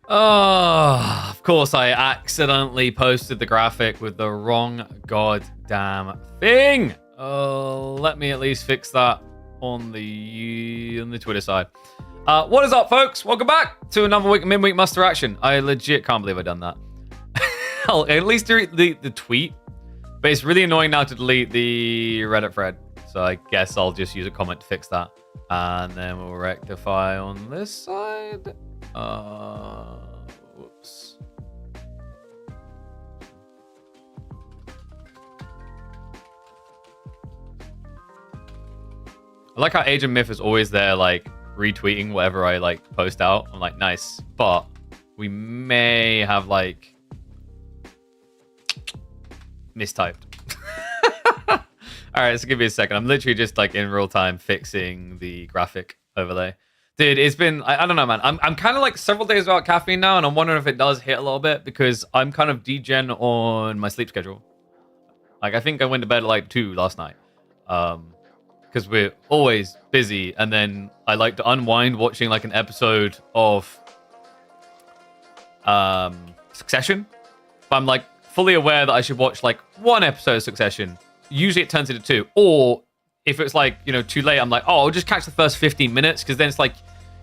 Oh, of course I accidentally posted the graphic with the wrong goddamn thing. Let me at least fix that on the Twitter side. What is up, folks? Welcome back to another week of Midweek Muster Action. I legit can't believe I've done that. I'll at least delete the tweet, but it's really annoying now to delete the Reddit thread. So I guess I'll just use a comment to fix that. And then we'll rectify on this side. Whoops. I like how Agent Myth is always there, like, retweeting whatever I, like, post out. I'm like, nice. But we may have, like, mistyped. All right, so give me a second. I'm literally just, like, in real time fixing the graphic overlay. Dude, it's been, I don't know, man. I'm kind of like several days without caffeine now, and I'm wondering if it does hit a little bit because I'm kind of degen on my sleep schedule. Like, I think I went to bed at like 2 last night. Because we're always busy, and then I like to unwind watching like an episode of Succession. But I'm like fully aware that I should watch like one episode of Succession. Usually it turns into 2. Or if it's like, you know, too late, I'm like, oh, I'll just catch the first 15 minutes because then it's like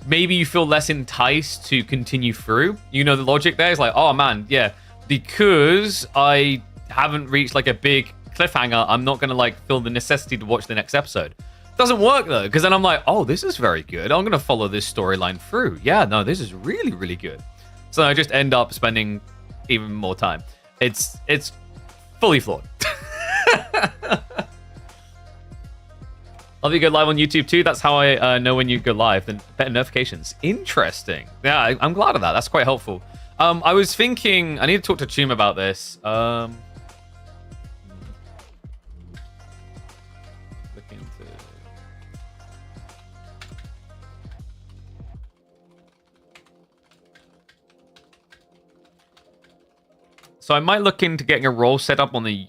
maybe you feel less enticed to continue through. You know, the logic there is like, oh man, yeah, because I haven't reached like a big cliffhanger, I'm not going to like feel the necessity to watch the next episode. Doesn't work though, because then I'm like, oh, this is very good. I'm going to follow this storyline through. Yeah, no, this is really, really good. So I just end up spending even more time. It's fully flawed. Love you go live on YouTube too. That's how I know when you go live. Then better notifications. Interesting. Yeah, I'm glad of that. That's quite helpful. I was thinking I need to talk to Chum about this. Look into. So I might look into getting a role set up on the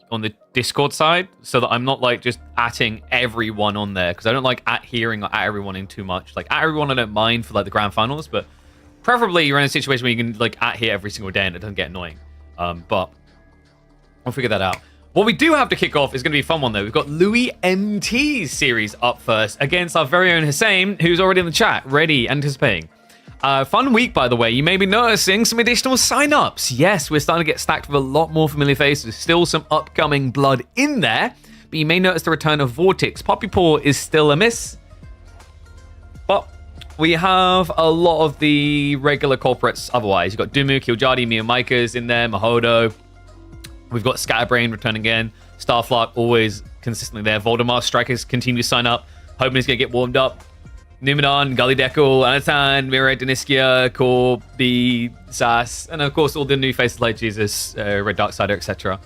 Discord side so that I'm not like just atting everyone on there, because I don't like hearing or at everyone in too much. Like at everyone I don't mind for like the grand finals, but preferably you're in a situation where you can like at here every single day and it doesn't get annoying. But I'll figure that out. What we do have to kick off is going to be a fun one though. We've got Louis MT's series up first against our very own Hussein, who's already in the chat, ready, anticipating. Fun week, by the way. You may be noticing some additional sign-ups. Yes, we're starting to get stacked with a lot more familiar faces. Still some upcoming blood in there, but you may notice the return of Vortex. Poppy Paw is still a miss, but we have a lot of the regular culprits otherwise. You've got Dumu, Killj, Mia Micah's in there, Mahodo. We've got Scatterbrain returning again. Starflock always consistently there. Voldemar strikers continue to sign up. Hoping he's going to get warmed up. Numenon, Gully Deco, Anatan, Mirai, Deniskia, Core, B, Sass, and of course all the new faces like Jesus, Red Darksider, etc.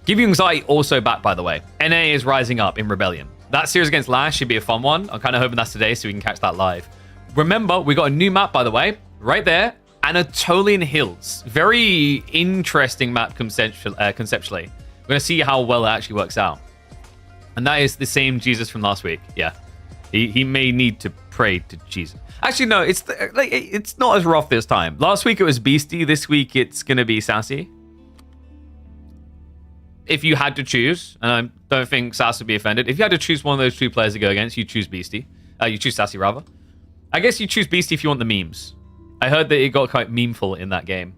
Give You Anxiety also back, by the way. NA is rising up in Rebellion. That series against Lash should be a fun one. I'm kind of hoping that's today so we can catch that live. Remember, we got a new map, by the way, right there. Anatolian Hills. Very interesting map conceptually. We're going to see how well it actually works out. And that is the same Jesus from last week. Yeah. He may need to pray to Jesus. Actually, no, it's not as rough this time. Last week it was Beastie. This week it's going to be Sassy. If you had to choose, and I don't think Sass would be offended, if you had to choose one of those two players to go against, you choose Beastie. You choose Sassy, rather. I guess you choose Beastie if you want the memes. I heard that it got quite memeful in that game.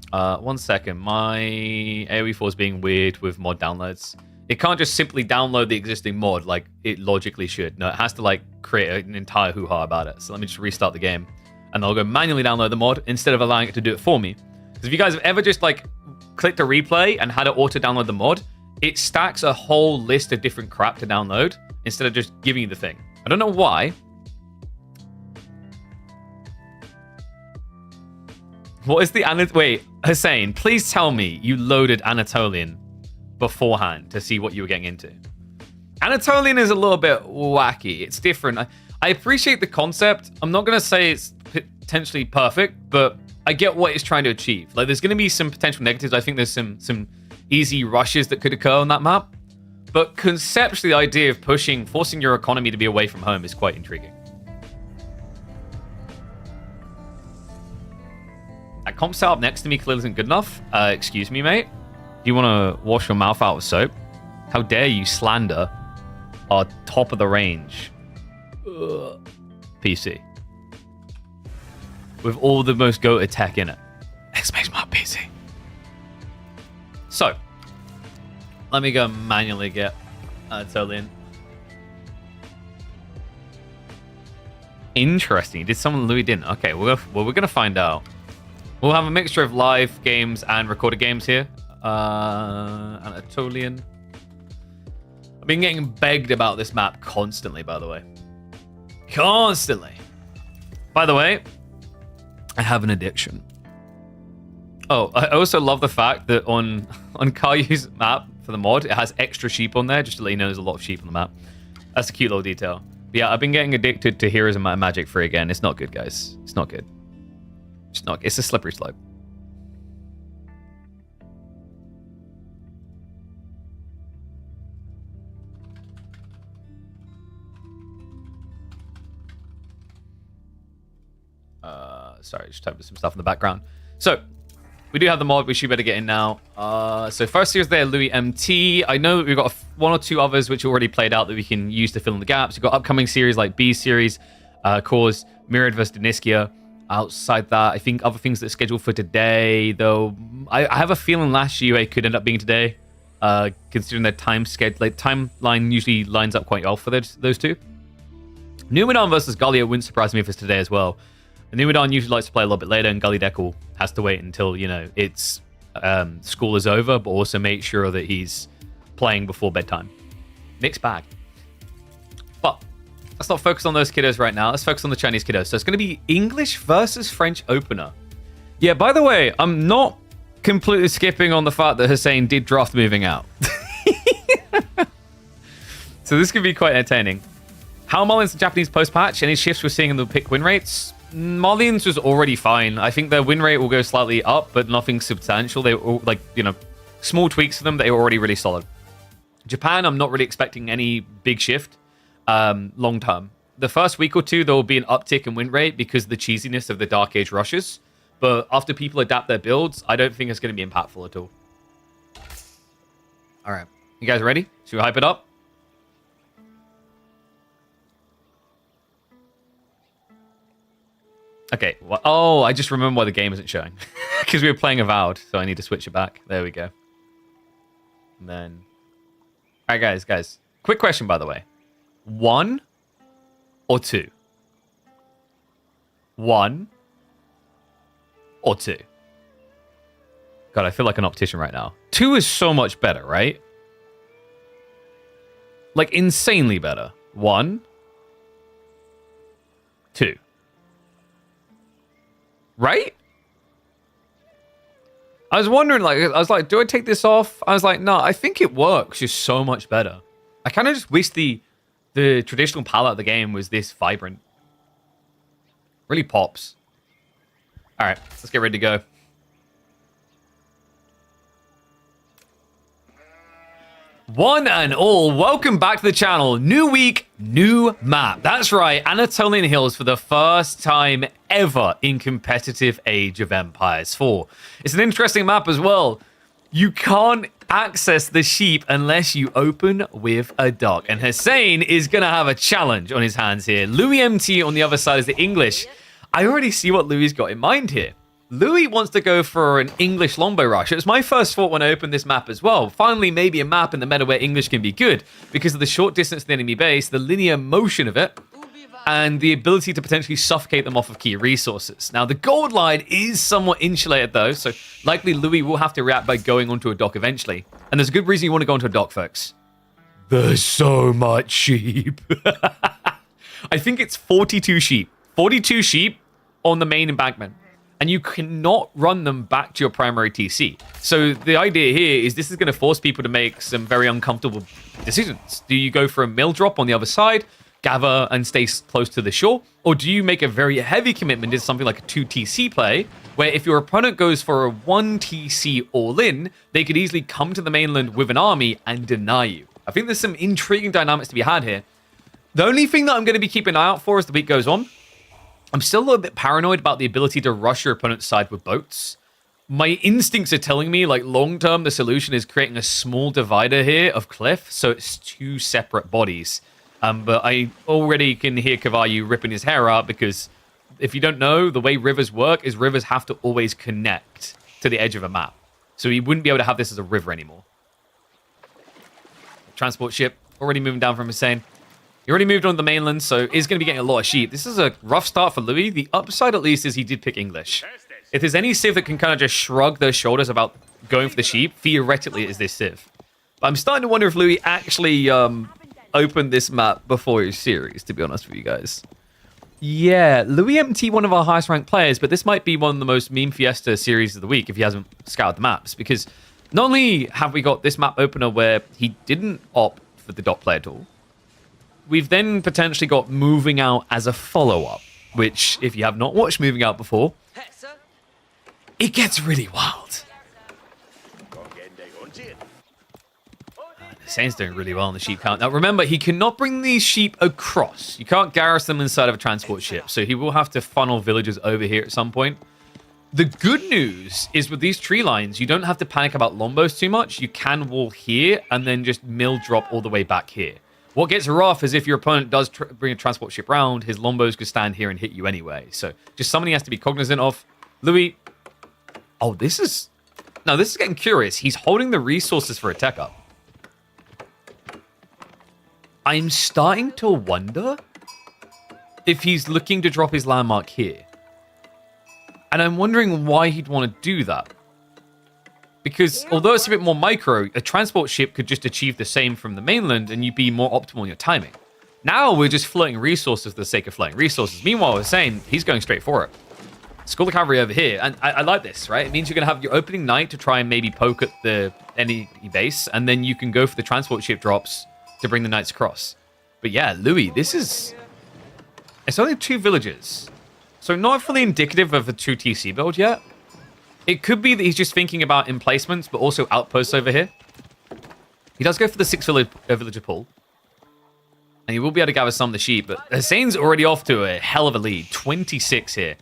1 second. My AoE4 is being weird with mod downloads. It can't just simply download the existing mod like it logically should. No, it has to like create an entire hoo-ha about it. So let me just restart the game. And I'll go manually download the mod instead of allowing it to do it for me. Because if you guys have ever just like clicked a replay and had it auto-download the mod, it stacks a whole list of different crap to download instead of just giving you the thing. I don't know why. What is the Wait, Hussein, please tell me you loaded Anatolian beforehand to see what you were getting into. Anatolian is a little bit wacky. It's different. I appreciate the concept. I'm not going to say it's potentially perfect, but I get what it's trying to achieve. Like, there's going to be some potential negatives. I think there's some easy rushes that could occur on that map. But conceptually, the idea of forcing your economy to be away from home is quite intriguing. that comp setup next to me clearly isn't good enough. Excuse me, mate. Do you want to wash your mouth out with soap? How dare you slander our top of the range PC with all the most goated tech in it? Exclamation mark PC. So, let me go manually get totally in. Interesting. Did someone Louis didn't? Okay, we're gonna find out. We'll have a mixture of live games and recorded games here. Anatolian. I've been getting begged about this map constantly, by the way. Constantly. By the way, I have an addiction. Oh, I also love the fact that on Kyl's map for the mod, it has extra sheep on there, just to let you know there's a lot of sheep on the map. That's a cute little detail. But yeah, I've been getting addicted to Heroes of Might and Magic 3 again. It's not good, guys. It's not good. It's a slippery slope. Sorry, just typing some stuff in the background. So, we do have the mod, which you better get in now. So first series there, Louis MT. I know we've got one or two others which already played out that we can use to fill in the gaps. We've got upcoming series like B series, Cause, Myriad vs. Deniskia. Outside that, I think other things that are scheduled for today, though, I have a feeling last UA could end up being today, considering their timeline usually lines up quite well for those two. Numenor versus Gallia wouldn't surprise me if it's today as well. And Numenor usually likes to play a little bit later, and Gully Deckle has to wait until, you know, it's school is over, but also make sure that he's playing before bedtime. Mixed bag. But let's not focus on those kiddos right now. Let's focus on the Chinese kiddos. So it's going to be English versus French opener. Yeah, by the way, I'm not completely skipping on the fact that Hussein did draft moving out. So this could be quite entertaining. How Mullins the Japanese post-patch? Any shifts we're seeing in the pick win rates? Mullins was already fine. I think their win rate will go slightly up, but nothing substantial. They were like, you know, small tweaks to them. They were already really solid. Japan, I'm not really expecting any big shift long term. The first week or two, there will be an uptick in win rate because of the cheesiness of the Dark Age rushes. But after people adapt their builds, I don't think it's going to be impactful at all. All right. You guys ready? Should we hype it up? Okay. Well, oh, I just remember why the game isn't showing. Because we were playing Avowed, so I need to switch it back. There we go. And then... All right, guys. Quick question, by the way. 1 or 2? 1 or 2? God, I feel like an optician right now. 2 is so much better, right? Like, insanely better. 1, 2. Right? I was wondering, like, do I take this off? I was like, no, I think it works just so much better. I kind of just wish the traditional palette of the game was this vibrant. Really pops. All right, let's get ready to go. One and all, welcome back to the channel. New week, new map. That's right, Anatolian Hills for the first time ever in competitive Age of Empires 4. It's an interesting map as well. You can't access the sheep unless you open with a dock. And Hussein is going to have a challenge on his hands here. Louis MT on the other side is the English. I already see what Louis got in mind here. Louis wants to go for an English longbow rush. It was my first thought when I opened this map as well. Finally, maybe a map in the meta where English can be good because of the short distance to the enemy base, the linear motion of it, and the ability to potentially suffocate them off of key resources. Now, the gold line is somewhat insulated though, so likely Louis will have to react by going onto a dock eventually. And there's a good reason you want to go onto a dock, folks. There's so much sheep. I think it's 42 sheep. 42 sheep on the main embankment. And you cannot run them back to your primary TC. So the idea here is this is going to force people to make some very uncomfortable decisions. Do you go for a mill drop on the other side, gather and stay close to the shore? Or do you make a very heavy commitment to something like a 2 TC play, where if your opponent goes for a 1 TC all-in, they could easily come to the mainland with an army and deny you? I think there's some intriguing dynamics to be had here. The only thing that I'm going to be keeping an eye out for as the week goes on I'm still a little bit paranoid about the ability to rush your opponent's side with boats. My instincts are telling me, like, long-term, the solution is creating a small divider here of cliff, so it's 2 separate bodies. But I already can hear Cavalli ripping his hair out, because if you don't know, the way rivers work is rivers have to always connect to the edge of a map. So he wouldn't be able to have this as a river anymore. Transport ship already moving down from Hussein. He already moved on to the mainland, so he's going to be getting a lot of sheep. This is a rough start for Louis. The upside, at least, is he did pick English. If there's any Civ that can kind of just shrug their shoulders about going for the sheep, theoretically, it is this Civ. But I'm starting to wonder if Louis actually opened this map before his series, to be honest with you guys. Yeah, Louis MT, one of our highest ranked players, but this might be one of the most meme fiesta series of the week if he hasn't scoured the maps, because not only have we got this map opener where he didn't opt for the dot player tool, we've then potentially got Moving Out as a follow-up, which, if you have not watched Moving Out before, it gets really wild. Hussein's doing really well on the sheep count. Now, remember, he cannot bring these sheep across. You can't garrison them inside of a transport ship, so he will have to funnel villagers over here at some point. The good news is with these tree lines, you don't have to panic about Lombos too much. You can wall here and then just mill drop all the way back here. What gets rough is if your opponent does bring a transport ship round, his Lombos could stand here and hit you anyway. So just something he has to be cognizant of. Louis. Oh, this is... Now, this is getting curious. He's holding the resources for a tech up. I'm starting to wonder if he's looking to drop his landmark here. And I'm wondering why he'd want to do that. Because although it's a bit more micro, a transport ship could just achieve the same from the mainland and you'd be more optimal in your timing. Now we're just floating resources for the sake of floating resources. Meanwhile, I was saying he's going straight for it. School of Cavalry over here. And I like this, right? It means you're going to have your opening night to try and maybe poke at the enemy base. And then you can go for the transport ship drops to bring the knights across. But yeah, Louis, this is... It's only 2 villages. So not fully indicative of a true TC build yet. It could be that he's just thinking about emplacements, but also outposts over here. He does go for the 6 villager pull. And he will be able to gather some of the sheep, but Hussein's already off to a hell of a lead. 26 here.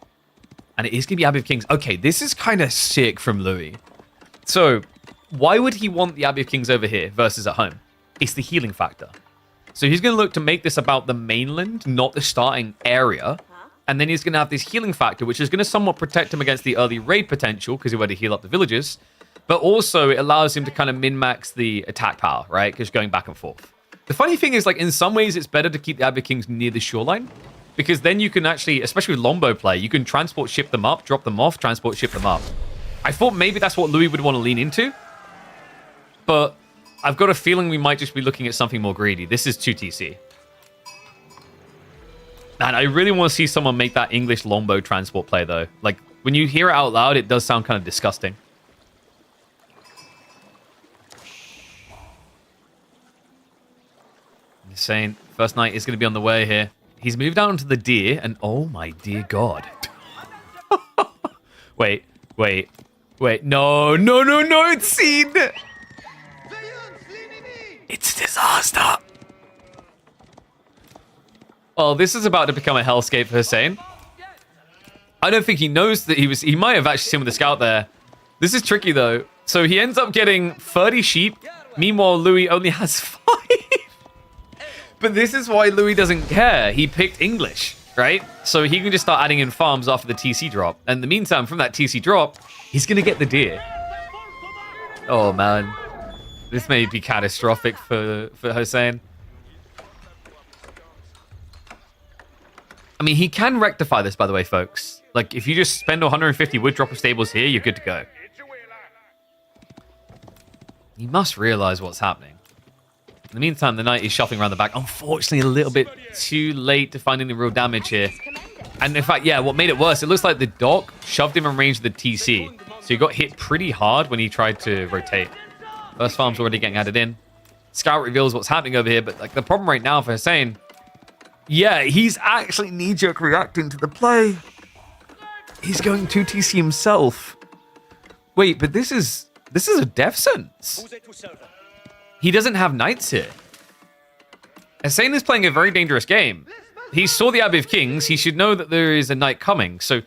And it is going to be Abbey of Kings. Okay, this is kind of sick from Louis. So, why would he want the Abbey of Kings over here versus at home? It's the healing factor. So he's going to look to make this about the mainland, not the starting area. And then he's going to have this healing factor, which is going to somewhat protect him against the early raid potential, because he'll be able to heal up the villagers. But also, it allows him to kind of min-max the attack power, right? Because going back and forth. The funny thing is, like, in some ways, it's better to keep the Abbey Kings near the shoreline. Because then you can actually, especially with Lombo play, you can transport ship them up, drop them off, transport ship them up. I thought maybe that's what Louis would want to lean into. But I've got a feeling we might just be looking at something more greedy. This is 2TC. And I really want to see someone make that English Lombo transport play, though. Like, when you hear it out loud, it does sound kind of disgusting. Insane. First night is going to be on the way here. He's moved out onto the deer, and oh my dear God. Wait. No, it's seen. It's disaster. Oh, this is about to become a hellscape for Hussein. I don't think he knows that he might have actually seen with the scout there. This is tricky, though. So he ends up getting 30 sheep. Meanwhile, Louis only has 5. But this is why Louis doesn't care. He picked English, right? So he can just start adding in farms after the TC drop. And in the meantime, from that TC drop, he's going to get the deer. Oh, man. This may be catastrophic for Hussein. I mean, he can rectify this, by the way, folks. Like, if you just spend 150 wood dropper stables here, you're good to go. He must realize what's happening. In the meantime, the knight is shuffling around the back. Unfortunately, a little bit too late to find any real damage here. And in fact, yeah, what made it worse, it looks like the dock shoved him in range of the TC. So he got hit pretty hard when he tried to rotate. First farm's already getting added in. Scout reveals what's happening over here, but like the problem right now for Hussein, yeah, he's actually knee-jerk reacting to the play. He's going 2TC himself. Wait, but this is a death sentence. He doesn't have knights here. Hussein is playing a very dangerous game. he saw the Abbey of Kings. He should know that there is a knight coming. So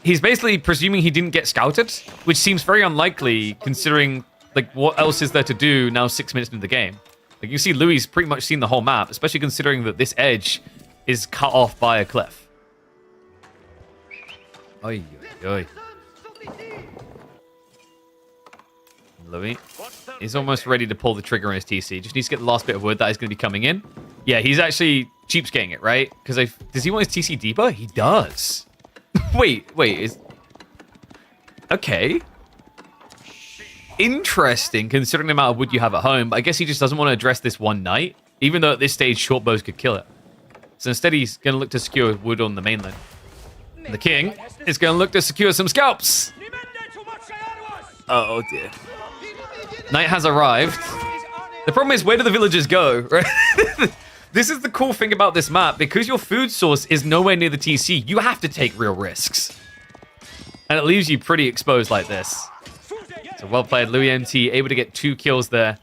he's basically presuming he didn't get scouted, which seems very unlikely considering like what else is there to do now 6 minutes into the game. Like you see Louis pretty much seen the whole map, especially considering that this edge is cut off by a cliff. Oy, oy, oy. Louis is almost ready to pull the trigger on his TC. Just needs to get the last bit of wood that is going to be coming in. Yeah, he's actually cheapskating it, right? Because does he want his TC deeper? He does. wait, okay. Interesting, considering the amount of wood you have at home. But I guess he just doesn't want to address this one knight, even though at this stage short bows could kill it. So instead, he's going to look to secure wood on the mainland. And the king is going to look to secure some scalps. Oh dear. Knight has arrived. The problem is, where do the villagers go? Right? This is the cool thing about this map. Because your food source is nowhere near the TC, you have to take real risks. And it leaves you pretty exposed like this. So well played, Louis MT, able to get 2 kills there.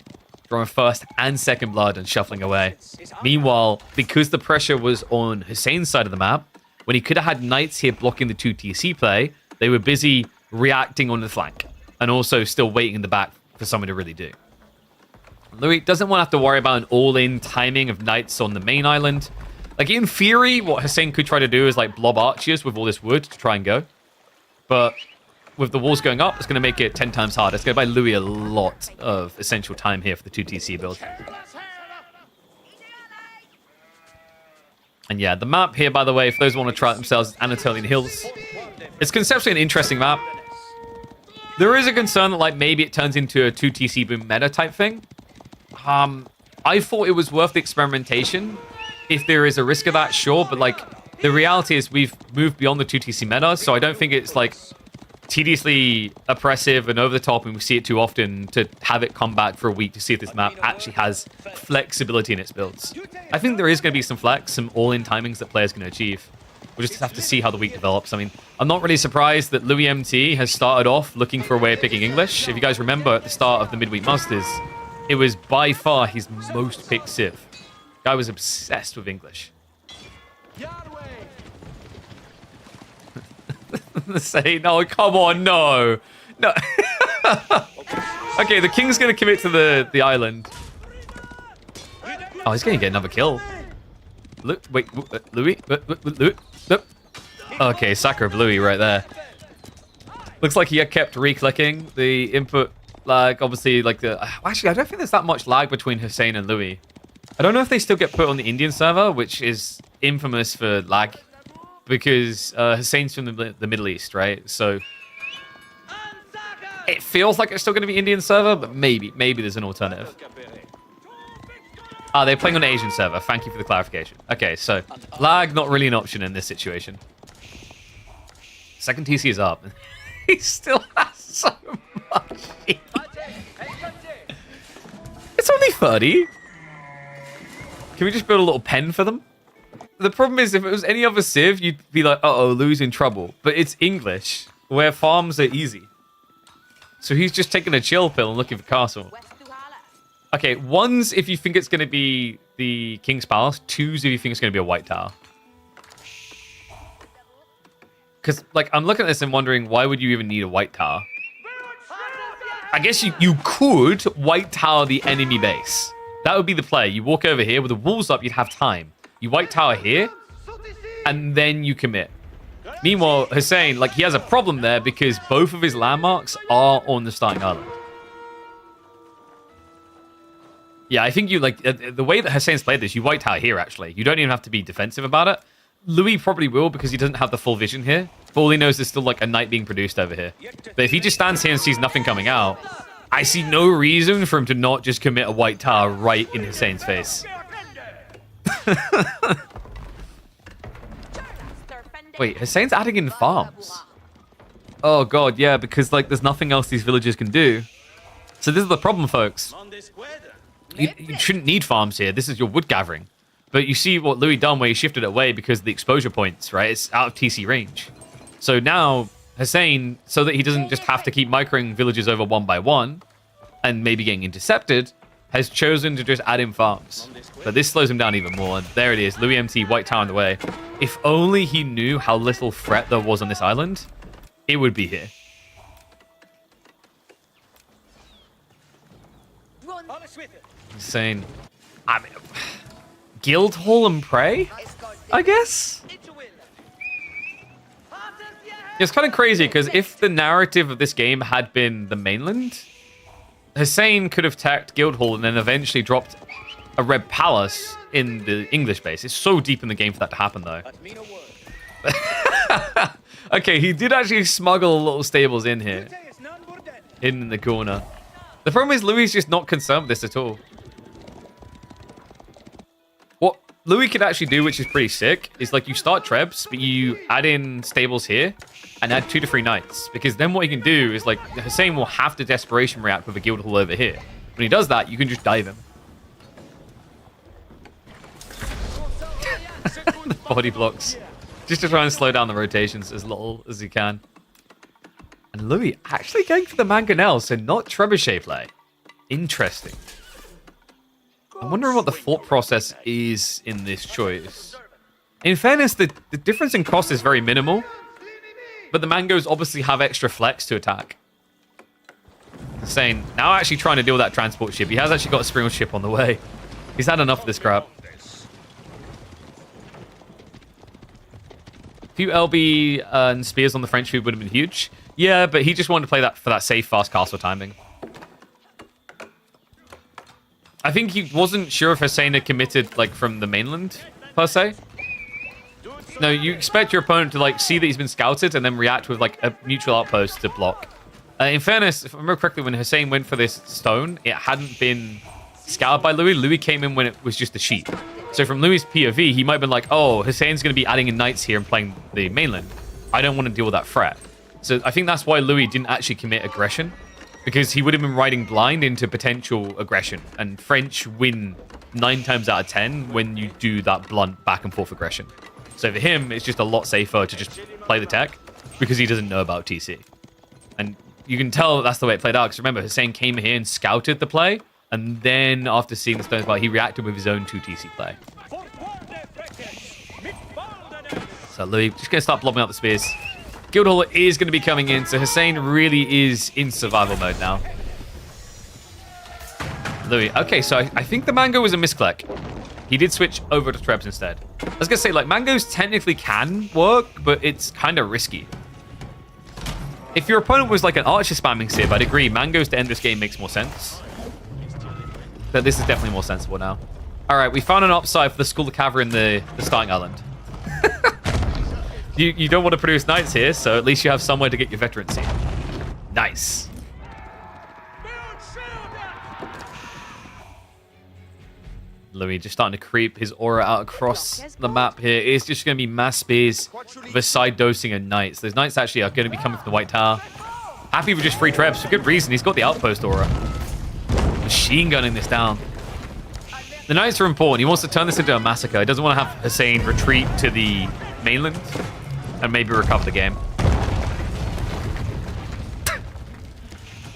Drawing first and second blood and shuffling away. Meanwhile, because the pressure was on Hussein's side of the map, when he could have had knights here blocking the 2 TC play, they were busy reacting on the flank. And also still waiting in the back for someone to really do. Louis doesn't want to have to worry about an all-in timing of knights on the main island. Like, in theory, what Hussein could try to do is, like, blob archers with all this wood to try and go. But with the walls going up, it's going to make it 10 times harder. It's going to buy Louis a lot of essential time here for the 2 TC build. And yeah, the map here, by the way, for those who want to try it themselves, is Anatolian Hills. It's conceptually an interesting map. There is a concern that, like, maybe it turns into a 2 TC boom meta type thing. I thought it was worth the experimentation. If there is a risk of that, sure. But, like, the reality is we've moved beyond the 2 TC meta. So I don't think it's, like, tediously oppressive and over the top, and we see it too often to have it come back for a week to see if this map actually has flexibility in its builds. I think there is going to be some flex, some all-in timings that players can achieve. We'll just have to see how the week develops. I mean, I'm not really surprised that Louis MT has started off looking for a way of picking English. If you guys remember at the start of the Midweek Masters, it was by far his most picked civ. Guy was obsessed with English. Say, no, come on, no. No. Okay, the king's going to commit to the island. Oh, he's going to get another kill. Wait, Louis? Louis? Okay, sacre of Louis right there. Looks like he had kept re-clicking the input lag. Obviously, like the... Actually, I don't think there's that much lag between Hussein and Louis. I don't know if they still get put on the Indian server, which is infamous for lag. Because Hussein's from the Middle East, right? So... It feels like it's still going to be Indian server, but maybe there's an alternative. Ah, they're playing on an Asian server. Thank you for the clarification. Okay, so lag not really an option in this situation. Second TC is up. He still has so much. It's only 30. Can we just build a little pen for them? The problem is, if it was any other civ, you'd be like, uh-oh, losing trouble. But it's English, where farms are easy. So he's just taking a chill pill and looking for castle. Okay, 1's if you think it's going to be the King's Palace. 2's if you think it's going to be a White Tower. Because, like, I'm looking at this and wondering, why would you even need a White Tower? I guess you could White Tower the enemy base. That would be the play. You walk over here, with the walls up, you'd have time. You White Tower here, and then you commit. Meanwhile, Hussein, like, he has a problem there because both of his landmarks are on the starting island. Yeah, I think you, like, the way that Hussein's played this, you White Tower here, actually. You don't even have to be defensive about it. Louis probably will because he doesn't have the full vision here. For all he knows, there's still, like, a knight being produced over here. But if he just stands here and sees nothing coming out, I see no reason for him to not just commit a White Tower right in Hussein's face. Wait, Hussein's adding in farms. Oh, God, yeah, because, like, there's nothing else these villagers can do. So this is the problem, folks. You shouldn't need farms here. This is your wood gathering. But you see what Louis done where he shifted it away because of the exposure points, right? It's out of TC range. So now, Hussein, so that he doesn't just have to keep microing villages over one by one and maybe getting intercepted, has chosen to just add in farms. But this slows him down even more. And there it is. Louis MT, white tower on the way. If only he knew how little threat there was on this island, it would be here. Insane. I mean, Guildhall and Prey, I guess? It's kind of crazy because if the narrative of this game had been the mainland, Hussein could have tacked Guildhall and then eventually dropped a Red Palace in the English base. It's so deep in the game for that to happen, though. Okay, he did actually smuggle little stables in here. Hidden in the corner. The problem is Louis is just not concerned with this at all. What Louis could actually do, which is pretty sick, is like you start Trebs, but you add in stables here and add 2 to 3 knights. Because then what he can do is like Hussein will have to desperation react with a Guildhall over here. When he does that, you can just dive him. The body blocks. Just to try and slow down the rotations as little as he can. And Louis actually going for the mangonel, so not trebuchet play. Interesting. I'm wondering what the thought process is in this choice. In fairness, the difference in cost is very minimal. But the mangoes obviously have extra flex to attack. Hussein now actually trying to deal with that transport ship. He has actually got a spring ship on the way. He's had enough of this crap. A few LB and spears on the French food would have been huge. Yeah, but he just wanted to play that for that safe, fast castle timing. I think he wasn't sure if Hussein had committed like from the mainland, per se. No, you expect your opponent to like see that he's been scouted and then react with like a neutral outpost to block. In fairness, if I remember correctly, when Hussein went for this stone, it hadn't been scouted by Louis. Louis came in when it was just a sheep. So from Louis' POV, he might have been like, oh, Hussein's going to be adding in knights here and playing the mainland. I don't want to deal with that threat. So I think that's why Louis didn't actually commit aggression, because he would have been riding blind into potential aggression. And French win 9 times out of 10 when you do that blunt back and forth aggression. So for him, it's just a lot safer to just play the tech because he doesn't know about TC. And you can tell that's the way it played out. Because remember, Hussein came here and scouted the play. And then after seeing the stones play, he reacted with his own 2 TC play. So Louis just going to start blobbing out the spears. Guildhall is going to be coming in. So Hussein really is in survival mode now. Louis. Okay, so I think the mango was a misclick. He did switch over to Trebs instead. I was going to say, like, mangoes technically can work, but it's kind of risky. If your opponent was like an archer spamming Civ, I'd agree. Mangoes to end this game makes more sense. But this is definitely more sensible now. All right, we found an upside for the School of Cavalry in the starting island. You don't want to produce knights here, so at least you have somewhere to get your veterancy. Nice. Louis just starting to creep his aura out across the map here. It's just going to be mass spears with a side dosing and knights. Those knights actually are going to be coming from the White Tower. Happy with just free trebs for good reason. He's got the outpost aura. Machine gunning this down. The knights are important. He wants to turn this into a massacre. He doesn't want to have Hussein retreat to the mainland and maybe recover the game.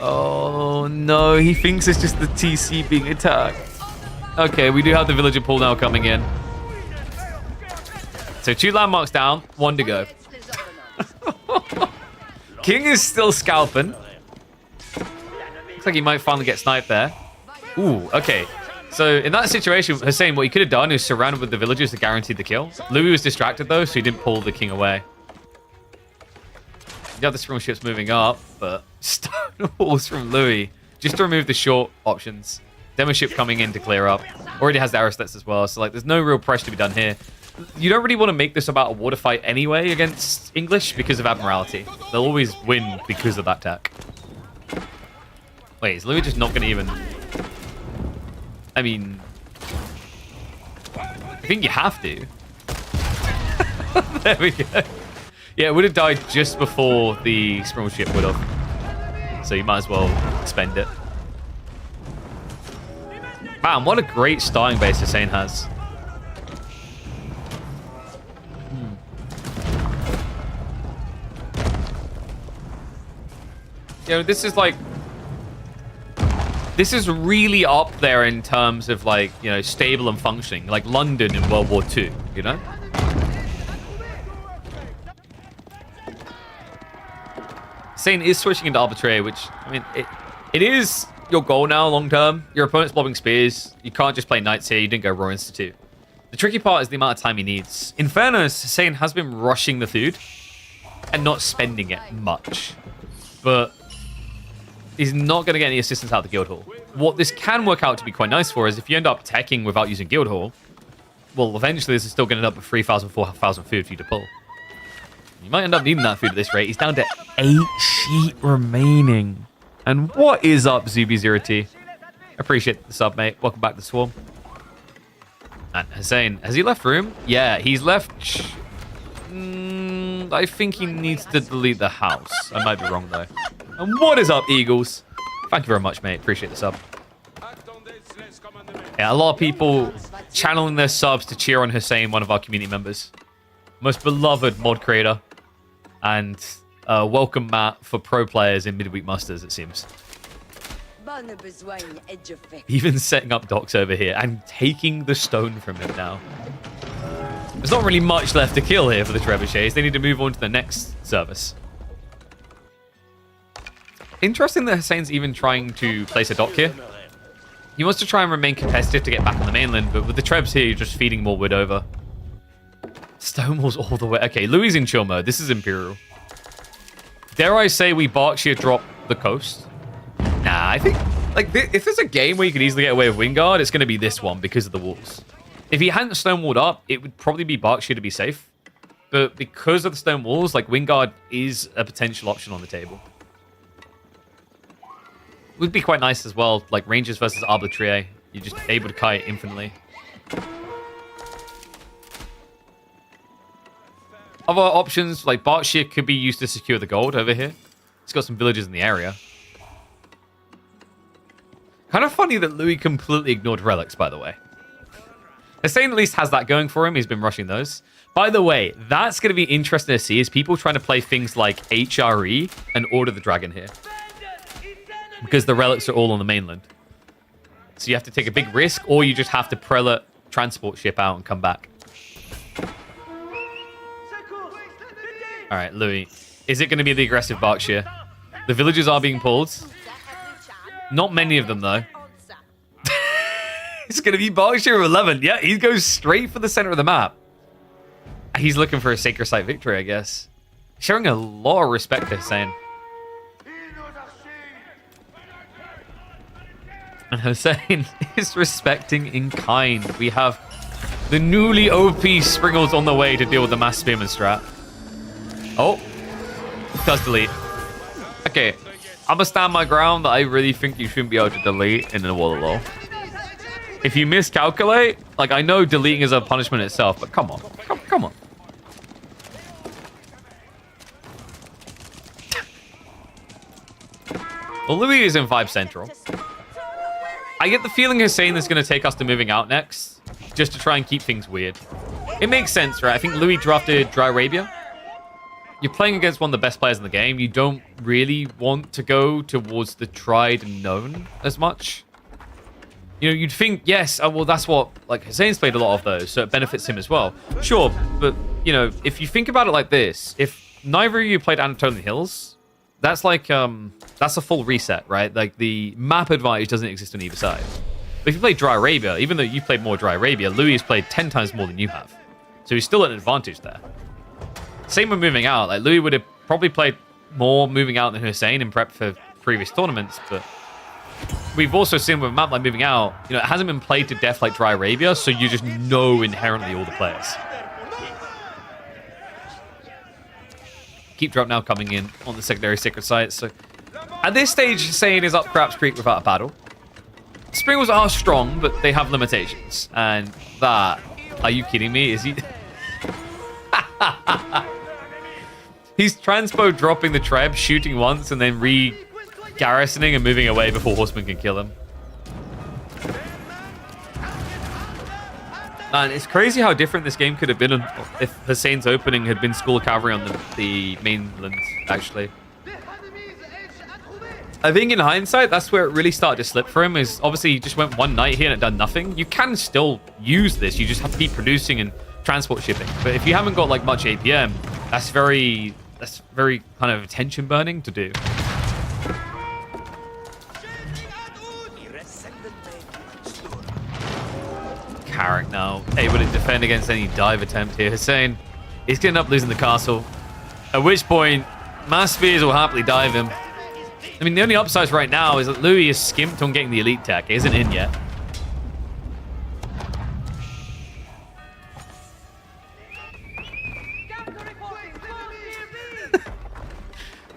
Oh no, he thinks it's just the TC being attacked. Okay, we do have the villager pool now coming in. So 2 landmarks down, 1 to go. King is still scalping. Looks like he might finally get sniped there. Ooh, okay. So in that situation, Hussein, what he could have done is surrounded with the villagers to guarantee the kill. Louis was distracted though, so he didn't pull the king away. You have the strong ships moving up, but stone walls from Louis just to remove the short options. Demo ship coming in to clear up. Already has the arrow slits as well, so like there's no real pressure to be done here. You don't really want to make this about a water fight anyway against English because of Admiralty. They'll always win because of that tech. Wait, is Louis just not going to even... I mean... I think you have to. There we go. Yeah, it would have died just before the Sprinkle ship would have. So you might as well spend it. Man, what a great starting base Hussein has. You know, this This is really up there in terms of, like, you know, stable and functioning. Like London in World War II, you know? Hussein is switching into arbitrary, which, I mean, it is your goal now long term. Your opponent's lobbing spears. You can't just play knights here. You didn't go Raw Institute. The tricky part is the amount of time he needs. In fairness, Hussein has been rushing the food and not spending it much. But he's not going to get any assistance out of the guild hall. What this can work out to be quite nice for is if you end up teching without using guild hall, well, eventually this is still going to end up with 3,000, 4,000 food for you to pull. You might end up needing that food at this rate. He's down to 8 sheet remaining. And what is up, Zuby0T? Appreciate the sub, mate. Welcome back to Swarm. And Hussein, has he left room? Yeah, he's left. I think he needs to delete the house. I might be wrong, though. And what is up, Eagles? Thank you very much, mate. Appreciate the sub. Yeah, a lot of people channeling their subs to cheer on Hussein, one of our community members. Most beloved mod creator. And welcome Matt for pro players in Midweek Musters, it seems. Even setting up docks over here and taking the stone from him now. There's not really much left to kill here for the trebuchets. They need to move on to the next service. Interesting that Hussein's even trying to place a dock here. He wants to try and remain competitive to get back on the mainland, but with the trebs here, you're just feeding more wood over. Stonewall's all the way. Okay, Louis in chill mode. This is Imperial. Dare I say we Berkshire drop the coast? Nah, I think, like, if there's a game where you could easily get away with Wingard, it's going to be this one because of the walls. If he hadn't stonewalled up, it would probably be Berkshire to be safe. But because of the stone walls, like, Wingard is a potential option on the table. Would be quite nice as well, like Rangers versus Arbitrier. You're just able to kite infinitely. Other options, like Berkshire could be used to secure the gold over here. It's got some villages in the area. Kind of funny that Louis completely ignored relics, by the way. Hussein at least has that going for him. He's been rushing those. By the way, that's going to be interesting to see is people trying to play things like HRE and Order the Dragon here. Because the relics are all on the mainland. So you have to take a big risk, or you just have to prelate transport ship out and come back. All right, Louis. Is it going to be the aggressive Berkshire? The villages are being pulled. Not many of them, though. It's going to be Berkshire of 11. Yeah, he goes straight for the center of the map. He's looking for a Sacred Site victory, I guess. Showing a lot of respect to Hussein. And Hussein is respecting in kind. We have the newly OP Springles on the way to deal with the Mass Spearman strat. Oh, it does delete. Okay, I'm gonna stand my ground that I really think you shouldn't be able to delete in the Wallow. If you miscalculate, like I know deleting is a punishment itself, but come on, come on. Well, Louis is in 5 Central. I get the feeling Hussein is going to take us to moving out next, just to try and keep things weird. It makes sense, right? I think Louis drafted Dry Arabia. You're playing against one of the best players in the game. You don't really want to go towards the tried and known as much. You know, you'd think, yes, well, that's what, like, Hussein's played a lot of those, so it benefits him as well. Sure, but, you know, if you think about it like this, if neither of you played Anatolian Hills, that's like, that's a full reset, right? Like, the map advantage doesn't exist on either side. But if you play Dry Arabia, even though you played more Dry Arabia, Louis has played 10 times more than you have. So he's still at an advantage there. Same with moving out. Like, Louis would have probably played more moving out than Hussein in prep for previous tournaments, but we've also seen with a map like moving out, you know, it hasn't been played to death like Dry Arabia, so you just know inherently all the players. Keep drop now coming in on the secondary Sacred Site, so at this stage, Hussein is up Craps Creek without a paddle. Springles are strong, but they have limitations, and that, are you kidding me? Is he... He's transpo dropping the treb, shooting once, and then re-garrisoning and moving away before Horseman can kill him. And it's crazy how different this game could have been if Hussein's opening had been School of Cavalry on the mainland, actually. I think in hindsight, that's where it really started to slip for him, is obviously he just went one night here and it done nothing. You can still use this. You just have to keep producing and transport shipping. But if you haven't got like much APM, that's very kind of attention burning to do. Carrick now able to defend against any dive attempt here. Hussein, he's getting up losing the castle. At which point, Mass Spears will happily dive him. I mean, the only upsides right now is that Louis is skimped on getting the elite tech. It isn't in yet.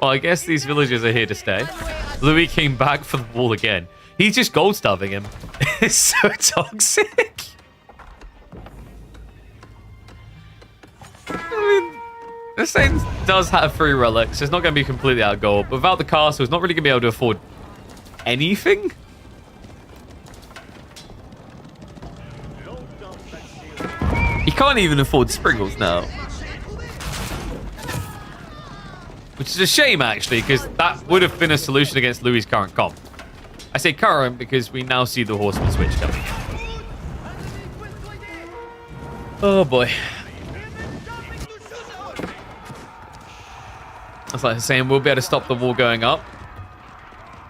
Well, I guess these villagers are here to stay. Louis came back for the wall again. He's just gold starving him. It's so toxic. I mean, Hussein does have 3 relics, so it's not going to be completely out of gold. But without the castle, it's not really going to be able to afford anything. He can't even afford sprinkles now. Which is a shame, actually, because that would have been a solution against Louis' current comp. I say current because we now see the horseman switch coming. Oh, boy. That's like saying we'll be able to stop the wall going up.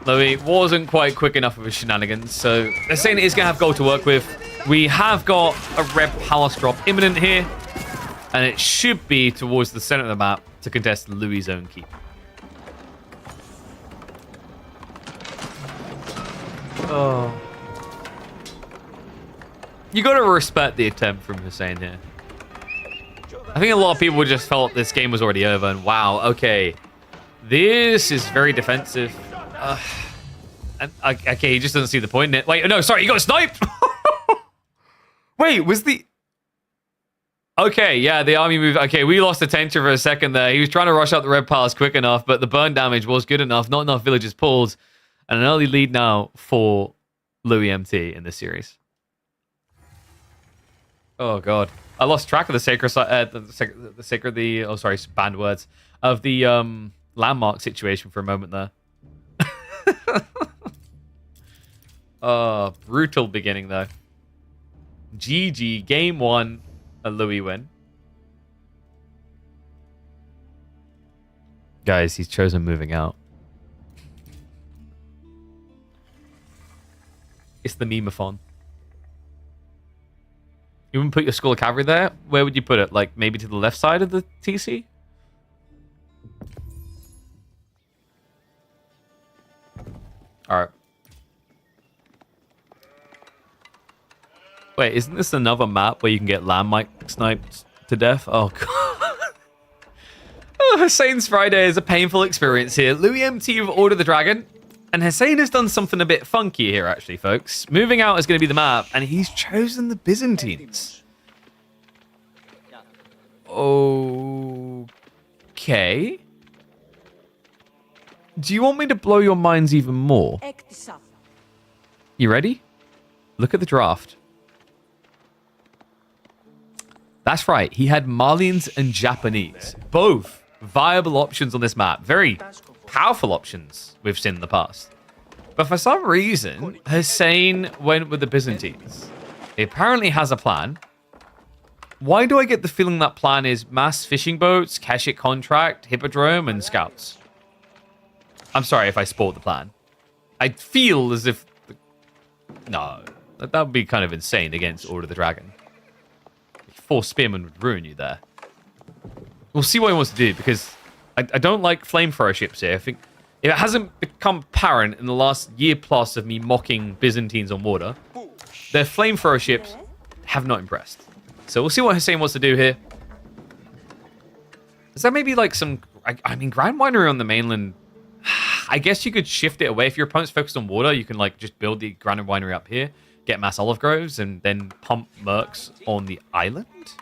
Louis wasn't quite quick enough with his shenanigans, so they're saying it is going to have gold to work with. We have got a red palace drop imminent here, and it should be towards the center of the map to contest Louis' own keep. Oh. You got to respect the attempt from Hussein here. I think a lot of people just felt this game was already over, and wow, okay. This is very defensive. Okay, he just doesn't see the point in it. Wait, no, sorry, he got sniped! Wait, was the... Okay, yeah, the army moved. Okay, we lost attention for a second there. He was trying to rush out the red palace quick enough, but the burn damage was good enough. Not enough villages pulled. And an early lead now for Louis MT in this series. Oh, God. I lost track of the sacred, banned words, of the landmark situation for a moment there. Oh, brutal beginning, though. GG, game 1, a Louis win. Guys, he's chosen moving out. It's the meme-a-thon. You wouldn't put your School of Cavalry there? Where would you put it? Like, maybe to the left side of the TC? Alright. Wait, isn't this another map where you can get landmine sniped to death? Oh, God. Oh, Hussein's Friday is a painful experience here. Louis MT of Order of the Dragon. And Hussein has done something a bit funky here, actually, folks. Moving out is going to be the map, and he's chosen the Byzantines. Okay. Do you want me to blow your minds even more? You ready? Look at the draft. That's right. He had Malians and Japanese. Both viable options on this map. Very powerful options we've seen in the past. But for some reason, Hussein went with the Byzantines. He apparently has a plan. Why do I get the feeling that plan is mass fishing boats, Keshik contract, hippodrome, and scouts? I'm sorry if I spoiled the plan. I feel as if... No, that would be kind of insane against Order of the Dragon. 4 spearmen would ruin you there. We'll see what he wants to do, because I don't like flamethrower ships here. I think if it hasn't become apparent in the last year plus of me mocking Byzantines on water, their flamethrower ships have not impressed. So we'll see what Hussein wants to do here. Is that maybe like some... I mean, Grand Winery on the mainland... I guess you could shift it away. If your opponent's focused on water, you can like just build the Grand Winery up here, get mass olive groves, and then pump mercs on the island.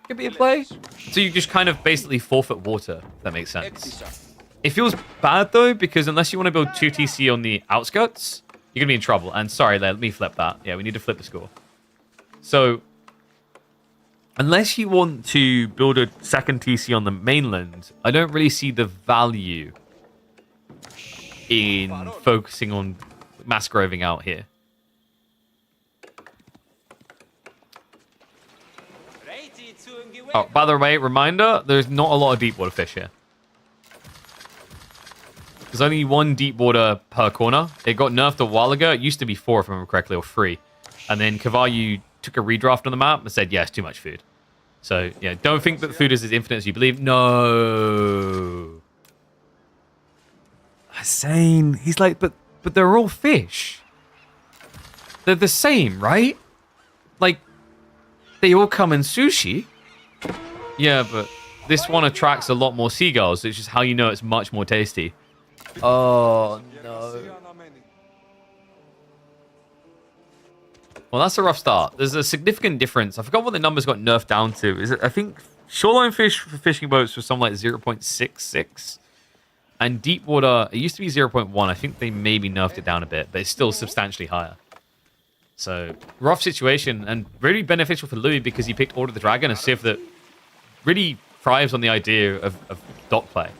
Could be a play. So you just kind of basically forfeit water, if that makes sense. It feels bad, though, because unless you want to build 2 TC on the outskirts, you're going to be in trouble. And sorry, let me flip that. Yeah, we need to flip the score. So, unless you want to build a 2nd TC on the mainland, I don't really see the value in focusing on mass groving out here. Oh, by the way, reminder, there's not a lot of deep water fish here. There's only one deep water per corner. It got nerfed a while ago. It used to be 4, if I remember correctly, or 3. And then Kavayu took a redraft on the map and said, yes, too much food. So, yeah, don't think that food is as infinite as you believe. No. Hussein, he's like, but they're all fish. They're the same, right? Like, they all come in sushi. Yeah, but this one attracts a lot more seagulls. It's just how you know it's much more tasty. Oh, no. Well, that's a rough start. There's a significant difference. I forgot what the numbers got nerfed down to. Is it? I think shoreline fish for fishing boats was something like 0.66. And deep water, it used to be 0.1. I think they maybe nerfed it down a bit, but it's still substantially higher. So, rough situation, and really beneficial for Louis because he picked Order of the Dragon, a civ that really thrives on the idea of dock play.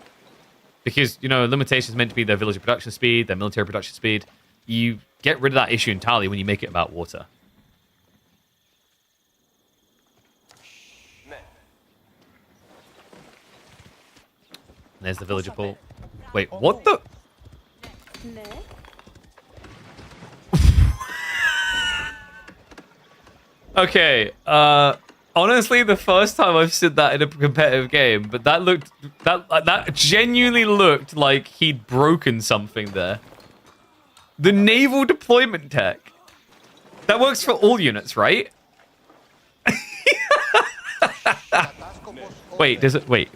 Because, you know, limitations meant to be their villager production speed, their military production speed. You get rid of that issue entirely when you make it about water. There's the villager pool. Wait, what the? Okay, honestly, the first time I've seen that in a competitive game, but that genuinely looked like he'd broken something there. The naval deployment tech. That works for all units, right? Wait, does it? Wait.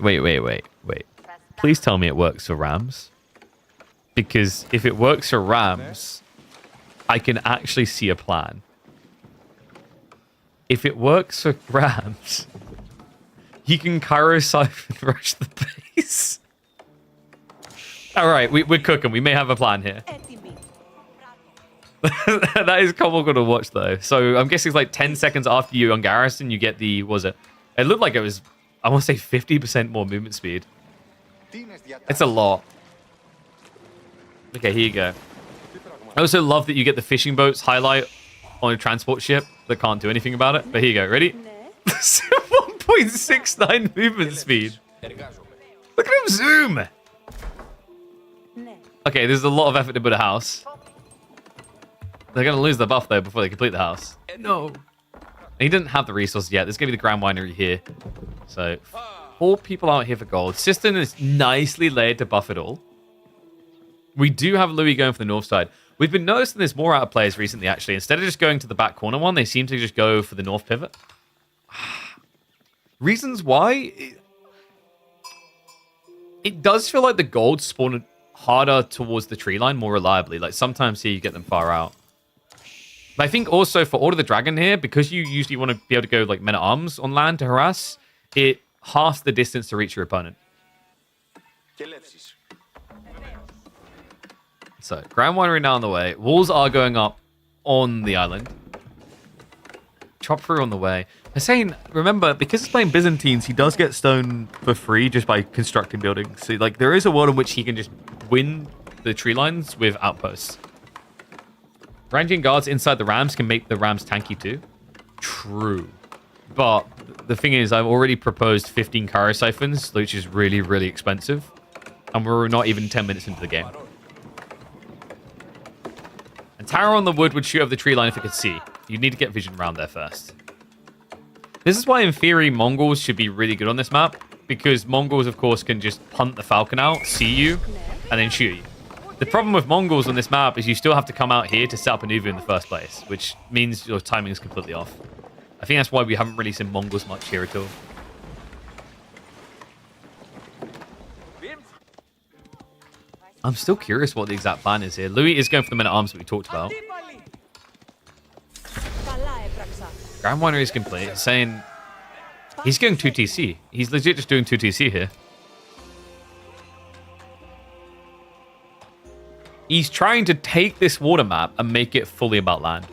Please tell me it works for Rams. Because if it works for Rams, I can actually see a plan. If it works for Rams, you can Cairo Siphon rush the base. Alright, we're cooking. We may have a plan here. That is comical to watch, though. So I'm guessing it's like 10 seconds after you on Garrison, you get the... Was it? It looked like it was, I want to say 50% more movement speed. It's a lot. Okay, here you go. I also love that you get the fishing boats highlight on a transport ship that can't do anything about it. But here you go. Ready? 1.69 movement speed. Look at him zoom. Okay, there's a lot of effort to build a house. They're going to lose the buff, though, before they complete the house. No. And he didn't have the resources yet. There's going to be the Grand Winery here. So, 4 people out here for gold. Siston is nicely laid to buff it all. We do have Louis going for the north side. We've been noticing this more out of players recently, actually. Instead of just going to the back corner one, they seem to just go for the north pivot. Reasons why? It does feel like the gold spawn harder towards the tree line more reliably. Like, sometimes here you get them far out. But I think also for Order of the Dragon here, because you usually want to be able to go like men-at-arms on land to harass, it halves the distance to reach your opponent. So, Grand Winery now on the way. Walls are going up on the island. Chop through on the way. Hussein, remember, because he's playing Byzantines, he does get stone for free just by constructing buildings. So, like, there is a world in which he can just win the tree lines with outposts. Ranging guards inside the Rams can make the Rams tanky too. True. But the thing is, I've already proposed 15 Cairo Siphons, which is really, really expensive. And we're not even 10 minutes into the game. And Tower on the wood would shoot over the tree line if it could see. You need to get vision around there first. This is why, in theory, Mongols should be really good on this map. Because Mongols, of course, can just punt the Falcon out, see you, and then shoot you. The problem with Mongols on this map is you still have to come out here to set up an Uvu in the first place, which means your timing is completely off. I think that's why we haven't really seen Mongols much here at all. I'm still curious what the exact plan is here. Louis is going for the men-at-arms that we talked about. Grand Winery is complete. Saying he's going 2TC. He's legit just doing 2TC here. He's trying to take this water map and make it fully about land.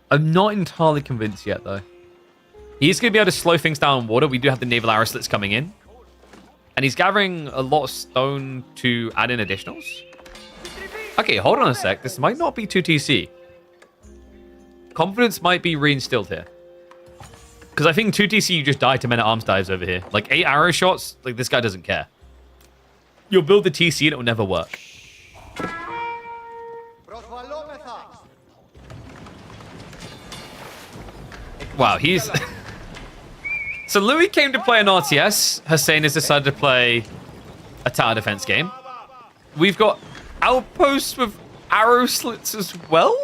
I'm not entirely convinced yet, though. He's going to be able to slow things down on water. We do have the naval arrow slits coming in. And he's gathering a lot of stone to add in additionals. Okay, hold on a sec. This might not be 2TC. Confidence might be reinstilled here. Because I think 2TC, you just die to men-at-arms dives over here. Like, 8 arrow shots, like, this guy doesn't care. You'll build the TC and it will never work. Wow, he's... So Louis came to play an RTS. Hussein has decided to play a tower defense game. We've got outposts with arrow slits as well?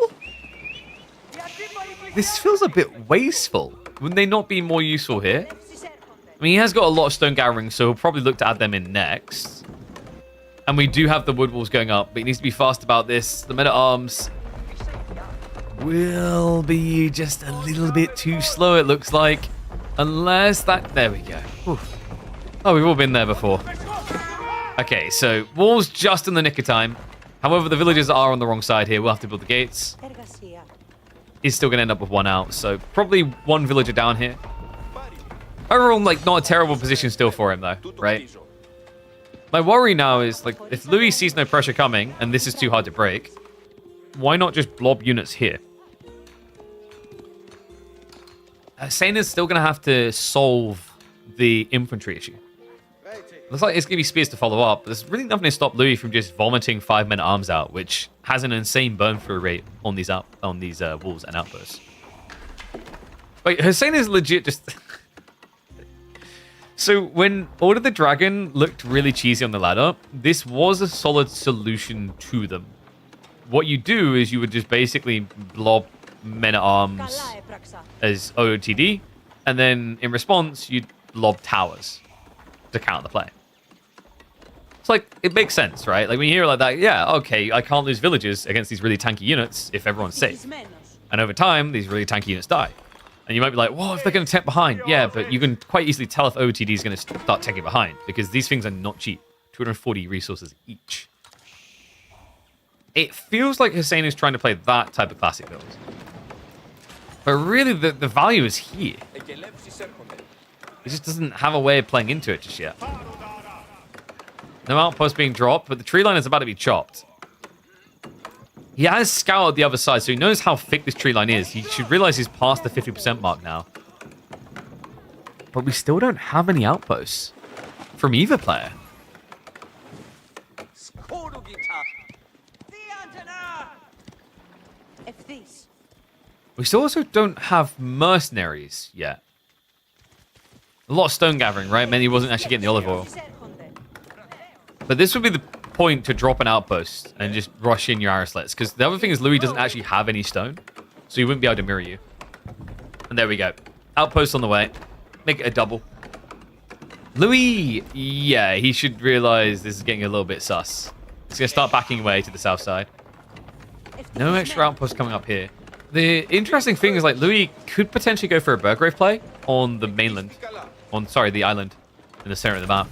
This feels a bit wasteful. Wouldn't they not be more useful here? I mean, he has got a lot of stone gathering, so he'll probably look to add them in next. And we do have the wood walls going up, but he needs to be fast about this. The men-at-arms will be just a little bit too slow, it looks like. Unless that... There we go. Whew. Oh, we've all been there before. Okay, so walls just in the nick of time. However, the villagers are on the wrong side here. We'll have to build the gates. He's still going to end up with one out, so probably one villager down here. Overall, like, not a terrible position still for him, though, right? My worry now is, like, if Louis sees no pressure coming, and this is too hard to break, why not just blob units here? Hussein is still going to have to solve the infantry issue. Looks like it's going to be spears to follow up. There's really nothing to stop Louis from just vomiting 5 men-at-arms out, which has an insane burn-through rate on these walls and outposts. Wait, Hussein is legit just... So when Order the Dragon looked really cheesy on the ladder, this was a solid solution to them. What you do is you would just basically blob men-at-arms as OOTD, and then in response, you'd lob towers to counter the play. It's like, it makes sense, right? Like when you hear it like that, yeah, okay, I can't lose villagers against these really tanky units if everyone's safe. And over time, these really tanky units die. And you might be like, whoa, if they're going to tank behind. Yeah, but you can quite easily tell if OOTD is going to start tanking behind, because these things are not cheap. 240 resources each. It feels like Hussein is trying to play that type of classic build. But really, the value is here. He just doesn't have a way of playing into it just yet. No outpost being dropped, but the tree line is about to be chopped. He has scouted the other side, so he knows how thick this tree line is. He should realize he's past the 50% mark now. But we still don't have any outposts from either player. We still also don't have mercenaries yet. A lot of stone gathering, right? Meant he wasn't actually getting the olive oil. But this would be the point to drop an outpost and just rush in your arrow slits. Because the other thing is Louis doesn't actually have any stone. So he wouldn't be able to mirror you. And there we go. Outpost on the way. Make it a double. Louis, yeah, he should realize this is getting a little bit sus. He's going to start backing away to the south side. No extra outposts coming up here. The interesting thing is, like, Louis could potentially go for a Burgrave play on the mainland. Sorry, the island in the center of the map.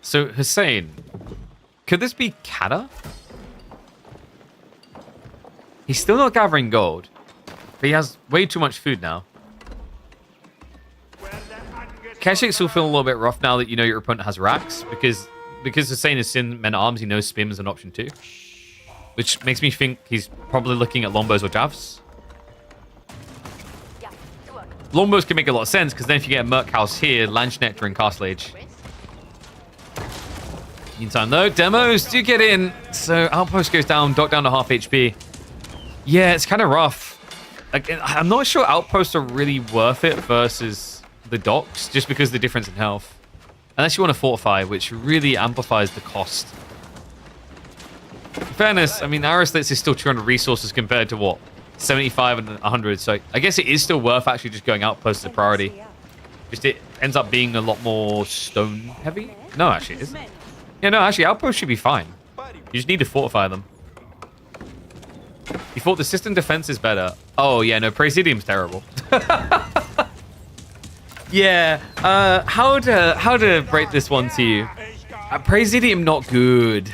So, Hussein, could this be Kata? He's still not gathering gold, but he has way too much food now. Keshik's will feel a little bit rough now that you know your opponent has racks, because Hussein has seen men-at-arms, he knows Spim is an option too. Which makes me think he's probably looking at longbows or javs. Longbows can make a lot of sense, because then if you get a Merc House here, Landschnechter and Castle Age. Meantime though, demos do get in. So Outpost goes down, Dock down to half HP. Yeah, it's kind of rough. Like, I'm not sure Outposts are really worth it versus the docks, just because of the difference in health. Unless you want to fortify, which really amplifies the cost. In fairness, I mean, arrow slits is still 200 resources compared to what? 75 and 100, so I guess it is still worth actually just going Outpost as a priority. Just it ends up being a lot more stone heavy. No, actually it isn't. Yeah, no, actually Outpost should be fine. You just need to fortify them. You thought the system defense is better. Oh yeah, no, Praesidium's terrible. Yeah, how to break this one to you? Praesidium not good.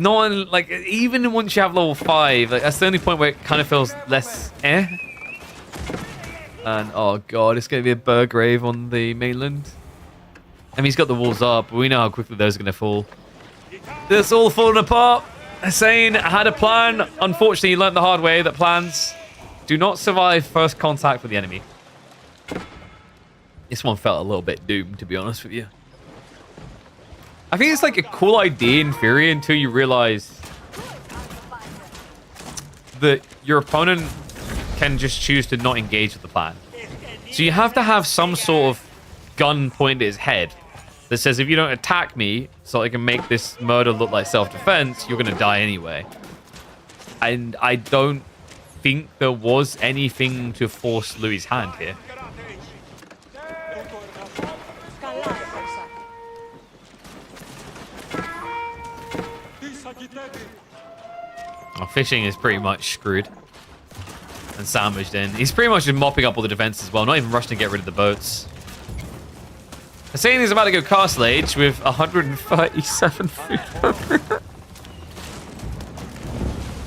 No one, like, even once you have level 5, like, that's the only point where it kind of feels less eh. And, oh god, it's going to be a Burgrave on the mainland. I mean, he's got the walls up, but we know how quickly those are going to fall. This all falling apart. Hussein had a plan. Unfortunately, he learned the hard way that plans do not survive first contact with the enemy. This one felt a little bit doomed, to be honest with you. I think it's like a cool idea in theory until you realize that your opponent can just choose to not engage with the plan. So you have to have some sort of gun pointed at his head that says, if you don't attack me so I can make this murder look like self-defense, you're going to die anyway. And I don't think there was anything to force Louis' hand here. Oh, fishing is pretty much screwed and sandwiched in. He's pretty much just mopping up all the defense as well, not even rushing to get rid of the boats. Hussein is about to go Castle Age with 137 food per minute.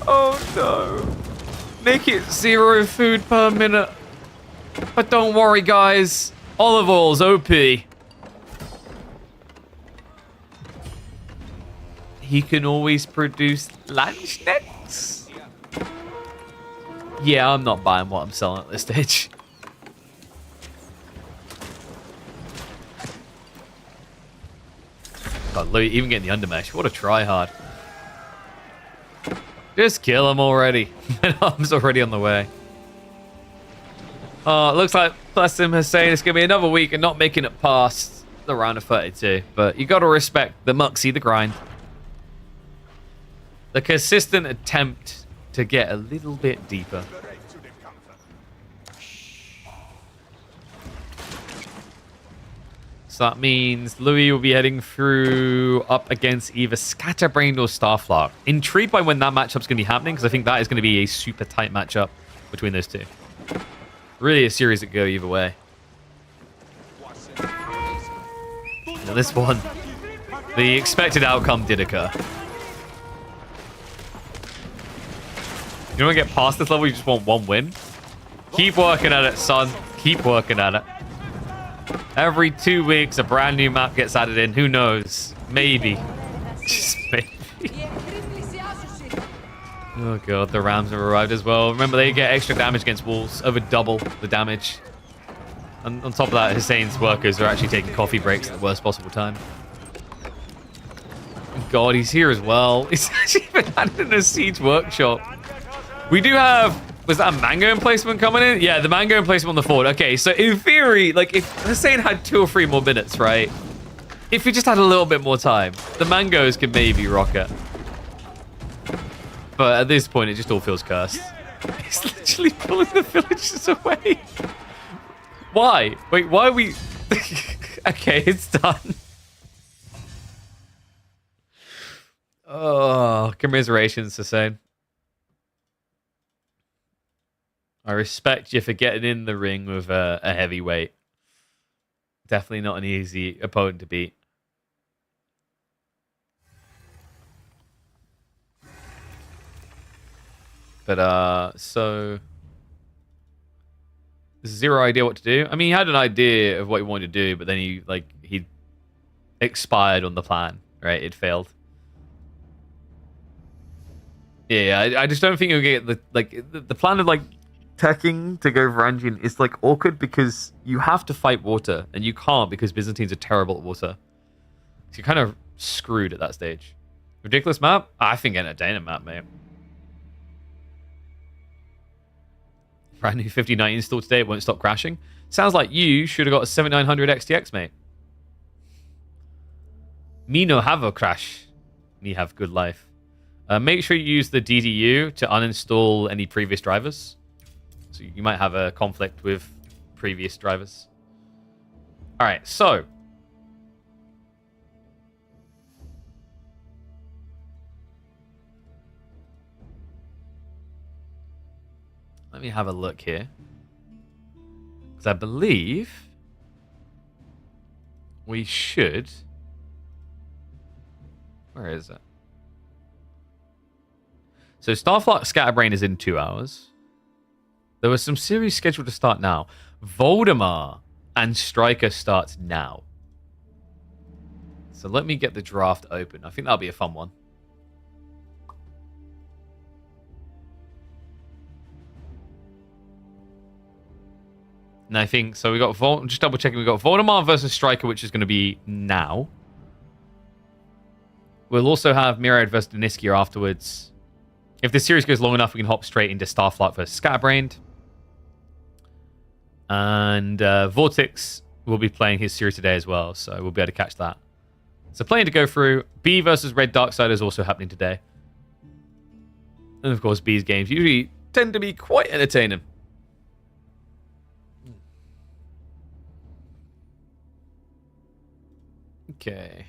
Oh no. Make it 0 food per minute. But don't worry, guys. Olive oil's OP. He can always produce lunch necks. Yeah, I'm not buying what I'm selling at this stage. God, Louis even getting the undermesh. What a try-hard. Just kill him already. My arm's already on the way. Oh, it looks like, bless him, Hussein, it's going to be another week and not making it past the round of 32. But you got to respect the mucksy, the grind. The consistent attempt to get a little bit deeper. So that means Louis will be heading through up against either Scatterbrain or Starflock. Intrigued by when that matchup's going to be happening, because I think that is going to be a super tight matchup between those two. Really a series that go either way. Now this one, the expected outcome did occur. You don't want to get past this level, you just want one win. Keep working at it, son. Keep working at it. Every 2 weeks, a brand new map gets added in. Who knows? Maybe. Just maybe. Oh god, the Rams have arrived as well. Remember, they get extra damage against walls. Over double the damage. And on top of that, Hussein's workers are actually taking coffee breaks at the worst possible time. God, he's here as well. He's actually been added in a siege workshop. We do have... Was that a mango emplacement coming in? Yeah, the mango emplacement on the fort. Okay, so in theory, like, if Hussein had 2 or 3 more minutes, right? If we just had a little bit more time, the mangoes could maybe rock it. But at this point, it just all feels cursed. He's literally pulling the villagers away. Why? Wait, why are we... Okay, it's done. Oh, commiserations, Hussein. I respect you for getting in the ring with a heavyweight. Definitely not an easy opponent to beat. But, so... Zero idea what to do. I mean, he had an idea of what he wanted to do, but then he expired on the plan, right? It failed. Yeah, I just don't think he'll get the plan of, like, teching to go Varangian is like awkward because you have to fight water and you can't because Byzantines are terrible at water. So you're kind of screwed at that stage. Ridiculous map? I think entertaining map, mate. Brand new 5090 installed today, it won't stop crashing. Sounds like you should have got a 7900 XTX, mate. Me no have a crash. Me have good life. Make sure you use the DDU to uninstall any previous drivers. So you might have a conflict with previous drivers. All right, so. Let me have a look here. Because I believe we should... Where is it? So Starflock Scatterbrain is in 2 hours. There was some series scheduled to start now. Voldemar and Striker starts now. So let me get the draft open. I think that'll be a fun one. And I think, so we got, just double checking, we got Voldemar versus Striker, which is going to be now. We'll also have Myriad versus Deniskier afterwards. If the series goes long enough, we can hop straight into Starflock versus Scatterbrain. And Vortex will be playing his series today as well, so we'll be able to catch that. So playing to go through. B versus Red Darkside is also happening today. And of course, B's games usually tend to be quite entertaining. Okay.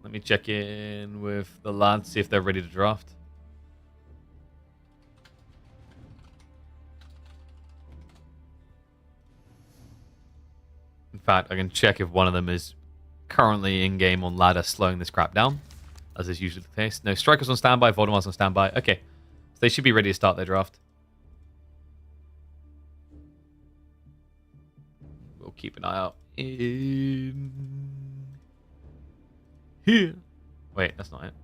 Let me check in with the lads, see if they're ready to draft. In fact, I can check if one of them is currently in-game on ladder slowing this crap down, as is usually the case. No, Striker's on standby, Voldemar's on standby. Okay, so they should be ready to start their draft. We'll keep an eye out in here. Wait, that's not it.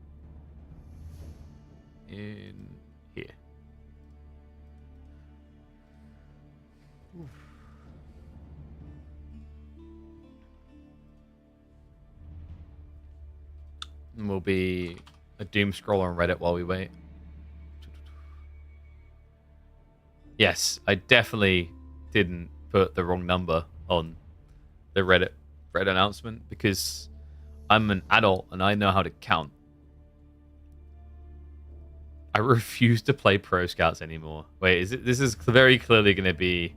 In here. Oof. And we'll be a doom scroll on Reddit while we wait. Yes, I definitely didn't put the wrong number on the Reddit announcement because I'm an adult and I know how to count. I refuse to play Pro Scouts anymore. Wait, is it? This is very clearly going to be...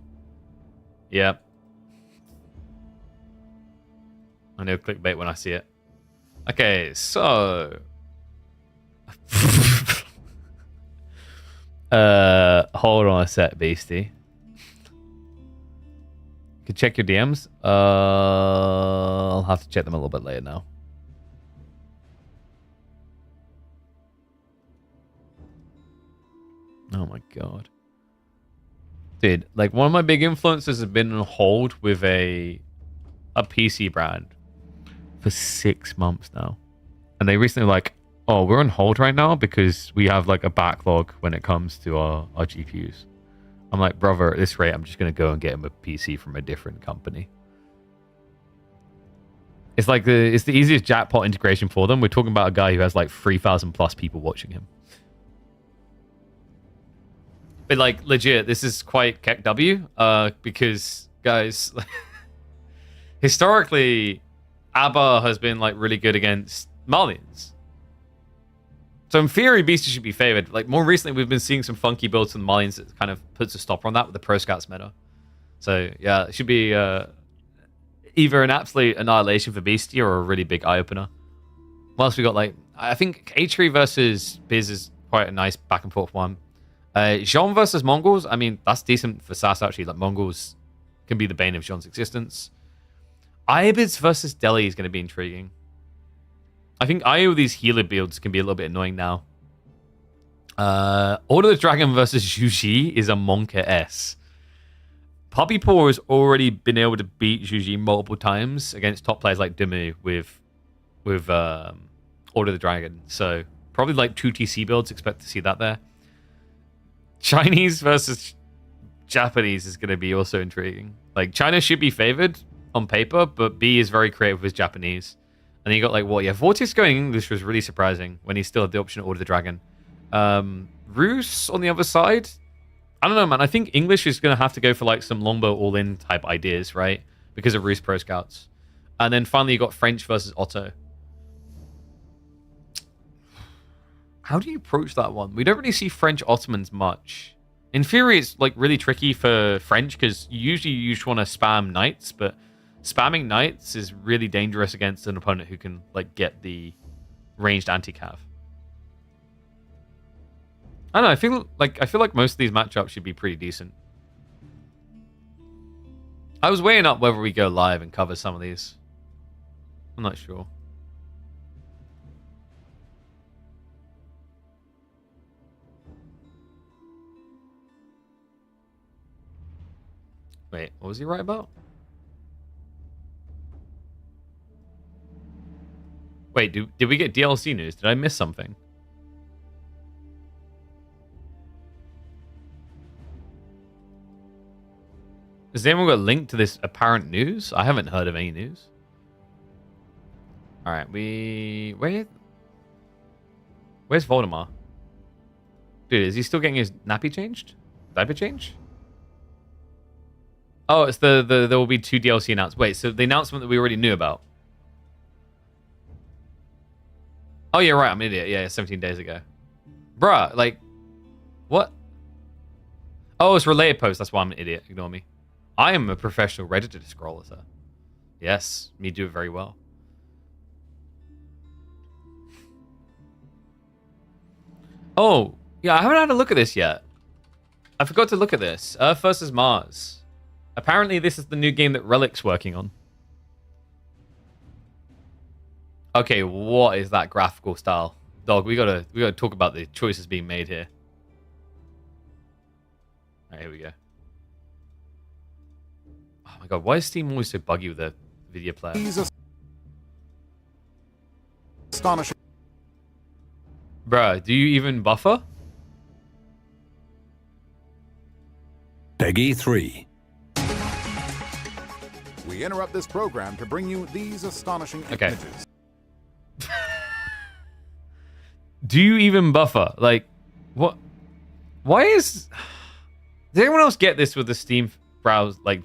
Yep. I know clickbait when I see it. Okay, so... hold on a sec, Beastie. You can check your DMs. I'll have to check them a little bit later now. Oh my god. Dude, like one of my big influences has been on hold with a PC brand for 6 months now. And they recently like, oh, we're on hold right now because we have like a backlog when it comes to our GPUs. I'm like, brother, at this rate, I'm just going to go and get him a PC from a different company. It's like it's the easiest jackpot integration for them. We're talking about a guy who has like 3,000 plus people watching him. But like legit, this is quite KW because guys, historically, ABBA has been like really good against Malians. So in theory, Beastie should be favored. Like more recently, we've been seeing some funky builds from the Malians that kind of puts a stopper on that with the Pro Scouts meta. So yeah, it should be either an absolute annihilation for Beastie or a really big eye opener. What else we got? Like I think H3 versus Biz is quite a nice back and forth one. Jean versus Mongols. I mean, that's decent for SAS actually. Like Mongols can be the bane of Jean's existence. Ibids versus Delhi is going to be intriguing. I think IO these healer builds can be a little bit annoying now. Order the Dragon versus Zhuji is a Monka S. Puppy Paw has already been able to beat Zhuji multiple times against top players like Demu with Order the Dragon. So probably like 2 TC builds. Expect to see that there. Chinese versus Japanese is going to be also intriguing. Like China should be favored on paper, but B is very creative with Japanese. And then you got like what? Yeah, Vortex going English was really surprising when he still had the option to order the dragon. Roos on the other side. I don't know, man. I think English is going to have to go for like some longbow all-in type ideas, right? Because of Roos Pro Scouts. And then finally you got French versus Otto. How do you approach that one? We don't really see French Ottomans much. In theory, it's like really tricky for French because usually you just want to spam knights, but spamming knights is really dangerous against an opponent who can like get the ranged anti-cav. I don't know. I feel like most of these matchups should be pretty decent. I was weighing up whether we go live and cover some of these. I'm not sure. Wait, what was he right about? Wait, did we get DLC news? Did I miss something? Has anyone got a link to this apparent news? I haven't heard of any news. All right, where's Voldemar? Dude, is he still getting his nappy changed? Diaper change? Oh, it's there will be 2 DLC announcements. Wait, so the announcement that we already knew about. Oh, you're right. I'm an idiot. Yeah, 17 days ago. Bruh, like, what? Oh, it's related post. That's why I'm an idiot. Ignore me. I am a professional Reddit scroller, sir. Yes, me do it very well. Oh, yeah, I haven't had a look at this yet. I forgot to look at this. Earth versus Mars. Apparently, this is the new game that Relic's working on. Okay, what is that graphical style? Dog, we gotta talk about the choices being made here. Alright, here we go. Oh my god, why is Steam always so buggy with the video player? He's astonishing. Bruh, do you even buffer? Peggy 3. We interrupt this program to bring you these astonishing images. Do you even buffer? Like, what? Why is... Does anyone else get this with the Steam browser? Like,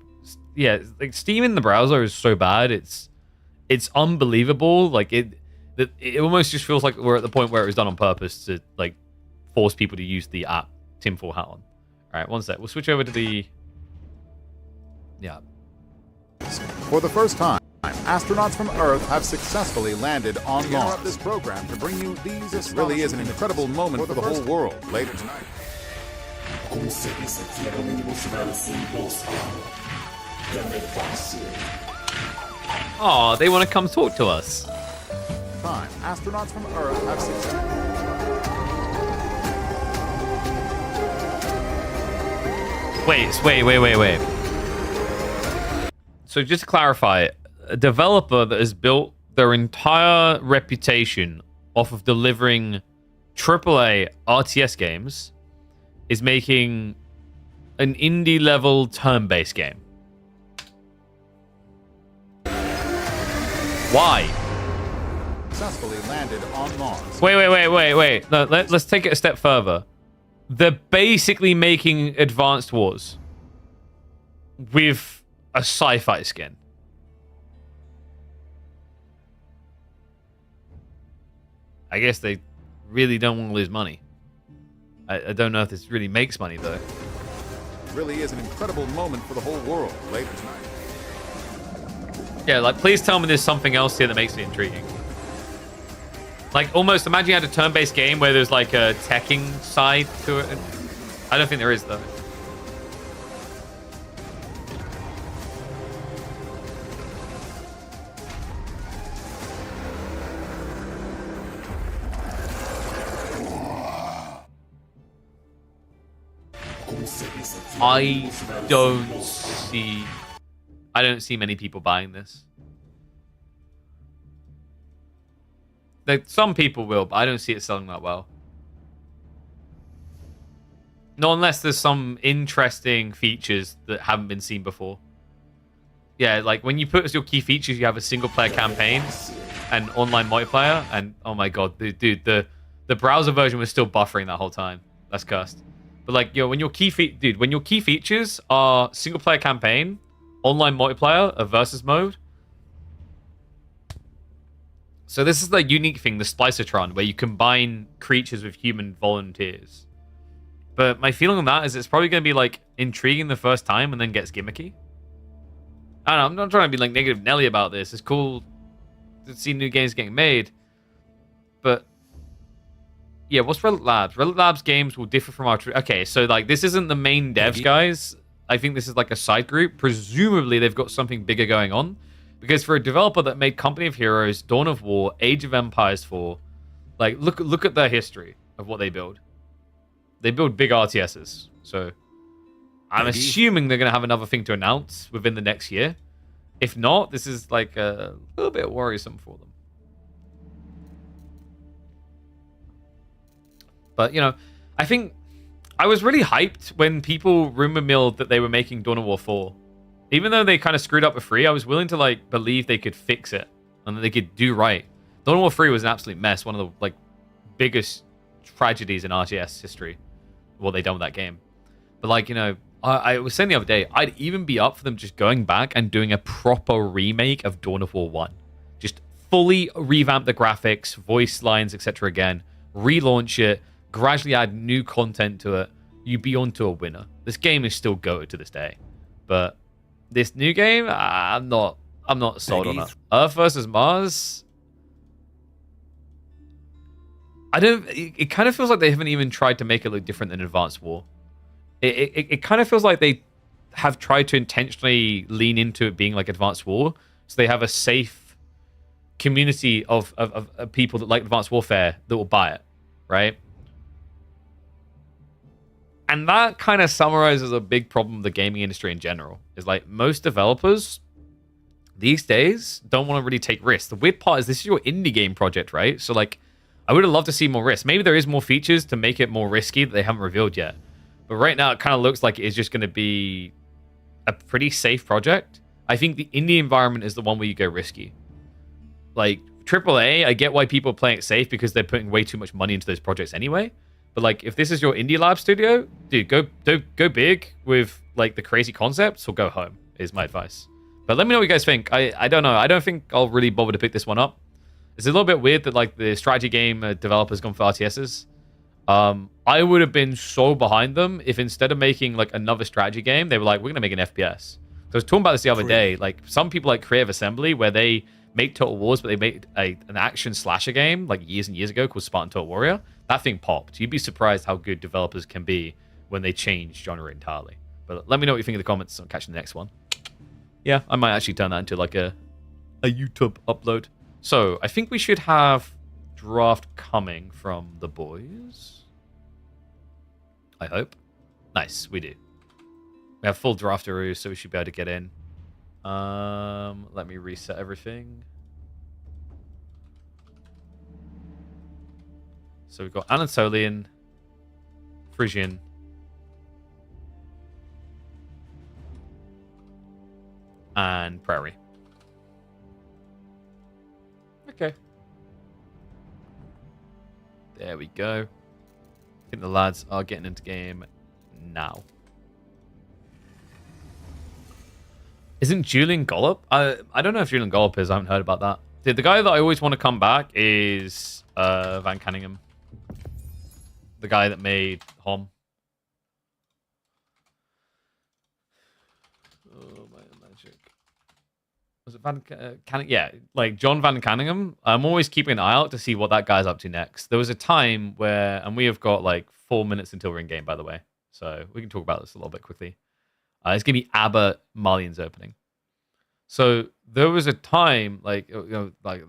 yeah, like Steam in the browser is so bad. It's unbelievable. Like, it almost just feels like we're at the point where it was done on purpose to, like, force people to use the app tinfoil hat on. All right, one sec. We'll switch over to the... Yeah. For the first time, astronauts from Earth have successfully landed on Mars. We interrupt this program to bring you these. This really is an incredible moment for the whole world. Later tonight. Oh, they want to come talk to us. Time, astronauts from Earth have successfully... Wait. So just to clarify, a developer that has built their entire reputation off of delivering AAA RTS games is making an indie level turn-based game. Why? Successfully landed on Mars. Wait. No, let's take it a step further. They're basically making Advanced Wars with a sci-fi skin. I guess they really don't want to lose money. I don't know if this really makes money, though. Really is an incredible moment for the whole world. Later tonight. Yeah, like, please tell me there's something else here that makes it intriguing. Like, almost imagine you had a turn-based game where there's, like, a teching side to it. I don't think there is, though. I don't see many people buying this. Like, some people will, but I don't see it selling that well. No, unless there's some interesting features that haven't been seen before. Yeah, like when you put as your key features, you have a single player campaign and online multiplayer, and oh my god, dude, the browser version was still buffering that whole time. That's cursed. But like, yo, when your key features are single player campaign, online multiplayer, a versus mode. So this is the unique thing, the Splicertron, where you combine creatures with human volunteers. But my feeling on that is it's probably going to be like intriguing the first time and then gets gimmicky. I don't know, I'm not trying to be like negative Nelly about this. It's cool to see new games getting made. But yeah, what's Relic Labs? Relic Labs games will differ from our... Okay, so like this isn't the main devs, guys. I think this is like a side group. Presumably they've got something bigger going on. Because for a developer that made Company of Heroes, Dawn of War, Age of Empires 4, like look at their history of what they build. They build big RTSs. So I'm assuming they're going to have another thing to announce within the next year. If not, this is like a little bit worrisome for them. But, you know, I think I was really hyped when people rumor milled that they were making Dawn of War 4. Even though they kind of screwed up with 3, I was willing to like believe they could fix it and that they could do right. Dawn of War 3 was an absolute mess, one of the like biggest tragedies in RTS history, what they done with that game. But like, you know, I was saying the other day, I'd even be up for them just going back and doing a proper remake of Dawn of War 1. Just fully revamp the graphics, voice lines, etc. again, relaunch it, gradually add new content to it. You'd be onto a winner. This game is still goated to this day. But this new game, I'm not sold on it. Earth versus Mars. It kind of feels like they haven't even tried to make it look different than Advanced War. It kind of feels like they have tried to intentionally lean into it being like Advanced War, so they have a safe community of people that like Advanced Warfare that will buy it, right? And that kind of summarizes a big problem with the gaming industry in general. Is like most developers these days don't want to really take risks. The weird part is this is your indie game project, right? So like, I would have loved to see more risk. Maybe there is more features to make it more risky that they haven't revealed yet. But right now, it kind of looks like it is just going to be a pretty safe project. I think the indie environment is the one where you go risky. Like, AAA, I get why people are playing it safe because they're putting way too much money into those projects anyway. But, like, if this is your indie lab studio, dude, go big with, like, the crazy concepts or go home, is my advice. But let me know what you guys think. I don't know. I don't think I'll really bother to pick this one up. It's a little bit weird that, like, the strategy game developers gone for RTSs. I would have been so behind them if instead of making like another strategy game, they were like, we're gonna make an FPS. So I was talking about this the other day. Like some people like Creative Assembly, where they make Total Wars, but they made an action slasher game like years and years ago called Spartan Total Warrior. That thing popped. You'd be surprised how good developers can be when they change genre entirely. But let me know what you think in the comments. I'm catching the next one. Yeah, I might actually turn that into like a YouTube upload. So I think we should have draft coming from the boys. I hope. Nice, we do. We have full drafteroo, so we should be able to get in. Let me reset everything. So we've got Anatolian, Frisian, and Prairie. Okay. There we go. I think the lads are getting into game now. Isn't Julian Gollop? I don't know if Julian Gollop is. I haven't heard about that. The guy that I always want to come back is Van Canningham. The guy that made Hom. Oh, my magic. Was it Van Canningham? Yeah, like John Van Canningham. I'm always keeping an eye out to see what that guy's up to next. There was a time where, and we have got like 4 minutes until we're in game, by the way. So we can talk about this a little bit quickly. It's going to be ABBA Marlian's opening. So there was a time, like, you know, like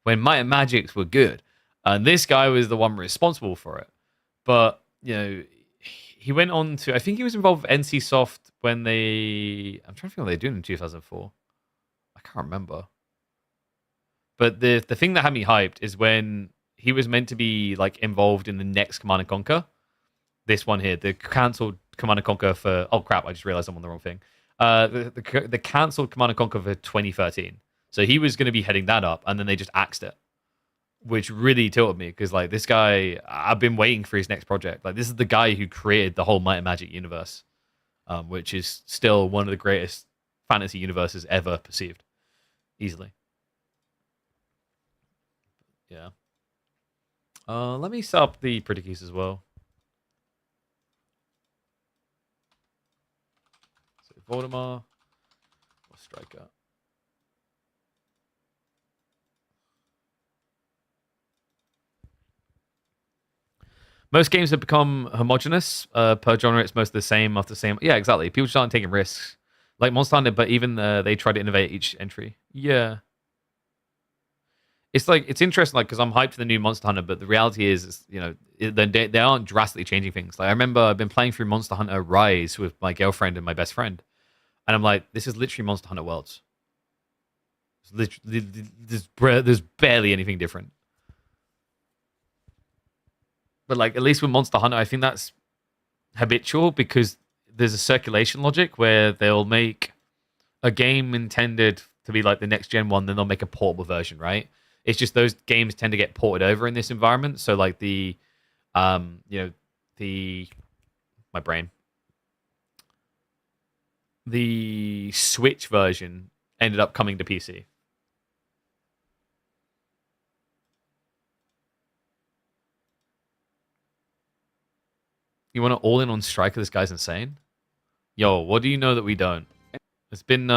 when Might and Magics were good. And this guy was the one responsible for it. But, you know, he went on to, I think he was involved with NCSoft when they, I'm trying to think what they were doing in 2004. I can't remember. But the thing that had me hyped is when he was meant to be like involved in the next Command & Conquer. This one here, the cancelled Command & Conquer for, oh crap, I just realized I'm on the wrong thing. The cancelled Command & Conquer for 2013. So he was going to be heading that up, and then they just axed it, which really tilted me because like this guy, I've been waiting for his next project. Like this is the guy who created the whole Might and Magic universe, which is still one of the greatest fantasy universes ever perceived, easily. Yeah. Let me set up the pretty keys as well. So Voldemar or Striker. Most games have become homogenous per genre. It's most the same after the same. Yeah, exactly. People just aren't taking risks, like Monster Hunter. But even they try to innovate each entry. Yeah. it's like it's interesting, like because I'm hyped for the new Monster Hunter, but the reality is you know, they aren't drastically changing things. Like I remember I've been playing through Monster Hunter Rise with my girlfriend and my best friend, and I'm like, this is literally Monster Hunter Worlds. It's literally, there's barely anything different. But like at least with Monster Hunter, I think that's habitual because there's a circulation logic where they'll make a game intended to be like the next gen one, then they'll make a portable version, right? It's just those games tend to get ported over in this environment. So like the, my brain, the Switch version ended up coming to PC. You want to all in on Striker? This guy's insane. Yo, what do you know that we don't? It's been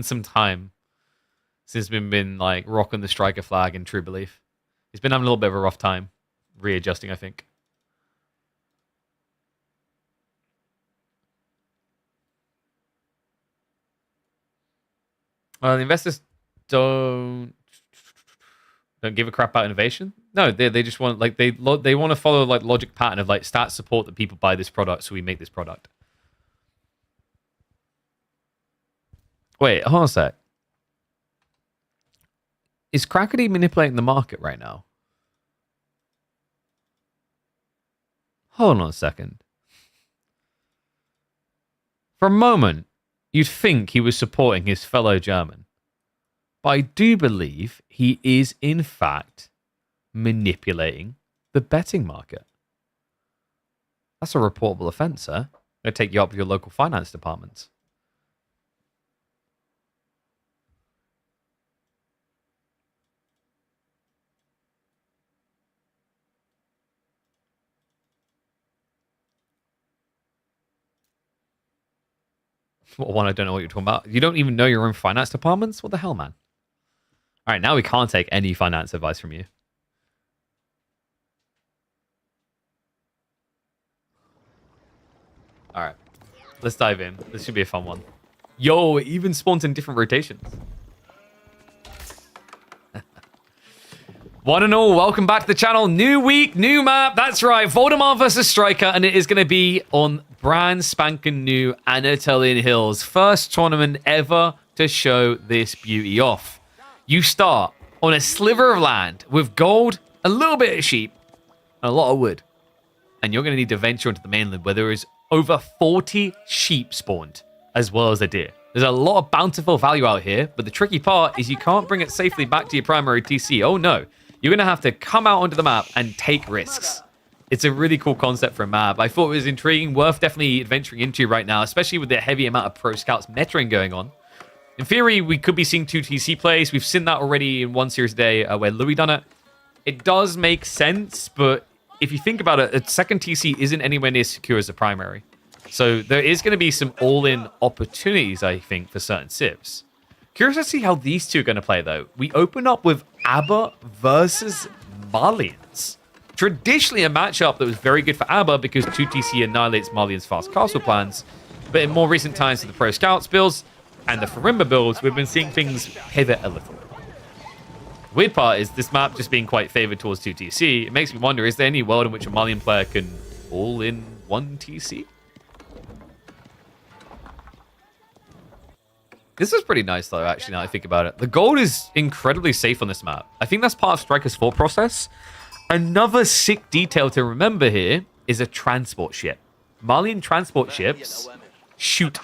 some time since we've been like rocking the Striker flag in true belief. He's been having a little bit of a rough time readjusting, I think. The investors don't give a crap about innovation. No, they just want like they want to follow like logic pattern of like stats support that people buy this product, so we make this product. Wait, hold on a sec. Is Crackety manipulating the market right now? Hold on a second. For a moment, you'd think he was supporting his fellow German. But I do believe he is, in fact, manipulating the betting market. That's a reportable offense, sir. I'm going to take you up with your local finance department. What one? I don't know what you're talking about. You don't even know your own finance departments? What the hell, man? All right, now we can't take any finance advice from you. All right, let's dive in. This should be a fun one. Yo, it even spawns in different rotations. One and all, welcome back to the channel. New week, new map. That's right, Voldemar versus Striker, and it is going to be on brand spanking new Anatolian Hills. First tournament ever to show this beauty off. You start on a sliver of land with gold, a little bit of sheep, and a lot of wood. And you're going to need to venture onto the mainland where there is over 40 sheep spawned, as well as a deer. There's a lot of bountiful value out here, but the tricky part is you can't bring it safely back to your primary TC. Oh no. You're going to have to come out onto the map and take risks. It's a really cool concept for a map. I thought it was intriguing, worth definitely adventuring into right now, especially with the heavy amount of pro scouts mentoring going on. In theory, we could be seeing 2 TC plays. We've seen that already in one series today where Louis done it. It does make sense, but if you think about it, a second TC isn't anywhere near secure as a primary. So there is going to be some all-in opportunities, I think, for certain civs. Curious to see how these two are going to play, though. We open up with ABBA versus Malians. Traditionally a matchup that was very good for ABBA because 2TC annihilates Malians' fast castle plans. But in more recent times with the Pro Scouts builds and the Farimba builds, we've been seeing things pivot a little. The weird part is this map just being quite favored towards 2TC. It makes me wonder, is there any world in which a Malian player can all in 1TC? This is pretty nice, though, actually, now I think about it. The gold is incredibly safe on this map. I think that's part of Striker's thought process. Another sick detail to remember here is a transport ship. Malian transport ships shoot.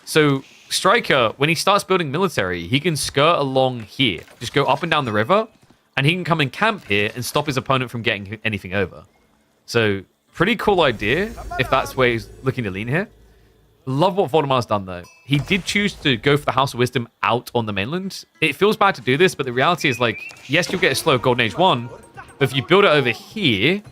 So Striker, when he starts building military, he can skirt along here. Just go up and down the river, and he can come and camp here and stop his opponent from getting anything over. So pretty cool idea, if that's where he's looking to lean here. Love what Voldemar's done, though. He did choose to go for the House of Wisdom out on the mainland. It feels bad to do this, but the reality is, like, yes, you'll get a slow Golden Age 1, but if you build it over here,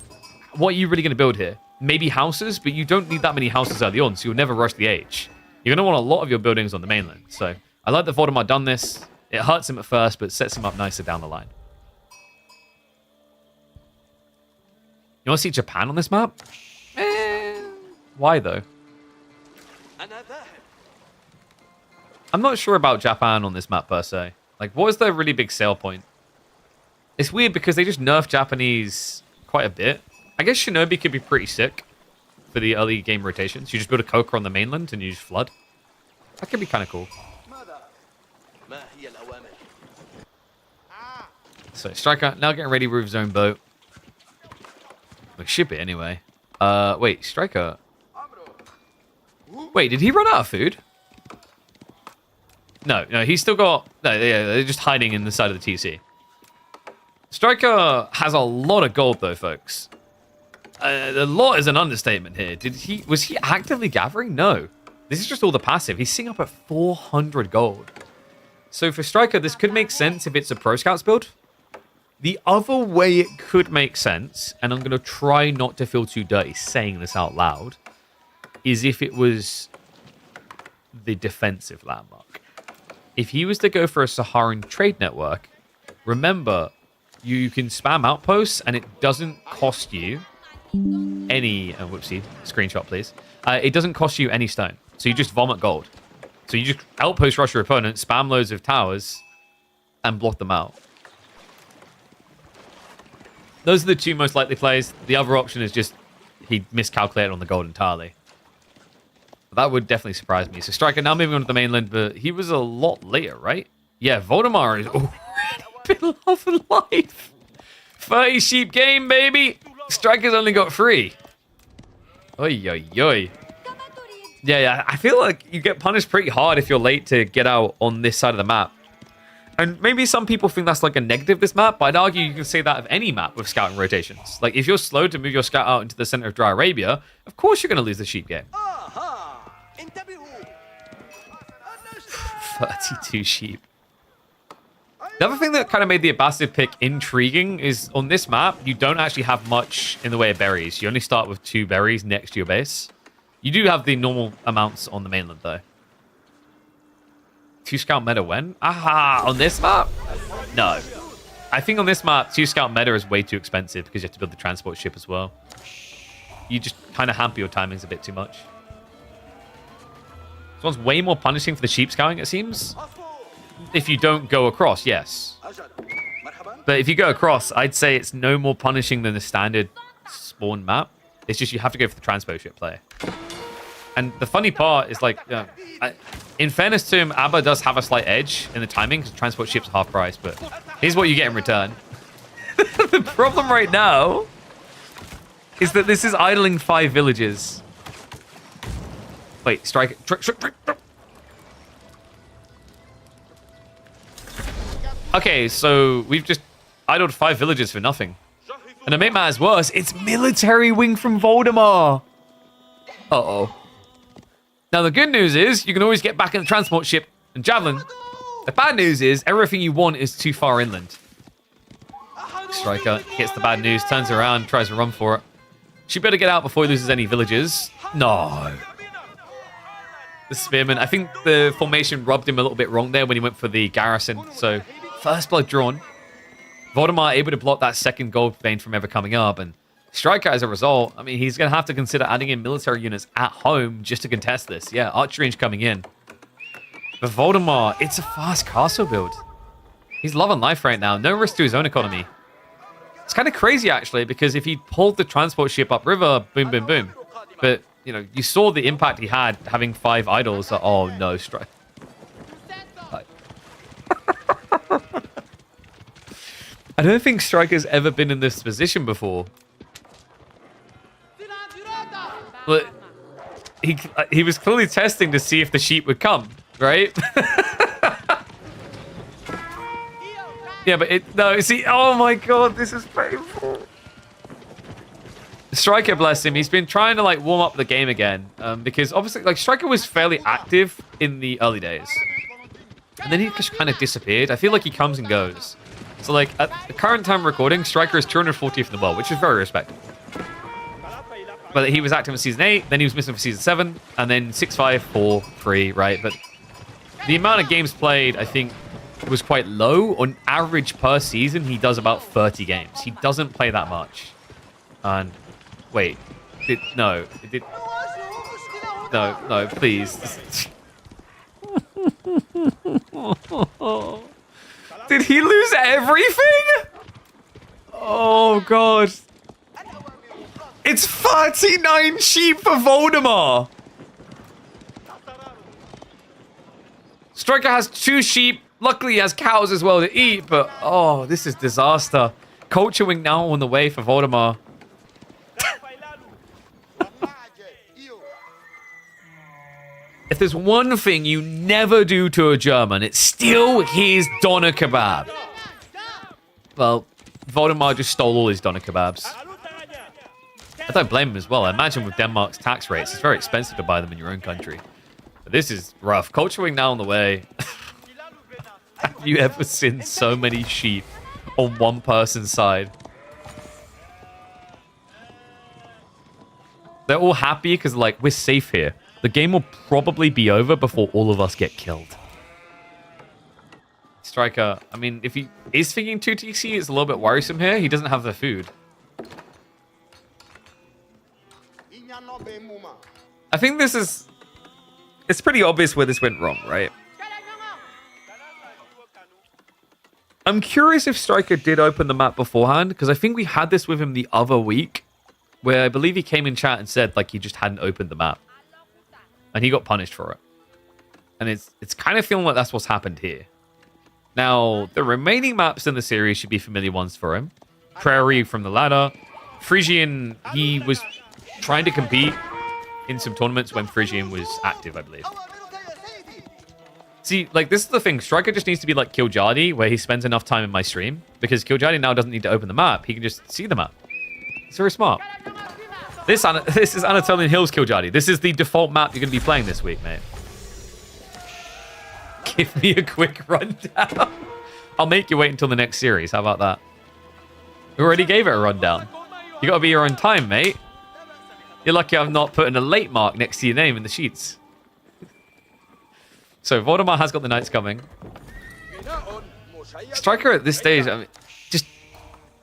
what are you really going to build here? Maybe houses, but you don't need that many houses early on, so you'll never rush the age. You're going to want a lot of your buildings on the mainland. So I like that Voldemar done this. It hurts him at first, but sets him up nicer down the line. You want to see Japan on this map? Why, though? I'm not sure about Japan on this map per se. Like, what is their really big sale point? It's weird because they just nerf Japanese quite a bit. I guess Shinobi could be pretty sick for the early game rotations. You just build a Koka on the mainland and you just flood. That could be kind of cool. So Striker now getting ready with his own boat. We should be anyway. Wait, Striker. Wait, did he run out of food? No, he's still got... No, yeah, they're just hiding in the side of the TC. Striker has a lot of gold, though, folks. A lot is an understatement here. Was he actively gathering? No. This is just all the passive. He's sitting up at 400 gold. So for Striker, this could make sense if it's a Pro Scouts build. The other way it could make sense, and I'm going to try not to feel too dirty saying this out loud, is if it was the defensive landmark. If he was to go for a Saharan trade network, remember, you can spam outposts and it doesn't cost you any... whoopsie, screenshot please. It doesn't cost you any stone. So you just vomit gold. So you just outpost rush your opponent, spam loads of towers, and block them out. Those are the two most likely plays. The other option is just he miscalculated on the gold entirely. That would definitely surprise me. So Striker now moving on to the mainland, but he was a lot later, right? Yeah, Voldemar is already been half alive. 30 sheep game, baby. Striker's only got 3. Oi, oi, oi. Yeah, I feel like you get punished pretty hard if you're late to get out on this side of the map. And maybe some people think that's like a negative, this map, but I'd argue you can say that of any map with scouting rotations. Like, if you're slow to move your scout out into the center of Dry Arabia, of course you're going to lose the sheep game. 32 sheep. The other thing that kind of made the Abbasid pick intriguing is on this map, you don't actually have much in the way of berries. You only start with 2 berries next to your base. You do have the normal amounts on the mainland, though. 2 scout meta when? Aha! On this map? No. I think on this map, 2 scout meta is way too expensive because you have to build the transport ship as well. You just kind of hamper your timings a bit too much. This one's way more punishing for the sheep scouting, it seems. If you don't go across, yes. But if you go across, I'd say it's no more punishing than the standard spawn map. It's just you have to go for the transport ship play. And the funny part is, like, in fairness to him, Abba does have a slight edge in the timing because transport ships are half price, but here's what you get in return. The problem right now is that this is idling 5 villages. Wait, strike it. Okay, so we've just idled 5 villages for nothing. And to make matters worse, it's military wing from Voldemar. Uh-oh. Now, the good news is you can always get back in the transport ship and javelin. The bad news is everything you want is too far inland. Striker gets the bad news, turns around, tries to run for it. She better get out before he loses any villages. No. The spearman. I think the formation rubbed him a little bit wrong there when he went for the garrison. So, first blood drawn. Voldemar able to block that second gold vein from ever coming up. And Striker, as a result, I mean, he's going to have to consider adding in military units at home just to contest this. Yeah, archery range coming in. But Voldemar, it's a fast castle build. He's loving life right now. No risk to his own economy. It's kind of crazy, actually, because if he pulled the transport ship upriver, boom, boom, boom. But, you know, you saw the impact he had having 5 idols. Oh, no, Striker. I don't think Striker's ever been in this position before. But he was clearly testing to see if the sheep would come, right? Yeah, but no, see, oh my god, this is painful. Striker, bless him, he's been trying to like warm up the game again, because obviously, like, Striker was fairly active in the early days, and then he just kind of disappeared. I feel like he comes and goes. So, like, at the current time recording, Striker is 240th in the world, which is very respectable. But he was active in Season 8, then he was missing for Season 7, and then 6, 5, 4, 3, right? But the amount of games played, I think, was quite low. On average per season, he does about 30 games. He doesn't play that much. And, wait. No, please. Did he lose everything? Oh, God. It's 39 sheep for Voldemar. Striker has 2 sheep. Luckily, he has cows as well to eat, but oh, this is disaster. Culture Wing now on the way for Voldemar. If there's one thing you never do to a German, it's steal his doner kebab. Well, Voldemar just stole all his doner kebabs. I don't blame him as well. I imagine with Denmark's tax rates, it's very expensive to buy them in your own country. But this is rough. Culture Wing now on the way. Have you ever seen so many sheep on one person's side? They're all happy because, like, we're safe here. The game will probably be over before all of us get killed. Striker, I mean, if he is thinking 2TC, it's a little bit worrisome here. He doesn't have the food. I think this is... It's pretty obvious where this went wrong, right? I'm curious if Striker did open the map beforehand, because I think we had this with him the other week, where I believe he came in chat and said, like, he just hadn't opened the map. And he got punished for it. And it's kind of feeling like that's what's happened here. Now, the remaining maps in the series should be familiar ones for him. Prairie from the ladder. Phrygian, he was trying to compete in some tournaments when Phrygian was active, I believe. See, like, this is the thing. Striker just needs to be like Killj, where he spends enough time in my stream. Because Killj now doesn't need to open the map. He can just see the map. It's very smart. This is Anatolian Hills Killj. This is the default map you're going to be playing this week, mate. Give me a quick rundown. I'll make you wait until the next series. How about that? We already gave it a rundown. You got to be here on time, mate. You're lucky I'm not putting a late mark next to your name in the sheets. So, Voldemar has got the knights coming. Striker at this stage, I mean, just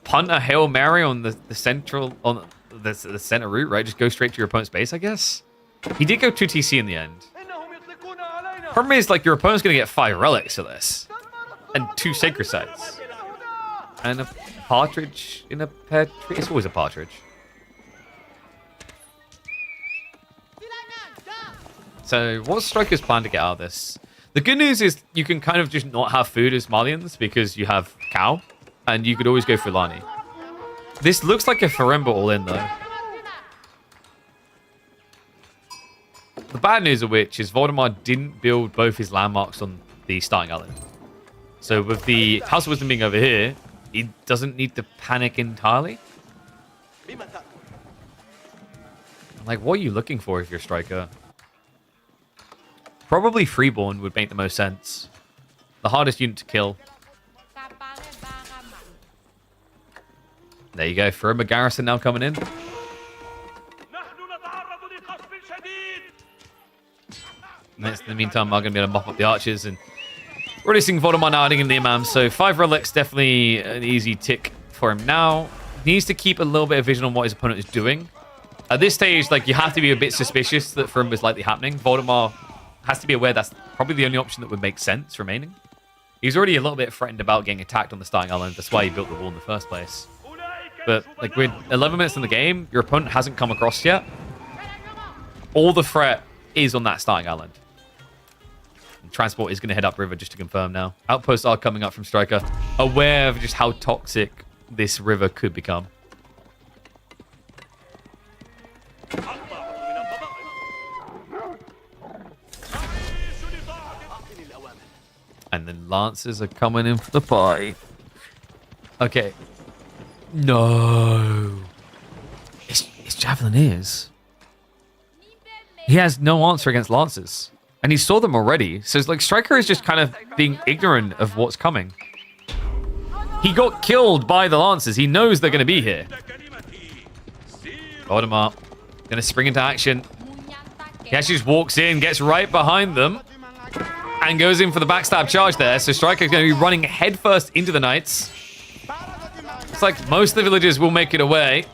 punt a Hail Mary on the central... on the center route, right? Just go straight to your opponent's base, I guess. He did go 2TC in the end. Problem is, like, your opponent's going to get 5 relics of this. And 2 sacred sites. And a partridge in a pear tree. It's always a partridge. So, what's Striker's plan to get out of this? The good news is you can kind of just not have food as Malians because you have cow. And you could always go for Lani. This looks like a Feremba all in, though. The bad news of which is Voldemar didn't build both his landmarks on the starting island. So with the House of Wisdom being over here, he doesn't need to panic entirely. Like, what are you looking for if you're Striker? Probably Freeborn would make the most sense. The hardest unit to kill. There you go. Feremba Garrison now coming in. In the meantime, I'm going to be able to mop up the archers and releasing Voldemar now, adding in the Imam. So 5 relics, definitely an easy tick for him now. Needs to keep a little bit of vision on what his opponent is doing. At this stage, like, you have to be a bit suspicious that Feremba is likely happening. Voldemar has to be aware that's probably the only option that would make sense remaining. He's already a little bit threatened about getting attacked on the starting island. That's why he built the wall in the first place. But, like, we're 11 minutes in the game. Your opponent hasn't come across yet. All the threat is on that starting island. And transport is going to head upriver just to confirm now. Outposts are coming up from Striker. Aware of just how toxic this river could become. And then Lancers are coming in for the party. Okay. No. It's Javelineers. He has no answer against Lancers. And he saw them already. So it's like Striker is just kind of being ignorant of what's coming. He got killed by the Lancers. He knows they're going to be here. Voldemar going to spring into action. He actually just walks in, gets right behind them, and goes in for the backstab charge there. So Striker's going to be running headfirst into the Knights. It's like most of the villagers will make it away.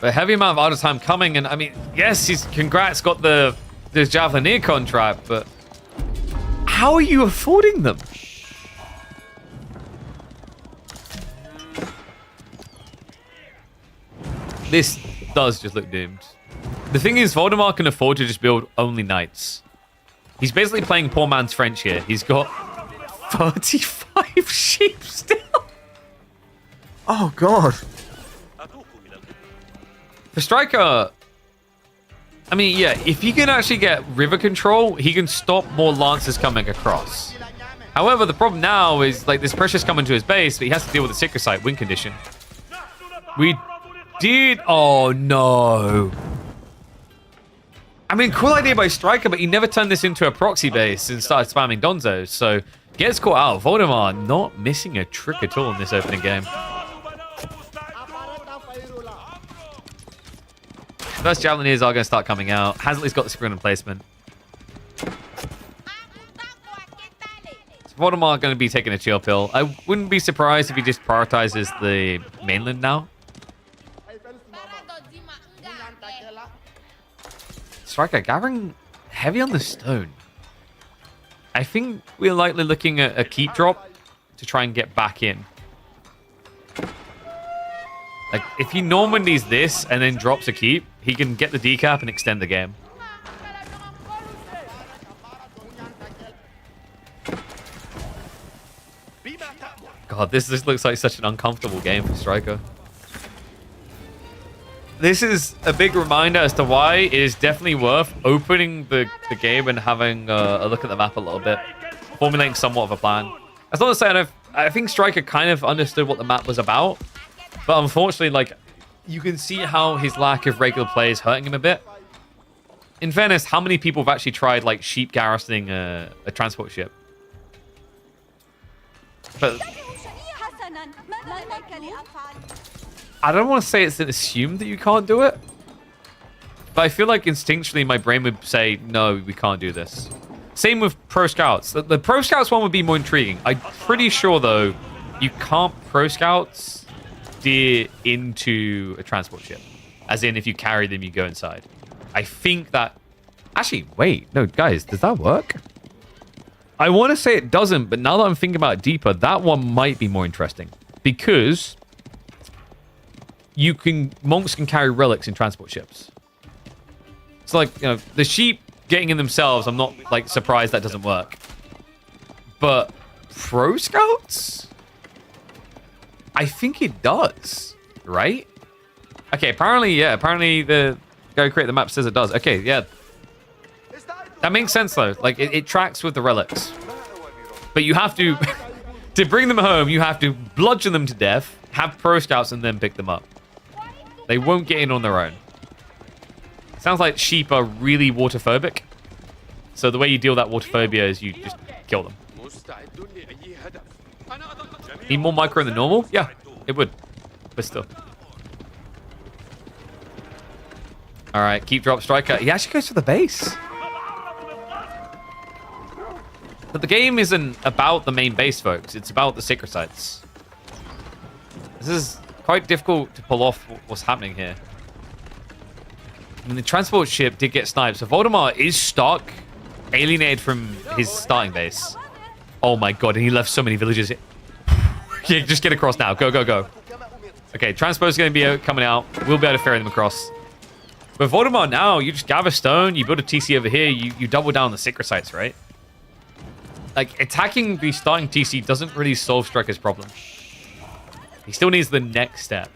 But a heavy amount of out of time coming. And I mean, yes, he's congrats, got the Javelineer contract, but how are you affording them? This does just look doomed. The thing is, Voldemar can afford to just build only knights. He's basically playing poor man's French here. He's got 35 sheep still. Oh, God. For Striker, I mean, yeah, if he can actually get river control, he can stop more lancers coming across. However, the problem now is, like, this pressure's coming to his base, but he has to deal with the Sacred Site win condition. We did... Oh, no. I mean, cool idea by Striker, but he never turned this into a proxy base and started spamming Donzos. So, gets caught out. Voldemar not missing a trick at all in this opening game. First Javelineers are going to start coming out. Hazlitt's got the screen placement. So Voldemar going to be taking a chill pill. I wouldn't be surprised if he just prioritizes the mainland now. Striker gathering heavy on the stone. I think we're likely looking at a keep drop to try and get back in. Like, if he Normandies this and then drops a keep, he can get the decap and extend the game. God, this just looks like such an uncomfortable game for Striker. This is a big reminder as to why it is definitely worth opening the game and having a look at the map a little bit. Formulating somewhat of a plan. As long as I think Striker kind of understood what the map was about. But unfortunately, like, you can see how his lack of regular play is hurting him a bit. In fairness, how many people have actually tried, like, sheep garrisoning a transport ship? But I don't want to say it's assumed that you can't do it. But I feel like instinctually my brain would say, no, we can't do this. Same with Pro Scouts. The Pro Scouts one would be more intriguing. I'm pretty sure, though, you can't Pro Scouts steer into a transport ship. As in, if you carry them, you go inside. I think that... Actually, wait. No, guys, does that work? I want to say it doesn't, but now that I'm thinking about it deeper, that one might be more interesting. Because monks can carry relics in transport ships. So, like, you know, the sheep getting in themselves, I'm not, like, surprised that doesn't work. But Pro Scouts? I think it does, right? Okay, apparently, yeah. Apparently, the guy who created the map says it does. Okay, yeah. That makes sense, though. Like, it tracks with the relics. But you have to... to bring them home, you have to bludgeon them to death, have Pro Scouts, and then pick them up. They won't get in on their own. Sounds like sheep are really waterphobic. So the way you deal with that waterphobia is you just kill them. Need more micro than normal? Yeah, it would. But still. Alright, keep drop Striker. He actually goes to the base. But the game isn't about the main base, folks. It's about the Sacred Sites. This is quite difficult to pull off what's happening here. I mean, the transport ship did get sniped, so Voldemar is stuck, alienated from his starting base. Oh my god, and he left so many villages here. Yeah, just get across now. Go, go, go. Okay, transport's going to be coming out. We'll be able to ferry them across. But Voldemar now, you just gather stone, you build a TC over here, you double down on the Sacred Sites, right? Like, attacking the starting TC doesn't really solve Striker's problem. He still needs the next step.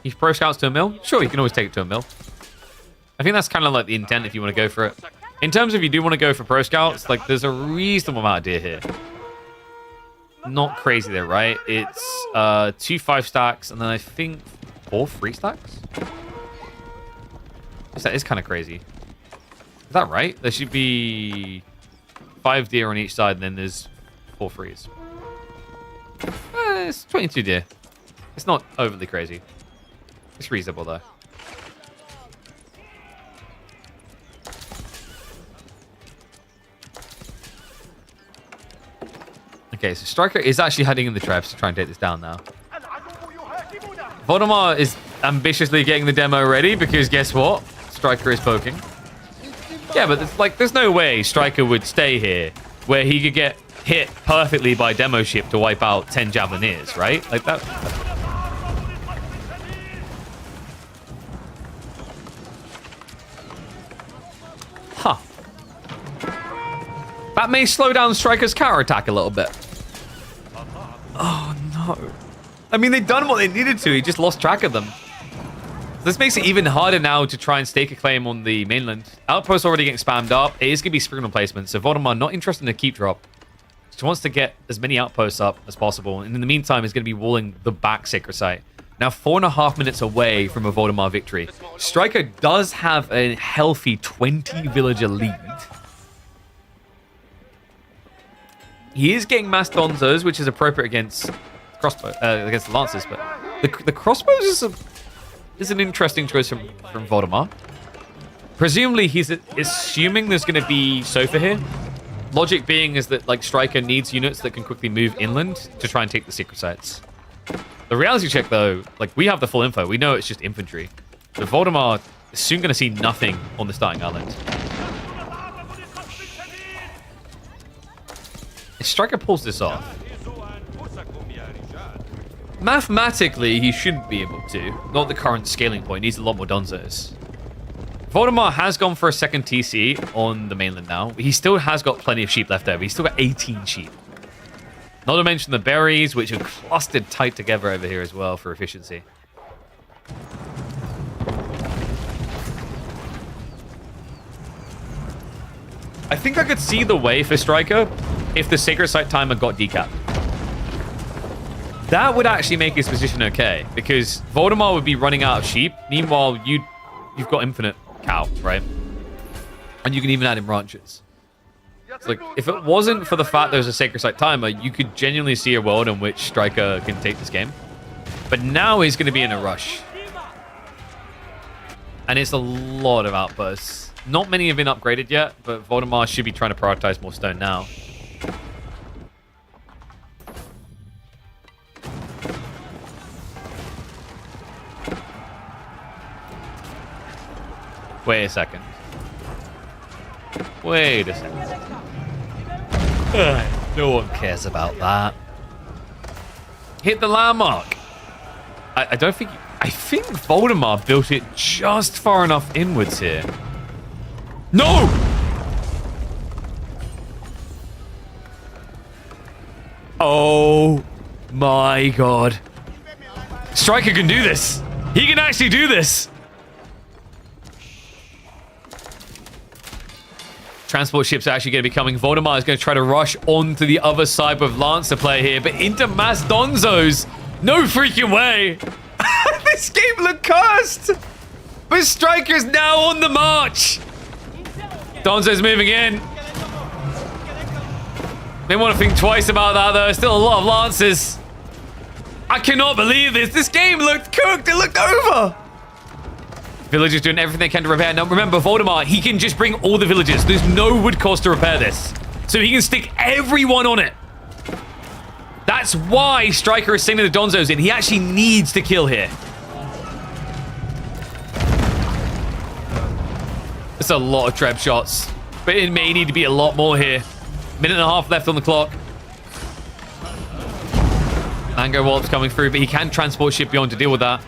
He Pro Scouts to a mill? Sure, you can always take it to a mill. I think that's kind of like the intent if you want to go for it. In terms of if you do want to go for Pro Scouts, like, there's a reasonable amount of deer here. Not crazy there, right? It's 2 5-stacks, and then I think 4 3-stacks? That is kind of crazy. Is that right? There should be 5 deer on each side, and then there's 4 frees. It's 22 deer. It's not overly crazy. It's reasonable, though. Okay, so Striker is actually heading in the traps to try and take this down now. Voldemar is ambitiously getting the demo ready because guess what? Striker is poking. Yeah, but there's no way Striker would stay here where he could get hit perfectly by demo ship to wipe out 10 Javelineers, right? Like that. Huh. That may slow down Striker's counter attack a little bit. Oh no. I mean, they've done what they needed to. He just lost track of them. This makes it even harder now to try and stake a claim on the mainland. Outpost already getting spammed up. It is going to be sprint replacement. So Voldemar not interested in a keep drop. Just wants to get as many outposts up as possible. And in the meantime, he's going to be walling the back Sacred Site. Now 4.5 minutes away from a Voldemar victory. Striker does have a healthy 20 villager lead. He is getting mass Donzos, which is appropriate against crossbow, against the Lancers. But the crossbows is an interesting choice from Voldemar. Presumably, he's assuming there's going to be Sofa here. Logic being is that like Striker needs units that can quickly move inland to try and take the secret sites. The reality check, though, like we have the full info. We know it's just infantry. So Voldemar is soon going to see nothing on the starting island. If Striker pulls this off, mathematically, he should be able to. Not the current scaling point. He needs a lot more Donzos. Voldemar has gone for a second TC on the mainland now. He still has got plenty of sheep left over. He's still got 18 sheep. Not to mention the berries, which are clustered tight together over here as well for efficiency. I think I could see the way for Striker if the Sacred Site timer got decapped. That would actually make his position okay, because Voldemar would be running out of sheep. Meanwhile, you've got infinite cow, right? And you can even add in ranches. So, like, if it wasn't for the fact there's a Sacred Site timer, you could genuinely see a world in which Striker can take this game. But now he's going to be in a rush. And it's a lot of outposts. Not many have been upgraded yet, but Voldemar should be trying to prioritize more stone now. Wait a second. Wait a second. No one cares about that. Hit the landmark. I don't think... I think Voldemar built it just far enough inwards here. No! Oh my god. Striker can do this. He can actually do this. Transport ships are actually going to be coming. Voldemar is going to try to rush onto the other side with Lancer play here, but into mass Donzos. No freaking way. This game looked cursed. But Striker's now on the march. Donzo's moving in. May want to think twice about that, though. Still a lot of Lancers. I cannot believe this. This game looked cooked. It looked over. Villagers doing everything they can to repair. Now, remember, Voldemar, he can just bring all the villagers. There's no wood cost to repair this. So he can stick everyone on it. That's why Striker is sending the Donzos in. He actually needs to kill here. It's a lot of treb shots, but it may need to be a lot more here. Minute and a half left on the clock. Mango Warp's coming through, but he can transport ship beyond to deal with that.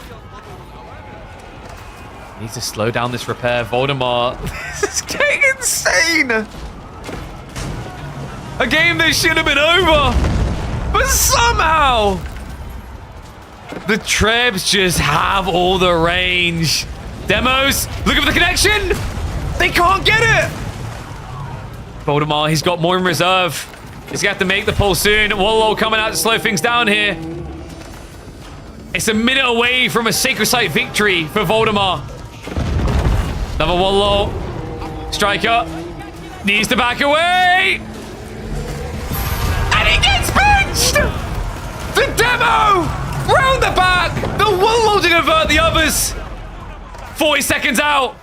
He needs to slow down this repair. Voldemar, this is getting insane. A game that should have been over, but somehow the Trebs just have all the range. Demos, look at the connection. They can't get it! Voldemar, he's got more in reserve. He's going to have to make the pull soon. Wallow coming out to slow things down here. It's a minute away from a Sacred Site victory for Voldemar. Another Wallow. Striker needs to back away. And he gets benched! The demo! Round the back! The Wallow to convert the others. 40 seconds out.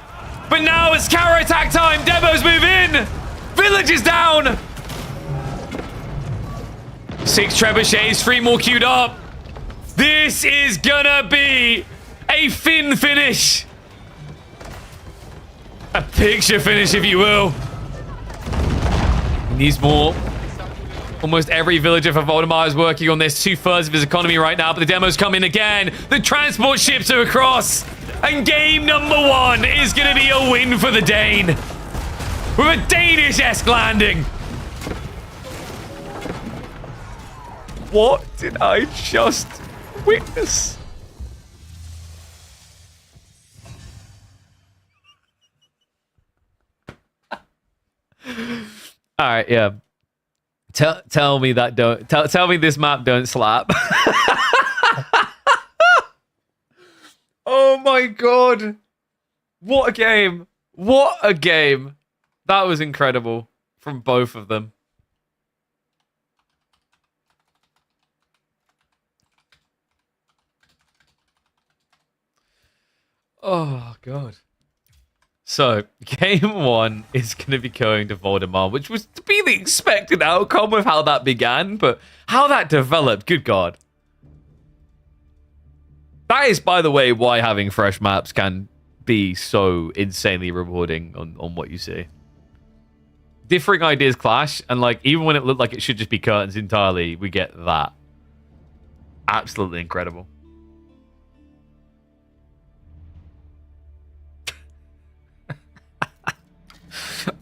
But now it's counter-attack time. Demos move in. Village is down. 6 trebuchets, 3 more queued up. This is gonna be a Finn finish. A picture finish, if you will. He needs more. Almost every villager for Voldemar is working on this. 2/3 of his economy right now, but the demo's come in again. The transport ships are across. And game number 1 is going to be a win for the Dane. With a Danish-esque landing. What did I just witness? All right, yeah. Tell me that don't tell me this map don't slap. Oh my god. What a game. What a game. That was incredible from both of them. Oh god. So, game 1 is going to be going to Voldemar, which was to be the expected outcome of how that began, but how that developed, good god. That is, by the way, why having fresh maps can be so insanely rewarding on what you see. Differing ideas clash, and like even when it looked like it should just be curtains entirely, we get that. Absolutely incredible.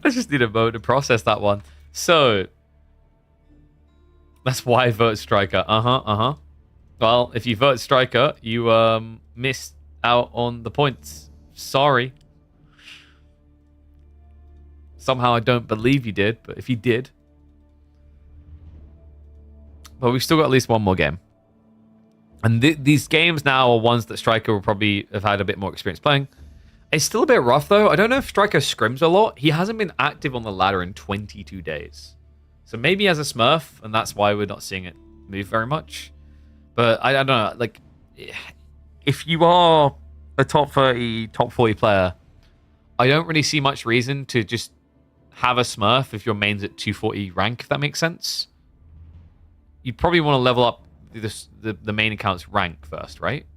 I just need a moment to process that one. So, that's why I vote Striker. Well, if you vote Striker, you missed out on the points. Sorry. Somehow I don't believe you did, but if you did. Well, we've still got at least one more game. And these games now are ones that Striker will probably have had a bit more experience playing. It's still a bit rough, though. I don't know if Striker scrims a lot. He hasn't been active on the ladder in 22 days. So maybe as a Smurf, and that's why we're not seeing it move very much. But I don't know. Like, if you are a top 30, top 40 player, I don't really see much reason to just have a Smurf if your main's at 240 rank, if that makes sense. You probably want to level up the main account's rank first, right?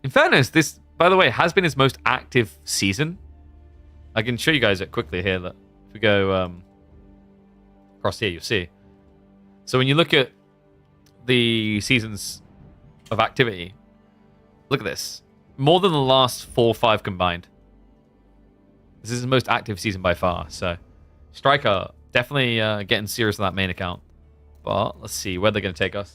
In fairness, this, by the way, has been his most active season. I can show you guys it quickly here. Look. If we go across here, you'll see. So when you look at the seasons of activity, look at this. More than the last 4 or 5 combined. This is his most active season by far. So Striker, definitely getting serious on that main account. But let's see where they're going to take us.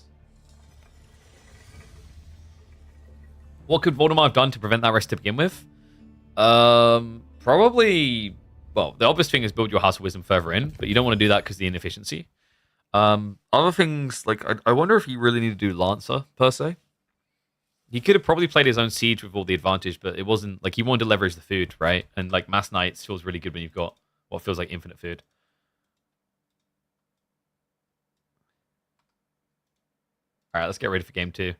What could Voldemar have done to prevent that rest to begin with? Probably, well, the obvious thing is build your House of Wisdom further in, but you don't want to do that because of the inefficiency. Other things, like, I wonder if you really need to do Lancer, per se. He could have probably played his own Siege with all the advantage, but it wasn't, like, he wanted to leverage the food, right? And, like, Mass Knights feels really good when you've got what feels like infinite food. Alright, let's get ready for game 2.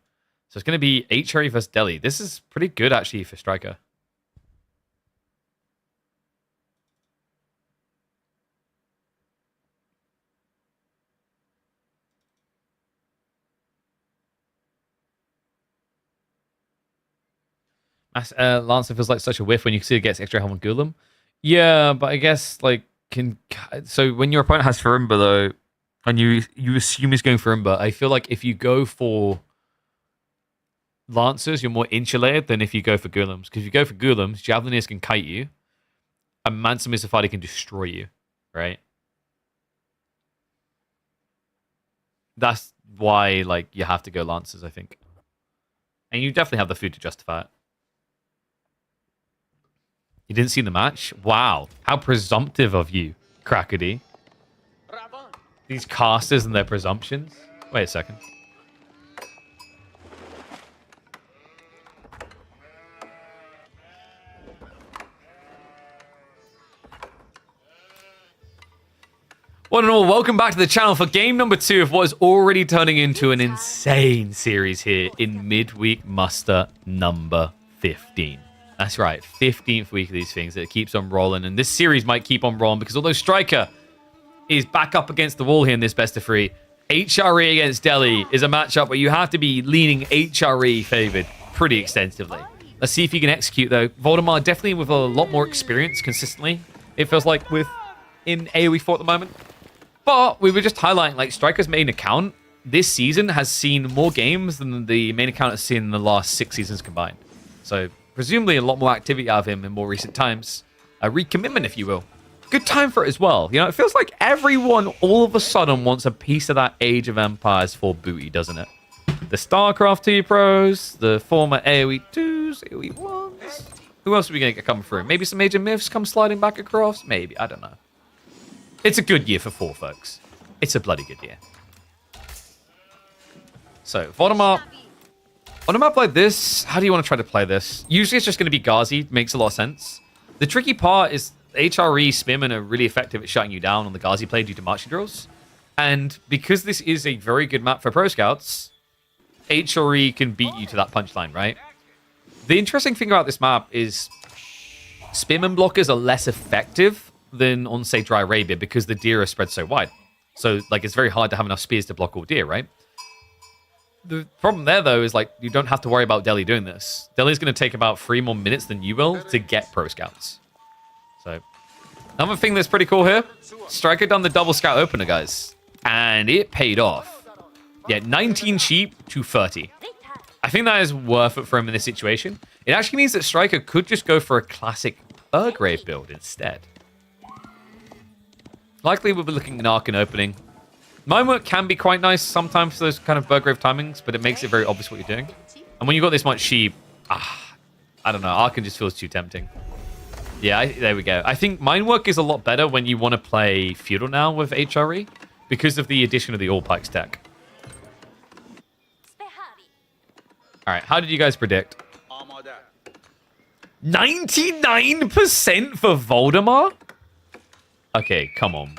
So it's going to be HRE versus Delhi. This is pretty good, actually, for Striker. Lancer feels like such a whiff when you see it gets extra health on Ghoulam. Yeah, but I guess, like, so when your opponent has Farimba, though, and you assume he's going Farimba, I feel like if you go for Lancers, you're more insulated than if you go for Golems. Because if you go for Golems, Javelineers can kite you, and Mansa Musafadi can destroy you, right? That's why, like, you have to go Lancers, I think. And you definitely have the food to justify it. You didn't see the match? Wow. How presumptive of you, Crackety. These casters and their presumptions. Wait a second. One and all, welcome back to the channel for game number 2 of what is already turning into an insane series here in midweek muster number 15. That's right, 15th week of these things. It keeps on rolling, and this series might keep on rolling because although Striker is back up against the wall here in this best of 3, HRE against Delhi is a matchup where you have to be leaning HRE favored pretty extensively. Let's see if he can execute, though. Voldemar definitely with a lot more experience consistently, it feels like, in AoE 4 at the moment. But we were just highlighting, like, Striker's main account this season has seen more games than the main account has seen in the last 6 seasons combined. So, presumably a lot more activity out of him in more recent times. A recommitment, if you will. Good time for it as well. You know, it feels like everyone all of a sudden wants a piece of that Age of Empires 4 booty, doesn't it? The StarCraft 2 pros, the former AoE 2s, AoE 1s. Who else are we going to get coming through? Maybe some Age of Myths come sliding back across? Maybe, I don't know. It's a good year for 4, folks. It's a bloody good year. So, Voldemar. On a map like this, how do you want to try to play this? Usually it's just going to be Ghazi. Makes a lot of sense. The tricky part is HRE, Spimmin are really effective at shutting you down on the Ghazi play due to marching drills. And because this is a very good map for Pro Scouts, HRE can beat you to that punchline, right? The interesting thing about this map is Spimmin blockers are less effective than on, say, Dry Arabia because the deer are spread so wide. So, like, it's very hard to have enough spears to block all deer, right? The problem there, though, is, like, you don't have to worry about Delhi doing this. Delhi's going to take about 3 more minutes than you will to get Pro Scouts. So, another thing that's pretty cool here, Striker done the double scout opener, guys. And it paid off. Yeah, 19 sheep to 30. I think that is worth it for him in this situation. It actually means that Striker could just go for a classic Burgrave build instead. Likely we'll be looking at an Arcan opening. Minework can be quite nice sometimes for those kind of Burgrave timings, but it makes it very obvious what you're doing. And when you've got this much sheep, I don't know, Arcan just feels too tempting. Yeah, there we go. I think Minework is a lot better when you want to play Feudal now with HRE because of the addition of the All Pikes tech. All right, how did you guys predict? 99% for Voldemar? Okay, come on.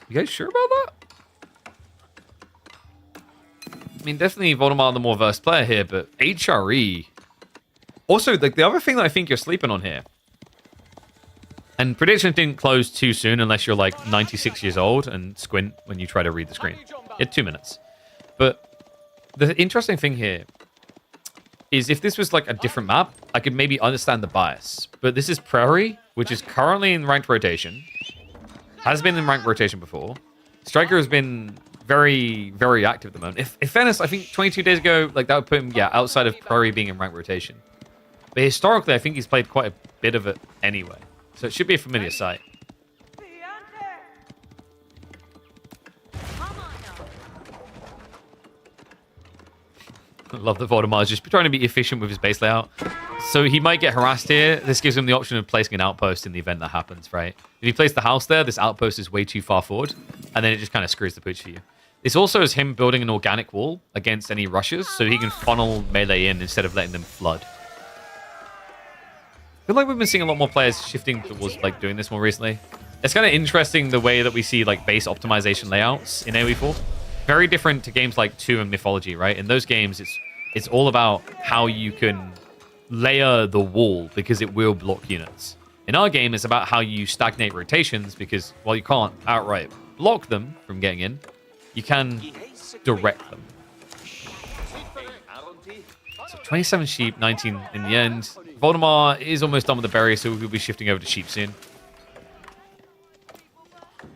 You guys sure about that? I mean, definitely Voldemar the more versed player here, but HRE. Also, the other thing that I think you're sleeping on here, and predictions didn't close too soon unless you're like 96 years old and squint when you try to read the screen. You had 2 minutes. But the interesting thing here is if this was like a different map, I could maybe understand the bias. But this is Prairie, which is currently in ranked rotation. Has been in ranked rotation before. Striker has been very, very active at the moment. If fairness, I think 22 days ago, like that would put him, yeah, outside of Prairie being in ranked rotation. But historically, I think he's played quite a bit of it anyway. So it should be a familiar sight. I love that Voldemar is just trying to be efficient with his base layout. So he might get harassed here. This gives him the option of placing an outpost in the event that happens, right? If he places the house there, this outpost is way too far forward, and then it just kind of screws the pooch for you. This also is him building an organic wall against any rushes, so he can funnel melee in instead of letting them flood. I feel like we've been seeing a lot more players shifting towards like doing this more recently. It's kind of interesting the way that we see like base optimization layouts in AoE 4. Very different to games like 2 and Mythology, right? In those games, it's all about how you can layer the wall because it will block units. In our game, it's about how you stagnate rotations because while you can't outright block them from getting in, you can direct them. So 27 sheep, 19 in the end. Voldemar is almost done with the berry, so we'll be shifting over to sheep soon.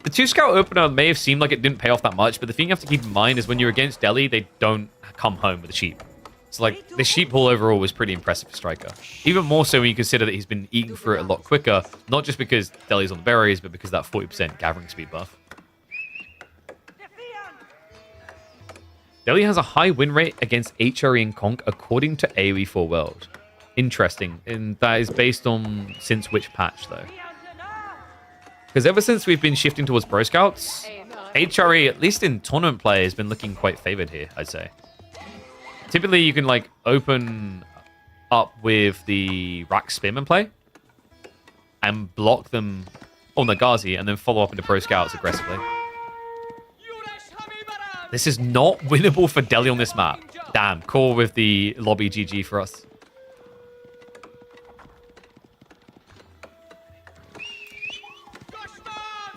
The 2-scout opener may have seemed like it didn't pay off that much, but the thing you have to keep in mind is when you're against Delhi, they don't come home with the sheep. So, like, the sheep haul overall was pretty impressive for Striker. Even more so when you consider that he's been eating through it a lot quicker, not just because Delhi's on the berries, but because of that 40% gathering speed buff. Delhi has a high win rate against HRE and Conk according to AoE 4 World. Interesting, and that is based on since which patch, though? Because ever since we've been shifting towards Pro Scouts, HRE, at least in tournament play, has been looking quite favored here, I'd say. Typically, you can like open up with the Rack Spearman play and block them on the Ghazi and then follow up into Pro Scouts aggressively. This is not winnable for Delhi on this map. Damn, core with the lobby GG for us.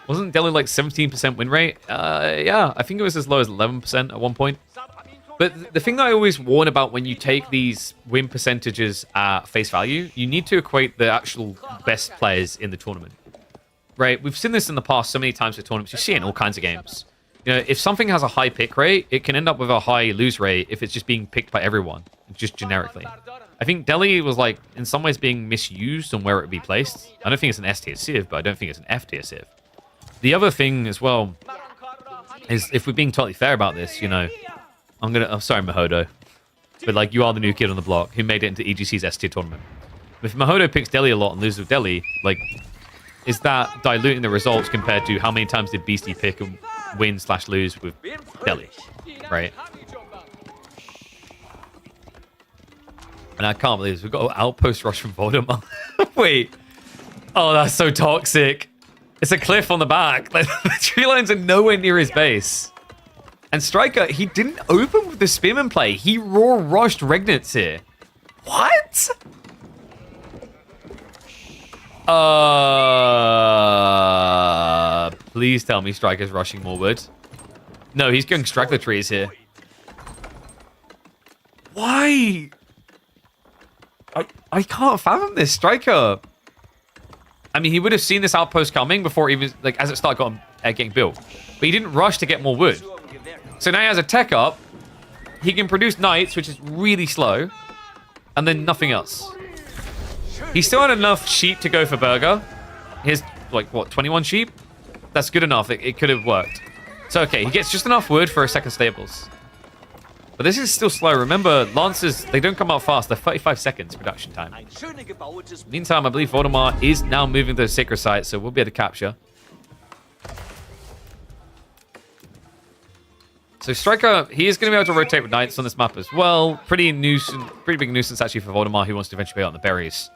Wasn't Delhi like 17% win rate? Yeah, I think it was as low as 11% at one point. But the thing that I always warn about when you take these win percentages at face value, you need to equate the actual best players in the tournament. Right? We've seen this in the past so many times with tournaments. You see it in all kinds of games. You know, if something has a high pick rate, it can end up with a high lose rate if it's just being picked by everyone, just generically. I think Delhi was, like, in some ways being misused on where it would be placed. I don't think it's an S tier civ, but I don't think it's an F tier civ. The other thing as well is, if we're being totally fair about this, you know, I'm sorry, Mahodo, but like, you are the new kid on the block who made it into EGC's S tier tournament. If Mahodo picks Delhi a lot and loses with Delhi, like, is that diluting the results compared to how many times did Beastie pick and win/lose with Delhi, right? And I can't believe this. We've got an outpost rush from Voldemar. Wait. Oh, that's so toxic. It's a cliff on the back. Like, the tree lines are nowhere near his base. And Striker, he didn't open with the Spearman play. He raw rushed Regnitz here. What? Please tell me Striker's rushing more wood. No, he's going straggler trees here. Why? I can't fathom this. Striker. I mean, he would have seen this outpost coming before even, like, as it started getting built. But he didn't rush to get more wood. So now he has a tech up. He can produce knights, which is really slow. And then nothing else. He still had enough sheep to go for burger. Here's, like, what, 21 sheep? That's good enough. It could have worked. So, okay, he gets just enough wood for a second stables. But this is still slow. Remember, Lancers, they don't come out fast. They're 35 seconds production time. Meantime, I believe Voldemar is now moving to the sacred site, so we'll be able to capture. So Striker, he is going to be able to rotate with Knights on this map as well. Pretty big nuisance, actually, for Voldemar, who wants to eventually be out on the berries.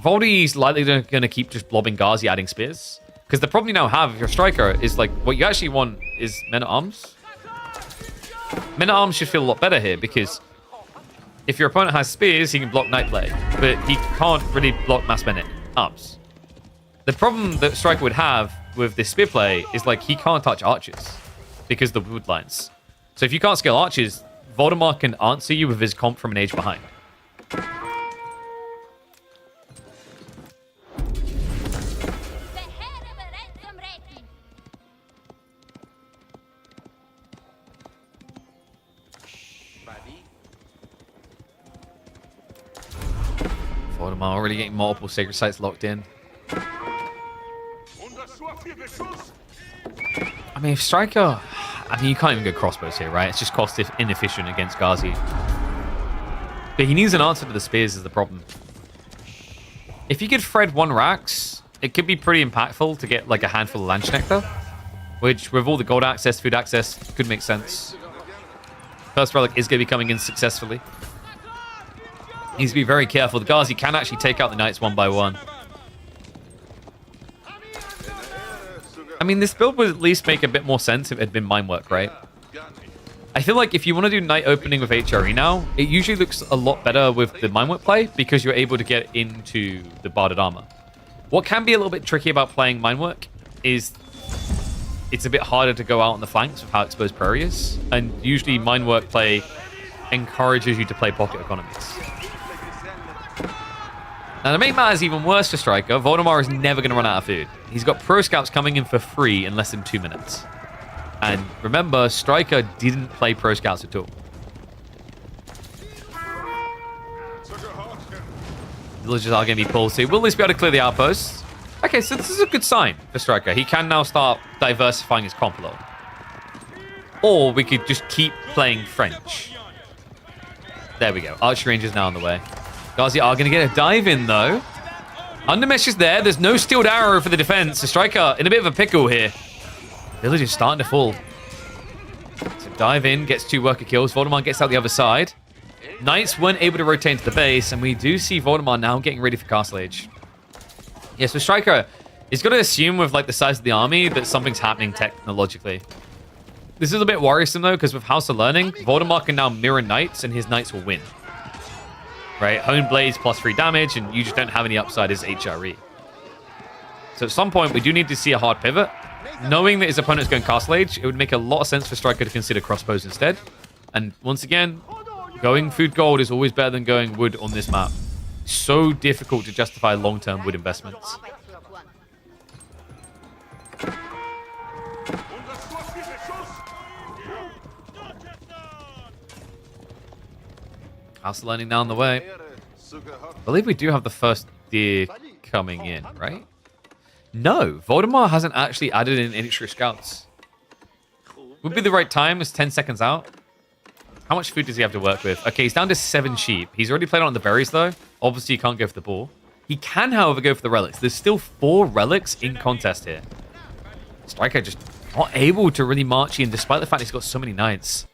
Voldy's likely going to keep just blobbing Ghazi, adding spears. Because the problem you now have, if you're a Striker, is, like, what you actually want is Men-at-Arms. Men-at-Arms should feel a lot better here, because if your opponent has spears, he can block Knight play, but he can't really block mass Men-at-Arms. The problem that Striker would have with this spear play is, like, he can't touch archers because of the wood lines. So if you can't scale archers, Voldemar can answer you with his comp from an age behind. Voldemar already getting multiple sacred sites locked in. I mean, if Striker... I mean, you can't even go crossbows here, right? It's just cost inefficient against Ghazi. But he needs an answer to the spears is the problem. If he could Fred 1 Rax, it could be pretty impactful to get like a handful of Lanch Nectar, which with all the gold access, food access, could make sense. First Relic is going to be coming in successfully. Needs to be very careful. The Ghazi can actually take out the Knights one by one. I mean, this build would at least make a bit more sense if it had been mine work, right? I feel like if you want to do Knight opening with HRE now, it usually looks a lot better with the mine work play because you're able to get into the Barded Armor. What can be a little bit tricky about playing mine work is it's a bit harder to go out on the flanks with how exposed Prairie is. And usually mine work play encourages you to play pocket economies. Now, to make matters even worse for Striker, Voldemar is never going to run out of food. He's got Pro Scouts coming in for free in less than 2 minutes. And remember, Striker didn't play Pro Scouts at all. Villagers are going to be pulled, so will this be able to clear the outposts? Okay, so this is a good sign for Striker. He can now start diversifying his comp a lot. Or we could just keep playing French. There we go. Archer range is now on the way. Ghazi are going to get a dive in, though. Undermesh is there. There's no steeled arrow for the defense. The Striker in a bit of a pickle here. Village is starting to fall. So dive in, gets 2 worker kills. Voldemar gets out the other side. Knights weren't able to rotate into the base, and we do see Voldemar now getting ready for Castle Age. Yeah, so Striker is going to assume with like the size of the army that something's happening technologically. This is a bit worrisome, though, because with House of Learning, Voldemar can now mirror Knights, and his Knights will win. Right? Hone Blades plus 3 damage, and you just don't have any upside as HRE. So at some point, we do need to see a hard pivot. knowing that his opponent's going Castle Age, it would make a lot of sense for Striker to consider crossbows instead. And once again, going food gold is always better than going wood on this map. So difficult to justify long-term wood investments. Castle landing down the way. I believe we do have the first deer coming in, right? No, Voldemar hasn't actually added in any extra scouts. Would be the right time. It's 10 seconds out. How much food does he have to work with? Okay, he's down to 7 sheep. He's already played on the berries, though. Obviously, he can't go for the ball. He can, however, go for the relics. There's still 4 relics in contest here. Striker just not able to really march in, despite the fact he's got so many knights.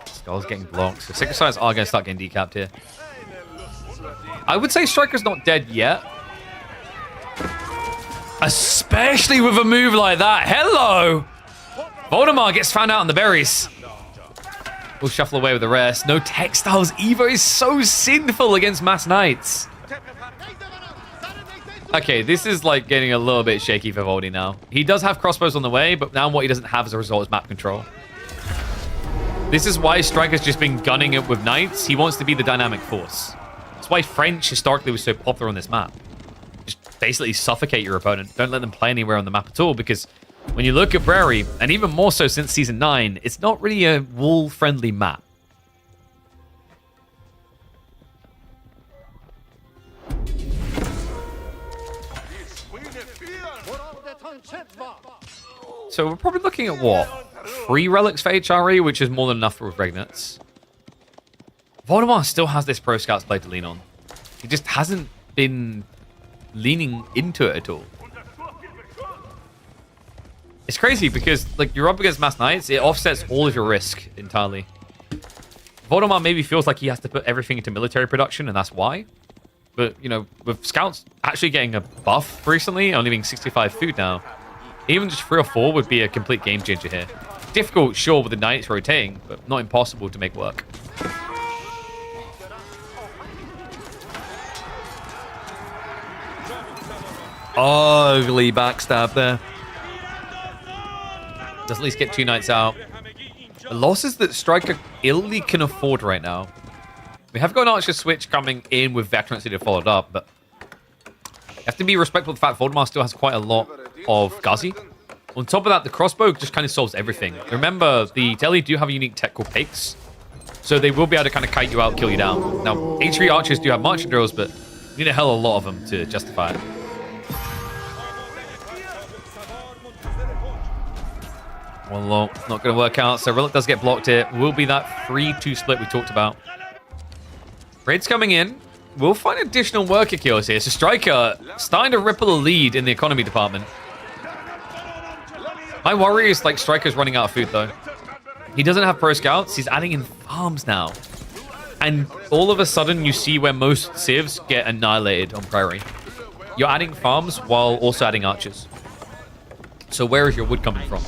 Skull's getting blocked. So Sacred Sires are going to start getting decapped here. I would say Striker's not dead yet. Especially with a move like that. Hello! Voldemar gets found out on the berries. We'll shuffle away with the rest. No textiles. Evo is so sinful against mass knights. Okay, this is like getting a little bit shaky for Voldy now. He does have crossbows on the way, but now what he doesn't have as a result is map control. This is why Striker's just been gunning it with knights. He wants to be the dynamic force. That's why French historically was so popular on this map. Just basically suffocate your opponent. Don't let them play anywhere on the map at all, because when you look at Prairie, and even more so since Season 9, it's not really a wall-friendly map. So we're probably looking at what? 3 relics for HRE, which is more than enough for Regnants. Voldemar still has this Pro Scouts blade to lean on. He just hasn't been leaning into it at all. It's crazy because like you're up against Mass Knights, it offsets all of your risk entirely. Voldemar maybe feels like he has to put everything into military production, and that's why. But, you know, with Scouts actually getting a buff recently, only being 65 food now, even just 3 or 4 would be a complete game changer here. Difficult, sure, with the Knights rotating, but not impossible to make work. Ugly backstab there. Does at least get 2 Knights out. The losses that Striker illy can afford right now. We have got an Archer switch coming in with Veterans to follow it up, but you have to be respectful of the fact Voldemar still has quite a lot of Ghazi. On top of that, the crossbow just kind of solves everything. Remember, the Deli do have a unique tech called Pakes, so they will be able to kind of kite you out, kill you down. Now, H3 archers do have marching drills, but you need a hell of a lot of them to justify it. Well, not going to work out, so Relic does get blocked here. Will be that 3-2 split we talked about. Raid's coming in. We'll find additional worker kills here. So Striker starting to ripple a lead in the economy department. My worry is like Striker's running out of food though. He doesn't have pro scouts. He's adding in farms now. And all of a sudden you see where most civs get annihilated on Prairie. You're adding farms while also adding archers. So where is your wood coming from?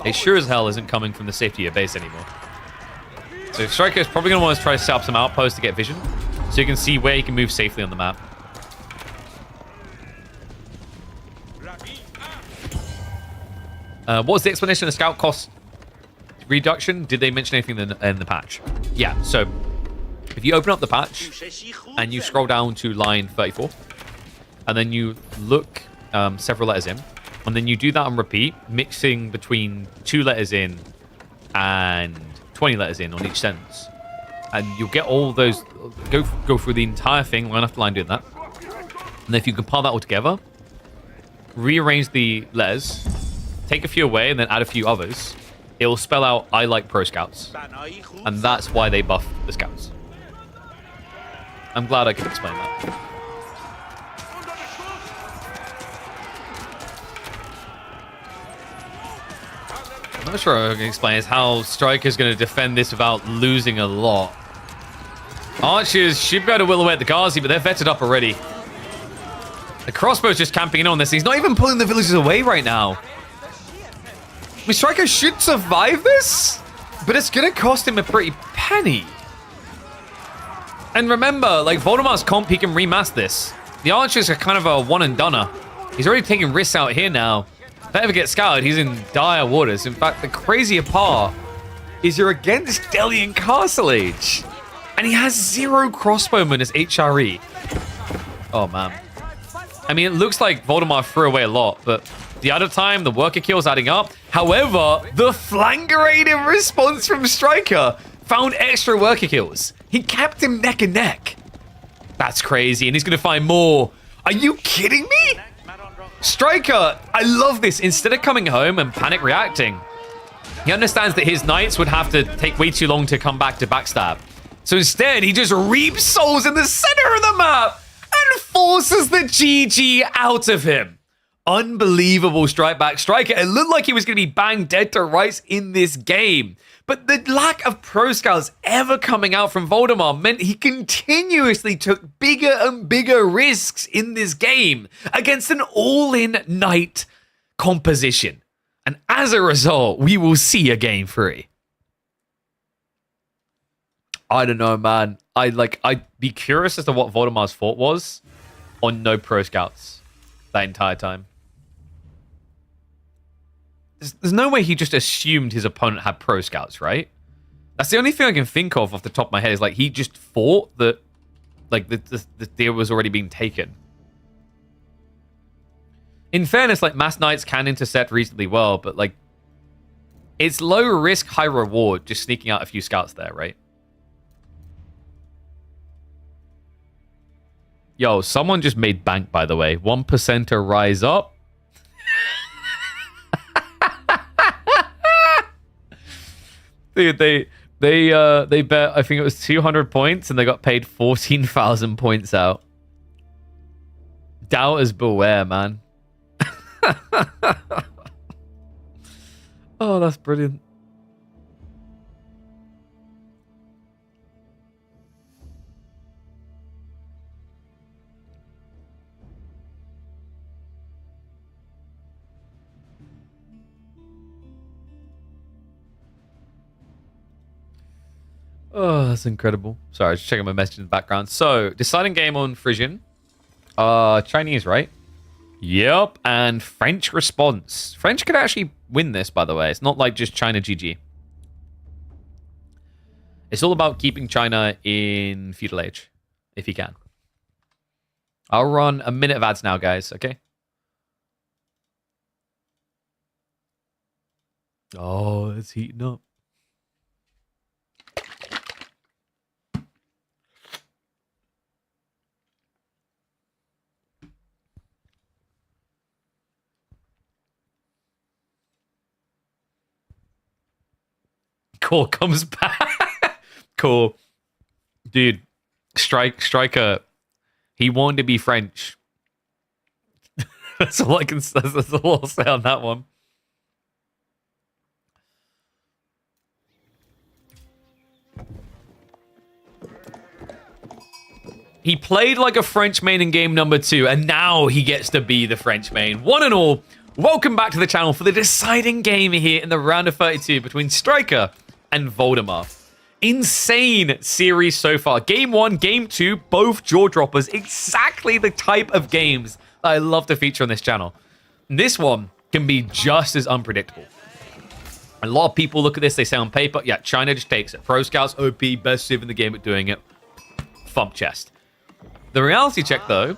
It sure as hell isn't coming from the safety of your base anymore. So Striker is probably going to want to try to set up some outposts to get vision, so you can see where he can move safely on the map. What was the explanation of the scout cost reduction? Did they mention anything in the patch? Yeah, so if you open up the patch and you scroll down to line 34, and then you look several letters in, and then you do that on repeat, mixing between 2 letters in and 20 letters in on each sentence, and you'll get all those, go through the entire thing line after line doing that, and then if you compile that all together, rearrange the letters, take a few away and then add a few others, it will spell out I like pro scouts, and that's why they buff the scouts. I'm glad I could explain that. I'm not sure I can explain is how Striker's going to defend this without losing a lot. Archers should be able to will away at the Ghazi, but they're vetted up already. The crossbow's just camping in on this. He's not even pulling the villagers away right now. Striker should survive this, but it's going to cost him a pretty penny. And remember, like, Voldemar's comp, he can remask this. The Archers are kind of a one-and-doneer. He's already taking risks out here now. If that ever gets scouted, he's in dire waters. In fact, the crazier part is you're against Delian Castle Age. And he has 0 crossbowmen as HRE. Oh, man. I mean, it looks like Voldemar threw away a lot, but the other time, the worker kills adding up. However, the flankerated response from Striker found extra worker kills. He kept him neck and neck. That's crazy, and he's going to find more. Are you kidding me? Striker, I love this. Instead of coming home and panic reacting, he understands that his knights would have to take way too long to come back to backstab. So instead, he just reaps souls in the center of the map and forces the GG out of him. Unbelievable strike back Striker. It looked like he was going to be banged dead to rights in this game. But the lack of pro scouts ever coming out from Voldemar meant he continuously took bigger and bigger risks in this game against an all-in knight composition. And as a result, we will see a game 3. I don't know, man. I'd be curious as to what Voldemar's thought was on no pro scouts that entire time. There's no way he just assumed his opponent had pro scouts, right? That's the only thing I can think of off the top of my head is like he just thought that like the deal was already being taken. In fairness, like mass knights can intercept reasonably well, but like it's low risk, high reward just sneaking out a few scouts there, right? Yo, someone just made bank, by the way. 1% to rise up. Dude, they bet, I think it was 200 points, and they got paid 14,000 points out. Doubters beware, man. Oh, that's brilliant. Oh, that's incredible. Sorry, just checking my message in the background. So, deciding game on Frisian. Chinese, right? Yep. And French response. French could actually win this, by the way. It's not like just China GG. It's all about keeping China in feudal age, if you can. I'll run a minute of ads now, guys, okay? Oh, it's heating up. Cool, comes back. Cool. Dude, Striker, he wanted to be French. That's all I can say. That's all I'll say on that one. He played like a French main in game number 2, and now he gets to be the French main. One and all, welcome back to the channel for the deciding game here in the round of 32 between Striker and Voldemar. Insane series so far. Game 1, Game 2, both jaw droppers. Exactly the type of games that I love to feature on this channel. And this one can be just as unpredictable. A lot of people look at this, they say on paper, yeah, China just takes it. Pro Scouts, OP, best civ in the game at doing it. Thump chest. The reality check, though,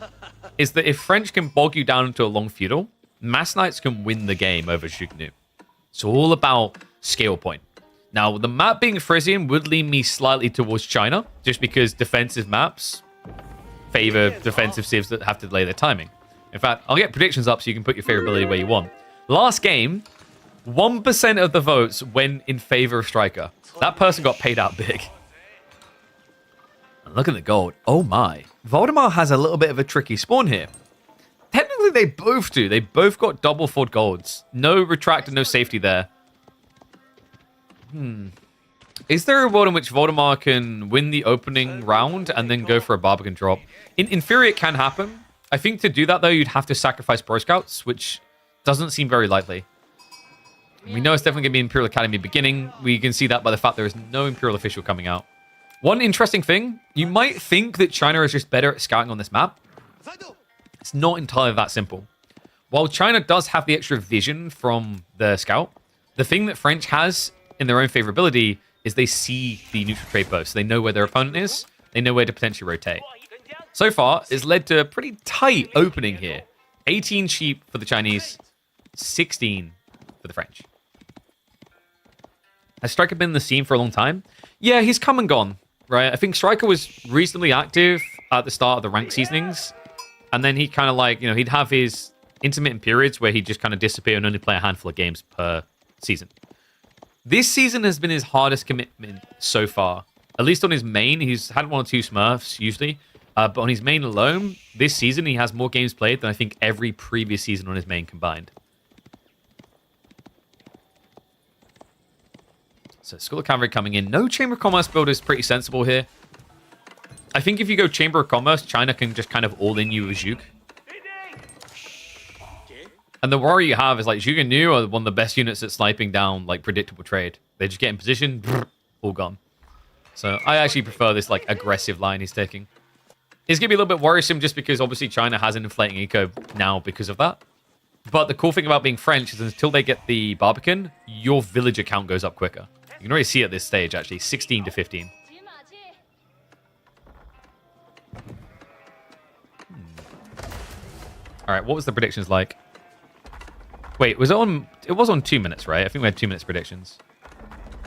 is that if French can bog you down into a long feudal, Mass Knights can win the game over Shuknu. It's all about scale point. Now, the map being Frisian would lean me slightly towards China, just because defensive maps favor defensive civs that have to delay their timing. In fact, I'll get predictions up so you can put your favorability where you want. Last game, 1% of the votes went in favor of Striker. That person got paid out big. And look at the gold. Oh my. Voldemar has a little bit of a tricky spawn here. Technically, they both do. They both got double fought golds. No retract and no safety there. Is there a world in which Voldemar can win the opening round and then go for a Barbican drop? In theory, it can happen. I think to do that, though, you'd have to sacrifice Pro Scouts, which doesn't seem very likely. We know it's definitely going to be Imperial Academy beginning. We can see that by the fact there is no Imperial official coming out. One interesting thing, you might think that China is just better at scouting on this map. It's not entirely that simple. While China does have the extra vision from the scout, the thing that French has in their own favorability is they see the neutral trade post. They know where their opponent is. They know where to potentially rotate. So far, it's led to a pretty tight opening here. 18 sheep for the Chinese, 16 for the French. Has Striker been in the scene for a long time? Yeah, he's come and gone, right? I think Striker was reasonably active at the start of the rank seasonings. And then he kind of like, he'd have his intermittent periods where he'd just kind of disappear and only play a handful of games per season. This season has been his hardest commitment so far. At least on his main, he's had 1 or 2 Smurfs usually. But on his main alone, this season, he has more games played than I think every previous season on his main combined. So School of Cavalry coming in. No Chamber of Commerce build is pretty sensible here. I think if you go Chamber of Commerce, China can just kind of all-in you with Zhuge. And the worry you have is like Zhuge and New are one of the best units at sniping down like predictable trade. They just get in position, brrr, all gone. So I actually prefer this like aggressive line he's taking. It's going to be a little bit worrisome just because obviously China has an inflating eco now because of that. But the cool thing about being French is until they get the Barbican, your villager count goes up quicker. You can already see at this stage actually, 16 to 15. All right, what was the predictions like? Wait, was it on? It was on 2 minutes, right? I think we had 2 minutes predictions.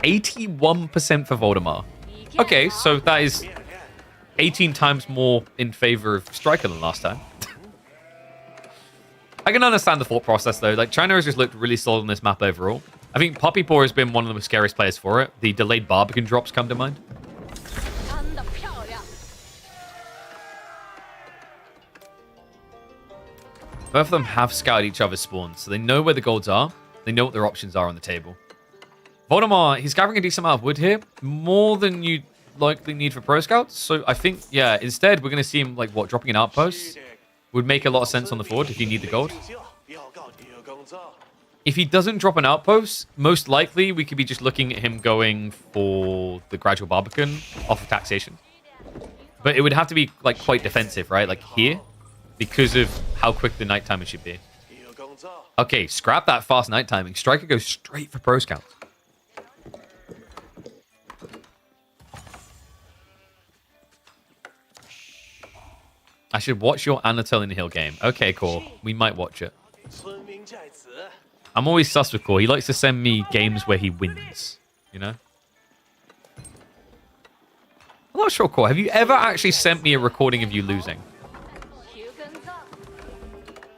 81% for Voldemar. Okay, so that is 18 times more in favor of Striker than last time. I can understand the thought process though. Like China has just looked really solid on this map overall. I think Poppy Paw has been one of the scariest players for it. The delayed Barbican drops come to mind. Both of them have scouted each other's spawns, so they know where the golds are. They know what their options are on the table. Voldemar, he's gathering a decent amount of wood here. More than you'd likely need for pro scouts. So I think, yeah, instead we're going to see him, like, what, dropping an outpost? Would make a lot of sense on the board if you need the gold. If he doesn't drop an outpost, most likely we could be just looking at him going for the gradual Barbican off of taxation. But it would have to be, like, quite defensive, right? Like here. Because of how quick the night timing should be. Okay, scrap that fast night timing. Striker goes straight for Pro Scout. I should watch your Anatolian Hill game. Okay, cool. We might watch it. I'm always sus with Core. He likes to send me games where he wins. You know? I'm not sure, Core. Have you ever actually sent me a recording of you losing?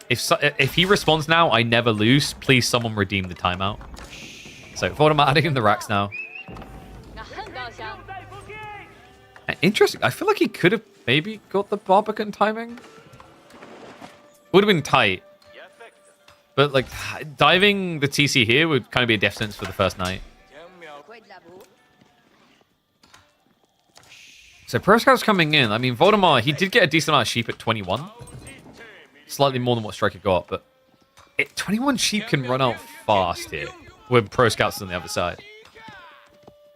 If he responds now, I never lose. Please, someone redeem the timeout. So, Voldemar adding in the racks now. Interesting. I feel like he could have maybe got the Barbican timing. Would have been tight. But, like, diving the TC here would kind of be a death sentence for the first night. So, Pro Scout's coming in. I mean, Voldemar, he did get a decent amount of sheep at 21. Slightly more than what Striker got, but 21 sheep can run out fast here with Pro Scouts on the other side.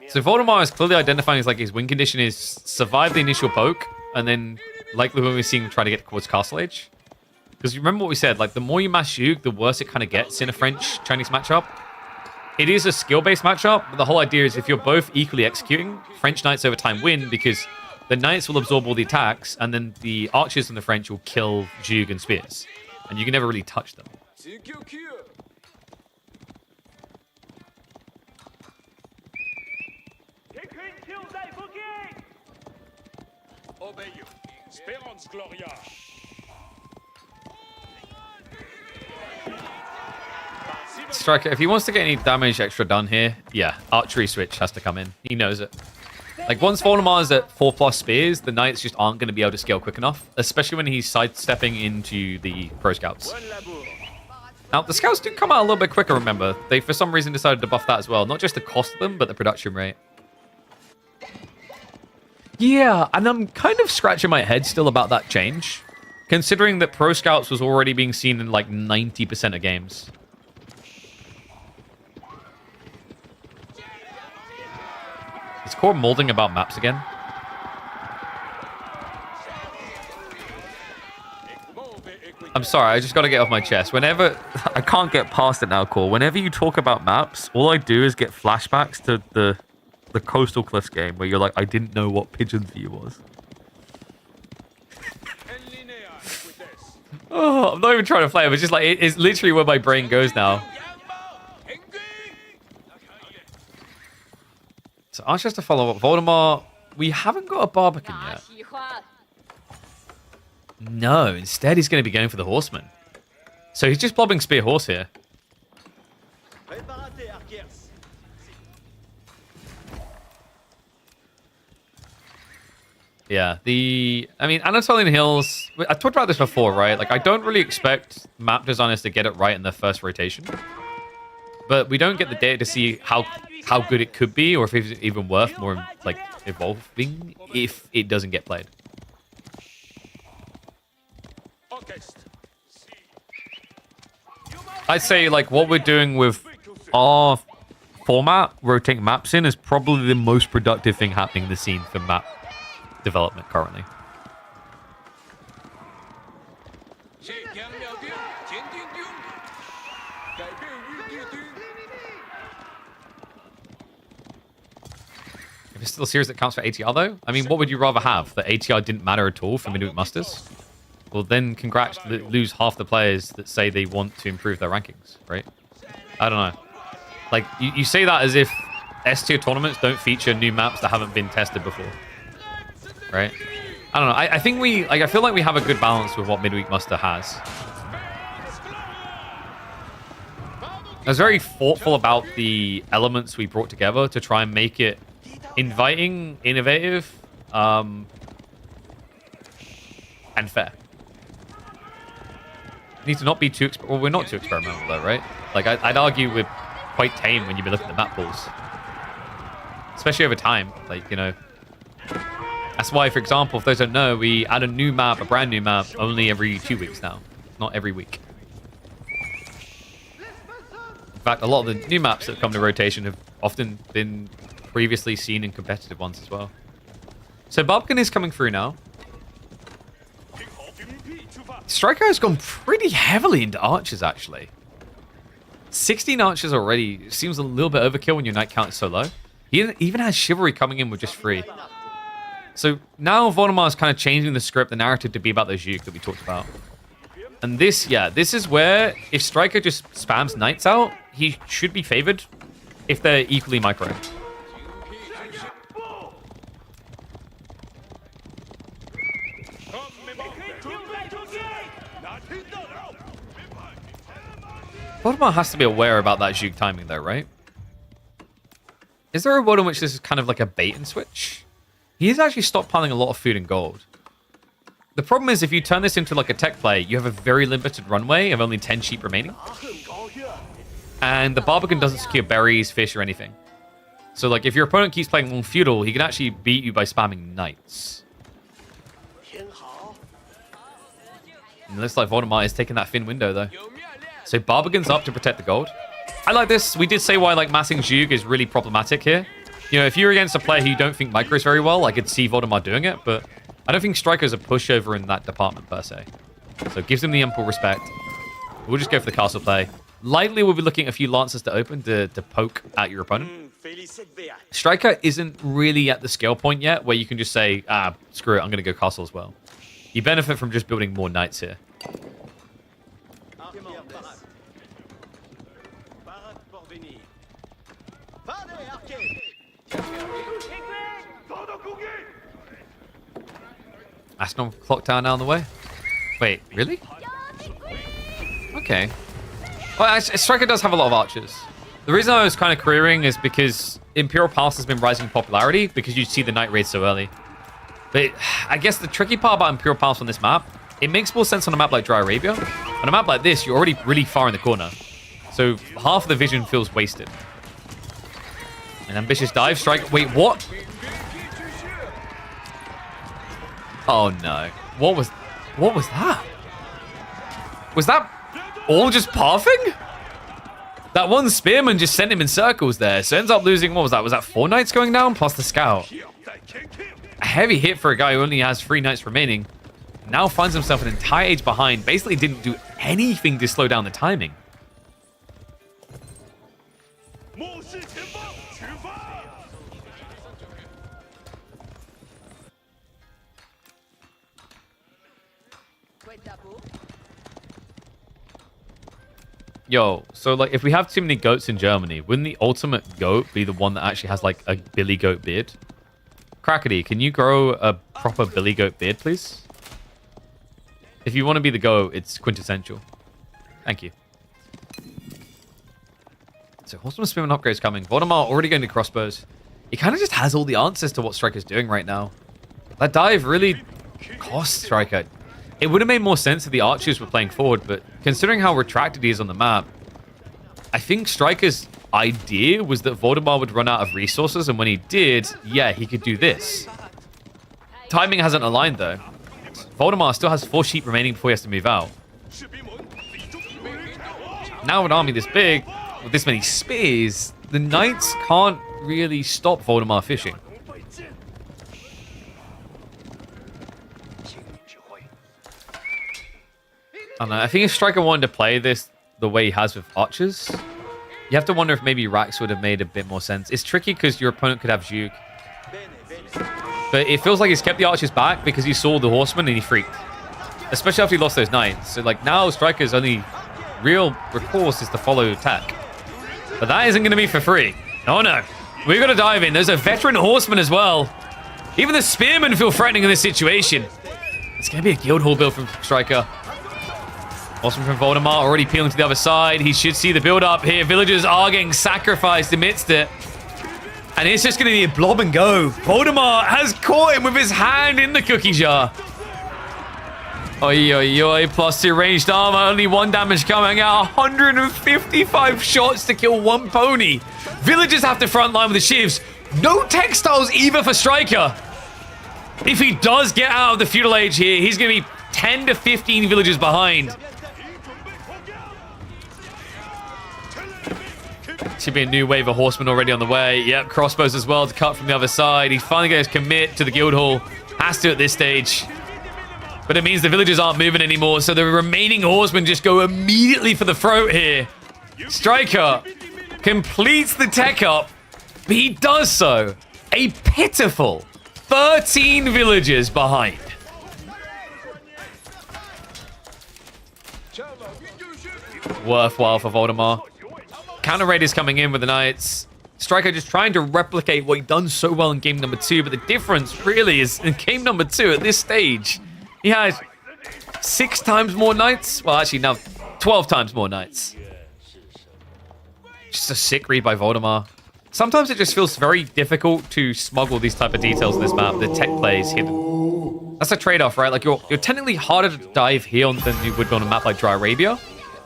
So Voldemar is clearly identifying as like his win condition is survive the initial poke, and then likely when we're seeing him try to get towards Castle Age. Because you remember what we said, like the more you mass Zhuge, the worse it kind of gets in a French-Chinese matchup. It is a skill-based matchup, but the whole idea is if you're both equally executing, French Knights over time win because the Knights will absorb all the attacks, and then the Archers and the French will kill Zhuge and Spears. And you can never really touch them. Striker, if he wants to get any damage extra done here, yeah, archery switch has to come in. He knows it. Like, once Voldemar is at 4+ spears, the Knights just aren't going to be able to scale quick enough, especially when he's sidestepping into the Pro Scouts. Now, the Scouts do come out a little bit quicker, remember. They, for some reason, decided to buff that as well. Not just the cost of them, but the production rate. Yeah, and I'm kind of scratching my head still about that change, considering that Pro Scouts was already being seen in, like, 90% of games. Is Core molding about maps again? I'm sorry, I just got to get off my chest. Whenever... I can't get past it now, Core. Whenever you talk about maps, all I do is get flashbacks to the Coastal Cliffs game where you're like, I didn't know what Pigeon's View was. Oh, I'm not even trying to play it. It's just like, it's literally where my brain goes now. So Archer has to follow up. Voldemar, we haven't got a Barbican yet. No, instead he's going to be going for the Horseman. So he's just blobbing Spear Horse here. Yeah, I mean, Anatolian Hills, I talked about this before, right? Like, I don't really expect map designers to get it right in their first rotation. But we don't get the data to see how good it could be, or if it's even worth more, like, evolving if it doesn't get played. I'd say, like, what we're doing with our format, rotating maps in, is probably the most productive thing happening in the scene for map development currently. If it's still a series that counts for ATR, though, I mean, what would you rather have? That ATR didn't matter at all for Midweek Musters? Well, then congrats, lose half the players that say they want to improve their rankings, right? I don't know. Like, you say that as if S-tier tournaments don't feature new maps that haven't been tested before. Right? I don't know. I think I feel like we have a good balance with what Midweek Muster has. I was very thoughtful about the elements we brought together to try and make it inviting, innovative, and fair. Need to not be too... Well, we're not too experimental, though, right? Like, I'd argue we're quite tame when you look at the map pools. Especially over time. Like, you know... That's why, for example, if those don't know, we add a new map, a brand new map, only every 2 weeks now. Not every week. In fact, a lot of the new maps that come to rotation have often been previously seen in competitive ones as well. So Barbican is coming through now. Striker has gone pretty heavily into archers, actually. 16 archers already. Seems a little bit overkill when your knight count is so low. He even has Chivalry coming in with just 3. So now Voldemar is kind of changing the script, the narrative to be about those Juke that we talked about. And this, yeah, this is where if Striker just spams knights out, he should be favored if they're equally micro. Voldemar has to be aware about that Juke timing though, right? Is there a world in which this is kind of like a bait and switch? He is actually stockpiling a lot of food and gold. The problem is if you turn this into like a tech play, you have a very limited runway of only 10 sheep remaining. And the Barbican doesn't secure berries, fish, or anything. So like if your opponent keeps playing long feudal, he can actually beat you by spamming knights. And it looks like Voldemar is taking that thin window though. So Barbican's up to protect the gold. I like this. We did say why like massing Juke is really problematic here. You know, if you're against a player who you don't think micros very well, I could see Voldemar doing it, but I don't think Striker's a pushover in that department per se. So it gives him the ample respect. We'll just go for the castle play. Likely we'll be looking at a few lances to open to poke at your opponent. Striker isn't really at the scale point yet where you can just say, screw it, I'm going to go castle as well. You benefit from just building more knights here. Astronom clock tower now on the way. Wait, really? Okay. Well, Striker does have a lot of archers. The reason I was kind of querying is because Imperial Palace has been rising in popularity because you see the Night Raid so early. But I guess the tricky part about Imperial Palace on this map, it makes more sense on a map like Dry Arabia. On a map like this, you're already really far in the corner. So half of the vision feels wasted. An ambitious dive strike. Wait, what? Oh no. What was that? Was that all just pathing? That one spearman just sent him in circles there, so ends up losing, what was that? Was that 4 knights going down plus the scout? A heavy hit for a guy who only has 3 knights remaining. Now finds himself an entire age behind. Basically didn't do anything to slow down the timing. Yo, so like if we have too many goats in Germany, wouldn't the ultimate goat be the one that actually has like a billy goat beard? Crackety, can you grow a proper billy goat beard, please? If you want to be the goat, it's quintessential. Thank you. So Horseman Spearman upgrade's coming. Voldemar already going to crossbows. He kind of just has all the answers to what Striker's doing right now. That dive really cost Striker. It would have made more sense if the archers were playing forward, but considering how retracted he is on the map, I think Striker's idea was that Voldemar would run out of resources, and when he did, yeah, he could do this. Timing hasn't aligned, though. Voldemar still has 4 sheep remaining before he has to move out. Now an army this big, with this many spears, the knights can't really stop Voldemar fishing. I don't know. I think if Striker wanted to play this the way he has with archers, you have to wonder if maybe Rax would have made a bit more sense. It's tricky because your opponent could have Juke. But it feels like he's kept the archers back because he saw the horseman and he freaked. Especially after he lost those knights. So like now Striker's only real recourse is to follow attack. But that isn't going to be for free. Oh no. We've got to dive in. There's a veteran horseman as well. Even the spearmen feel threatening in this situation. It's going to be a guild hall build from Striker. Horseman from Voldemar already peeling to the other side. He should see the build up here. Villagers are getting sacrificed amidst it. And it's just going to be a blob and go. Voldemar has caught him with his hand in the cookie jar. Oi, oi, oi. +2 ranged armor. Only 1 damage coming out. 155 shots to kill 1 pony. Villagers have to frontline with the shivs. No textiles either for Striker. If he does get out of the feudal age here, he's going to be 10 to 15 villagers behind. Should be a new wave of horsemen already on the way. Yep, crossbows as well to cut from the other side. He's finally going to commit to the guild hall. Has to at this stage. But it means the villagers aren't moving anymore, so the remaining horsemen just go immediately for the throat here. Striker completes the tech up, but he does so a pitiful 13 villagers behind. Worthwhile for Voldemar. Counter raid is coming in with the knights. Striker just trying to replicate what he'd done so well in game number 2, but the difference really is in game number 2 at this stage, he had 6 times more knights. Well, actually now 12 times more knights. Just a sick read by Voldemar. Sometimes it just feels very difficult to smuggle these type of details in this map. The tech play is hidden. That's a trade-off, right? Like you're technically harder to dive here than you would on a map like Dry Arabia.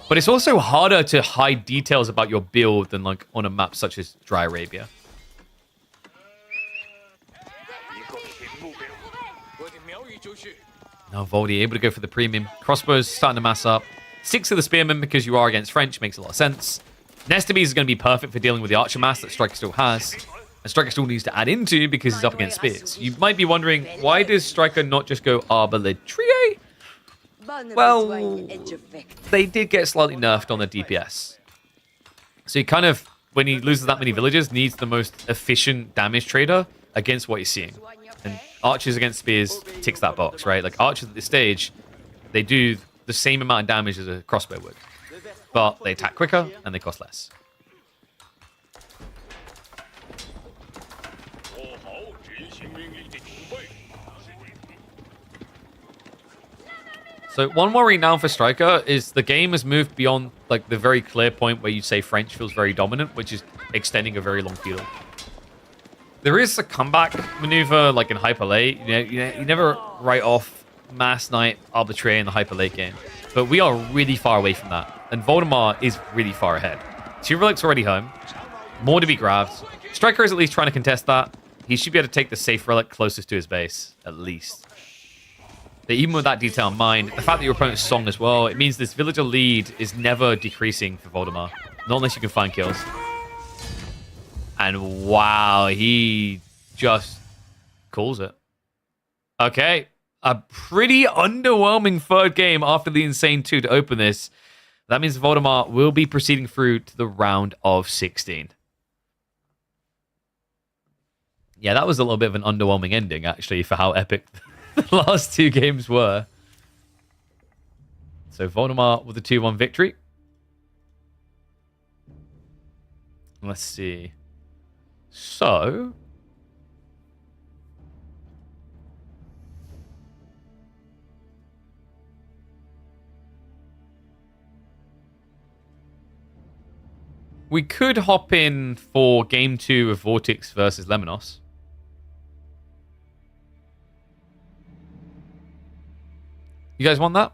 But it's also harder to hide details about your build than like on a map such as Dry Arabia. Now Voldy able to go for the premium. Crossbows starting to mass up. 6 of the spearmen because you are against French. Makes a lot of sense. Nestabees is going to be perfect for dealing with the archer mass that Striker still has. And Striker still needs to add into because he's up against spears. You might be wondering, why does Striker not just go Arbaletier? Well, they did get slightly nerfed on the DPS. So he kind of, when he loses that many villagers, needs the most efficient damage trader against what he's seeing. And archers against spears ticks that box, right? Like archers at this stage, they do the same amount of damage as a crossbow would. But they attack quicker and they cost less. So one worry now for Striker is the game has moved beyond like the very clear point where you say French feels very dominant, which is extending a very long field. There is a comeback maneuver like in Hyper Late. You never write off Mass Knight Arbitrary in the Hyper Late game. But we are really far away from that. And Voldemar is really far ahead. 2 relics already home. More to be grabbed. Striker is at least trying to contest that. He should be able to take the safe relic closest to his base, at least. But even with that detail in mind, the fact that your opponent's Song as well, it means this villager lead is never decreasing for Voldemar. Not unless you can find kills. And wow, he just calls it. Okay. A pretty underwhelming third game after the Insane 2 to open this. That means Voldemar will be proceeding through to the round of 16. Yeah, that was a little bit of an underwhelming ending, actually, for how epic the last two games were. So Voldemar with a 2-1 victory. Let's see. So... we could hop in for game 2 of Vortex versus Lemos. You guys want that?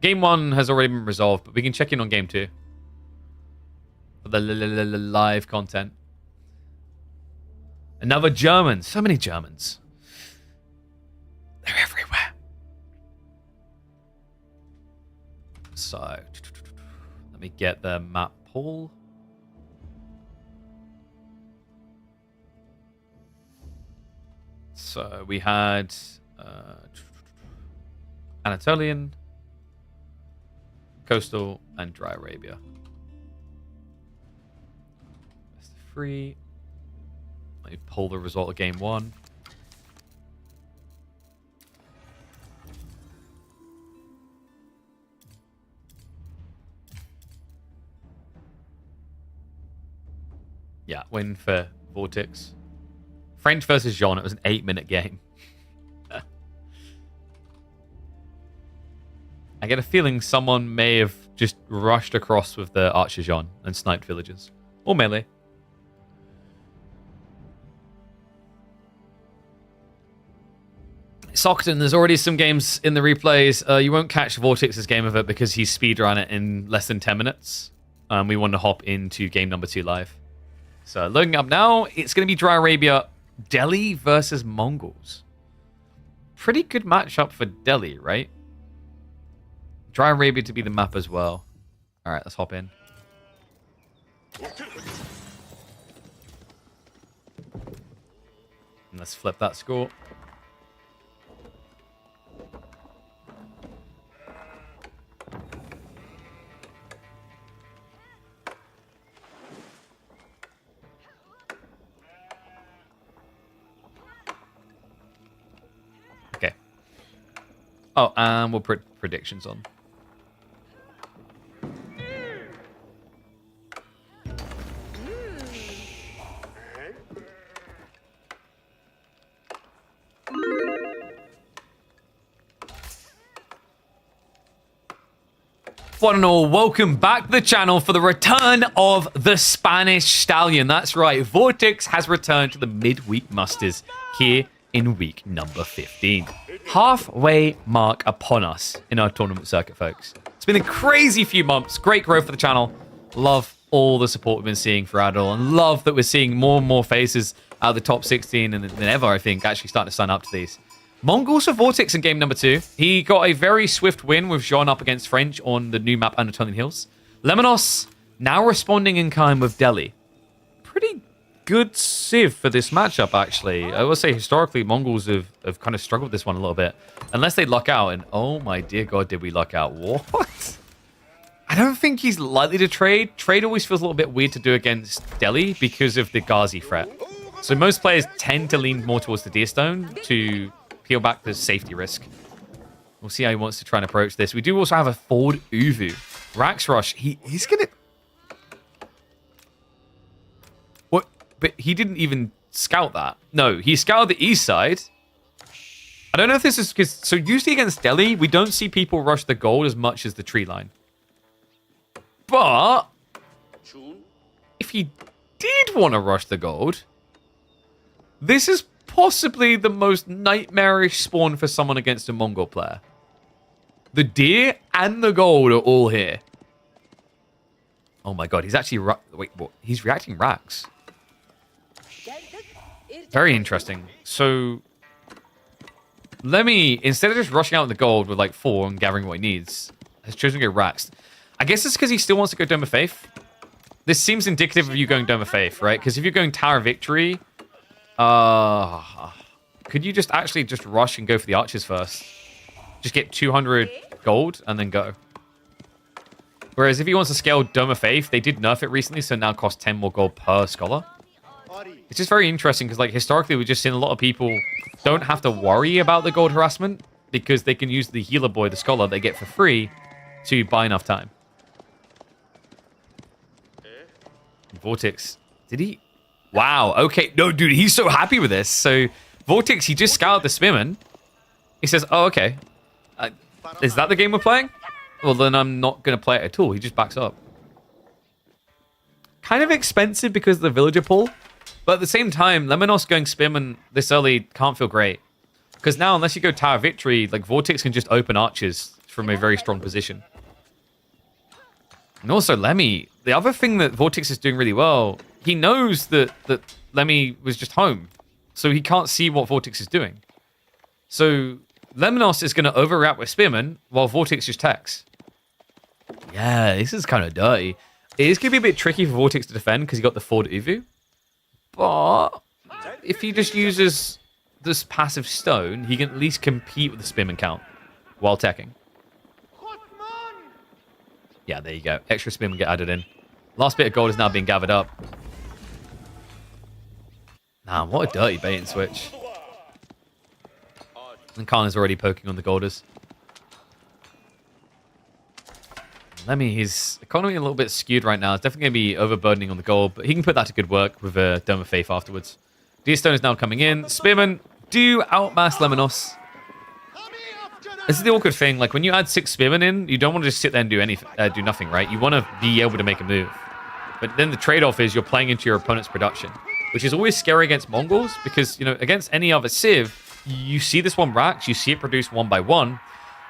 Game 1 has already been resolved, but we can check in on game 2. For the live content. Another German. So many Germans. They're everywhere. So, let me get the map pool. So we had Anatolian, Coastal, and Dry Arabia. That's the 3. Let me pull the result of game 1. Yeah, win for Vortex. French versus Jean. It was an 8-minute game. I get a feeling someone may have just rushed across with the Archer Jean and sniped villagers. Or melee. Sockton, there's already some games in the replays. You won't catch Vortex's game of it because he speedrun it in less than 10 minutes. We want to hop into game number 2 live. So loading up now, it's going to be Dry Arabia, Delhi versus Mongols. Pretty good matchup for Delhi, right? Dry Arabia to be the map as well. All right, let's hop in. And let's flip that score. Okay. Oh, and we'll put predictions on. One and all, welcome back to the channel for the return of the Spanish Stallion. That's right, Vortex has returned to the midweek musters here in week number 15. Halfway mark upon us in our tournament circuit, folks. It's been a crazy few months. Great growth for the channel. Love all the support we've been seeing throughout it all, and love that we're seeing more and more faces out of the top 16 than ever, I think, actually starting to sign up to these. Mongols for Vortex in game number 2. He got a very swift win with Jean up against French on the new map Anatolian Hills. Lemos now responding in kind with Delhi. Pretty good civ for this matchup, actually. I will say historically, Mongols have kind of struggled with this one a little bit. Unless they luck out, and oh my dear god, did we luck out. What? I don't think he's likely to trade. Trade always feels a little bit weird to do against Delhi because of the Ghazi threat. So most players tend to lean more towards the Deerstone to peel back the safety risk. We'll see how he wants to try and approach this. We do also have a Ford Uvu. Rax Rush, he's gonna... What? But he didn't even scout that. No, he scouted the east side. I don't know if this is because... So usually against Delhi, we don't see people rush the gold as much as the tree line. But if he did want to rush the gold, this is possibly the most nightmarish spawn for someone against a Mongol player. The deer and the gold are all here. Oh my god, he's actually... Wait, what? He's reacting Rax. Very interesting. So, Lemmy, instead of just rushing out the gold with like 4 and gathering what he needs, has chosen to go Rax. I guess it's because he still wants to go Dome of Faith. This seems indicative of you going Dome of Faith, right? Because if you're going Tower of Victory, could you just actually just rush and go for the archers first? Just get 200 gold and then go. Whereas if he wants to scale Dome of Faith, they did nerf it recently, so now costs 10 more gold per scholar. It's just very interesting because, like, historically, we've just seen a lot of people don't have to worry about the gold harassment because they can use the healer boy, the scholar, they get for free to buy enough time. Vortex, did he? Wow, okay. No, dude, he's so happy with this. So, Vortex, he just scouted the Spearman. He says, oh, okay. Is that the game we're playing? Well, then I'm not going to play it at all. He just backs up. Kind of expensive because of the villager pull. But at the same time, Lemnos going Spearman this early can't feel great. Because now, unless you go Tower Victory, like, Vortex can just open archers from a very strong position. And also, Lemmy, the other thing that Vortex is doing really well, he knows that Lemmy was just home. So he can't see what Vortex is doing. So Lemnos is going to overreact with Spearman while Vortex just techs. Yeah, this is kind of dirty. It is going to be a bit tricky for Vortex to defend because he got the forward Uvu. But if he just uses this passive stone, he can at least compete with the Spearman count while teching. Yeah, there you go. Extra Spearman get added in. Last bit of gold is now being gathered up. Nah, what a dirty bait and switch. And Khan is already poking on the golders. Lemmy, his economy a little bit skewed right now. It's definitely going to be overburdening on the gold, but he can put that to good work with a Dome of Faith afterwards. Deerstone is now coming in. Spearman do outmass Lemnos. This is the awkward thing. Like, when you add 6 Spearmen in, you don't want to just sit there and do nothing, right? You want to be able to make a move. But then the trade-off is you're playing into your opponent's production, which is always scary against Mongols because, you know, against any other Civ, you see this one racks, you see it produce one by one.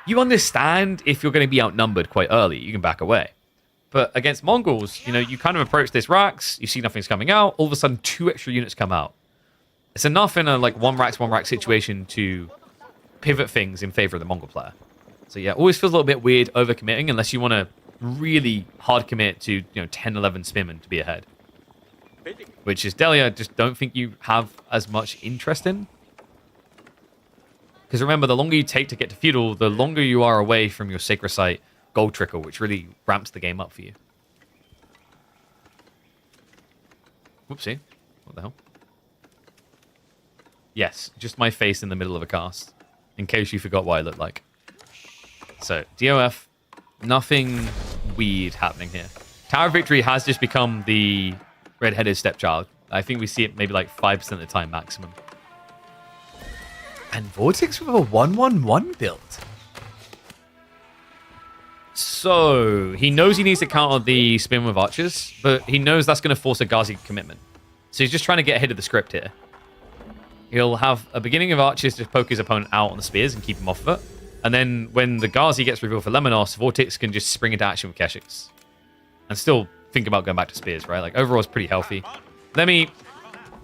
You understand if you're going to be outnumbered quite early, you can back away. But against Mongols, you know, you kind of approach this racks, you see nothing's coming out, all of a sudden 2 extra units come out. It's enough in a, like, one rack situation to pivot things in favor of the Mongol player. So yeah, always feels a little bit weird overcommitting unless you want to really hard commit to, you know, 10, 11 Spearmen to be ahead. Which is Delia, just don't think you have as much interest in. Because remember, the longer you take to get to feudal, the longer you are away from your sacred site gold trickle, which really ramps the game up for you. Whoopsie. What the hell? Yes, just my face in the middle of a cast. In case you forgot what I look like. So, DOF, nothing weird happening here. Tower of Victory has just become the red-headed stepchild. I think we see it maybe like 5% of the time maximum. And Vortex with a 1-1-1 build. So, he knows he needs to counter the Spearman with archers, but he knows that's going to force a Ghazi commitment. So he's just trying to get ahead of the script here. He'll have a beginning of archers to poke his opponent out on the spears and keep him off of it. And then when the Ghazi gets revealed for Lemnos, Vortex can just spring into action with Keshiks. And still think about going back to spears, right? Like, overall, it's pretty healthy. Lemmy,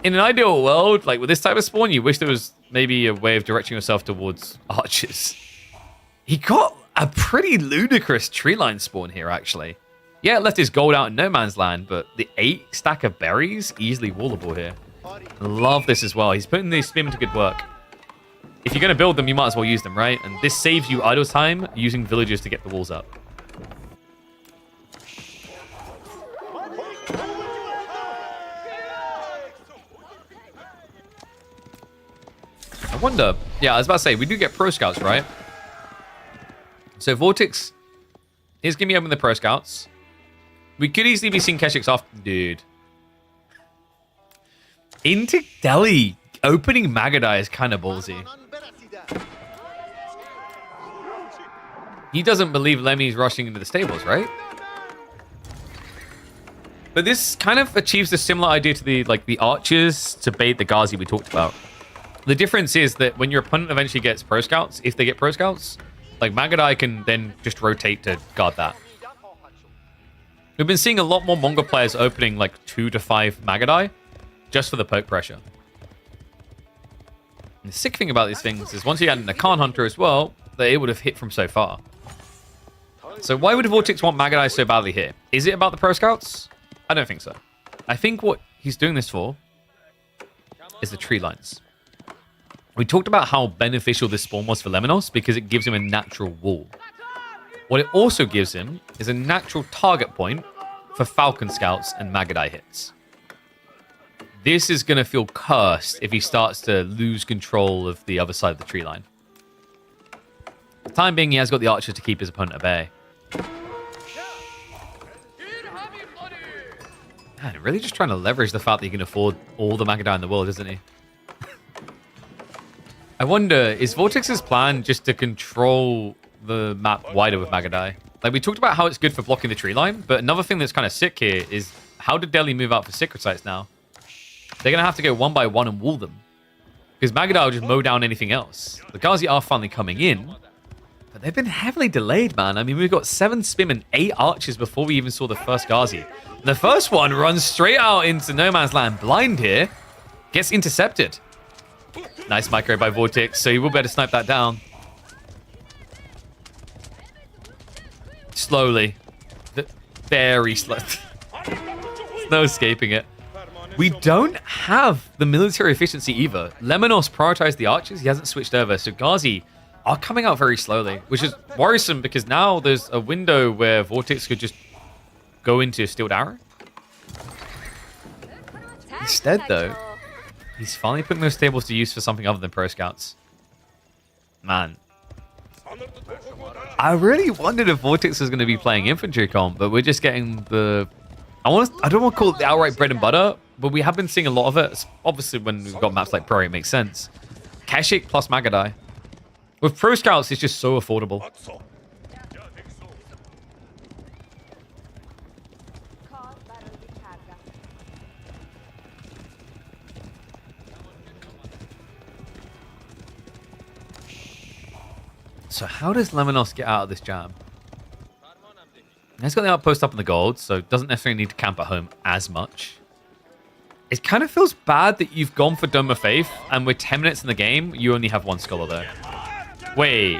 in an ideal world, like, with this type of spawn, you wish there was maybe a way of directing yourself towards archers. He got a pretty ludicrous tree line spawn here, actually. Yeah, it left his gold out in no man's land, but the 8 stack of berries, easily wallable here. Love this as well. He's putting these spearmen to good work. If you're going to build them, you might as well use them, right? And this saves you idle time using villagers to get the walls up. I wonder... Yeah, I was about to say, we do get pro scouts, right? So Vortex is going to be open the pro scouts. We could easily be seeing Keshiks off. Dude. Into Delhi opening Magadai is kind of ballsy. He doesn't believe Lemmy's rushing into the stables, right? But this kind of achieves a similar idea to the archers to bait the Ghazi we talked about. The difference is that when your opponent eventually gets pro scouts, if they get pro scouts, like Magadai can then just rotate to guard that. We've been seeing a lot more Mongol players opening like 2 to 5 Magadai just for the poke pressure. And the sick thing about these things is once you add in a Khan Hunter as well, they're able to hit from so far. So why would Vortex want Magadai so badly here? Is it about the pro scouts? I don't think so. I think what he's doing this for is the tree lines. We talked about how beneficial this spawn was for Lemnos because it gives him a natural wall. What it also gives him is a natural target point for Falcon Scouts and Magadai hits. This is going to feel cursed if he starts to lose control of the other side of the tree line. For the time being, he has got the archer to keep his opponent at bay. Man, really just trying to leverage the fact that he can afford all the Magadai in the world, isn't he? I wonder, is Vortex's plan just to control the map wider with Magadai? Like, we talked about how it's good for blocking the tree line, but another thing that's kind of sick here is how did Delhi move out for secret sites now? They're going to have to go one by one and wall them. Because Magadai will just mow down anything else. The Ghazi are finally coming in, but they've been heavily delayed, man. I mean, we've got 7 Spim and 8 archers before we even saw the first Ghazi. The first one runs straight out into no man's land blind here. Gets intercepted. Nice micro by Vortex, so he will be able to snipe that down. Slowly. Very slow. There's no escaping it. We don't have the military efficiency either. Lemnos prioritized the archers. He hasn't switched over. So Ghazi are coming out very slowly, which is worrisome because now there's a window where Vortex could just go into a Steeled Arrow. Instead, though, he's finally putting those tables to use for something other than Pro Scouts. Man. I really wondered if Vortex was going to be playing infantry comp, but we're just getting the... I don't want to call it the outright bread and butter, but we have been seeing a lot of it. Obviously, when we've got maps like Pro, it makes sense. Keshik plus Magadai. With Pro Scouts, it's just so affordable. So how does Lemnos get out of this jam? He's got the outpost up in the gold, so doesn't necessarily need to camp at home as much. It kind of feels bad that you've gone for Dome of Faith, and with 10 minutes in the game, you only have 1 scholar there. Wait.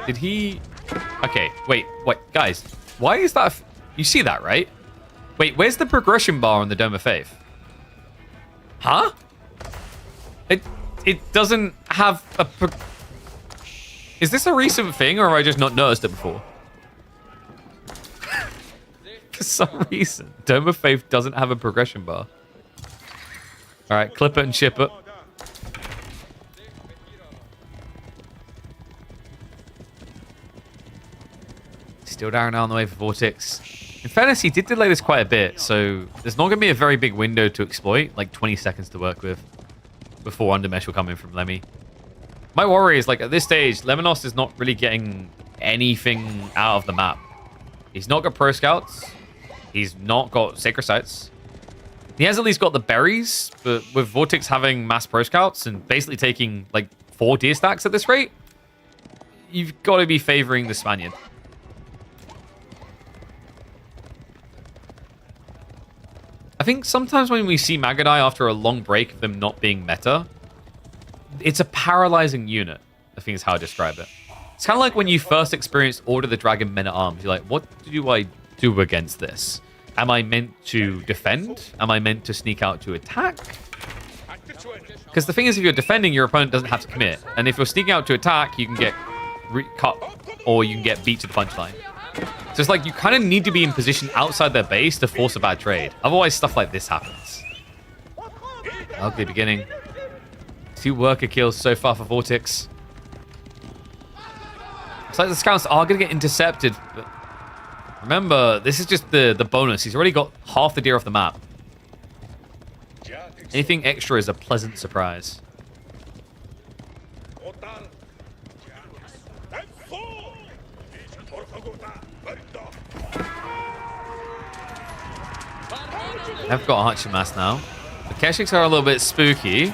Did he... Okay, wait, guys. Why is that... You see that, right? Wait, where's the progression bar on the Dome of Faith? Huh? It doesn't have a... Is this a recent thing, or have I just not noticed it before? For some reason, Dome of Faith doesn't have a progression bar. All right, clip it and ship it. Still down now on the way for Vortex. In fairness, he did delay this quite a bit, so there's not going to be a very big window to exploit, like 20 seconds to work with, before Undermesh will come in from Lemmy. My worry is, like, at this stage, Lemnos is not really getting anything out of the map. He's not got Pro Scouts. He's not got Sacred Sites. He has at least got the berries, but with Vortex having mass Pro Scouts and basically taking, like, 4 deer stacks at this rate, you've got to be favoring the Spaniard. I think sometimes when we see Magadai after a long break of them not being meta, it's a paralyzing unit, I think is how I describe it. It's kind of like when you first experienced Order of the Dragon Men-at-Arms. You're like, what do I do against this? Am I meant to defend? Am I meant to sneak out to attack? Because the thing is, if you're defending, your opponent doesn't have to commit. And if you're sneaking out to attack, you can get cut or you can get beat to the punchline. So it's like you kind of need to be in position outside their base to force a bad trade. Otherwise, stuff like this happens. Ugly beginning. 2 worker kills so far for Vortex. Looks like the scouts are going to get intercepted. But remember, this is just the bonus. He's already got half the deer off the map. Anything extra is a pleasant surprise. I've got Archer Mass now. The Keshiks are a little bit spooky.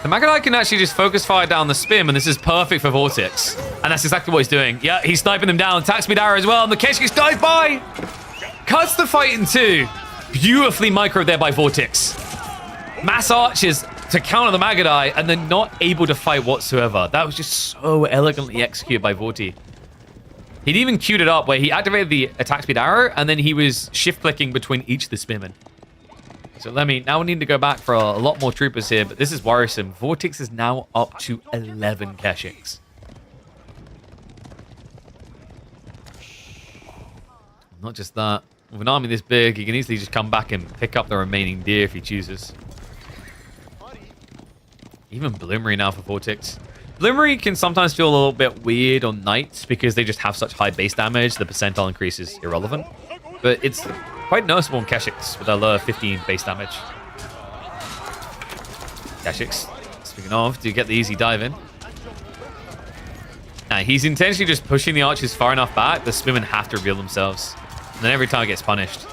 The Magadai can actually just focus fire down the spim, and this is perfect for Vortex. And that's exactly what he's doing. Yeah, he's sniping them down. Attack speed arrow as well, and the Keshiks dive by. Cuts the fight in 2. Beautifully micro there by Vortex. Mass archers to counter the Magadai, and they're not able to fight whatsoever. That was just so elegantly executed by Vorti. He'd even queued it up where he activated the attack speed arrow, and then he was shift-clicking between each of the spearmen. So now we need to go back for a lot more troopers here, but this is worrisome. Vortex is now up to 11 Keshix. Not just that. With an army this big, he can easily just come back and pick up the remaining deer if he chooses. Even Bloomery now for Vortex. Bloomery can sometimes feel a little bit weird on knights because they just have such high base damage, the percentile increase is irrelevant. But it's quite noticeable in Keshix with a lower 15 base damage. Keshix, speaking of, do you get the easy dive in? Nah, he's intentionally just pushing the archers far enough back, the spearmen have to reveal themselves. And then every time it gets punished.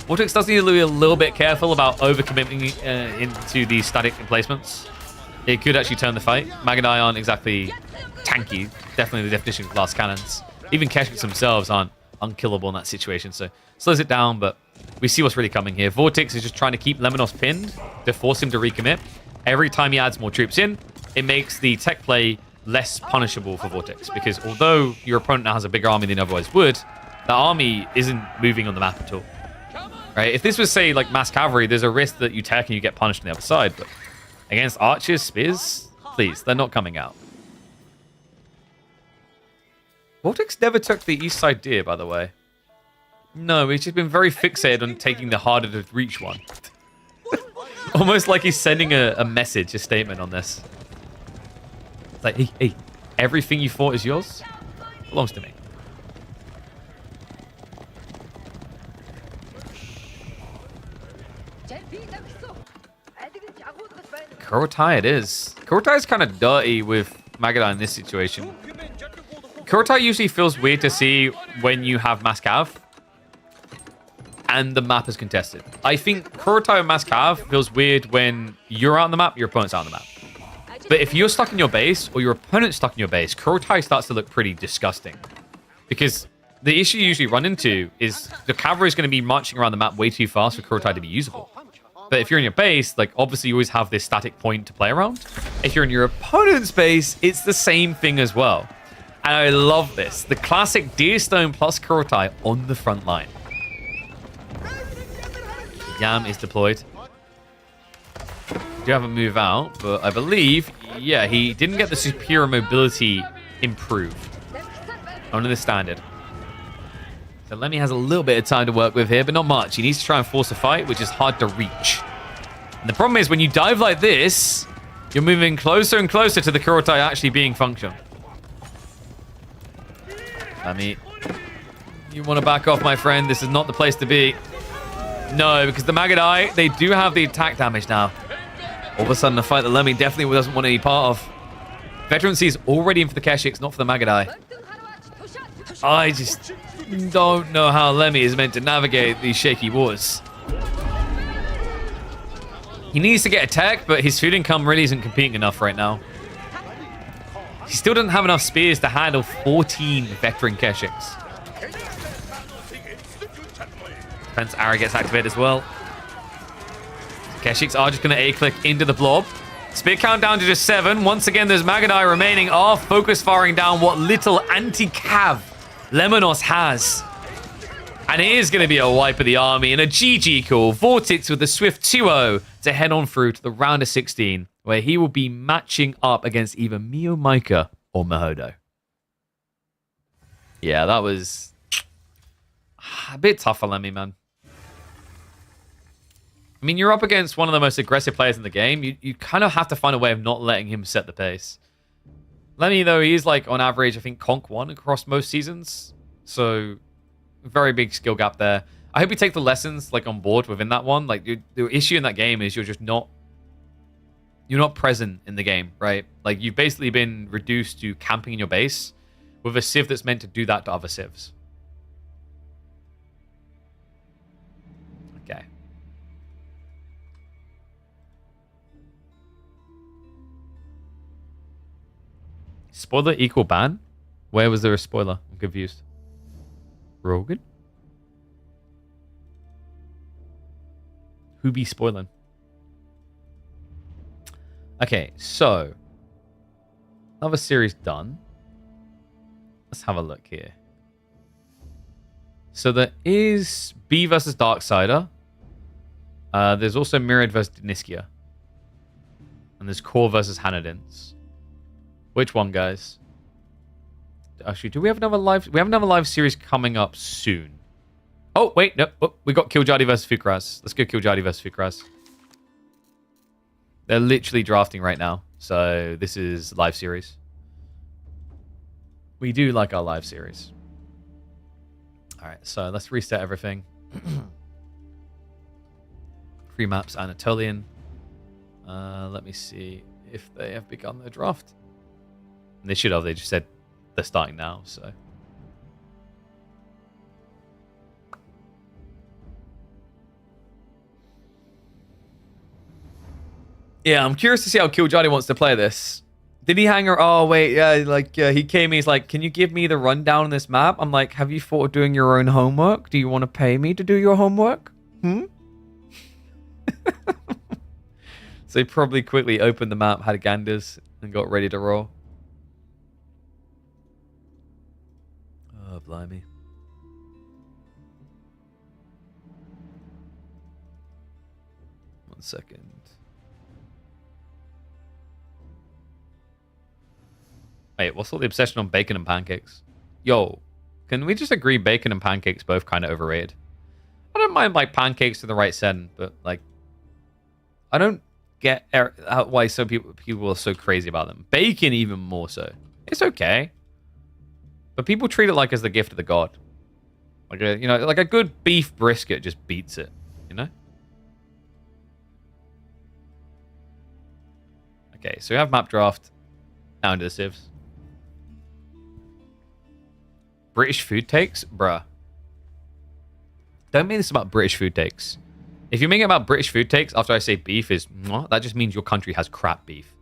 Vortex does need to be a little bit careful about overcommitting into these static emplacements. It could actually turn the fight. Magadai aren't exactly tanky. Definitely the definition of glass cannons. Even Keshix themselves aren't unkillable in that situation. So slows it down, but we see what's really coming here. Vortex is just trying to keep Lemos pinned to force him to recommit. Every time he adds more troops in, it makes the tech play less punishable for Vortex. Because although your opponent now has a bigger army than otherwise would, the army isn't moving on the map at all. Right? If this was, say, like mass cavalry, there's a risk that you tech and you get punished on the other side. But against archers, spears, please, they're not coming out. Vortex never took the east side deer, by the way. No, he's just been very fixated on taking the harder to reach one. Almost like he's sending a message, a statement on this. It's like, hey, everything you fought is yours? Belongs to me. Kurotai it is. Kurotai is kind of dirty with Magadai in this situation. Kurotai usually feels weird to see when you have mass cav and the map is contested. I think Kurotai and mass cav feels weird when you're out on the map, your opponent's out on the map. But if you're stuck in your base or your opponent's stuck in your base, Kurotai starts to look pretty disgusting. Because the issue you usually run into is the cavalry is going to be marching around the map way too fast for Kurotai to be usable. But if you're in your base, like obviously you always have this static point to play around. If you're in your opponent's base, it's the same thing as well. And I love this. The classic Deerstone plus Kurotai on the front line. Yam is deployed. Do have a move out, but I believe, yeah, he didn't get the superior mobility improved. Only the standard. So Lemmy has a little bit of time to work with here, but not much. He needs to try and force a fight, which is hard to reach. And the problem is when you dive like this, you're moving closer and closer to the Kurotai actually being functional. Lemmy, you want to back off, my friend. This is not the place to be. No, because the Magadai, they do have the attack damage now. All of a sudden, a fight that Lemmy definitely doesn't want any part of. Veterancy is already in for the Keshix, not for the Magadai. I just don't know how Lemmy is meant to navigate these shaky waters. He needs to get a tech, but his food income really isn't competing enough right now. He still doesn't have enough spears to handle 14 veteran Keshix. Defense arrow gets activated as well. Keshix are just going to A-click into the blob. Spear count down to just 7. Once again, there's Magadai remaining. Focus firing down what little anti-cav Lemos has. And it is going to be a wipe of the army and a GG call. Vortex with the swift 2-0 to head on through to the round of 16, where he will be matching up against either Mio Micah or Mahodo. Yeah, that was a bit tough for Lemmy, man. I mean, you're up against one of the most aggressive players in the game. You kind of have to find a way of not letting him set the pace. Lemmy, though, he is like on average, I think, Conk 1 across most seasons. So, very big skill gap there. I hope you take the lessons like on board within that one. Like the issue in that game is you're not present in the game, right? Like you've basically been reduced to camping in your base with a civ that's meant to do that to other civs. Okay. Spoiler equal ban? Where was there a spoiler? I'm confused. Rogan? Who be spoiling? Okay, so another series done. Let's have a look here. So there is B versus Darksider. There's also Myriad versus Deniskia. And there's Core versus Hanadins. Which one, guys? Actually, do we have another live... We have another live series coming up soon. Oh, wait, no. Oh, we got Killj versus Fukr. Let's go Killj versus Fukr. They're literally drafting right now. So this is live series. We do like our live series. All right, so let's reset everything. Free maps, Anatolian. Let me see if they have begun their draft. And they should have. They just said they're starting now, so. Yeah, I'm curious to see how Killj wants to play this. Did he hang her? Oh, wait, yeah, like, he came, he's like, can you give me the rundown on this map? I'm like, have you thought of doing your own homework? Do you want to pay me to do your homework? So he probably quickly opened the map, had ganders, and got ready to roll. Oh, blimey. One second. Wait, what's all the obsession on bacon and pancakes? Yo, can we just agree bacon and pancakes both kind of overrated? I don't mind like pancakes to the right setting, but like, I don't get why so people are so crazy about them. Bacon even more so. It's okay, but people treat it like as the gift of the god. Like a, you know, like a good beef brisket just beats it. You know. Okay, so we have map draft. Now into the civs. British food takes? Bruh. Don't mean this about British food takes. If you make it about British food takes after I say beef is, that just means your country has crap beef.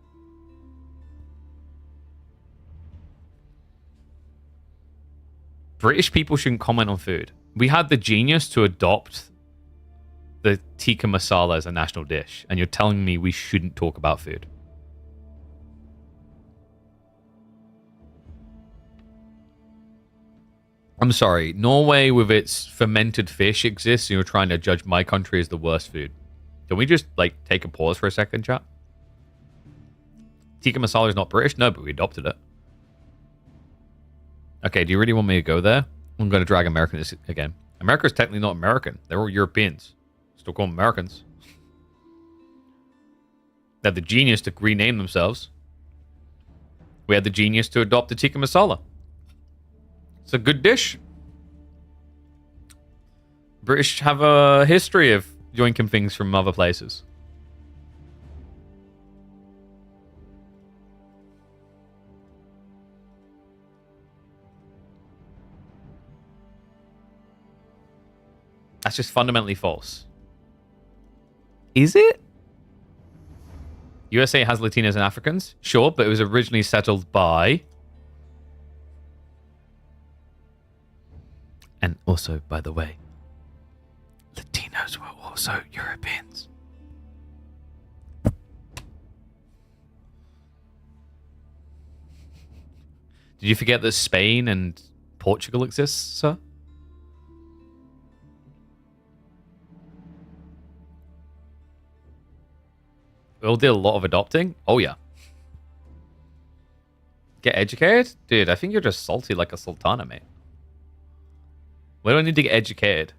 British people shouldn't comment on food. We had the genius to adopt the tikka masala as a national dish, and you're telling me we shouldn't talk about food. I'm sorry, Norway with its fermented fish exists, and you're trying to judge my country as the worst food. Can we just, like, take a pause for a second, chat? Tikka masala is not British? No, but we adopted it. Okay, do you really want me to go there? I'm going to drag American again. America's technically not American. They're all Europeans. Still call them Americans. They have the genius to rename themselves. We had the genius to adopt the tikka masala. It's a good dish. British have a history of yoinking things from other places. That's just fundamentally false. Is it? USA has Latinos and Africans? Sure, but it was originally settled by... And also, by the way, Latinos were also Europeans. Did you forget that Spain and Portugal exist, sir? We all did a lot of adopting? Oh, yeah. Get educated? Dude, I think you're just salty like a sultana, mate. We don't need to get educated.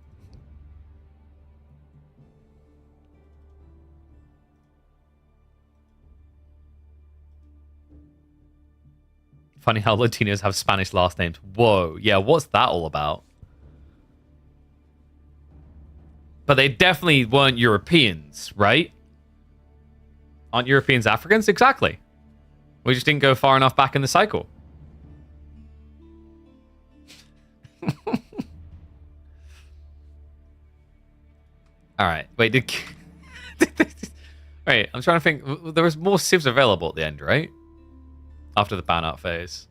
Funny how Latinos have Spanish last names. Whoa, yeah, what's that all about? But they definitely weren't Europeans, right? Aren't Europeans Africans? Exactly. We just didn't go far enough back in the cycle. All right. Wait, wait, I'm trying to think. There was more civs available at the end, right? After the ban-out phase.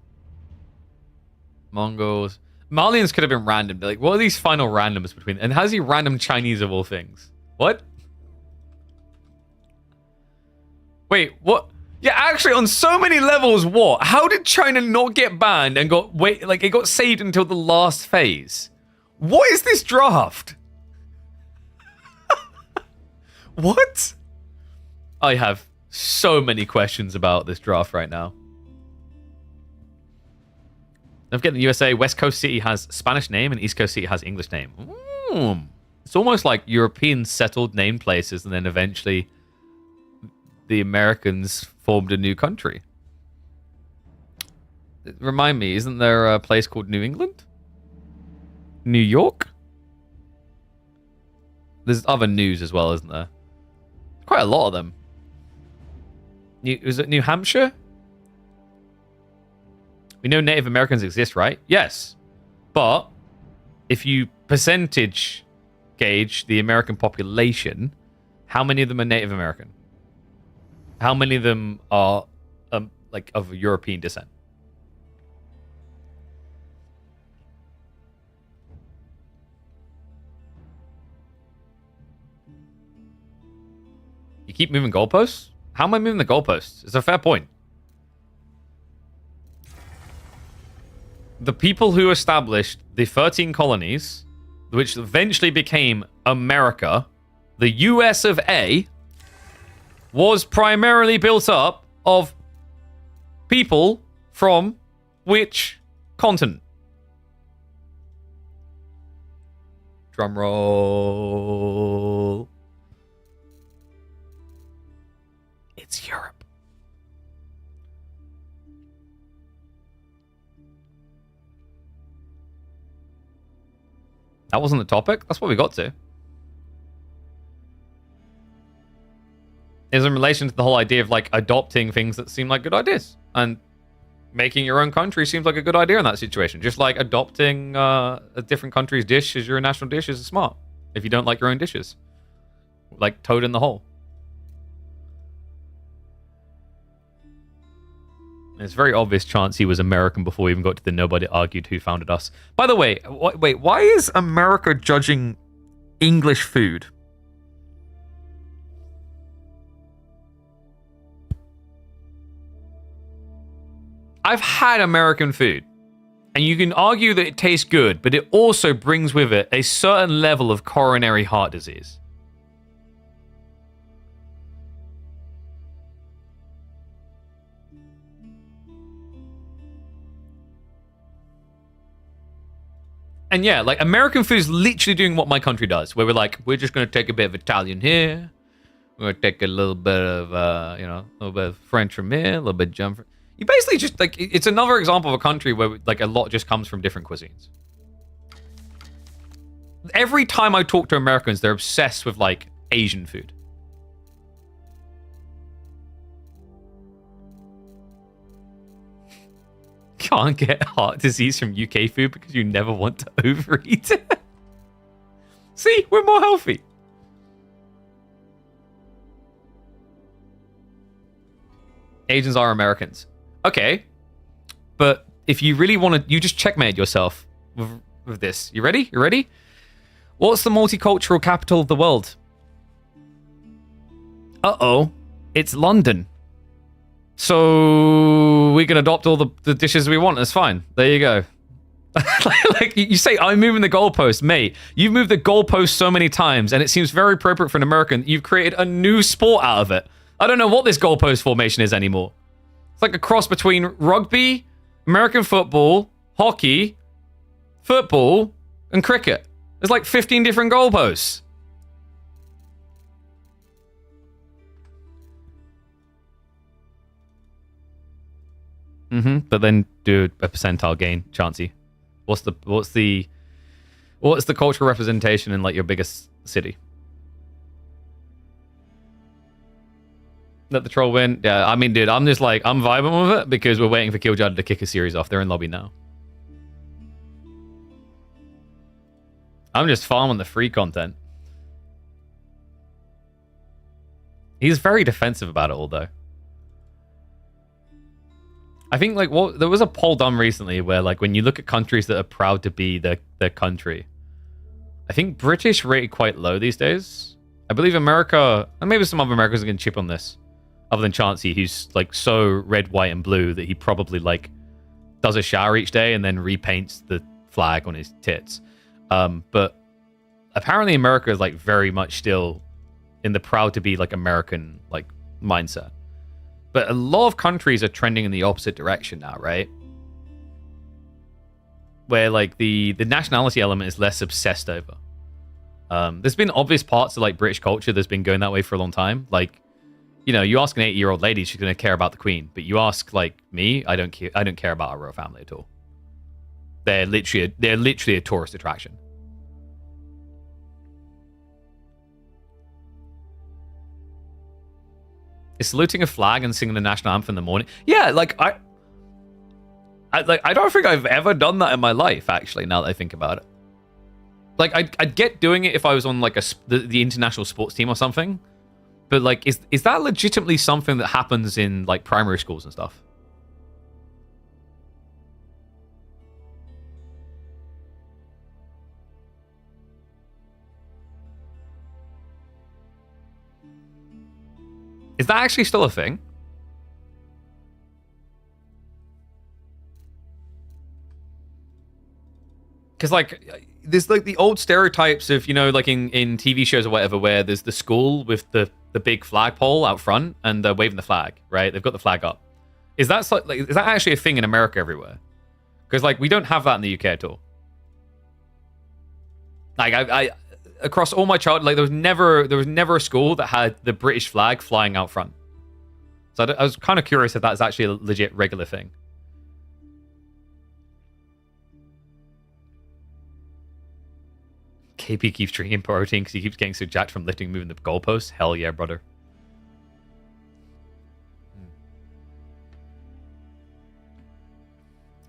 Mongols. Malians could have been random. Like, what are these final randoms between... And how's he random Chinese of all things? What? Wait, what? Yeah, actually, on so many levels, what? How did China not get banned and it got saved until the last phase? What is this draft? What? I have so many questions about this draft right now. Don't forget the USA, West Coast City has Spanish name and East Coast City has English name. It's almost like Europeans settled name places and then eventually the Americans formed a new country. Remind me, isn't there a place called New England? New York? There's other news as well, isn't there? Quite a lot of them. Is it New Hampshire? We know Native Americans exist, right? Yes. But if you percentage gauge the American population, how many of them are Native American? How many of them are like of European descent? You keep moving goalposts? How am I moving the goalposts? It's a fair point. The people who established the 13 colonies, which eventually became America, the US of A, was primarily built up of people from which continent? Drum roll. It's Europe. That wasn't the topic. That's what we got to. Is in relation to the whole idea of like adopting things that seem like good ideas, and making your own country seems like a good idea in that situation. Just like adopting a different country's dish as your national dish is smart if you don't like your own dishes, like Toad in the Hole. It's very obvious Chauncey was American before we even got to the nobody argued who founded us. By the way, wait, why is America judging English food? I've had American food, and you can argue that it tastes good, but it also brings with it a certain level of coronary heart disease. And yeah, like American food is literally doing what my country does, where we're just going to take a bit of Italian here, we're going to take a little bit of, a little bit of French from here, a little bit of German from... You basically just, like, it's another example of a country where, like, a lot just comes from different cuisines. Every time I talk to Americans, they're obsessed with, like, Asian food. Can't get heart disease from UK food because you never want to overeat it. See, we're more healthy. Asians are Americans. Okay, but if you really want to, you just checkmate yourself with this. You ready? You ready? What's the multicultural capital of the world? Uh-oh, it's London. So we can adopt all the dishes we want. That's fine. There you go. Like you say, I'm moving the goalpost, mate. You've moved the goalpost so many times, and it seems very appropriate for an American. You've created a new sport out of it. I don't know what this goalpost formation is anymore. It's like a cross between rugby, American football, hockey, football, and cricket. There's like 15 different goalposts. But then do a percentile gain, Chauncey. What's the cultural representation in like your biggest city? Let the troll win. Yeah, I mean, dude, I'm just like, I'm vibing with it because we're waiting for Killj to kick a series off. They're in lobby now. I'm just farming the free content. He's very defensive about it all, though. I think like there was a poll done recently where like when you look at countries that are proud to be their country, I think British rated quite low these days. I believe America, and maybe some other Americans are going to chip on this, other than Chansey, who's like so red, white, and blue that he probably like does a shower each day and then repaints the flag on his tits. But apparently America is like very much still in the proud to be like American like mindset. But a lot of countries are trending in the opposite direction now, right? Where like the nationality element is less obsessed over. There's been obvious parts of like British culture that's been going that way for a long time. Like, you know, you ask an 80-year-old lady, she's going to care about the Queen. But you ask like me, I don't care about our royal family at all. They're literally a tourist attraction. Is saluting a flag and singing the national anthem in the morning? Yeah, like I don't think I've ever done that in my life. Actually, now that I think about it, like I'd get doing it if I was on like the international sports team or something. But like, is that legitimately something that happens in like primary schools and stuff? Is that actually still a thing? Because like there's like the old stereotypes of, you know, like in TV shows or whatever, where there's the school with the big flagpole out front and they're waving the flag, right? They've got the flag up. Is that like is that actually a thing in America everywhere? Because like we don't have that in the UK at all. Like I across all my childhood, like there was never a school that had the British flag flying out front. So I was kind of curious if that's actually a legit regular thing. KP keeps drinking protein because he keeps getting so jacked from lifting, moving the goalposts. Hell yeah, brother.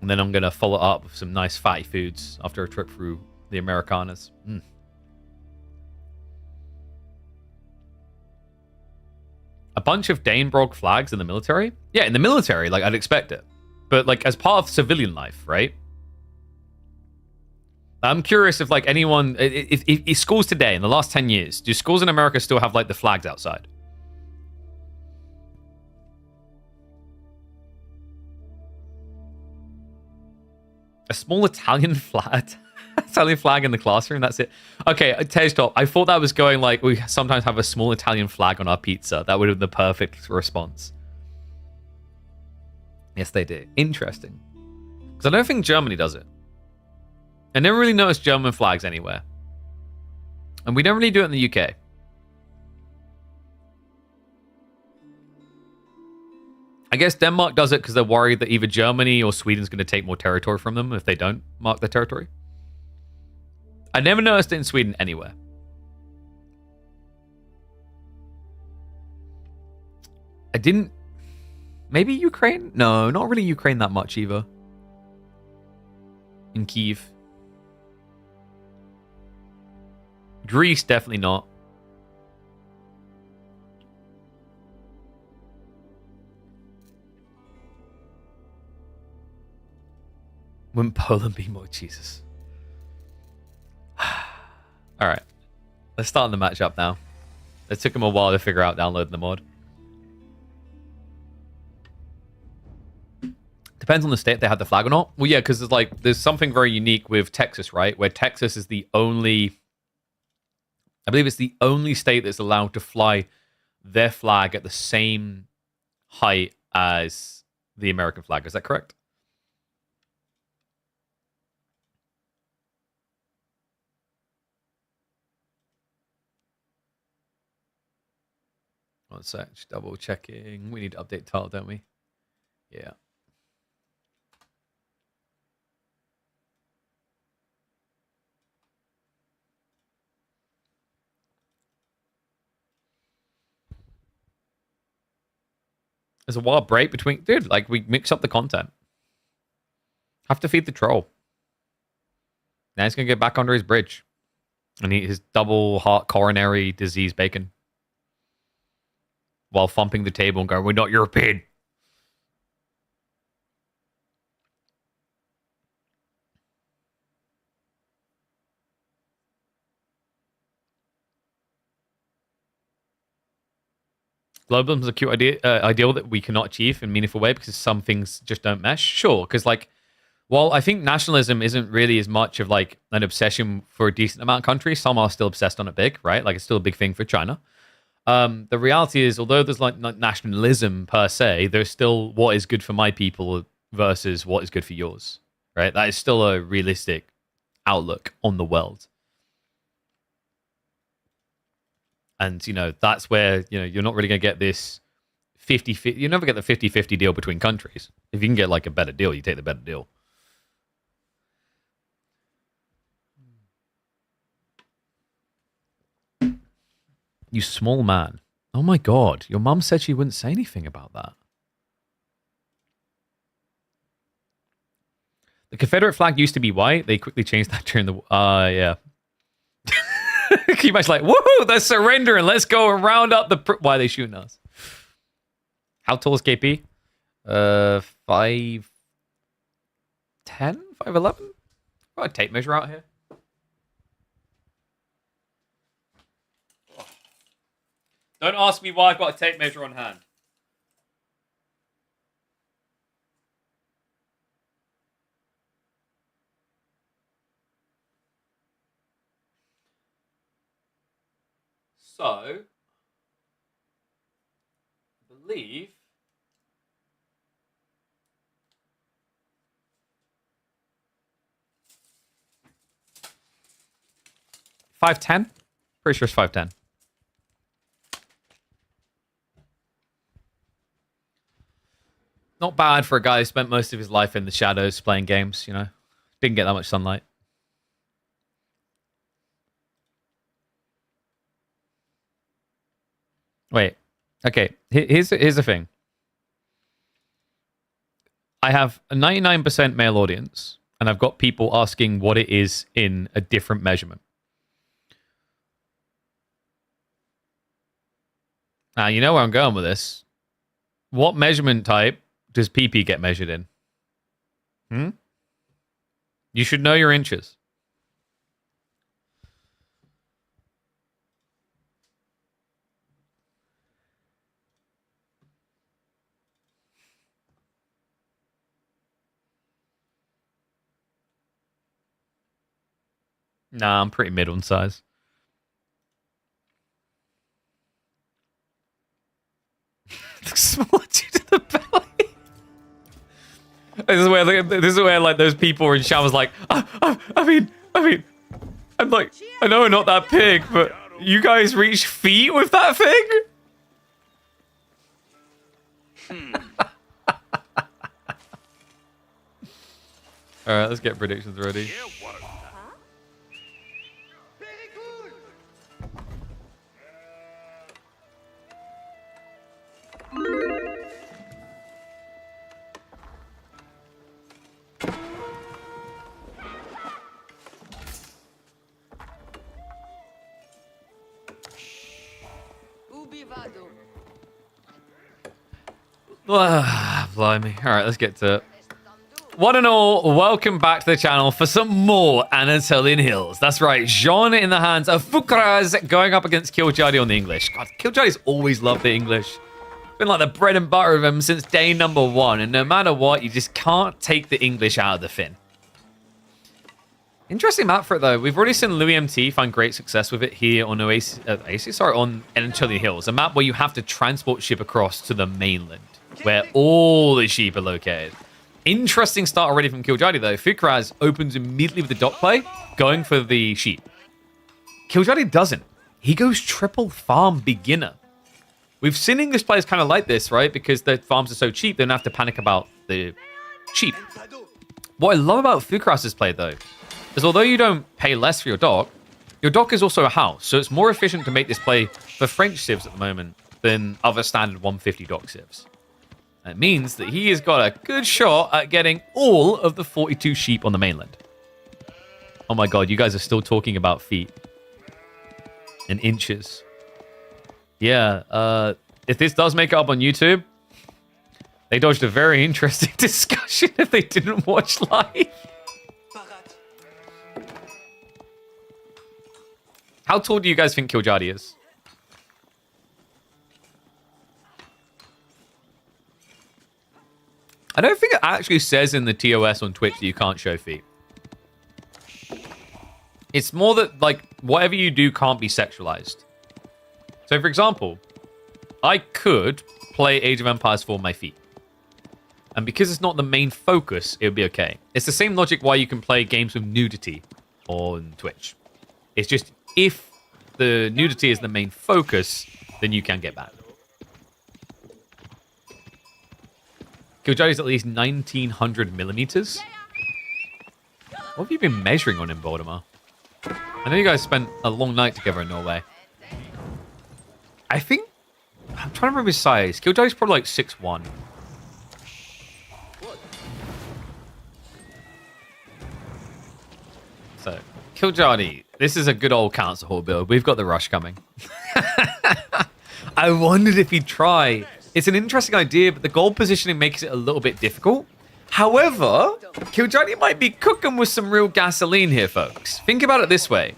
And then I'm going to follow up with some nice fatty foods after a trip through the Americanas. A bunch of Danebrog flags in the military? Yeah, in the military, like I'd expect it. But like as part of civilian life, right? I'm curious if like anyone, if schools today in the last 10 years, do schools in America still have like the flags outside? A small Italian flag, Italian flag in the classroom. That's it. Okay, Tej, I thought that was going like we sometimes have a small Italian flag on our pizza. That would have been the perfect response. Yes, they do. Interesting. Because I don't think Germany does it. I never really noticed German flags anywhere. And we don't really do it in the UK. I guess Denmark does it because they're worried that either Germany or Sweden's going to take more territory from them if they don't mark their territory. I never noticed it in Sweden anywhere. I didn't... Maybe Ukraine? No, not really Ukraine that much either. In Kyiv. Greece, definitely not. Wouldn't Poland be more? Jesus. All right. Let's start the matchup now. It took him a while to figure out downloading the mod. Depends on the state if they had the flag or not. Well, yeah, because there's something very unique with Texas, right? Where Texas is the only... I believe it's the only state that's allowed to fly their flag at the same height as the American flag. Is that correct? One sec, just double checking. We need to update title, don't we? Yeah. There's a wild break between... Dude, like, we mix up the content. Have to feed the troll. Now he's going to get back under his bridge. And eat his double heart coronary disease bacon. While thumping the table and going, we're not European. Globalism is a cute ideal that we cannot achieve in a meaningful way because some things just don't mesh. Sure, because like, well, I think nationalism isn't really as much of like an obsession for a decent amount of countries. Some are still obsessed on it big, right? Like it's still a big thing for China. The reality is, although there's like nationalism per se, there's still what is good for my people versus what is good for yours, right? That is still a realistic outlook on the world. And, you know, that's where, you know, you're not really going to get this 50-50. You never get the 50-50 deal between countries. If you can get like a better deal, you take the better deal. You small man. Oh my God. Your mum said she wouldn't say anything about that. The Confederate flag used to be white. They quickly changed that during the... yeah. Can you imagine like, woohoo, they're surrendering. Let's go and round up the... Why are they shooting us? How tall is KP? 5'10"? 5'11"? Got a tape measure out here. Don't ask me why I've got a tape measure on hand. So, I believe 5'10"? Pretty sure it's 5'10". Not bad for a guy who spent most of his life in the shadows playing games, you know. Didn't get that much sunlight. Wait. Okay. Here's the thing. I have a 99% male audience, and I've got people asking what it is in a different measurement. Now, you know where I'm going with this. What measurement type does PP get measured in? You should know your inches. Nah, I'm pretty mid on size. Small to the belly. This is where like those people are in showers like, I mean, I'm like, I know I'm not that big, but you guys reach feet with that thing? All right, let's get predictions ready. Blimey. Alright, let's get to it. One and all, welcome back to the channel for some more Anatolian Hills. That's right, Jean in the hands of Fukr going up against Killj on the English. God, Killj always loved the English. Been like the bread and butter of him since day number one, and no matter what, you just can't take the English out of the Finn. Interesting map for it though. We've already seen Louis MT find great success with it here on on Anatolian Hills, a map where you have to transport ship across to the mainland, where all the sheep are located. Interesting start already from Killj though. Fukr opens immediately with the dock play, going for the sheep. Killj doesn't. He goes triple farm beginner. We've seen English players kind of like this, right? Because their farms are so cheap, they don't have to panic about the sheep. What I love about Fukras's play though, is although you don't pay less for your dock is also a house, so it's more efficient to make this play for French civs at the moment than other standard 150 dock civs. And it means that he has got a good shot at getting all of the 42 sheep on the mainland. Oh my god, you guys are still talking about feet and inches. Yeah, if this does make it up on YouTube, they dodged a very interesting discussion if they didn't watch live. How tall do you guys think Killj is? I don't think it actually says in the TOS on Twitch that you can't show feet. It's more that, like, whatever you do can't be sexualized. So, for example, I could play Age of Empires 4 on my feet. And because it's not the main focus, it would be okay. It's the same logic why you can play games with nudity on Twitch. It's just if the nudity is the main focus, then you can get banned. Killj is at least 1900 millimeters. What have you been measuring on him, Voldemar? I know you guys spent a long night together in Norway. I think... I'm trying to remember his size. Killj is probably like 6'1". So, Killj, this is a good old council hall build. We've got the rush coming. I wondered if he'd try. It's an interesting idea, but the gold positioning makes it a little bit difficult. However, Killj might be cooking with some real gasoline here, folks. Think about it this way.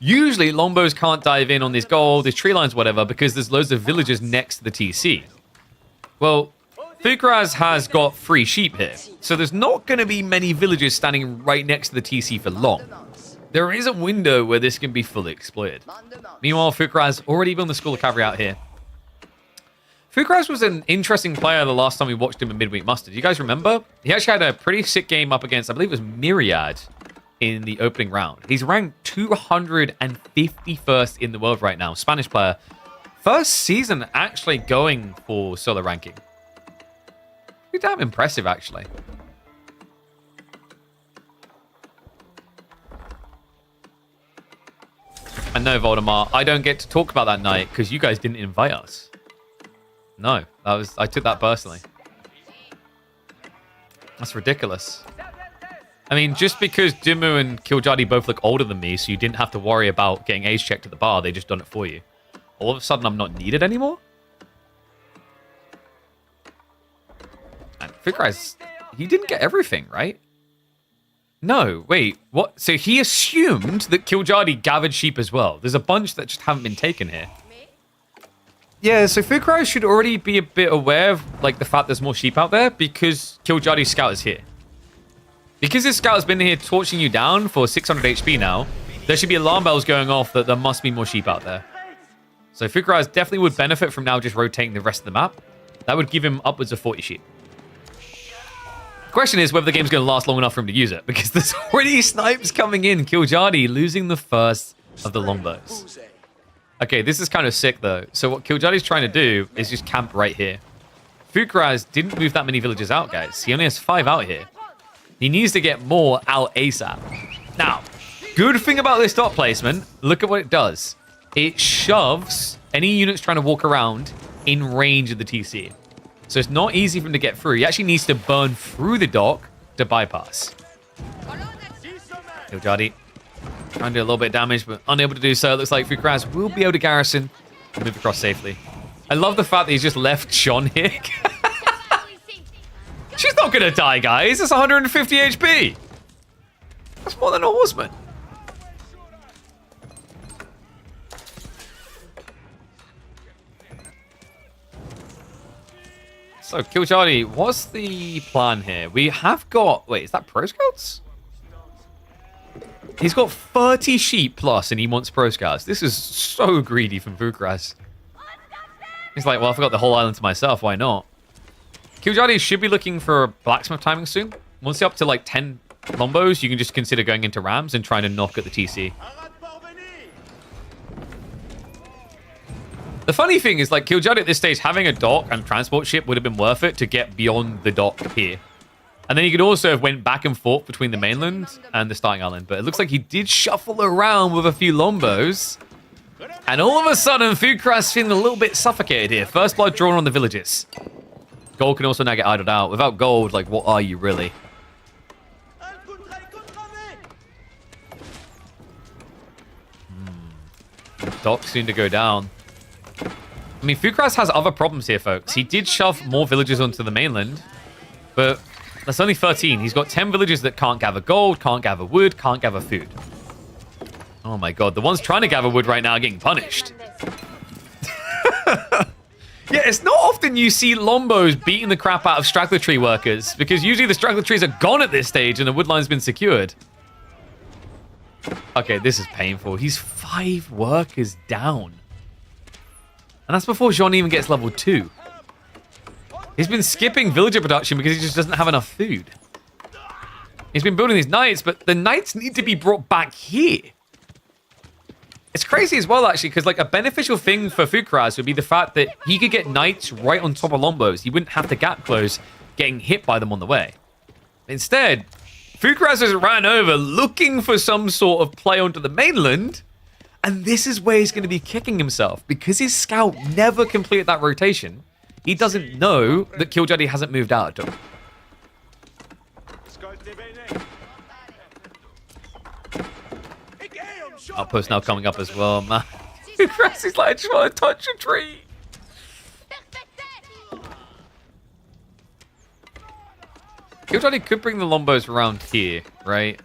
Usually, longbows can't dive in on this gold, these tree lines, whatever, because there's loads of villagers next to the TC. Well, Fukr has got 3 sheep here, so there's not going to be many villagers standing right next to the TC for long. There is a window where this can be fully exploited. Meanwhile, Fukr has already built the School of Cavalry out here. Fukr was an interesting player the last time we watched him in Midweek Mustard. You guys remember? He actually had a pretty sick game up against, I believe it was Myriad in the opening round. He's ranked 251st in the world right now. Spanish player. First season actually going for solo ranking. Pretty damn impressive, actually. I know, Voldemar, I don't get to talk about that night because you guys didn't invite us. No, I took that personally. That's ridiculous. I mean, just because Dimmu and Killj both look older than me, so you didn't have to worry about getting age checked at the bar, they just done it for you. All of a sudden, I'm not needed anymore? And Fukr, he didn't get everything, right? No, wait, what? So he assumed that Killj gathered sheep as well. There's a bunch that just haven't been taken here. Yeah, so Fukr should already be a bit aware of like the fact there's more sheep out there because Killj's scout is here. Because this scout has been here torching you down for 600 HP now, there should be alarm bells going off that there must be more sheep out there. So Fukr definitely would benefit from now just rotating the rest of the map. That would give him upwards of 40 sheep. The question is whether the game's going to last long enough for him to use it, because there's already snipes coming in. Killj losing the first of the longbows. Okay, this is kind of sick, though. So what Killj is trying to do is just camp right here. Fukr didn't move that many villagers out, guys. He only has 5 out here. He needs to get more out ASAP. Now, good thing about this dot placement, look at what it does. It shoves any units trying to walk around in range of the TC. So it's not easy for him to get through. He actually needs to burn through the dock to bypass. Killj trying to do a little bit of damage, but unable to do so. It looks like Fukr will be able to garrison and move across safely. I love the fact that he's just left Sean here. She's not going to die, guys. It's 150 HP. That's more than a horseman. So, Killj, what's the plan here? We have got... Wait, is that Pro Scouts? He's got 30 sheep plus and he wants Pro Scouts. This is so greedy from Fukr. He's like, well, I forgot the whole island to myself. Why not? Killj should be looking for blacksmith timing soon. Once you're up to like 10 lombos, you can just consider going into rams and trying to knock at the TC. The funny thing is, like, Killj at this stage, having a dock and transport ship would have been worth it to get beyond the dock here. And then he could also have went back and forth between the mainland and the starting island. But it looks like he did shuffle around with a few lombos. And all of a sudden, Fukr's feeling a little bit suffocated here. First blood drawn on the villages. Gold can also now get idled out. Without gold, like, what are you really? Dock soon to go down. I mean, Fukr has other problems here, folks. He did shove more villagers onto the mainland, but that's only 13. He's got 10 villagers that can't gather gold, can't gather wood, can't gather food. Oh my god, the ones trying to gather wood right now are getting punished. Yeah, it's not often you see Lombos beating the crap out of straggler tree workers, because usually the straggler trees are gone at this stage and the wood line's been secured. Okay, this is painful. He's 5 workers down. And that's before Jean even gets level 2. He's been skipping villager production because he just doesn't have enough food. He's been building these knights, but the knights need to be brought back here. It's crazy as well, actually, because like a beneficial thing for Fukr would be the fact that he could get knights right on top of Lombos. He wouldn't have to gap close, getting hit by them on the way. Instead, Fukr has ran over looking for some sort of play onto the mainland, and this is where he's going to be kicking himself. Because his scout never completed that rotation, he doesn't know that Killj hasn't moved out at all. Outpost now coming up as well, man. Fukr is like, I just want to touch a tree. Killj could bring the Lombos around here, right?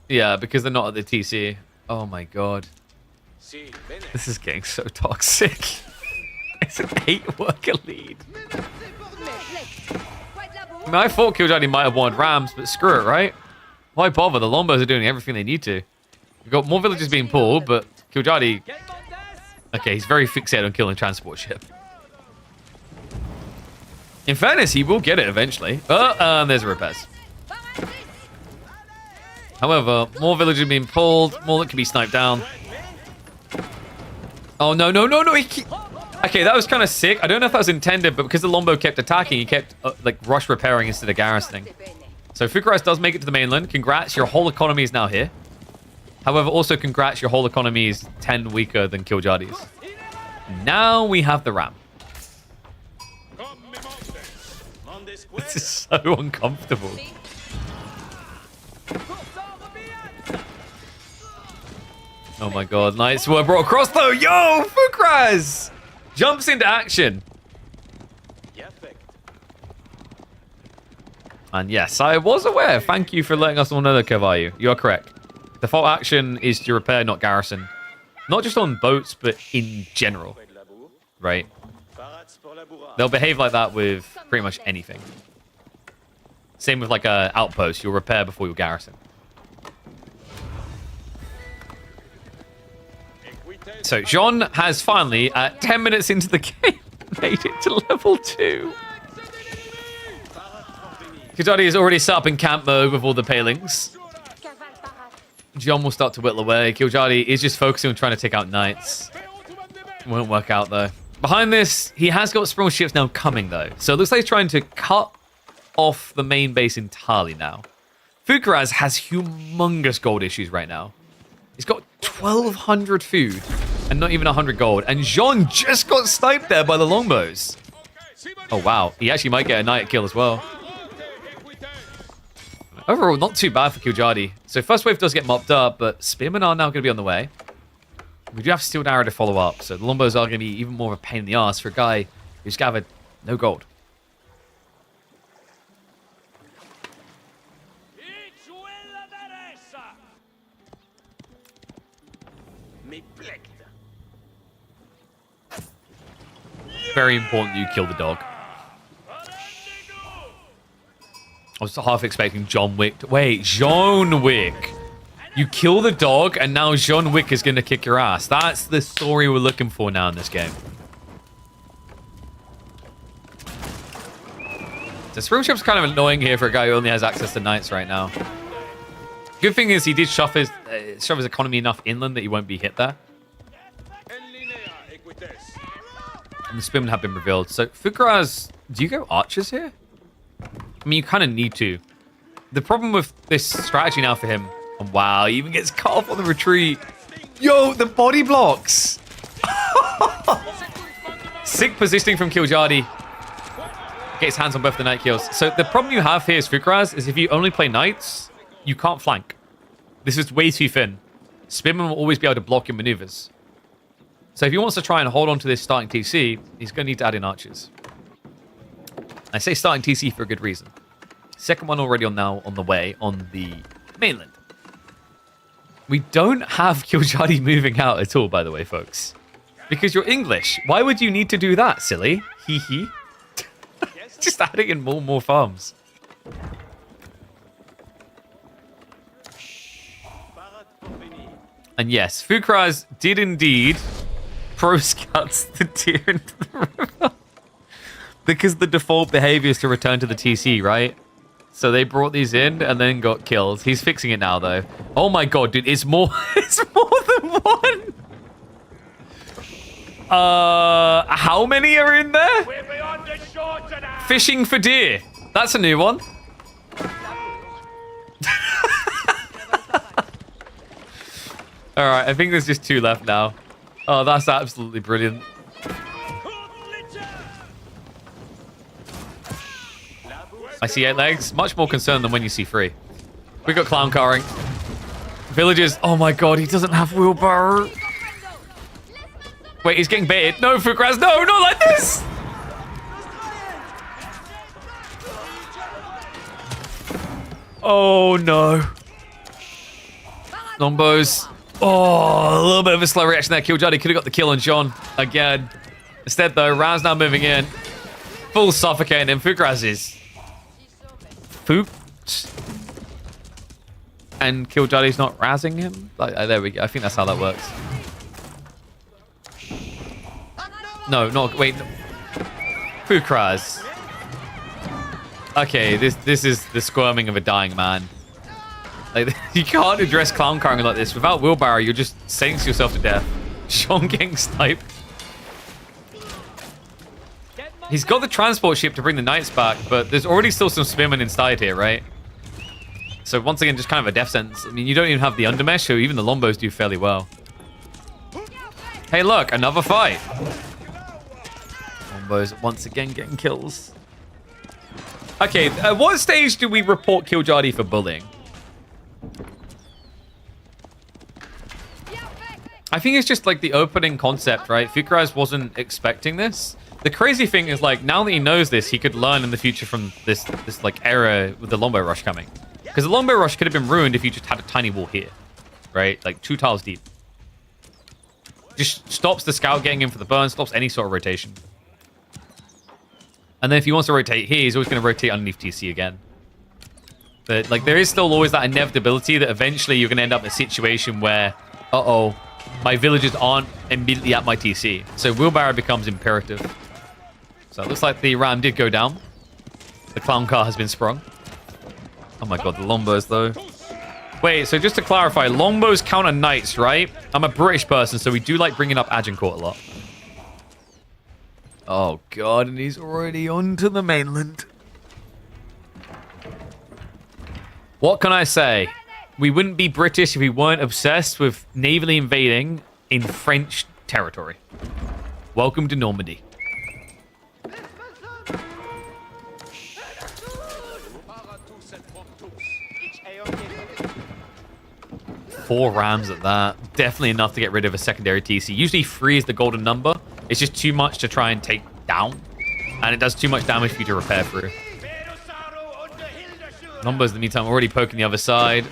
Yeah, because they're not at the TC. Oh my god. This is getting so toxic. It's an 8-worker lead. I mean, I thought Killj might have won Rams, but screw it, right? Why bother? The Lombos are doing everything they need to. We've got more villagers being pulled, but Killj... Okay, he's very fixated on killing transport ship. In fairness, he will get it eventually. There's a repairs. However, more villagers being pulled, more that can be sniped down. Oh, no. Okay, that was kind of sick. I don't know if that was intended, but because the Lombo kept attacking, he kept, like, rush repairing instead of garrisoning. So Fukr does make it to the mainland. Congrats, your whole economy is now here. However, also congrats, your whole economy is 10 weaker than Killj's. Now we have the Ram. This is so uncomfortable. Oh my god, knights were brought across though. Yo, Fukr jumps into action. And yes, I was aware. Thank you for letting us all know that, Cavallo. You are correct. Default action is to repair, not garrison. Not just on boats, but in general. Right? They'll behave like that with pretty much anything. Same with like a outpost. You'll repair before you garrison. So Jean has finally, at 10 minutes into the game, made it to level 2. Killj is already set up in camp mode with all the palings. Jean will start to whittle away. Killj is just focusing on trying to take out knights. Won't work out though. Behind this, he has got sprawl ships now coming though. So it looks like he's trying to cut off the main base entirely now. Fukr has humongous gold issues right now. He's got 1,200 food and not even 100 gold. And Jean just got sniped there by the longbows. Oh wow, he actually might get a knight kill as well. Overall, not too bad for Killj. So first wave does get mopped up, but spearmen are now going to be on the way. We do have steel arrow to follow up, so the lombos are going to be even more of a pain in the ass for a guy who's gathered no gold. Very important you kill the dog. I was half expecting John Wick to... Wait, John Wick. You kill the dog, and now John Wick is going to kick your ass. That's the story we're looking for now in this game. The Spring Ship's kind of annoying here for a guy who only has access to knights right now. Good thing is he did shove his economy enough inland that he won't be hit there. And the spearmen have been revealed. So, Fukr, do you go archers here? I mean, you kind of need to. The problem with this strategy now for him... Oh, wow, he even gets cut off on the retreat. Yo, the body blocks! Sick positioning from Killj. Gets hands on both the knight kills. So the problem you have here is Fukr is if you only play knights, you can't flank. This is way too thin. Spearman will always be able to block your maneuvers. So if he wants to try and hold on to this starting TC, he's going to need to add in archers. I say starting TC for a good reason. Second one already on the way on the mainland. We don't have Killj moving out at all, by the way, folks. Because you're English. Why would you need to do that, silly? Hee hee. Just adding in more and more farms. And yes, Fukr did indeed pro scouts the deer into the river. Because the default behavior is to return to the TC, right? So they brought these in and then got killed. He's fixing it now, though. Oh my god, dude, it's more it's more than one. How many are in there? Fishing for deer. That's a new one. All right, I think there's just 2 left now. Oh, that's absolutely brilliant. I see 8 legs. Much more concerned than when you see 3. We got clown carring. Villagers. Oh my god, he doesn't have wheelbarrow. Wait, he's getting baited. No, Fukr, no, not like this. Oh no. Lombos. Oh, a little bit of a slow reaction there. Killj could have got the kill on John again. Instead, though, Raz now moving in. Full suffocating him. Fukr is. And Killj's not razzing him? There we go. I think that's how that works. No, not... Wait. No. Fukr. Okay, this is the squirming of a dying man. Like, you can't address clown carring like this. Without wheelbarrow, you're just sentencing yourself to death. Sean getting sniped. He's got the transport ship to bring the knights back, but there's already still some spearmen inside here, right? So once again, just kind of a death sentence. I mean, you don't even have the undermesh, so even the Lombos do fairly well. Hey, look, another fight. Lombos once again getting kills. Okay, at what stage do we report Killj for bullying? I think it's just like the opening concept, right? Fukr wasn't expecting this. The crazy thing is, like, now that he knows this, he could learn in the future from this like era with the Lombo Rush coming. Because the Lombo Rush could have been ruined if you just had a tiny wall here, right? Like 2 tiles deep. Just stops the scout getting in for the burn, stops any sort of rotation. And then if he wants to rotate here, he's always going to rotate underneath TC again. But like, there is still always that inevitability that eventually you're going to end up in a situation where, uh-oh, my villagers aren't immediately at my TC. So wheelbarrow becomes imperative. So it looks like the ram did go down. The clown car has been sprung. Oh my god, the Lombos though. Wait, so just to clarify, Lombos counter knights, right? I'm a British person, so we do like bringing up Agincourt a lot. Oh god, and he's already onto the mainland. What can I say? We wouldn't be British if we weren't obsessed with navally invading in French territory. Welcome to Normandy. Four rams at that. Definitely enough to get rid of a secondary TC. Usually 3 is the golden number. It's just too much to try and take down. And it does too much damage for you to repair through. Numbers in the meantime already poking the other side.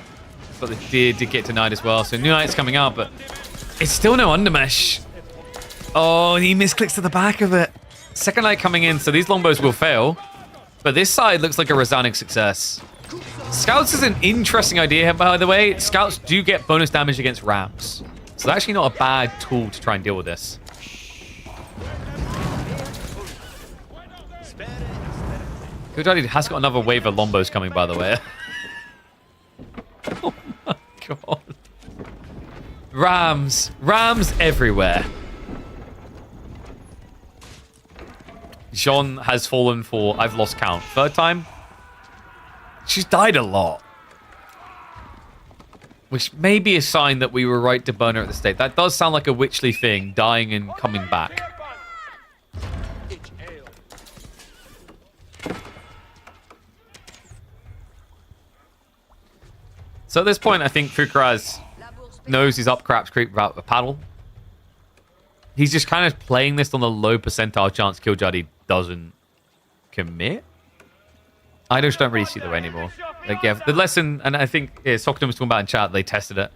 But the deer did get denied as well. So new knight's coming out, but it's still no undermesh. Oh, he misclicks to the back of it. Second knight coming in, so these Lombos will fail. But this side looks like a resounding success. Scouts is an interesting idea here, by the way. Scouts do get bonus damage against rams. So they're actually not a bad tool to try and deal with this. Killj has got another wave of Lombos coming, by the way. Oh my god. Rams. Rams everywhere. Jean has fallen for, I've lost count, 3rd time? She's died a lot. Which may be a sign that we were right to burn her at the stake. That does sound like a witchly thing, dying and coming back. So at this point, I think Fukr knows he's up Craps Creek without a paddle. He's just kind of playing this on the low percentile chance Killj doesn't commit. I just don't really see the way anymore. Like, yeah, the lesson, and I think Socrates was talking about in chat, they tested it.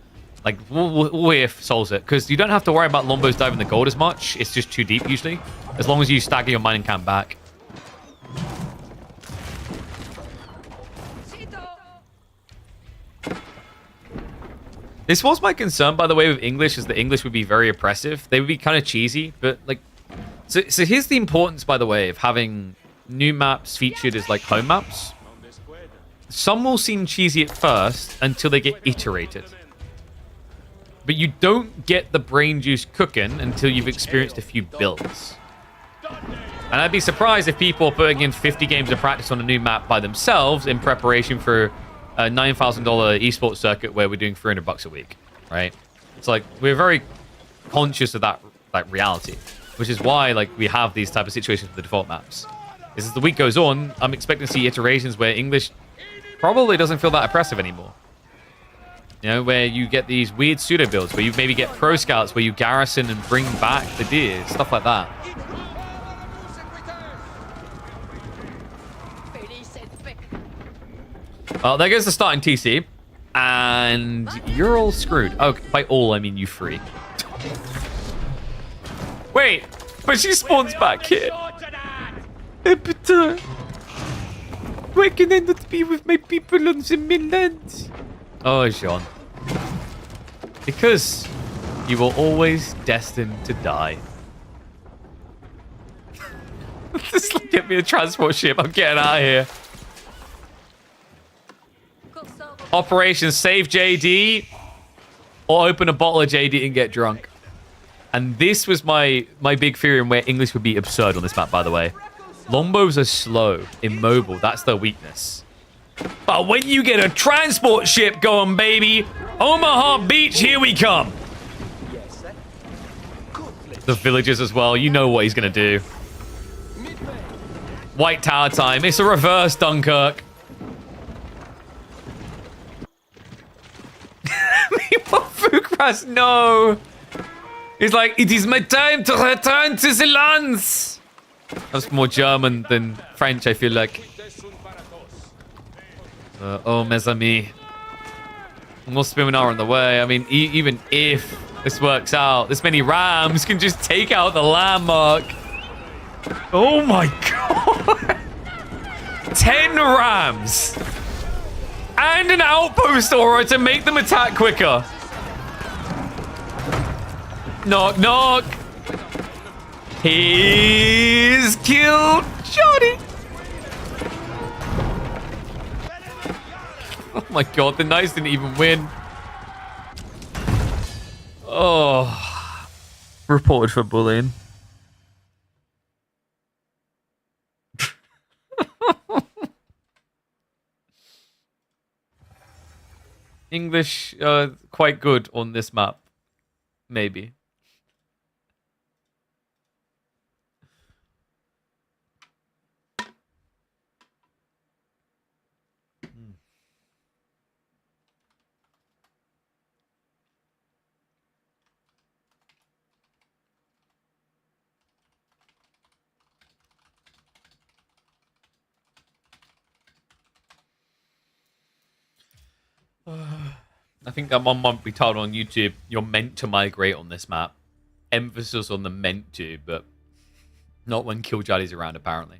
Like, if solves it. Because you don't have to worry about Lombos diving the gold as much. It's just too deep, usually. As long as you stagger your mining camp back. This was my concern, by the way, with English, is that English would be very oppressive. They would be kind of cheesy, but, like... So here's the importance, by the way, of having new maps featured as, like, home maps. Some will seem cheesy at first until they get iterated. But you don't get the brain juice cooking until you've experienced a few builds. And I'd be surprised if people are putting in 50 games of practice on a new map by themselves in preparation for a $9,000 esports circuit where we're doing $300 a week, right? It's like, we're very conscious of that reality, which is why, like, we have these type of situations with the default maps. As the week goes on, I'm expecting to see iterations where English probably doesn't feel that oppressive anymore. You know, where you get these weird pseudo builds, where you maybe get pro scouts, where you garrison and bring back the deer, stuff like that. Well, there goes the starting TC. And you're all screwed. Oh, by all, I mean you three. Wait, but she spawns back here. But, why can I not be with my people on the mainland? Oh, Jean. Because you were always destined to die. Just get me a transport ship. I'm getting out of here. Operation Save JD or open a bottle of JD and get drunk. And this was my big theory in where English would be absurd on this map, by the way. Lombos are slow, immobile. That's their weakness. But when you get a transport ship going, baby, Omaha Beach, here we come. The villagers as well. You know what he's going to do. White Tower time. It's a reverse Dunkirk. Fukr, no. He's like, it is my time to return to the lands. That's more German than French, I feel like. Oh, mes amis. More spinning are on the way. I mean, even if this works out, this many rams can just take out the landmark. Oh my god. 10 rams. And an outpost aura to make them attack quicker. Knock, knock. He's killed Johnny. Oh my god, the Knights didn't even win. Oh. Reported for bullying. English, quite good on this map. Maybe. I think that one might be told on YouTube, you're meant to migrate on this map. Emphasis on the meant to, but not when Killj is around, apparently.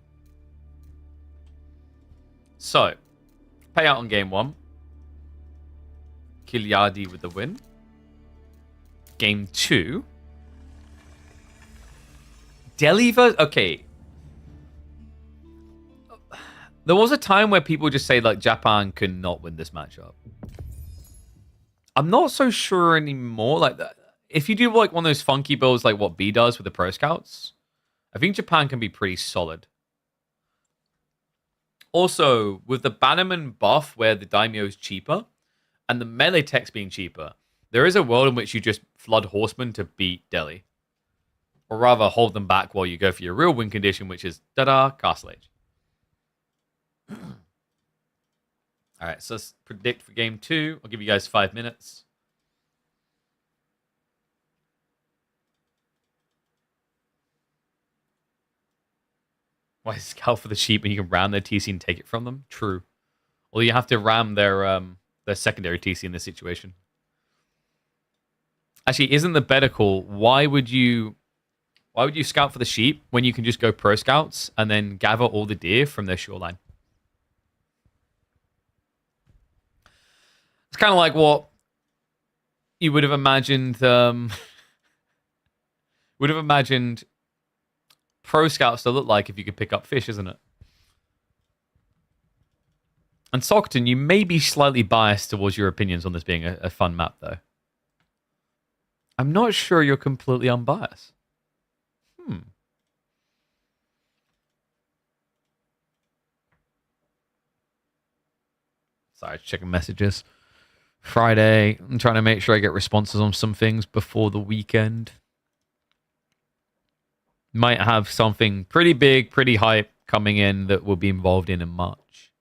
So, payout on game 1. Killj with the win. Game 2. Delhi versus... Okay. There was a time where people just say, like, Japan could not win this matchup. I'm not so sure anymore. Like, if you do like one of those funky builds, like what B does with the Pro Scouts, I think Japan can be pretty solid. Also, with the Bannerman buff, where the Daimyo is cheaper, and the melee text being cheaper, there is a world in which you just flood Horsemen to beat Delhi. Or rather, hold them back while you go for your real win condition, which is, ta-da, Castle Age. All right, so let's predict for game 2. I'll give you guys 5 minutes. Why scout for the sheep and you can ram their TC and take it from them? True. Well, you have to ram their secondary TC in this situation. Actually, isn't the better call? Why would you scout for the sheep when you can just go pro scouts and then gather all the deer from their shoreline? It's kind of like what you would have imagined. Would have imagined pro scouts to look like if you could pick up fish, isn't it? And Sockton, you may be slightly biased towards your opinions on this being a fun map, though. I'm not sure you're completely unbiased. Sorry, checking messages. Friday, I'm trying to make sure I get responses on some things before the weekend. Might have something pretty big, pretty hype coming in that we'll be involved in March.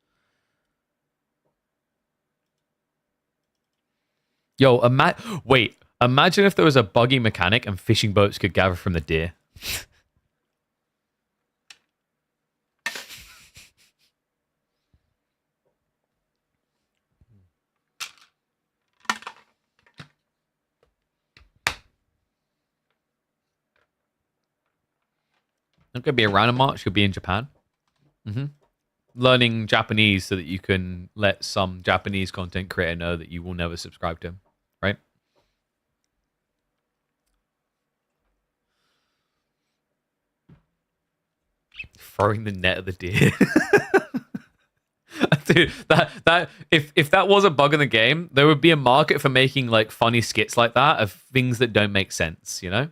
Yo, imagine if there was a buggy mechanic and fishing boats could gather from the deer. Not going to be around in March. You'll be in Japan. Learning Japanese so that you can let some Japanese content creator know that you will never subscribe to him. Right? Throwing the net at the deer. Dude, that if that was a bug in the game, there would be a market for making like funny skits like that of things that don't make sense, you know?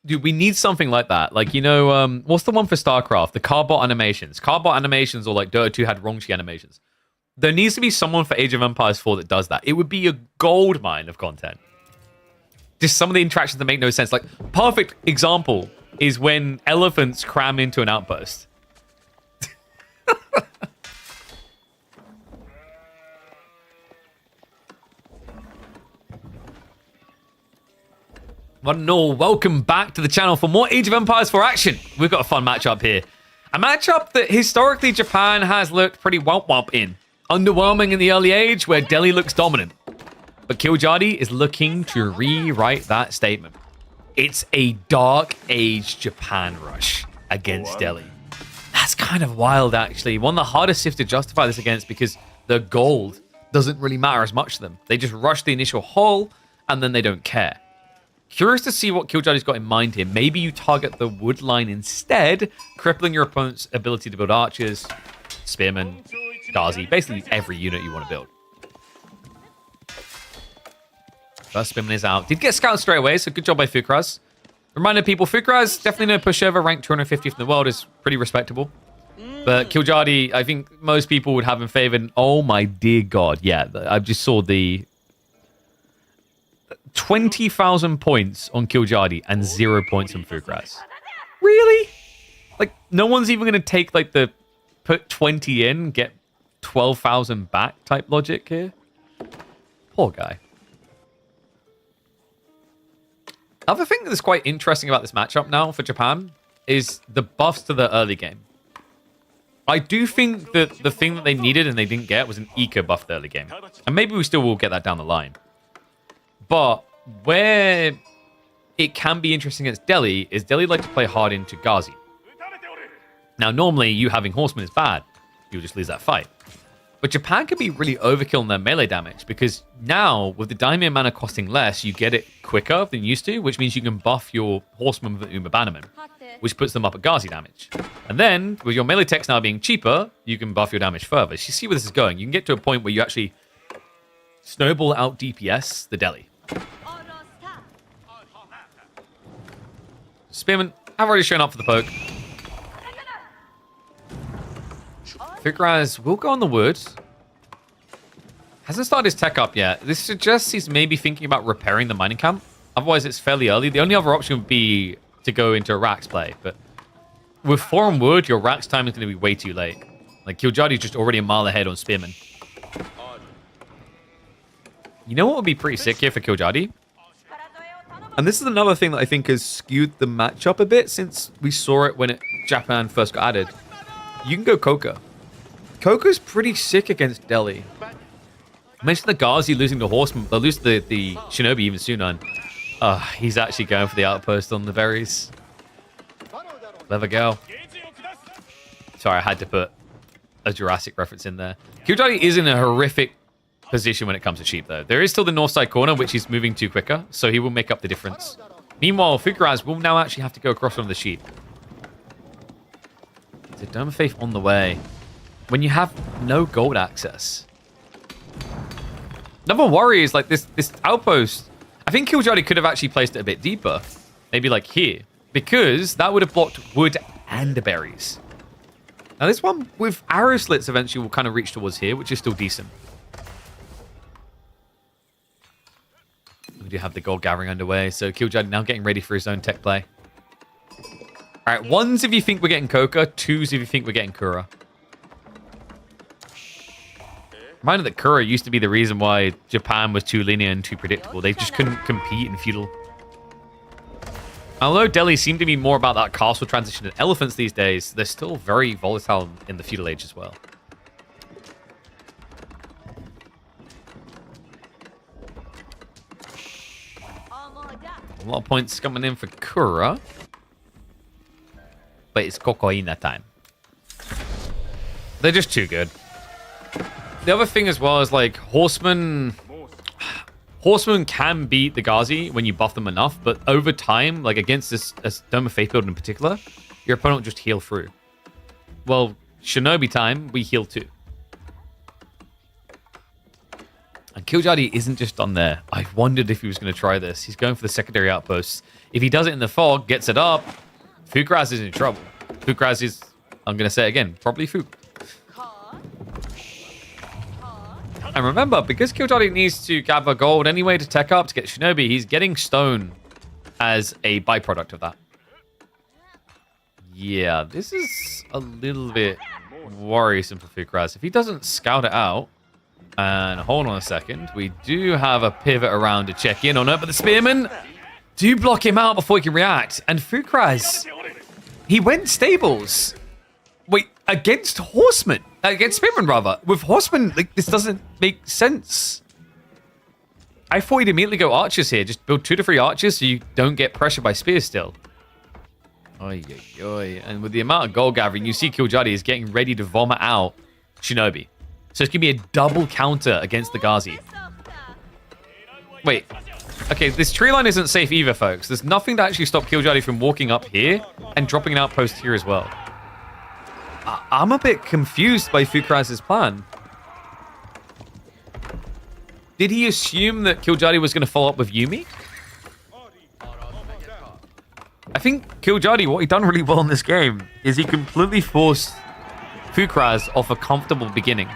Dude, we need something like that. Like, you know, what's the one for StarCraft? The Carbot animations. Carbot animations or like Dota 2 had Rongchi animations. There needs to be someone for Age of Empires 4 that does that. It would be a gold mine of content. Just some of the interactions that make no sense. Like, perfect example is when elephants cram into an outpost. No, welcome back to the channel for more Age of Empires 4 action. We've got a fun matchup here. A matchup that historically Japan has looked pretty womp in. Underwhelming in the early age where Delhi looks dominant. But Killj is looking to rewrite that statement. It's a dark age Japan rush against Delhi. That's kind of wild, actually. One of the hardest sifts to justify this against because the gold doesn't really matter as much to them. They just rush the initial haul and then they don't care. Curious to see what Killj got in mind here. Maybe you target the wood line instead, crippling your opponent's ability to build archers, spearmen, Ghazi, basically every unit you want to build. First spearman is out. Did get scouted straight away, so good job by Fukr. Reminding people, Fukr definitely no pushover, ranked 250th in the world, is pretty respectable. But Killj, I think most people would have him favored. Oh my dear God, yeah, I just saw the 20,000 points on Killj and 0 points on Fukr. Really? Like, no one's even going to take, like, the put 20 in, get 12,000 back type logic here? Poor guy. Other thing that's quite interesting about this matchup now for Japan is the buffs to the early game. I do think that the thing that they needed and they didn't get was an eco buff to the early game. And maybe we still will get that down the line. But where it can be interesting against Delhi is Delhi like to play hard into Ghazi. Now, normally you having horsemen is bad. You'll just lose that fight. But Japan can be really overkill in their melee damage because now, with the Daimyo mana costing less, you get it quicker than you used to, which means you can buff your horsemen with the Uma Bannerman, which puts them up at Ghazi damage. And then, with your melee techs now being cheaper, you can buff your damage further. So you see where this is going. You can get to a point where you actually snowball out DPS the Delhi. Spearman, I've already shown up for the poke. Fukr will go on the wood. Hasn't started his tech up yet. This suggests he's maybe thinking about repairing the mining camp. Otherwise, it's fairly early. The only other option would be to go into a Rax play. But with 4 on wood, your Rax time is going to be way too late. Like, Killj is just already a mile ahead on Spearman. You know what would be pretty sick here for Killj? And this is another thing that I think has skewed the matchup a bit since we saw it when Japan first got added. You can go Coca. Coca's pretty sick against Delhi. Mention the Ghazi losing the horseman. They'll lose the Shinobi even sooner. And, he's actually going for the outpost on the berries. Clever girl. Sorry, I had to put a Jurassic reference in there. Killj is in a horrific position when it comes to sheep, though. There is still the north side corner, which he's moving to quicker, so he will make up the difference. Meanwhile, Fukr will now actually have to go across one of the sheep. The Dome of Faith on the way. When you have no gold access. Another worry is like this outpost. I think Killj could have actually placed it a bit deeper. Maybe like here. Because that would have blocked wood and the berries. Now this one with arrow slits eventually will kind of reach towards here, which is still decent. We do have the gold gathering underway, so Killj now getting ready for his own tech play. Alright, ones if you think we're getting Coca, twos if you think we're getting Kura. Reminder that Kura used to be the reason why Japan was too linear and too predictable. They just couldn't compete in feudal. Although Delhi seem to be more about that castle transition than elephants these days, they're still very volatile in the feudal age as well. A lot of points coming in for Kura. But it's Cocoina time. They're just too good. The other thing as well is like Horsemen can beat the Ghazi when you buff them enough, but over time, like against this Dome of Faith build in particular, your opponent will just heal through. Well, Shinobi time, we heal too. And Killj isn't just done there. I wondered if he was going to try this. He's going for the secondary outposts. If he does it in the fog, gets it up, Fukr is in trouble. Fukr is, I'm going to say it again, probably Fukr. And remember, because Killj needs to gather gold anyway to tech up to get Shinobi, he's getting stone as a byproduct of that. Yeah, this is a little bit worrisome for Fukr. If he doesn't scout it out, and hold on a second, we do have a pivot around to check in on it, but the spearmen do block him out before he can react. And Fukr, he went stables. Wait, against horsemen. Against spearmen, rather. With horsemen, like, this doesn't make sense. I thought he'd immediately go archers here. Just build 2 to 3 archers so you don't get pressured by spears still. Oy, oy, oy. And with the amount of gold gathering, you see Killj is getting ready to vomit out Shinobi. So it's going to be a double counter against the Ghazi. Wait. Okay, this tree line isn't safe either, folks. There's nothing to actually stop Killj from walking up here and dropping an outpost here as well. I'm a bit confused by Fukr plan. Did he assume that Killj was going to follow up with Yumi? I think Killj, what he done really well in this game is he completely forced Fukr off a comfortable beginning.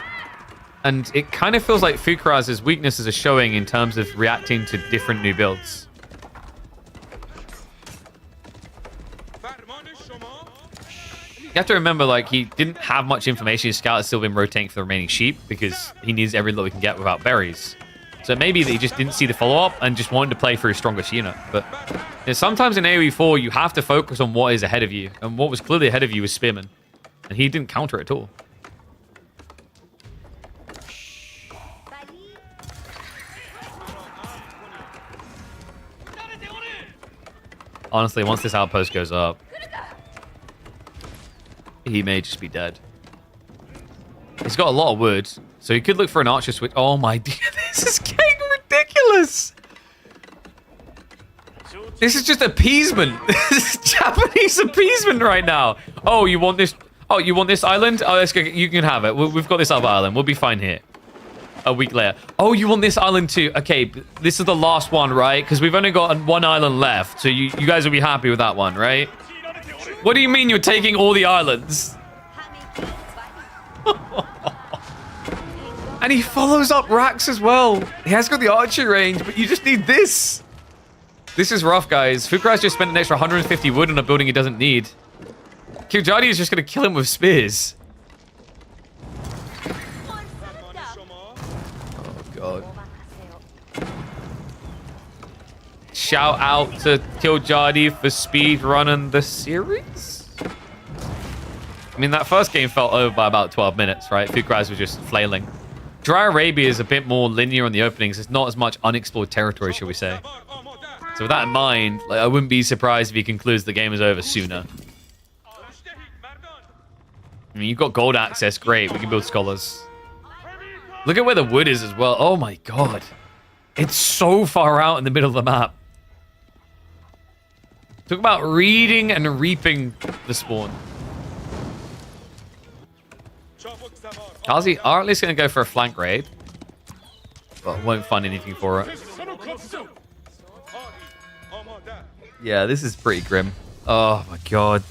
And it kind of feels like Fukr's weaknesses are showing in terms of reacting to different new builds. You have to remember, like, he didn't have much information. His scout has still been rotating for the remaining sheep because he needs every little he can get without berries. So maybe that he just didn't see the follow-up and just wanted to play for his strongest unit. But you know, sometimes in AoE 4, you have to focus on what is ahead of you. And what was clearly ahead of you was Spearman. And he didn't counter it at all. Honestly, once this outpost goes up, he may just be dead. He's got a lot of wood, so he could look for an archer switch. Oh my dear, this is getting ridiculous. This is just appeasement. This is Japanese appeasement right now. Oh, you want this? Oh, you want this island? Oh, let's go. You can have it. We've got this other island. We'll be fine here. A week later. Oh, you want this island too? Okay, this is the last one, right? Because we've only got 1 island left, so you guys will be happy with that one, right? What do you mean you're taking all the islands? And he follows up Rax as well. He has got the archery range, but you just need this. This is rough, guys. Fukr just spent an extra 150 wood on a building he doesn't need. Killj is just going to kill him with spears. Oh, God. Shout out to Killj for speed running the series. I mean, that first game felt over by about 12 minutes, right? Fukr was just flailing. Dry Arabia is a bit more linear on the openings. It's not as much unexplored territory, shall we say. So with that in mind, like, I wouldn't be surprised if he concludes the game is over sooner. I mean, you've got gold access. Great. We can build scholars. Look at where the wood is as well. Oh my god. It's so far out in the middle of the map. Talk about reading and reaping the spawn. Kazi are at least going to go for a flank raid. But won't find anything for it. Yeah, this is pretty grim. Oh my god.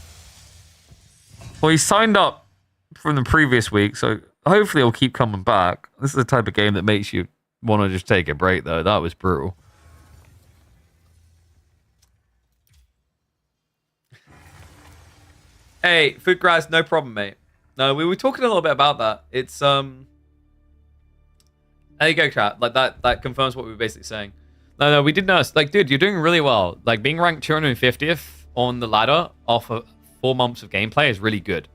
Well, he signed up from the previous week, so hopefully he'll keep coming back. This is the type of game that makes you want to just take a break, though. That was brutal. Hey, Fukr, no problem, mate. No, we were talking a little bit about that. It's there you go, chat. Like that confirms what we were basically saying. No, we did notice. Like, dude, you're doing really well. Like, being ranked 250th on the ladder off of 4 months of gameplay is really good,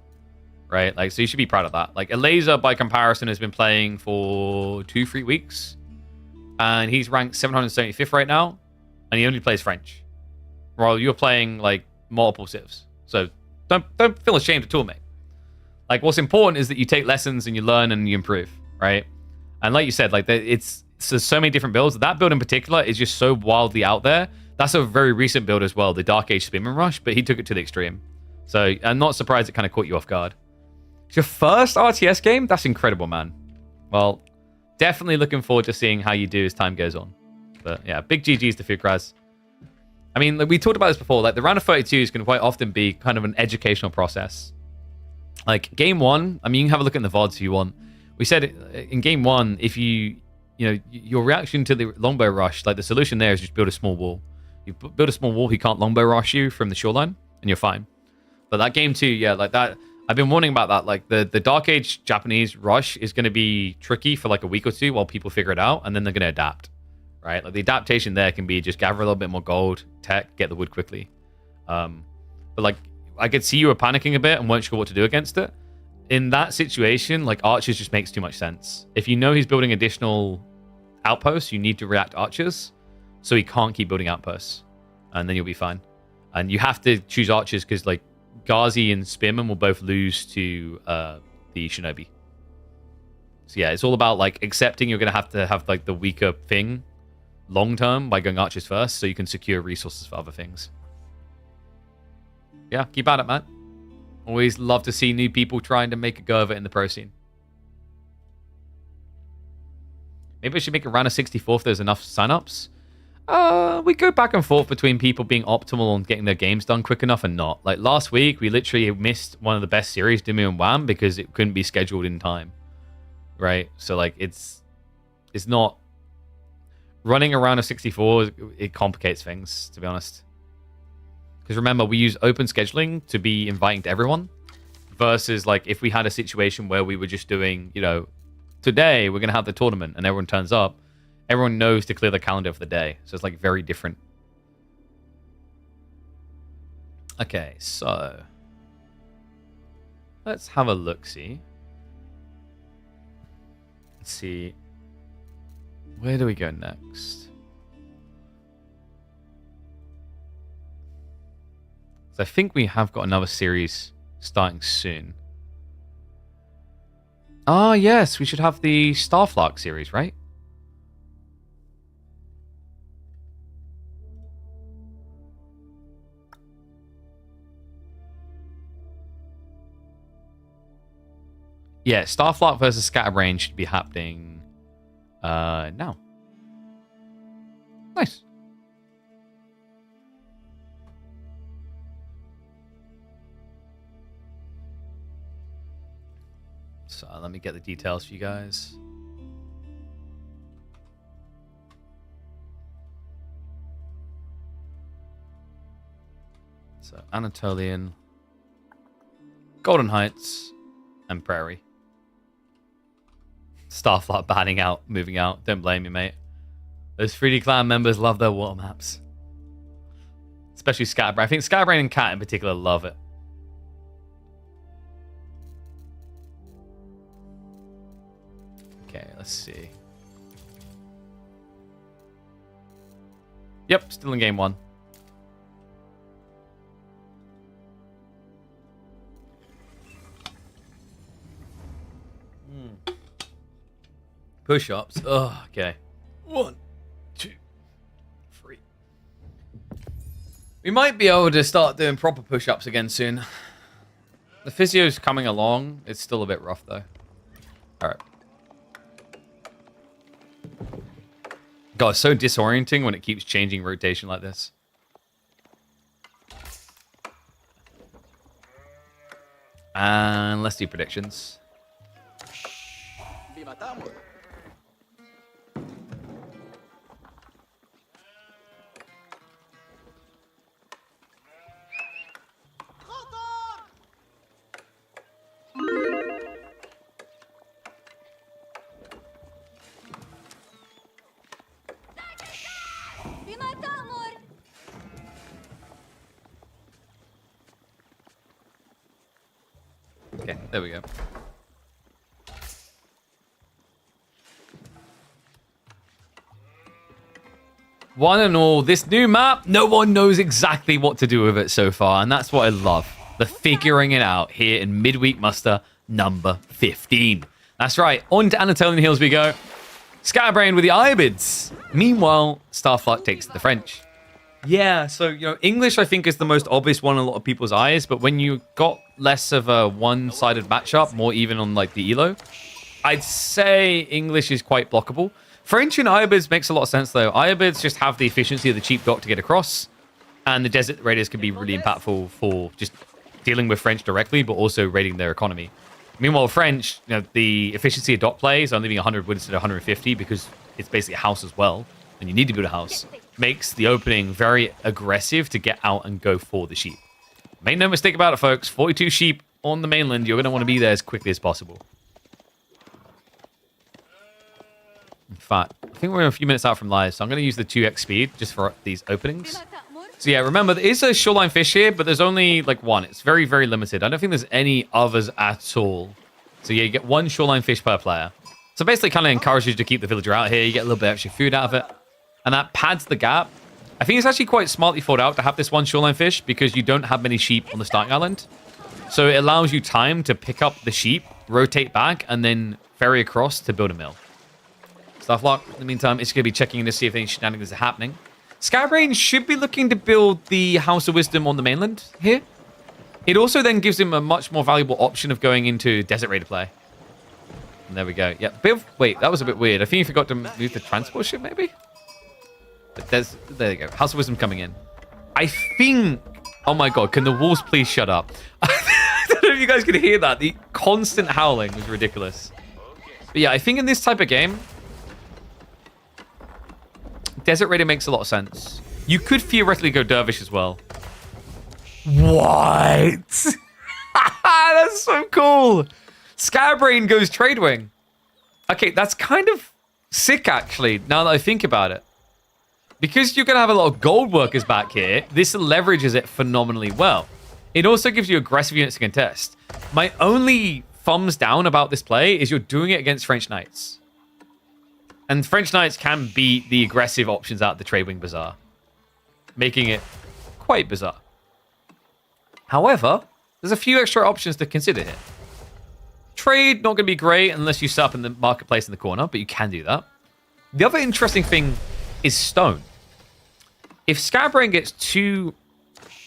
right? Like, so you should be proud of that. Like, Elaser, by comparison, has been playing for 2-3 weeks, and he's ranked 775th right now, and he only plays French, while you're playing like multiple civs. So don't feel ashamed at all, mate. Like, what's important is that you take lessons and you learn and you improve, right? And like you said, like, there's so many different builds. That build in particular is just so wildly out there. That's a very recent build as well, the Dark Age Spinman Rush, but he took it to the extreme. So I'm not surprised it kind of caught you off guard. It's your first RTS game? That's incredible, man. Well, definitely looking forward to seeing how you do as time goes on. But yeah, big GG's to Fukr. I mean, like, we talked about this before. Like, the round of 32 is going to quite often be kind of an educational process. Like, game one, I mean, you can have a look at the VODs if you want. We said in game one, if you know, your reaction to the longbow rush, like, the solution there is just build a small wall. You build a small wall, he can't longbow rush you from the shoreline, and you're fine. But that game two, yeah, like that, I've been warning about that. Like, the Dark Age Japanese rush is going to be tricky for like a week or two while people figure it out, and then they're going to adapt, right? Like, the adaptation there can be just gather a little bit more gold, tech, get the wood quickly. But like, I could see you were panicking a bit and weren't sure what to do against it. In that situation, like, archers just makes too much sense. If you know he's building additional outposts, you need to react archers, so he can't keep building outposts, and then you'll be fine. And you have to choose archers because, like, Ghazi and Spearman will both lose to the Shinobi. So yeah, it's all about, like, accepting you're going to have like the weaker thing long term by going archers first, so you can secure resources for other things. Yeah, keep at it, man. Always love to see new people trying to make a go of it in the pro scene. Maybe I should make a round of 64 if there's enough signups. We go back and forth between people being optimal on getting their games done quick enough and not. Like, last week, we literally missed one of the best series, Dimmu and Wham, because it couldn't be scheduled in time. Right? So, like, it's not... Running a round of 64, it complicates things, to be honest. Because remember, we use open scheduling to be inviting to everyone, versus, like, if we had a situation where we were just doing, you know, today we're going to have the tournament and everyone turns up, everyone knows to clear the calendar for the day. So it's, like, very different. Okay, so let's have a look-see. Let's see. Where do we go next? So I think we have got another series starting soon. Ah, yes, we should have the Starflock series, right? Yeah, Starflock versus Scatterbrain should be happening now. Nice. So let me get the details for you guys. So Anatolian, Golden Heights, and Prairie. Starflock banning out, moving out. Don't blame me, mate. Those 3D clan members love their water maps. Especially Scatterbrain. I think Scatterbrain and Cat in particular love it. Okay, let's Let's see. Yep, still in game 1. Push-ups. Oh, okay. 1, 2, 3. We might be able to start doing proper push-ups again soon. The physio's coming along. It's still a bit rough, though. All right. God, it's so disorienting when it keeps changing rotation like this. And let's do predictions. Okay, there we go. One and all, this new map, no one knows exactly what to do with it so far, and that's what I love. The figuring it out here in Midweek Muster number 15. That's right, on to Anatolian Hills we go. Scatterbrain with the Ibids. Meanwhile, Starflock takes the French. Yeah, so, you know, English, I think, is the most obvious one in a lot of people's eyes, but when you got less of a one-sided matchup, more even on, like, the elo, I'd say English is quite blockable. French and Ibids makes a lot of sense, though. Ibids just have the efficiency of the cheap dock to get across, and the Desert Raiders can be really impactful for just dealing with French directly, but also raiding their economy. Meanwhile, French, you know, the efficiency of dot play is only being 100 wood instead of 150 because it's basically a house as well, and you need to build a house. Makes the opening very aggressive to get out and go for the sheep. Make no mistake about it, folks. 42 sheep on the mainland. You're going to want to be there as quickly as possible. In fact, I think we're a few minutes out from live, so I'm going to use the 2x speed just for these openings. So yeah, remember, there is a shoreline fish here, but there's only like one. It's very, very limited. I don't think there's any others at all. So yeah, you get one shoreline fish per player. So basically kind of encourages you to keep the villager out here. You get a little bit extra food out of it. And that pads the gap. I think it's actually quite smartly thought out to have this one shoreline fish because you don't have many sheep on the starting island. So it allows you time to pick up the sheep, rotate back, and then ferry across to build a mill. Starflock, in the meantime, it's going to be checking in to see if any shenanigans are happening. Scatterbrain should be looking to build the House of Wisdom on the mainland here. It also then gives him a much more valuable option of going into Desert Raider play. And there we go. Yeah, wait, that was a bit weird. I think you forgot to move the transport ship, maybe? But there you go. House of Wisdom coming in. I think... Oh my god, can the wolves please shut up? I don't know if you guys can hear that. The constant howling was ridiculous. But yeah, I think in this type of game, Desert Raider makes a lot of sense. You could theoretically go Dervish as well. What? That's so cool. Scatterbrain goes Trade Wing. Okay, that's kind of sick, actually, now that I think about it. Because you're going to have a lot of gold workers back here, this leverages it phenomenally well. It also gives you aggressive units to contest. My only thumbs down about this play is you're doing it against French Knights. And French Knights can beat the aggressive options out of the Trade Wing Bazaar, making it quite bizarre. However, there's a few extra options to consider here. Trade, not going to be great unless you set up in the marketplace in the corner, but you can do that. The other interesting thing is stone. If Scatterbrain gets 2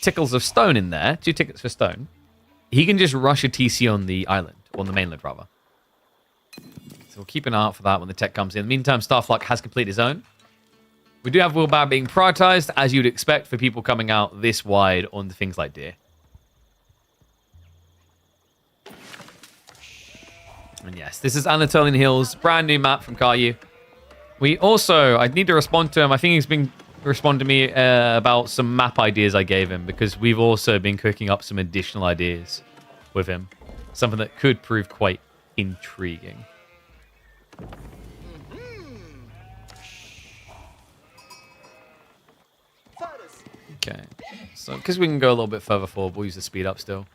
tickles of stone in there, 2 tickets for stone, he can just rush a TC on the island, on the mainland rather. So we'll keep an eye out for that when the tech comes in. In the meantime, Starflock has completed his own. We do have Willbar being prioritized, as you'd expect for people coming out this wide on things like deer. And yes, this is Anatolian Hills, brand new map from Killj. We also, I need to respond to him. I think he's been responding to me about some map ideas I gave him because we've also been cooking up some additional ideas with him. Something that could prove quite intriguing. Okay, so because we can go a little bit further forward, we'll use the speed up still.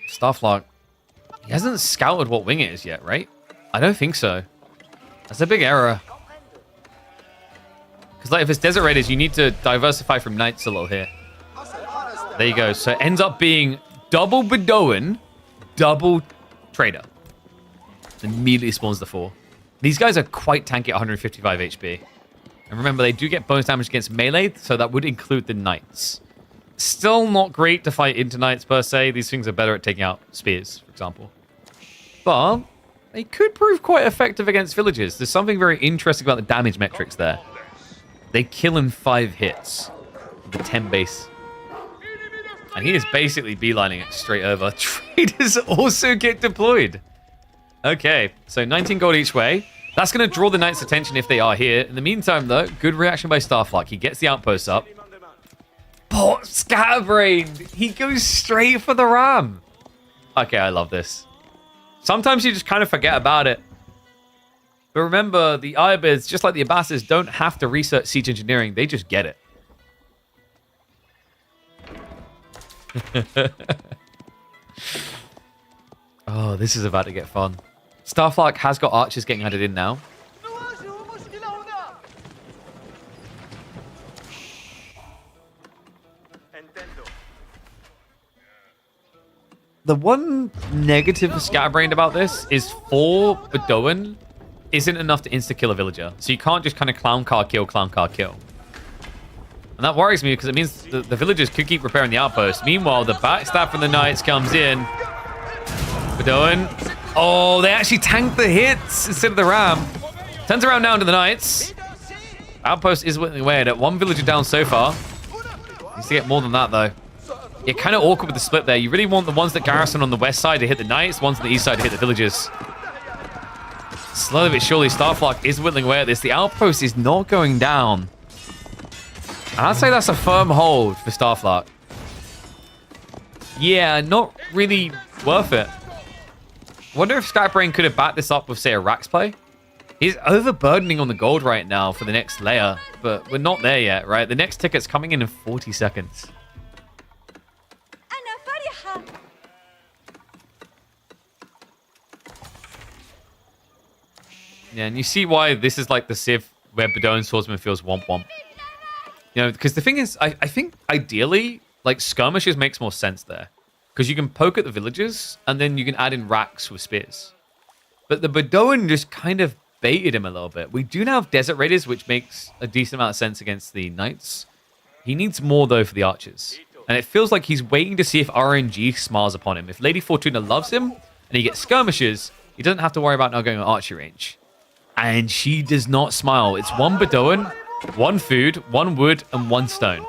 Starflock, He hasn't scouted what wing it is yet, right? I don't think so. That's a big error. Because like, if it's Desert Raiders, you need to diversify from Knights a little here. There you go. So it ends up being double Bedoan, double Trader. Immediately spawns the 4. These guys are quite tanky at 155 HP. And remember, they do get bonus damage against melee, so that would include the Knights. Still not great to fight into Knights per se. These things are better at taking out spears, for example. But they could prove quite effective against villages. There's something very interesting about the damage metrics there. They kill in 5 hits with the 10 base. And he is basically beelining it straight over. Traders also get deployed. Okay, so 19 gold each way. That's going to draw the Knights' attention if they are here. In the meantime, though, good reaction by Starflock. He gets the outpost up. Oh, Scatterbrain! He goes straight for the ram. Okay, I love this. Sometimes you just kind of forget about it. But remember, the Ayabids, just like the Abbasids, don't have to research siege engineering. They just get it. Oh, this is about to get fun. Starflock has got archers getting added in now. The one negative for Scatterbrained about this is 4 Bedoan isn't enough to insta-kill a villager. So you can't just kind of clown car kill. And that worries me because it means the villagers could keep repairing the outpost. Meanwhile, the backstab from the Knights comes in. Bedoan. Oh, they actually tanked the hits instead of the ram. Turns around now to the Knights. Outpost is whittling away at it. 1 villager down so far. Needs to get more than that, though. You're kind of awkward with the split there. You really want the ones that garrison on the west side to hit the Knights, ones on the east side to hit the villagers. Slowly but surely, Starflock is whittling away at this. The outpost is not going down. And I'd say that's a firm hold for Starflock. Yeah, not really worth it. Wonder if Scatterbrain could have backed this up with, say, a Rax play. He's overburdening on the gold right now for the next layer, but we're not there yet, right? The next ticket's coming in 40 seconds. Yeah, and you see why this is like the Civ where Bedoan Swordsman feels womp-womp. You know, because the thing is, I think ideally, like, skirmishes makes more sense there. Because you can poke at the villages, and then you can add in racks with spears. But the Bedoan just kind of baited him a little bit. We do now have Desert Raiders, which makes a decent amount of sense against the Knights. He needs more, though, for the archers. And it feels like he's waiting to see if RNG smiles upon him. If Lady Fortuna loves him, and he gets skirmishes, he doesn't have to worry about now going on archery range. And she does not smile. It's 1 Bedoan, 1 food, 1 wood, and 1 stone.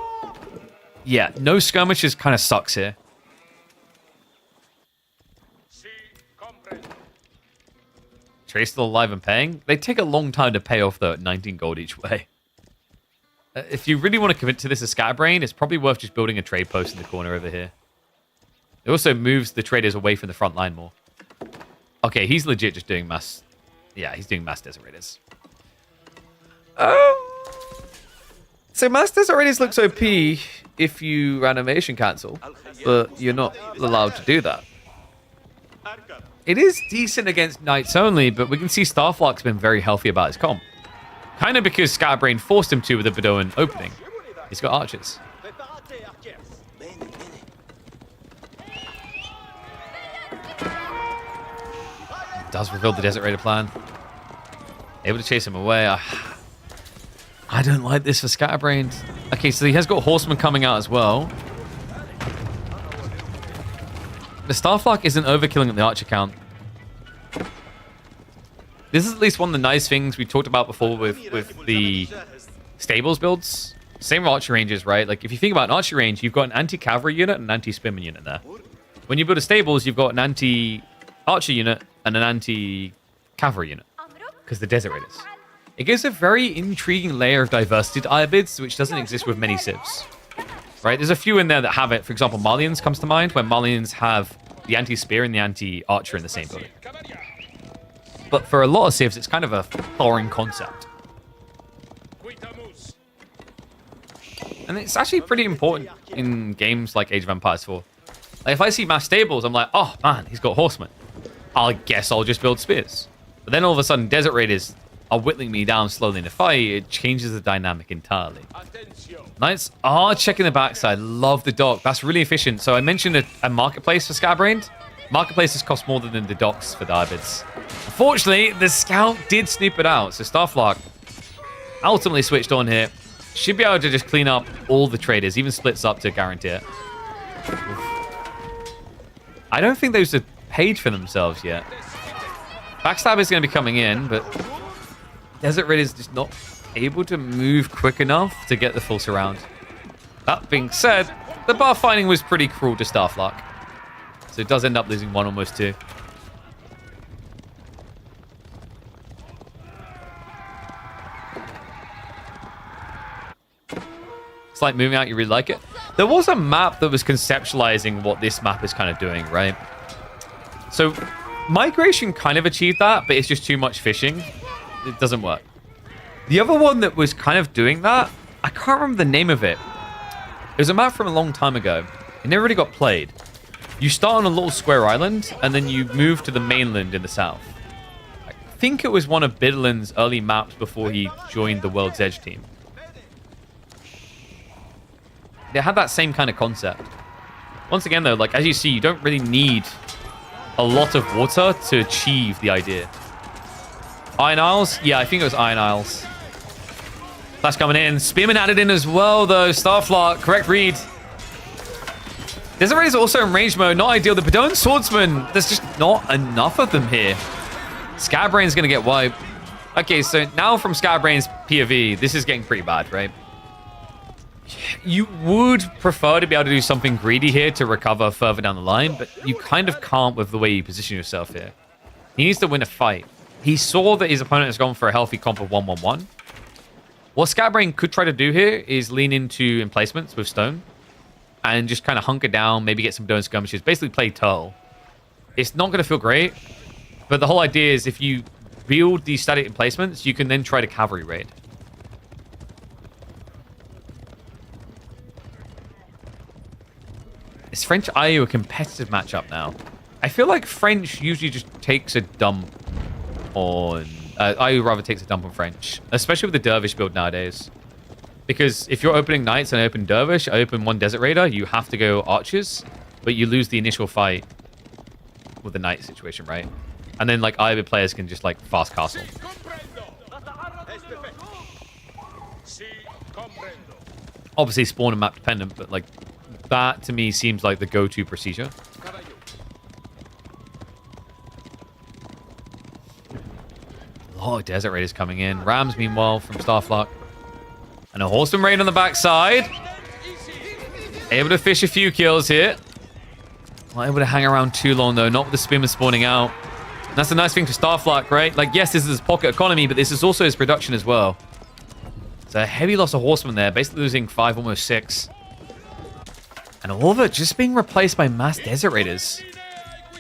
Yeah, no skirmishes kind of sucks here. Trace still alive and paying. They take a long time to pay off, though, at 19 gold each way. If you really want to commit to this as Scatterbrain, it's probably worth just building a trade post in the corner over here. It also moves the traders away from the front line more. Okay, he's legit just doing mass... Yeah, he's doing mass Desert Raiders. So mass Desert Raiders looks OP if you animation cancel, but you're not allowed to do that. It is decent against Knights only, but we can see Starflock's been very healthy about his comp. Kind of because Scatterbrain forced him to with the Bedoan opening. He's got archers. Does reveal the Desert Raider plan. Able to chase him away. I don't like this for Scatterbrain. Okay, so he has got Horsemen coming out as well. The Starflock isn't overkilling at the archer count. This is at least one of the nice things we talked about before with the stables builds. Same archer ranges, right? Like, if you think about an archer range, you've got an anti-cavalry unit and an anti-spearman unit there. When you build a stables, you've got an anti-archer unit and an anti-cavalry unit. Because the Desert Raiders. It gives a very intriguing layer of diversity to Ayabids, which doesn't exist with many civs. Right? There's a few in there that have it. For example, Malians comes to mind, where Malians have the anti-spear and the anti-archer in the same building. But for a lot of civs, it's kind of a foreign concept. And it's actually pretty important in games like Age of Empires 4. Like, if I see mass stables, I'm like, oh man, he's got horsemen. I guess I'll just build spears. But then all of a sudden, Desert Raiders are whittling me down slowly in a fight. It changes the dynamic entirely. Knights are checking the backside. Love the dock. That's really efficient. So I mentioned a marketplace for Scatterbrain. Marketplaces cost more than the docks for the Hybrids. Unfortunately, the scout did snoop it out. So Starflock ultimately switched on here. Should be able to just clean up all the traders, even splits up to guarantee it. I don't think those are paid for themselves yet. Backstab is going to be coming in, but Desert Raid is just not able to move quick enough to get the full surround. That being said, the bar fighting was pretty cruel to Starflock. So it does end up losing 1, almost 2. It's like moving out, you really like it. There was a map that was conceptualizing what this map is kind of doing, right? So Migration kind of achieved that, but it's just too much fishing. It doesn't work. The other one that was kind of doing that, I can't remember the name of it. It was a map from a long time ago. It never really got played. You start on a little square island, and then you move to the mainland in the south. I think it was one of Bidlin's early maps before he joined the World's Edge team. They had that same kind of concept. Once again, though, like as you see, you don't really need a lot of water to achieve the idea. Iron Isles? Yeah, I think it was Iron Isles. Flash coming in. Spearman added in as well, though. Starflock, correct read. Desert Raiders also in range mode. Not ideal. The Badon Swordsman, there's just not enough of them here. Scatterbrain's going to get wiped. Okay, so now from Scatterbrain's POV, this is getting pretty bad, right? You would prefer to be able to do something greedy here to recover further down the line, but you kind of can't with the way you position yourself here. He needs to win a fight. He saw that his opponent has gone for a healthy comp of 1-1-1. What Scatterbrain could try to do here is lean into emplacements with stone and just kind of hunker down, maybe get some Badon skirmishes, basically play turtle. It's not going to feel great, but the whole idea is if you build these static emplacements, you can then try to cavalry raid. Is French IU a competitive matchup now? I feel like French usually just takes a dump on... IU rather takes a dump on French, especially with the Dervish build nowadays. Because if you're opening Knights and open Dervish, open one Desert Raider, you have to go Archers, but you lose the initial fight with the Knight situation, right? And then like IU players can just like fast castle. Obviously spawn and map dependent, but like that to me seems like the go-to procedure. A lot of Desert Raiders coming in. Rams, meanwhile, from Starflock. And a Horseman Raid on the backside. Able to fish a few kills here. Not able to hang around too long, though. Not with the Spearman spawning out. And that's the nice thing for Starflock, right? Like, yes, this is his pocket economy, but this is also his production as well. It's a heavy loss of Horseman there. Basically losing 5, almost 6. And all of it just being replaced by mass Desert Raiders.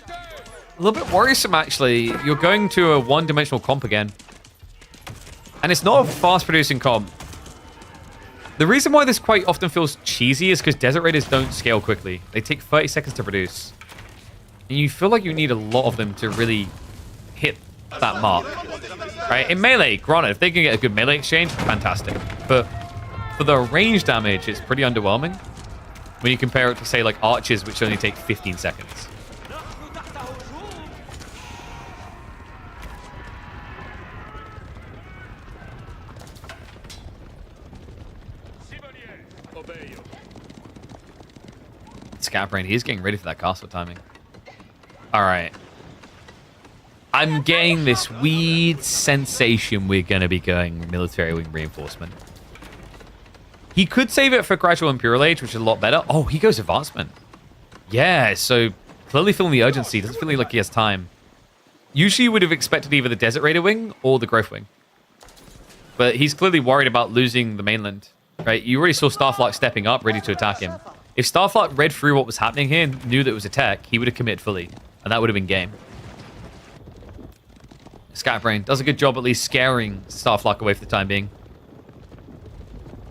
A little bit worrisome, actually. You're going to a one-dimensional comp again. And it's not a fast-producing comp. The reason why this quite often feels cheesy is because Desert Raiders don't scale quickly. They take 30 seconds to produce. And you feel like you need a lot of them to really hit that mark. Right? In melee, granted, if they can get a good melee exchange, fantastic. But for the range damage, it's pretty underwhelming. When you compare it to, say, like Archers, which only take 15 seconds. Scatterbrain, he's getting ready for that castle timing. Alright. I'm getting this weird sensation we're going to be going military wing reinforcement. He could save it for gradual Imperial Age, which is a lot better. Oh, he goes advancement. Yeah, so clearly feeling the urgency. Doesn't feel like he has time. Usually you would have expected either the Desert Raider wing or the Growth wing. But he's clearly worried about losing the mainland. Right? You already saw Starflock stepping up, ready to attack him. If Starflock read through what was happening here and knew that it was a tech, he would have committed fully. And that would have been game. Scatterbrain does a good job at least scaring Starflock away for the time being.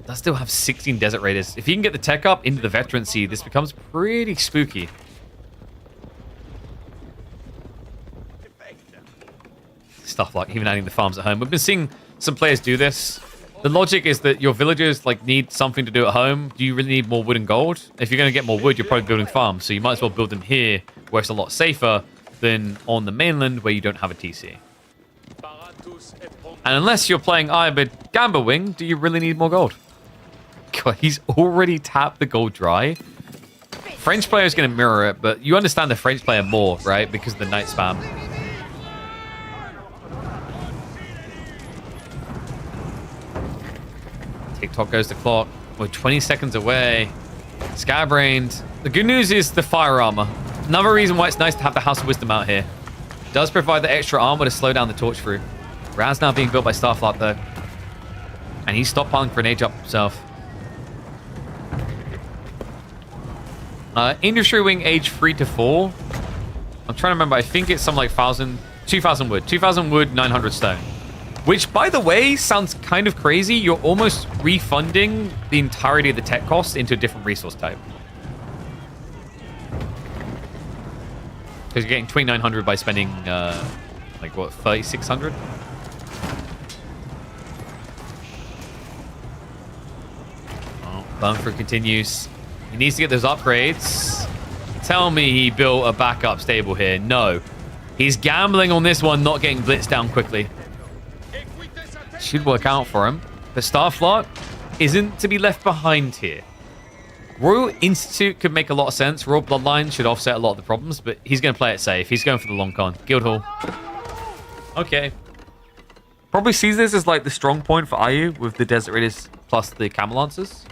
Does still have 16 Desert Raiders. If he can get the tech up into the veterancy, this becomes pretty spooky. Starflock, even adding the farms at home. We've been seeing some players do this. The logic is that your villagers like need something to do at home. Do you really need more wood and gold? If you're going to get more wood, you're probably building farms. So you might as well build them here, where it's a lot safer than on the mainland, where you don't have a TC. And unless you're playing Iron Gamba Wing, do you really need more gold? God, he's already tapped the gold dry. French player is going to mirror it, but you understand the French player more, right? Because of the night spam. TikTok goes the clock. We're 20 seconds away. Scatterbrain. The good news is the fire armor. Another reason why it's nice to have the House of Wisdom out here. It does provide the extra armor to slow down the torch through. Raz now being built by Starflock though. And he's stockpiling grenade up himself. Industry Wing age 3 to 4. I'm trying to remember. I think it's something like 2,000 wood. 2,000 wood, 900 stone. Which, by the way, sounds kind of crazy. You're almost refunding the entirety of the tech cost into a different resource type. Because you're getting 2,900 by spending, like, what, 3,600? Oh, Bumford continues. He needs to get those upgrades. Tell me he built a backup stable here. No. He's gambling on this one, not getting blitzed down quickly. Should work out for him. The Starflock isn't to be left behind here. Royal Institute could make a lot of sense. Royal Bloodline should offset a lot of the problems, but he's going to play it safe. He's going for the long con. Guildhall. Okay. Probably sees this as like the strong point for IU with the Desert Raiders plus the Camel Lancers.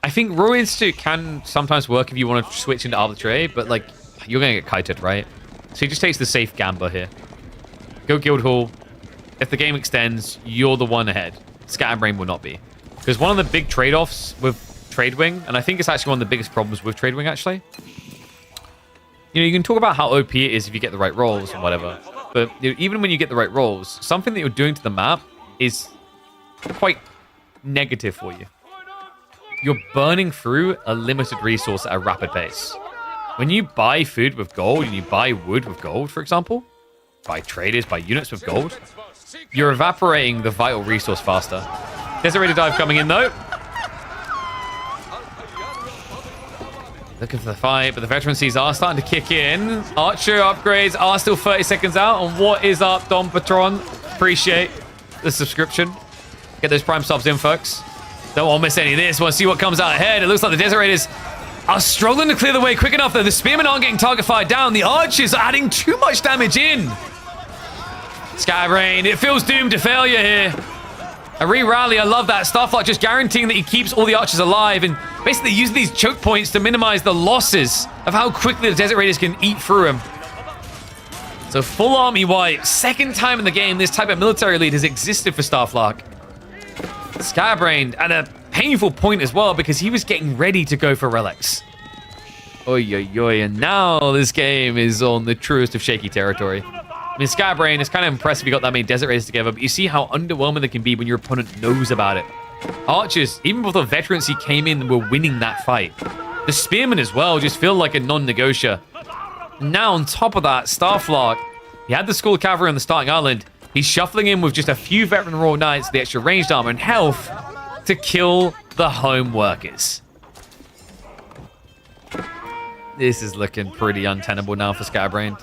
I think Royal Institute can sometimes work if you want to switch into Arbitrary, but like you're going to get kited, right? So he just takes the safe gambler here. Go Guildhall. If the game extends, you're the one ahead. Scatterbrain will not be. Because one of the big trade-offs with Tradewing, and I think it's actually one of the biggest problems with Tradewing, actually. You know, you can talk about how OP it is if you get the right rolls and whatever. But you know, even when you get the right rolls, something that you're doing to the map is quite negative for you. You're burning through a limited resource at a rapid pace. When you buy food with gold and you buy wood with gold, for example, buy traders, buy units with gold, you're evaporating the vital resource faster. There's a Raider dive coming in, though. Looking for the fight, but the veterancies are starting to kick in. Archer upgrades are still 30 seconds out. And what is up, Dom Patron? Appreciate the subscription. Get those prime subs in, folks. Don't want to miss any of this. Want to see what comes out ahead. It looks like the Desert Raiders are struggling to clear the way quick enough, though. The Spearmen aren't getting target fired down. The Archers are adding too much damage in. Scatterbrain, it feels doomed to failure here. A re-rally, I love that. Starflock just guaranteeing that he keeps all the Archers alive and basically using these choke points to minimize the losses of how quickly the Desert Raiders can eat through him. So full army wipe. Second time in the game this type of military lead has existed for Starflock. Scatterbrain at a painful point as well because he was getting ready to go for relics. Oy, oy, oy. And now this game is on the truest of shaky territory. I mean, Scatterbrain is kind of impressive you got that many Desert Raiders together, but you see how underwhelming they can be when your opponent knows about it. Archers, even before the veterans he came in, were winning that fight. The Spearmen as well just feel like a non-negotia. Now, on top of that, Starflock, he had the School of Cavalry on the starting island. He's shuffling in with just a few veteran Royal Knights, the extra ranged armor and health to kill the home workers. This is looking pretty untenable now for Scatterbrain.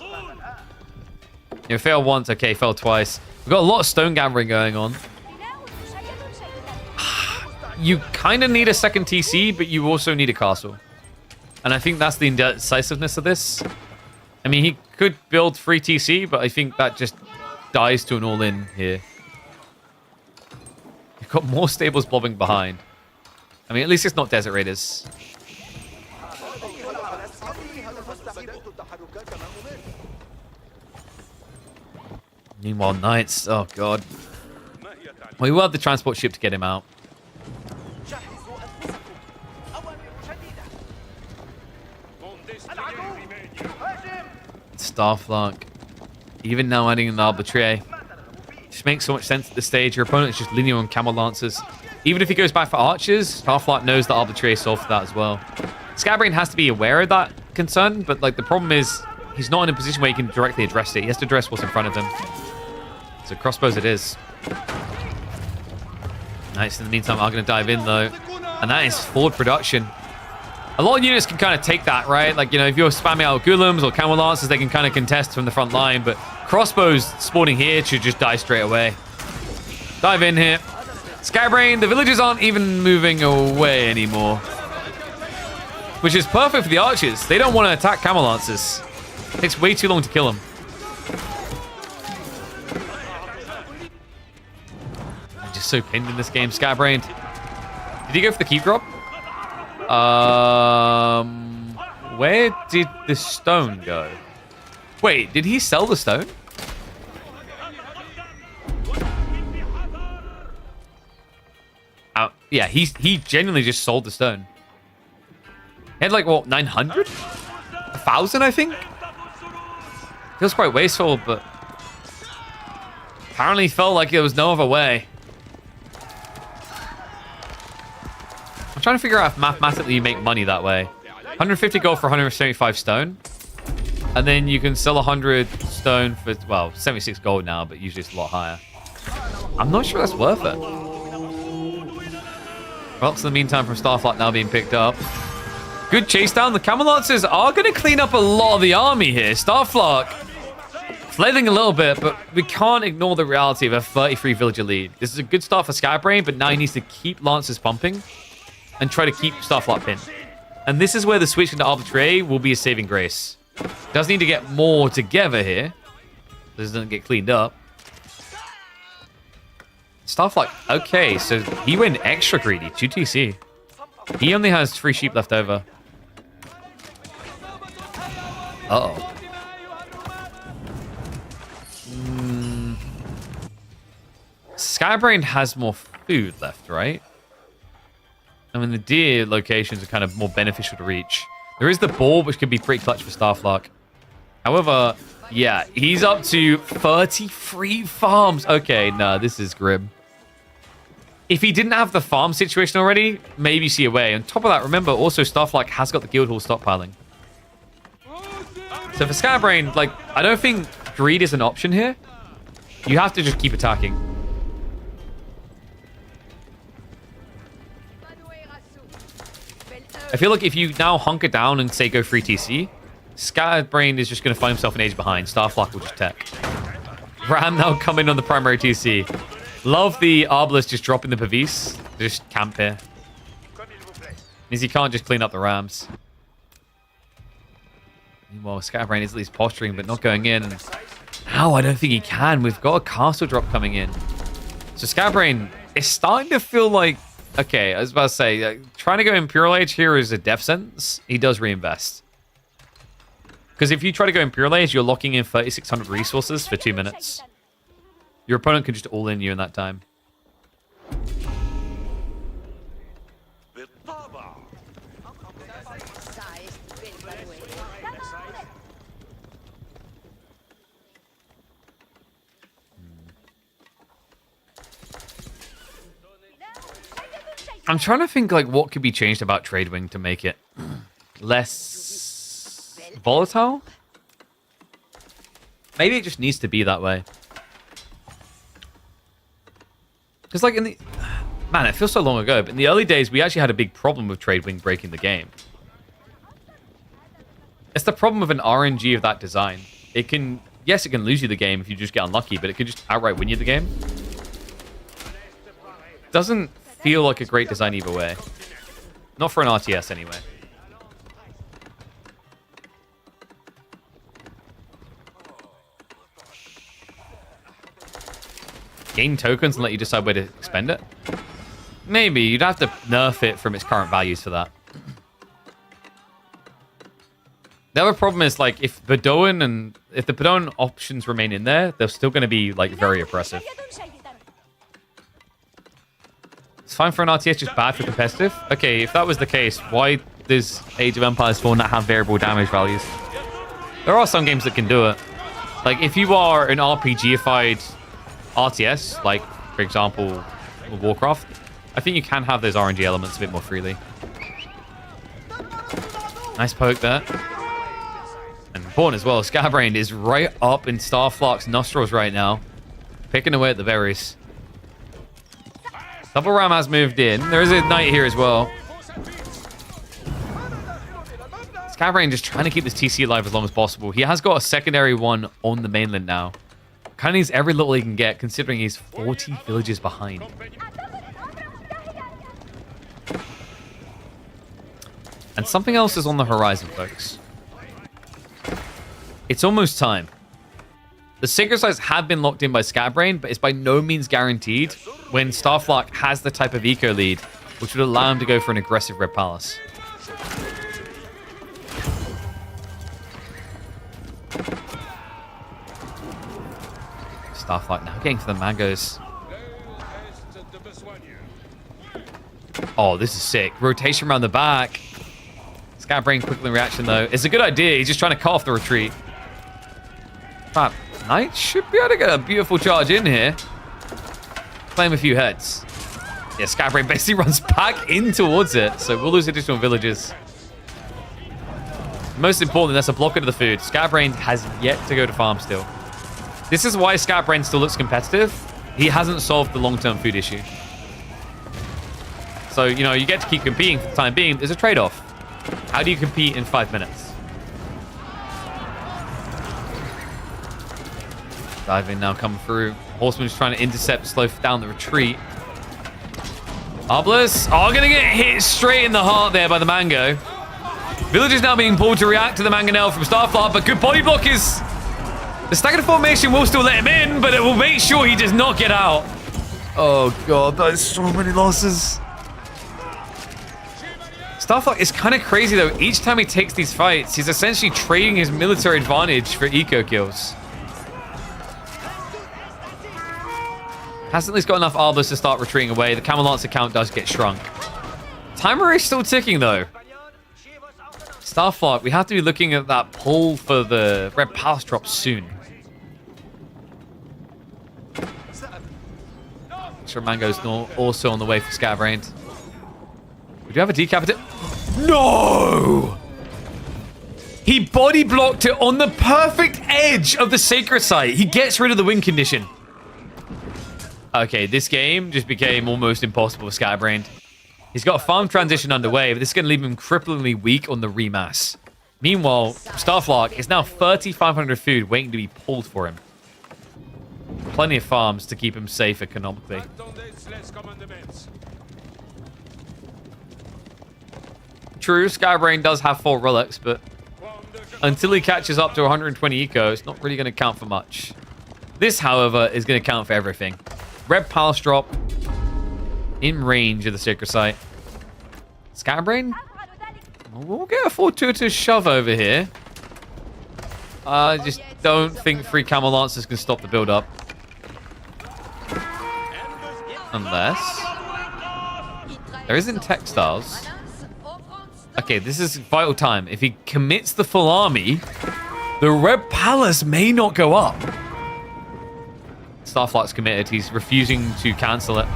You know, fail once, okay, fail twice. We've got a lot of stone gathering going on. You kind of need a second TC, but you also need a castle. And I think that's the indecisiveness of this. I mean, he could build 3 TC, but I think that just dies to an all-in here. You've got more stables blobbing behind. I mean, at least it's not Desert Raiders. Meanwhile, Knights, oh god. We will have the transport ship to get him out. Starflock. Even now adding an Arbitrary. Just makes so much sense at this stage. Your opponent's just linear on Camel Lancers. Even if he goes back for Archers, Starflock knows that Arbitrary is solved for that as well. Scatterbrain has to be aware of that concern, but like the problem is he's not in a position where he can directly address it. He has to address what's in front of him. So crossbows it is. Nice. In the meantime, I'm going to dive in, though. And that is forward production. A lot of units can kind of take that, right? Like, you know, if you're spamming out Golems or Camel Lancers, they can kind of contest from the front line. But crossbows spawning here should just die straight away. Dive in here. Scatterbrain, the villagers aren't even moving away anymore. Which is perfect for the archers. They don't want to attack Camel Lancers. It takes way too long to kill them. I'm just so pinned in this game, Scatterbrain. Did he go for the keep drop? Where did the stone go? Wait, did he sell the stone? Yeah, he genuinely just sold the stone. He had like, what, 900? 1,000, I think? Feels quite wasteful, but apparently felt like there was no other way. I'm trying to figure out if mathematically you make money that way. 150 gold for 175 stone. And then you can sell 100 stone for, well, 76 gold now, but usually it's a lot higher. I'm not sure that's worth it. Well, in the meantime, from Starflock now being picked up. Good chase down. The Camel Lancers are going to clean up a lot of the army here. Starflock flailing a little bit, but we can't ignore the reality of a 33 villager lead. This is a good start for Scatterbrain, but now he needs to keep Lancers pumping and try to keep Starflock pinned. And this is where the switch into Arbitrary will be a saving grace. Does need to get more together here. This doesn't get cleaned up. Starflock, okay, so he went extra greedy, 2 TC. He only has 3 sheep left over. Uh-oh. Scatterbrain has more food left, right? I mean, the deer locations are kind of more beneficial to reach. There is the ball, which could be pretty clutch for Starflock. However, yeah, he's up to 33 farms. Okay, no, this is grim. If he didn't have the farm situation already, maybe see a way. On top of that, remember, also Starflock has got the Guildhall stockpiling. So for Scatterbrain, like, I don't think greed is an option here. You have to just keep attacking. I feel like if you now hunker down and say go free TC, Scatterbrain is just going to find himself an age behind. Starflock will just tech. Ram now coming on the primary TC. Love the Arbalest just dropping the Pavis. Just camp here. Means he can't just clean up the Rams. Meanwhile, Scatterbrain is at least posturing, but not going in. Now I don't think he can. We've got a castle drop coming in. So Scatterbrain is starting to feel like... Okay, I was about to say, trying to go Imperial Age here is a death sentence. He does reinvest. Because if you try to go Imperial Age, you're locking in 3,600 resources for 2 minutes. Your opponent can just all-in you in that time. I'm trying to think like what could be changed about Tradewing to make it less volatile. Maybe it just needs to be that way. Because like in the... Man, it feels so long ago, but in the early days, we actually had a big problem with Tradewing breaking the game. It's the problem of an RNG of that design. It can... Yes, it can lose you the game if you just get unlucky, but it can just outright win you the game. Doesn't feel like a great design either way. Not for an RTS anyway. Gain tokens and let you decide where to expend it? Maybe. You'd have to nerf it from its current values for that. The other problem is, like, if the Bedouin options remain in there, they're still going to be, like, very oppressive. It's fine for an RTS, just bad for competitive. Okay, if that was the case, why does Age of Empires 4 not have variable damage values? There are some games that can do it. Like, if you are an RPG-ified RTS, like, for example, Warcraft, I think you can have those RNG elements a bit more freely. Nice poke there. And important as well. Scatterbrain is right up in Starflock's nostrils right now. Picking away at the berries. Double Ram has moved in. There is a knight here as well. Scatterbrain just trying to keep this TC alive as long as possible. He has got a secondary one on the mainland now. Kind of needs every little he can get, considering he's 40 villages behind. And something else is on the horizon, folks. It's almost time. The sacred sites have been locked in by Scatterbrain, but it's by no means guaranteed when Starflock has the type of eco lead, which would allow him to go for an aggressive Red Palace. Starflock now getting for the mangoes. Oh, this is sick. Rotation around the back. Scatterbrain quickly in reaction, though. It's a good idea. He's just trying to cut off the retreat. But Knight should be able to get a beautiful charge in here. Claim a few heads. Yeah, Scatterbrain basically runs back in towards it, so we'll lose additional villages. Most importantly, that's a blocker to the food. Scatterbrain has yet to go to farm still. This is why Scatterbrain still looks competitive. He hasn't solved the long-term food issue. So, you know, you get to keep competing for the time being. There's a trade-off. How do you compete in 5 minutes? Diving now coming through. Horseman's trying to intercept, slow down the retreat. Arbalest. Oh, gonna get hit straight in the heart there by the mango. Villagers now being pulled to react to the mangonel from Starflock, but good body block is... The staggered formation will still let him in, but it will make sure he does not get out. Oh god, that is so many losses. Starflock is kind of crazy though. Each time he takes these fights, he's essentially trading his military advantage for eco kills. Hasn't at least got enough Arbalest to start retreating away. The Camel Lancer count does get shrunk. Timer is still ticking though. Starflock, we have to be looking at that pull for the Red Palace drop soon. Sure, Mango's also on the way for Scatterbrain. We do have a decapitate. No! He body blocked it on the perfect edge of the sacred site. He gets rid of the win condition. Okay, this game just became almost impossible for Scatterbrain. He's got a farm transition underway, but this is going to leave him cripplingly weak on the remass. Meanwhile, Starflock is now 3,500 food waiting to be pulled for him. Plenty of farms to keep him safe economically. True, Scatterbrain does have 4 relics, but until he catches up to 120 eco, it's not really going to count for much. This, however, is going to count for everything. Red Palace drop in range of the sacred site. Scatterbrain? We'll get a fortuitous shove over here. I just don't think 3 Camel Lancers can stop the build-up. Unless... There isn't textiles. Okay, this is vital time. If he commits the full army, the Red Palace may not go up. Starflock's committed. He's refusing to cancel it.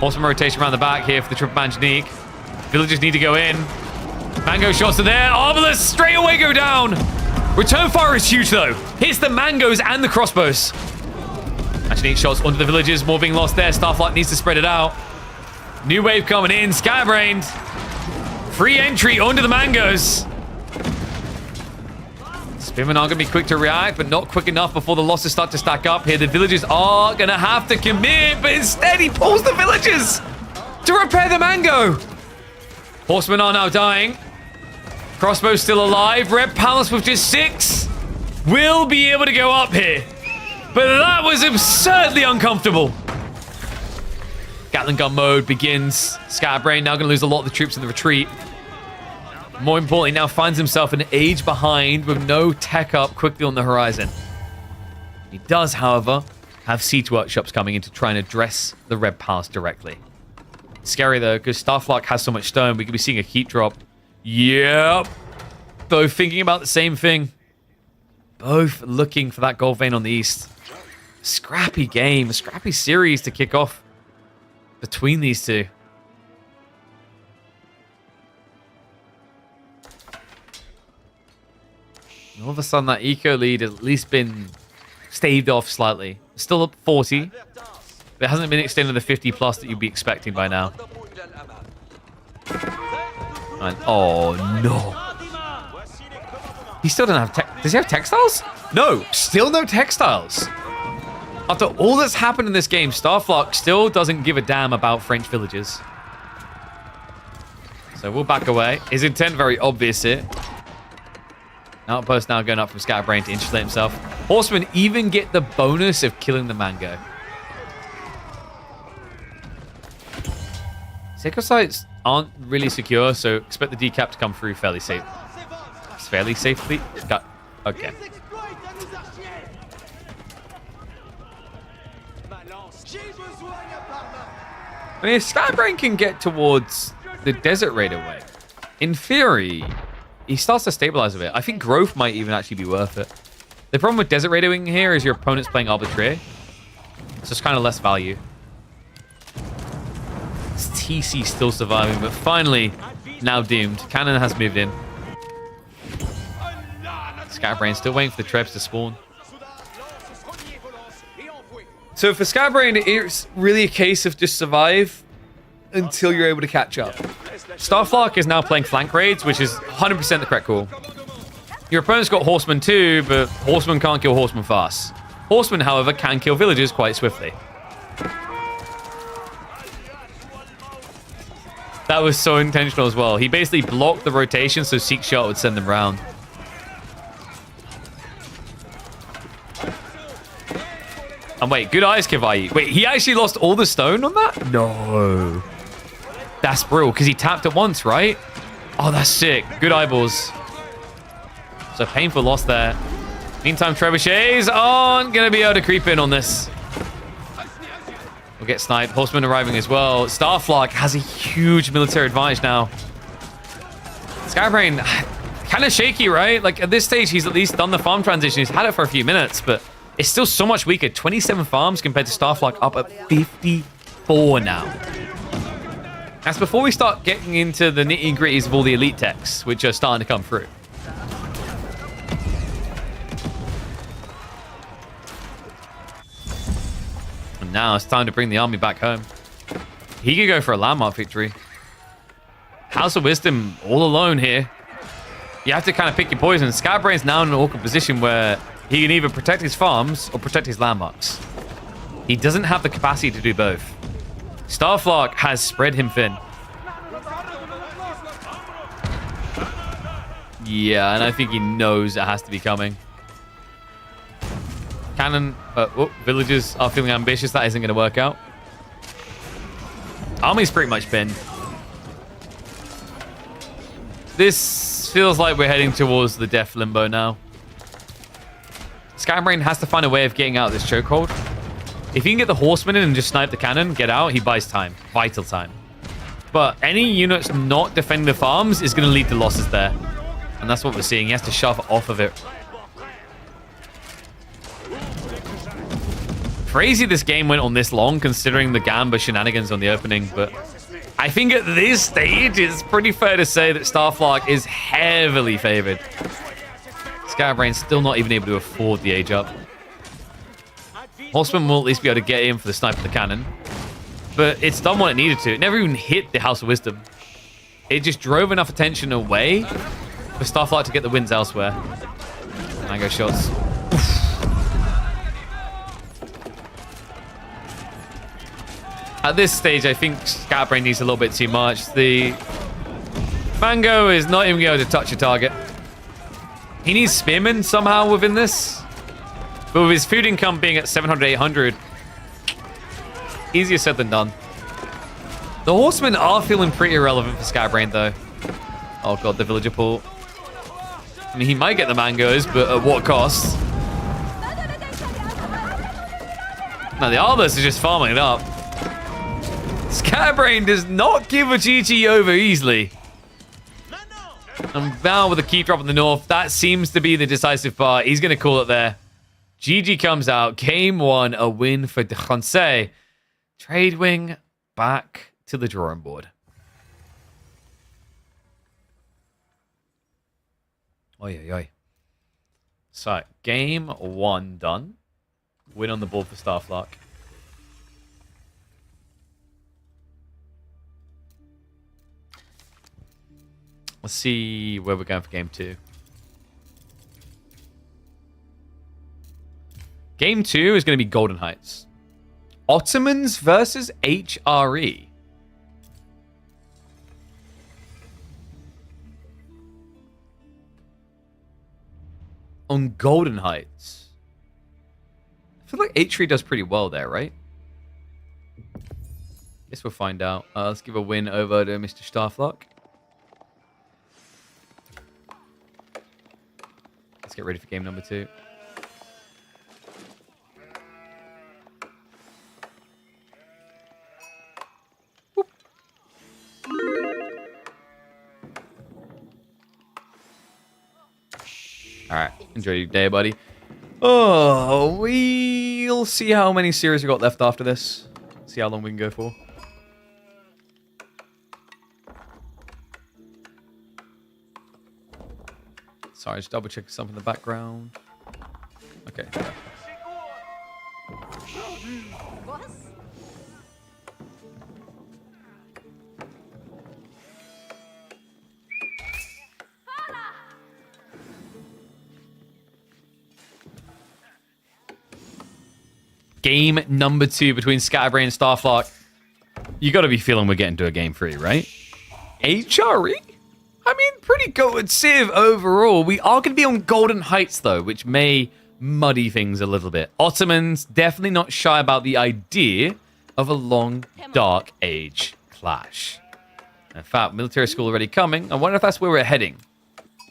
Awesome rotation around the back here for the triple manganique. Villagers need to go in. Mango shots are there. Arbalest straight away go down. Return fire is huge though. Hits the mangoes and the crossbows. Manganique shots onto the villagers. More being lost there. Starflock needs to spread it out. New wave coming in. Scatterbrain. Free entry onto the mangoes. Spearmen are going to be quick to react, but not quick enough before the losses start to stack up here. The villagers are going to have to commit, but instead he pulls the villagers to repair the mango. Horsemen are now dying. Crossbow's still alive. Red Palace with just 6 will be able to go up here. But that was absurdly uncomfortable. Gatling gun mode begins. Scatterbrain now going to lose a lot of the troops in the retreat. More importantly, now finds himself an age behind with no tech up quickly on the horizon. He does, however, have siege workshops coming in to try and address the Red Palace directly. Scary, though, because Starflock has so much stone, we could be seeing a heat drop. Yep. Both thinking about the same thing. Both looking for that gold vein on the east. Scrappy game, a scrappy series to kick off between these two. All of a sudden, that eco lead has at least been staved off slightly. Still up 40. But it hasn't been extended to the 50 plus that you'd be expecting by now. And, oh, no. He still doesn't have does he have textiles? No, still no textiles. After all that's happened in this game, Starflock still doesn't give a damn about French villages. So we'll back away. His intent very obvious here. Outpost now going up from Scatterbrain to insulate himself. Horsemen even get the bonus of killing the mango. Sacred sites aren't really secure, so expect the decap to come through fairly safe. Fairly safely? Okay. I mean, if Scatterbrain can get towards the Desert Raider way, in theory, he starts to stabilize a bit. I think growth might even actually be worth it. The problem with Desert Raider wing here is your opponent's playing Arbitrary. So it's kind of less value. It's TC still surviving, but finally, now doomed. Cannon has moved in. Scatterbrain still waiting for the trebs to spawn. So for Scatterbrain, it's really a case of just survive until you're able to catch up. Starflock is now playing flank raids, which is 100% the correct call. Your opponent's got horsemen too, but horsemen can't kill horsemen fast. Horsemen, however, can kill villagers quite swiftly. That was so intentional as well. He basically blocked the rotation so Seek Shot would send them round. And wait, good eyes, Kivai. Wait, he actually lost all the stone on that? No. That's brutal, because he tapped it once, right? Oh, that's sick. Good eyeballs. So painful loss there. Meantime, trebuchets aren't going to be able to creep in on this. We'll get sniped. Horseman arriving as well. Starflock has a huge military advantage now. Scatterbrain, kind of shaky, right? Like, at this stage, he's at least done the farm transition. He's had it for a few minutes, but it's still so much weaker. 27 farms compared to Starflock, up at 54 now. That's before we start getting into the nitty-gritties of all the elite techs, which are starting to come through. And now it's time to bring the army back home. He could go for a landmark victory. House of Wisdom all alone here. You have to kind of pick your poison. Scatterbrain's now in an awkward position where he can either protect his farms or protect his landmarks. He doesn't have the capacity to do both. Starflock has spread him thin. Yeah, and I think he knows it has to be coming. Cannon, villagers are feeling ambitious. That isn't going to work out. Army's pretty much pinned. This feels like we're heading towards the death limbo now. Scatterbrain has to find a way of getting out of this chokehold. If he can get the horseman in and just snipe the cannon, get out, he buys time. Vital time. But any units not defending the farms is going to lead to losses there. And that's what we're seeing. He has to shove off of it. Crazy this game went on this long, considering the Gamba shenanigans on the opening. But I think at this stage, it's pretty fair to say that Starflock is heavily favored. Scatterbrain's still not even able to afford the age up. Horseman will at least be able to get in for the snipe of the cannon. But it's done what it needed to. It never even hit the House of Wisdom. It just drove enough attention away for Starflock to get the wins elsewhere. Mango shots. At this stage, I think Scatterbrain needs a little bit too much. The Mango is not even able to touch a target. He needs Spearmen somehow within this. But with his food income being at 700, 800, easier said than done. The Horsemen are feeling pretty irrelevant for Scatterbrain, though. Oh god, the Villager pool. I mean, he might get the Mangoes, but at what cost? Now, the Arbus is just farming it up. Scatterbrain does not give a GG over easily. And now with a key drop in the north, that seems to be the decisive part. He's going to call it there. GG comes out. Game 1, a win for De Francais. Trade wing back to the drawing board. Oi, oi, oi. So, game 1 done. Win on the board for Starflock. Let's see where we're going for game 2. Game 2 is going to be Golden Heights. Ottomans versus HRE. On Golden Heights. I feel like HRE does pretty well there, right? Guess we'll find out. Let's give a win over to Mr. Starflock. Let's get ready for game number 2. Alright, enjoy your day, buddy. Oh, we'll see how many series we got left after this. See how long we can go for. Sorry, just double checking something in the background. Okay. Game number 2 between Scatterbrain and Starflock. You got to be feeling we're getting to a game 3, right? HRE? I mean, pretty good Civ overall. We are going to be on Golden Heights, though, which may muddy things a little bit. Ottomans definitely not shy about the idea of a long, dark age clash. In fact, military school already coming. I wonder if that's where we're heading.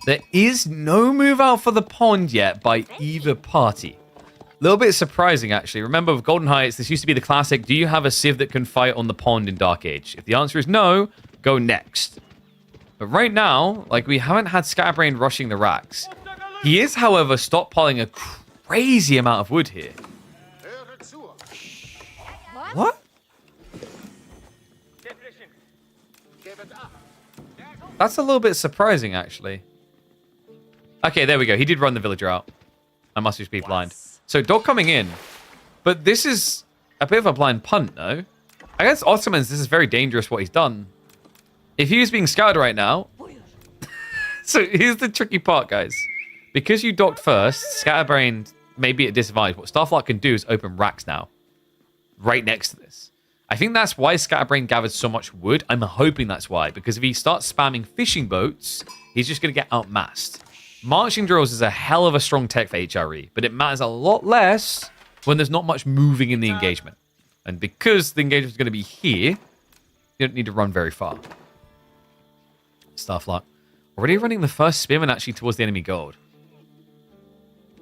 There is no move out for the pond yet by either party. A little bit surprising, actually. Remember, with Golden Heights, this used to be the classic, do you have a Civ that can fight on the pond in Dark Age? If the answer is no, go next. But right now, like, we haven't had Scatterbrain rushing the racks. He is, however, stockpiling a crazy amount of wood here. What? That's a little bit surprising, actually. Okay, there we go. He did run the villager out. I must just be blind. So, dog coming in. But this is a bit of a blind punt, no? Against Ottomans, this is very dangerous what he's done. If he was being scouted right now... So, here's the tricky part, guys. Because you docked first, Scatterbrain may be at a disadvantage. What Starflock can do is open racks now. Right next to this. I think that's why Scatterbrain gathered so much wood. I'm hoping that's why. Because if he starts spamming fishing boats, he's just going to get outmassed. Marching drills is a hell of a strong tech for HRE, but it matters a lot less when there's not much moving in the engagement. And because the engagement is going to be here, you don't need to run very far. Starflock. Already running the first spearman actually towards the enemy gold.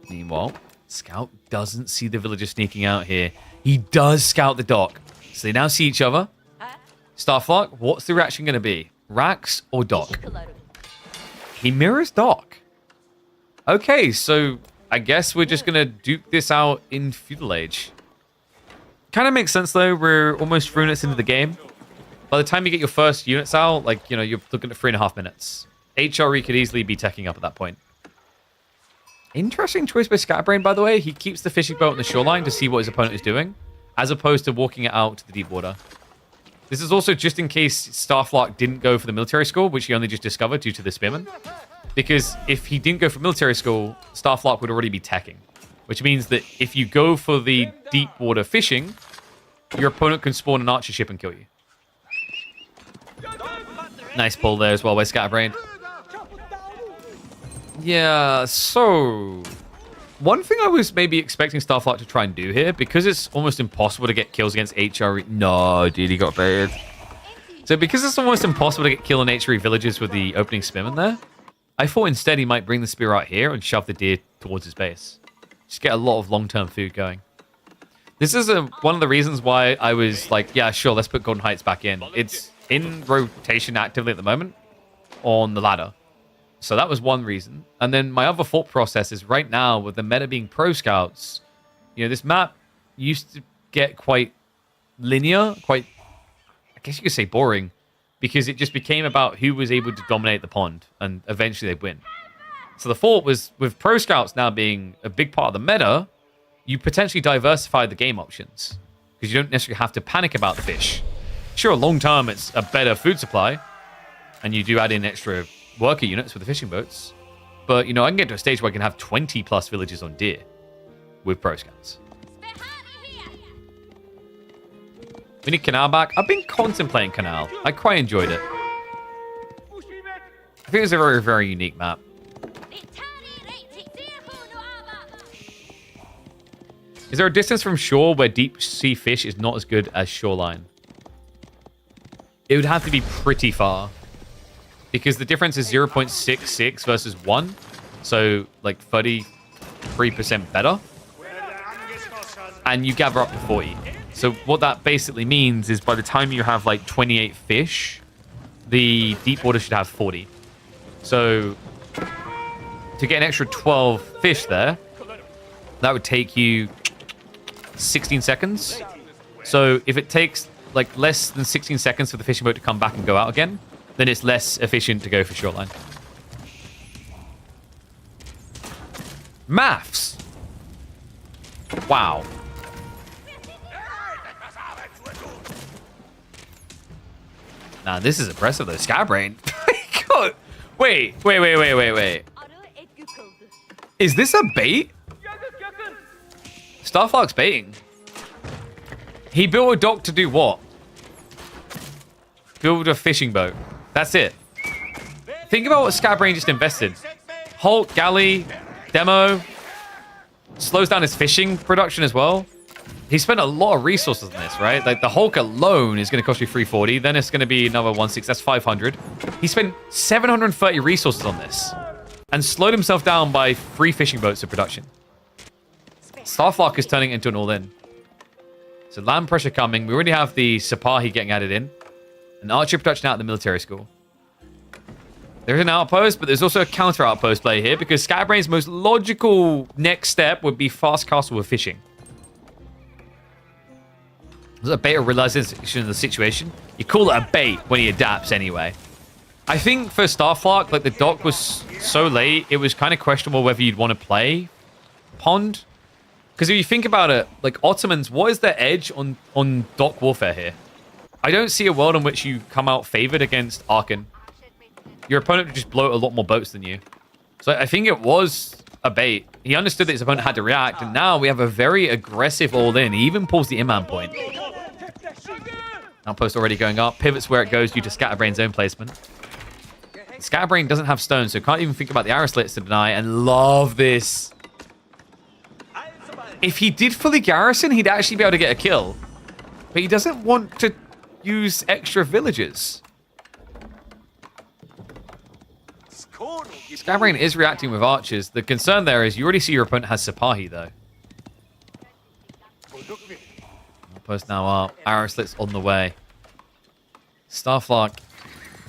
Meanwhile, Scout doesn't see the villager sneaking out here. He does scout the dock. So they now see each other. Starflock, what's the reaction going to be? Racks or dock? He mirrors dock. Okay, so I guess we're just going to duke this out in Feudal Age. Kind of makes sense, though. We're almost 3 minutes into the game. By the time you get your first units out, like, you know, you're looking at 3.5 minutes. HRE could easily be teching up at that point. Interesting choice by Scatterbrain, by the way. He keeps the fishing boat on the shoreline to see what his opponent is doing, as opposed to walking it out to the deep water. This is also just in case Starflock didn't go for the military school, which he only just discovered due to the spearman. Because if he didn't go for military school, Starflock would already be teching. Which means that if you go for the deep water fishing, your opponent can spawn an archer ship and kill you. Nice pull there as well by Scatterbrain. Yeah, so... One thing I was maybe expecting Starflock to try and do here, because it's almost impossible to get kills against HRE... No, dude, he got baited. So because it's almost impossible to get kill on HRE villages with the opening spearman there, I thought instead he might bring the spear out here and shove the deer towards his base. Just get a lot of long-term food going. This is one of the reasons why I was like, yeah, sure, let's put Golden Heights back in. It's in rotation actively at the moment on the ladder. So that was one reason. And then my other thought process is right now with the meta being pro scouts, you know, this map used to get quite linear, quite, I guess you could say boring, because it just became about who was able to dominate the pond and eventually they'd win. So the thought was, with Pro Scouts now being a big part of the meta, you potentially diversify the game options. Because you don't necessarily have to panic about the fish. Sure, long term, it's a better food supply. And you do add in extra worker units with the fishing boats. But, you know, I can get to a stage where I can have 20 plus villages on deer with Pro Scouts. We need Canal back. I've been contemplating Canal. I quite enjoyed it. I think it's a very, very unique map. Is there a distance from shore where deep sea fish is not as good as shoreline? It would have to be pretty far. Because the difference is 0.66 versus 1. So, like, 33% better. And you gather up to 40. So what that basically means is by the time you have, like, 28 fish, the deep water should have 40. So, to get an extra 12 fish there, that would take you 16 seconds. So if it takes like less than 16 seconds for the fishing boat to come back and go out again, then it's less efficient to go for shoreline. Maths. Wow. Nah, this is impressive though. Scatterbrain. Wait. Is this a bait? Starflock's baiting. He built a dock to do what? Build a fishing boat. That's it. Think about what Scatterbrain just invested. Hulk, galley, demo. Slows down his fishing production as well. He spent a lot of resources on this, right? Like the Hulk alone is going to cost you 340. Then it's going to be another 160. That's 500. He spent 730 resources on this. And slowed himself down by 3 fishing boats of production. Starflock is turning into an all-in. So land pressure coming. We already have the Sipahi getting added in. An archer production out of the military school. There's an outpost, but there's also a counter outpost play here because Scatterbrain's most logical next step would be fast castle with fishing. There's a beta realization of the situation. You call it a bait when he adapts anyway. I think for Starflock, like the dock was so late, it was kind of questionable whether you'd want to play Pond. Because if you think about it, like Ottomans, what is their edge on dock warfare here? I don't see a world in which you come out favored against Aachen. Your opponent would just blow a lot more boats than you. So I think it was a bait. He understood that his opponent had to react, and now we have a very aggressive all-in. He even pulls the Imam point. Outpost already going up. Pivots where it goes due to Scatterbrain's own placement. Scatterbrain doesn't have stones, so can't even think about the arrow slits to deny, and love this. If he did fully garrison, he'd actually be able to get a kill. But he doesn't want to use extra villagers. Scatterbrain is reacting with archers. The concern there is you already see your opponent has Sipahi, though. Outpost now up. Arrow slits on the way. Starflock.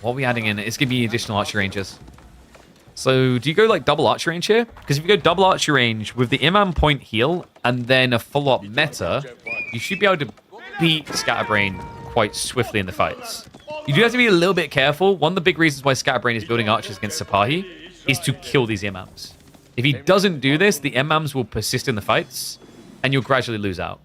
What are we adding in? It's going to be additional archer ranges. So do you go like double archer range here? Because if you go double archer range with the Imam point heal and then a follow-up meta, you should be able to beat Scatterbrain quite swiftly in the fights. You do have to be a little bit careful. One of the big reasons why Scatterbrain is building archers against Sipahi is to kill these Imams. If he doesn't do this, the Imams will persist in the fights and you'll gradually lose out.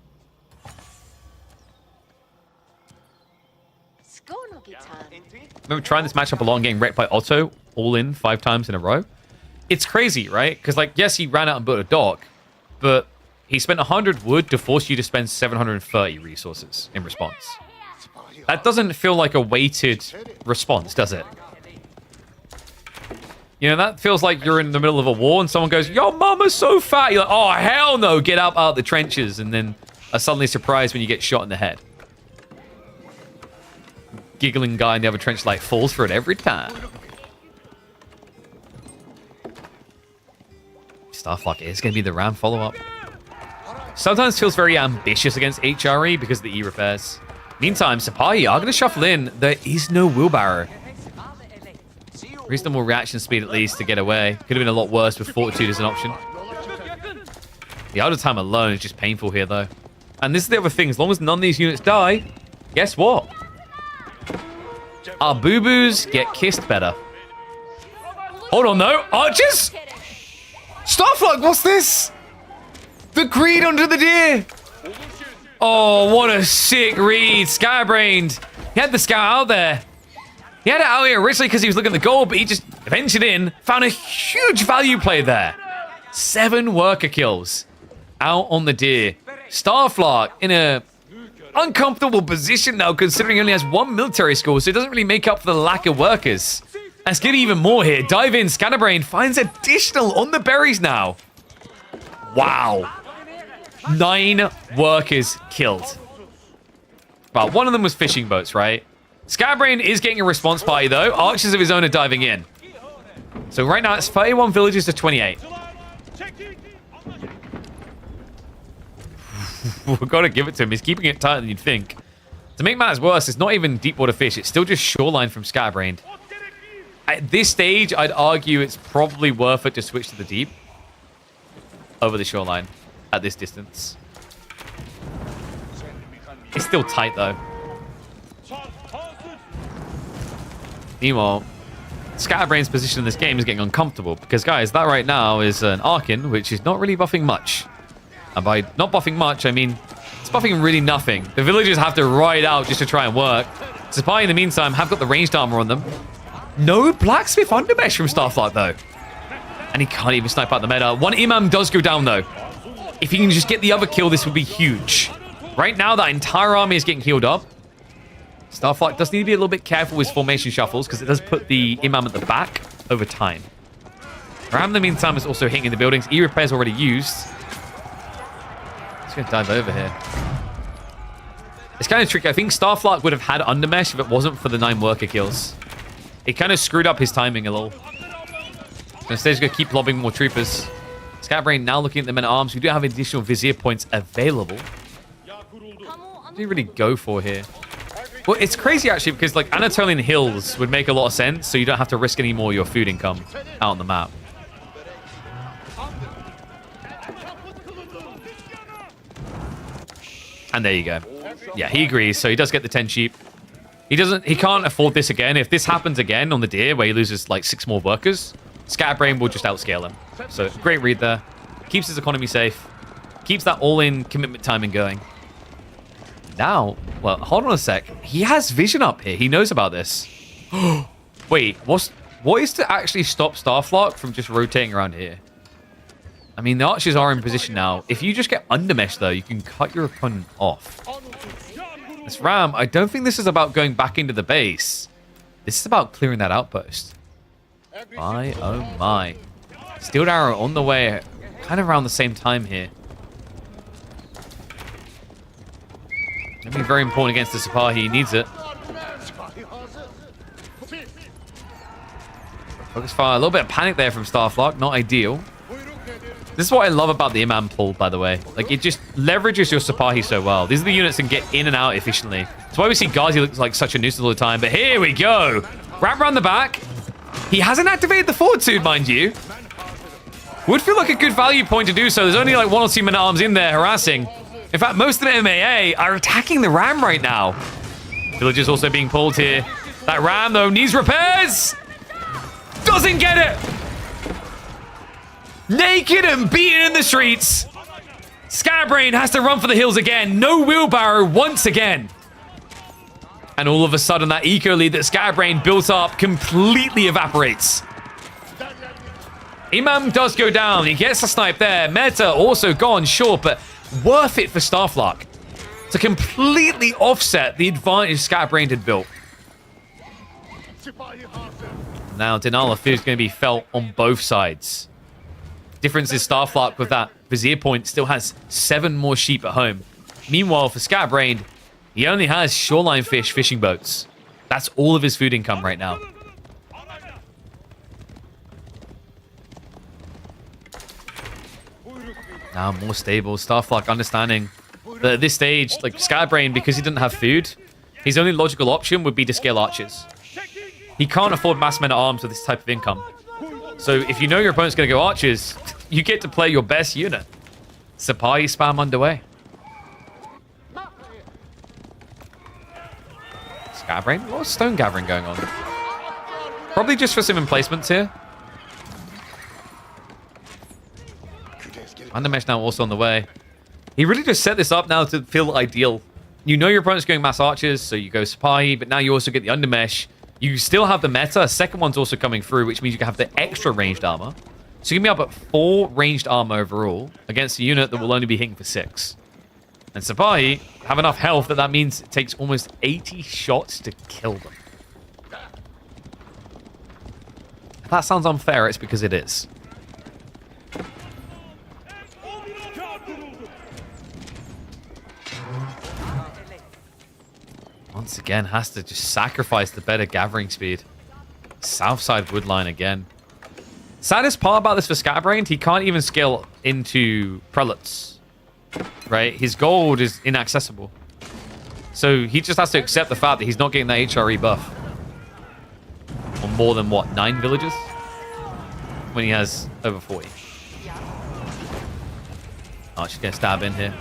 Remember trying this matchup along, getting wrecked by Otto all in 5 times in a row? It's crazy, right? Because, like, yes, he ran out and built a dock, but he spent 100 wood to force you to spend 730 resources in response. That doesn't feel like a weighted response, does it? You know, that feels like you're in the middle of a war and someone goes, "Your mama's so fat." You're like, "Oh, hell no, get out of the trenches." And then are suddenly surprised when you get shot in the head. Giggling guy in the other trench like falls for it every time. Starflock is going to be the Ram follow-up. Sometimes feels very ambitious against HRE because of the E repairs. Meantime, Sipahi are going to shuffle in. There is no wheelbarrow. Reasonable reaction speed at least to get away. Could have been a lot worse with Fortitude as an option. The idle time alone is just painful here though. And this is the other thing, as long as none of these units die, guess what? Our boo-boos get kissed better. Hold on, though. Archers? Starflock, what's this? The greed under the deer. Oh, what a sick read. Scatterbrained. He had the scout out there. He had it out here originally because he was looking at the goal, but he just ventured in, found a huge value play there. 7 worker kills out on the deer. Starflock in a uncomfortable position now, considering he only has 1 military score, so it doesn't really make up for the lack of workers. Let's get even more here. Dive in. Scatterbrain finds additional on the berries now. Wow. 9 workers killed. Well, one of them was fishing boats, right? Scatterbrain is getting a response party, though. Archers of his own are diving in. So right now, it's 31 villages to 28. We've got to give it to him. He's keeping it tighter than you'd think. To make matters worse, it's not even deep water fish. It's still just shoreline from Scatterbrain. At this stage, I'd argue it's probably worth it to switch to the deep over the shoreline at this distance. It's still tight, though. Meanwhile, Scatterbrain's position in this game is getting uncomfortable because, guys, that right now is an Arkin, which is not really buffing much. And by not buffing much, I mean it's buffing really nothing. The villagers have to ride out just to try and work. Supply, in the meantime, have got the ranged armor on them. No blacksmith undermesh from Starflock, though. And he can't even snipe out the meta. 1 imam does go down, though. If he can just get the other kill, this would be huge. Right now, that entire army is getting healed up. Starflock does need to be a little bit careful with formation shuffles because it does put the imam at the back over time. Ram, in the meantime, is also hitting in the buildings. E-repair's already used. He's going to dive over here. It's kind of tricky. I think Starflock would have had undermesh if it wasn't for the 9 worker kills. It kind of screwed up his timing a little. Instead, he's going to keep lobbing more troopers. Scatterbrain now looking at the men-at-arms. We do have additional vizier points available. What do you really go for here? Well, it's crazy, actually, because, like, Anatolian hills would make a lot of sense, so you don't have to risk any more of your food income out on the map. And there you go. Yeah, he agrees, so he does get the 10 sheep. He can't afford this again. If this happens again on the deer, where he loses, like, 6 more workers, Scatterbrain will just outscale him. So, great read there. Keeps his economy safe. Keeps that all-in commitment timing going. Now, well, hold on a sec. He has vision up here. He knows about this. Wait, what is to actually stop Starflock from just rotating around here? I mean, the archers are in position now. If you just get undermesh, though, you can cut your opponent off. This ram, I don't think this is about going back into the base. This is about clearing that outpost. My, oh my. Steeled arrow on the way, kind of around the same time here. Going to be very important against the Sipahi. He needs it. Focus fire. A little bit of panic there from Starflock. Not ideal. This is what I love about the Imam pull, by the way. Like, it just leverages your Sipahi so well. These are the units that can get in and out efficiently. That's why we see Ghazi looks like such a nuisance all the time. But here we go. Wrap around the back. He hasn't activated the fortitude, mind you. Would feel like a good value point to do so. There's only like 1 or 2 men-at-arms in there harassing. In fact, most of the MAA are attacking the ram right now. Villagers also being pulled here. That ram, though, needs repairs. Doesn't get it. Naked and beaten in the streets. Scatterbrain has to run for the hills again. No wheelbarrow once again. And all of a sudden, that eco lead that Scatterbrain built up completely evaporates. Imam does go down. He gets a snipe there. Meta also gone short, but worth it for Starflock to completely offset the advantage Scatterbrain had built. Now, denial of food is going to be felt on both sides. Difference is Starflock with that vizier point still has 7 more sheep at home. Meanwhile, for Scatterbrain, he only has shoreline fish fishing boats. That's all of his food income right now. Now more stable. Starflock understanding that at this stage, like Scatterbrain, because he didn't have food, his only logical option would be to scale archers. He can't afford mass men-at-arms with this type of income. So if you know your opponent's going to go archers, you get to play your best unit. Sipahi spam underway. Scatterbrain? What was stone gathering going on? Probably just for some emplacements here. Undermesh now also on the way. He really just set this up now to feel ideal. You know your opponent's going mass archers, so you go Spy, but now you also get the Undermesh. You still have the meta. Second one's also coming through, which means you can have the extra ranged armor. So you're going to be up at 4 ranged armor overall against a unit that will only be hitting for 6. And Sapai have enough health that means it takes almost 80 shots to kill them. If that sounds unfair, it's because it is. Once again, has to just sacrifice the better gathering speed. Southside woodline again. Saddest part about this for Scatterbrain, he can't even scale into prelates. Right? His gold is inaccessible. So he just has to accept the fact that he's not getting that HRE buff. On more than, what, 9 villages? When he has over 40. Oh, she's going to stab in here.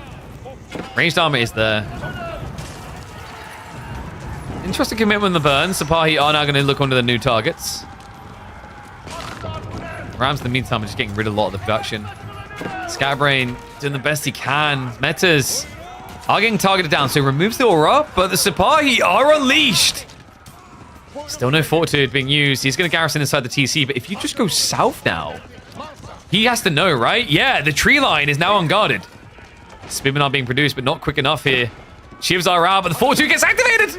Ranged armor is there. Interesting commitment on the burn. Sapahi are now going to look onto the new targets. Rams, in the meantime, are just getting rid of a lot of the production. Scatterbrain doing the best he can. Metas are getting targeted down, so he removes the aura, but the Sapahi are unleashed. Still no fortitude being used. He's going to garrison inside the TC, but if you just go south now, he has to know, right? Yeah, the tree line is now unguarded. Spinman are being produced, but not quick enough here. Shivs are out, but the fortitude gets activated.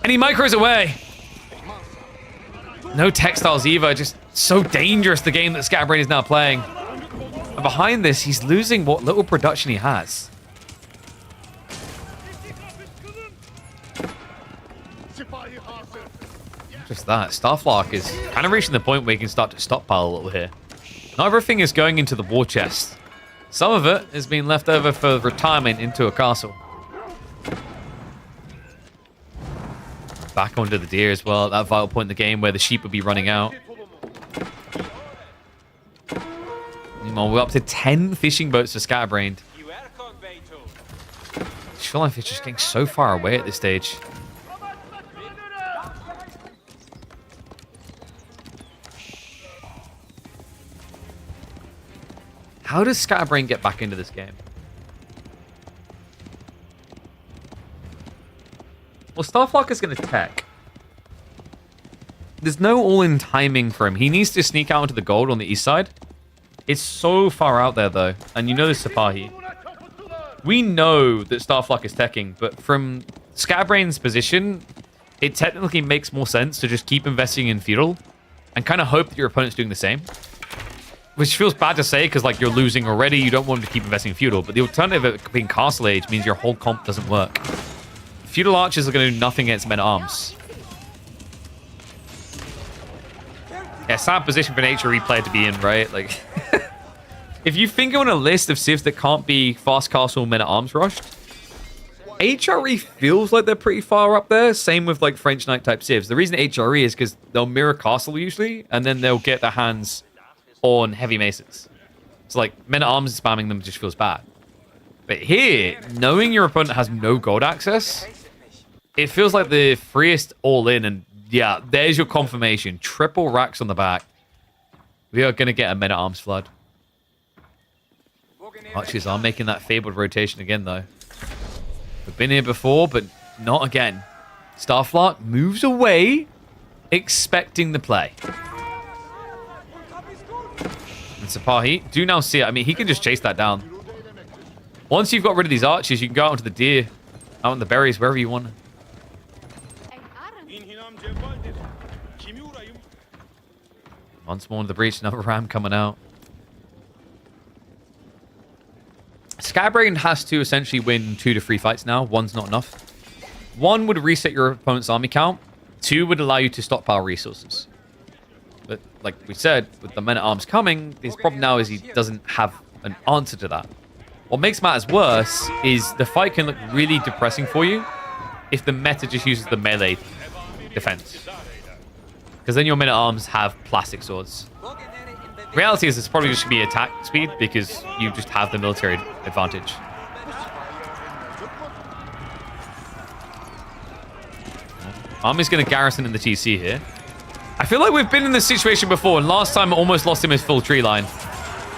And he micros away. No textiles either. Just so dangerous, the game that Scatterbrain is now playing. And behind this, he's losing what little production he has. Just that. Starflock is kind of reaching the point where he can start to stockpile a little here. Not everything is going into the war chest. Some of it is being left over for retirement into a castle. Back onto the deer as well, at that vital point in the game where the sheep would be running out. Meanwhile, we're up to 10 fishing boats for Scatterbrain. I feel like it's just getting so far away at this stage. How does Scatterbrain get back into this game? Well, Starflock is going to tech. There's no all-in timing for him. He needs to sneak out into the gold on the east side. It's so far out there, though. And you know this Sapahi. We know that Starflock is teching, but from Scatterbrain's position, it technically makes more sense to just keep investing in feudal and kind of hope that your opponent's doing the same. Which feels bad to say because, like, you're losing already. You don't want him to keep investing in feudal. But the alternative of being castle age means your whole comp doesn't work. Feudal archers are going to do nothing against men-at-arms. Yeah, sad position for an HRE player to be in, right? Like, if you think on a list of civs that can't be fast castle men-at-arms rushed, HRE feels like they're pretty far up there. Same with, like, French Knight type civs. The reason HRE is because they'll mirror castle usually, and then they'll get their hands on heavy maces. So, like, men-at-arms spamming them just feels bad. But here, knowing your opponent has no gold access, it feels like the freest all-in, and yeah, there's your confirmation. Triple racks on the back. We are going to get a men-at-arms flood. Archers are making that fabled rotation again, though. We've been here before, but not again. Starflock moves away, expecting the play. And Sapahi do now see it. I mean, he can just chase that down. Once you've got rid of these archers, you can go out onto the deer, out on the berries, wherever you want. Once more into the breach, another ram coming out. Scatterbrain has to essentially win 2 to 3 fights now. 1's not enough. 1 would reset your opponent's army count. 2 would allow you to stockpile resources. But like we said, with the men-at-arms coming, his problem now is he doesn't have an answer to that. What makes matters worse is the fight can look really depressing for you if the meta just uses the melee defense. Because then your men-at-arms have plastic swords. Reality is it's probably just going to be attack speed because you just have the military advantage. Army's going to garrison in the TC here. I feel like we've been in this situation before, and last time I almost lost him his full tree line.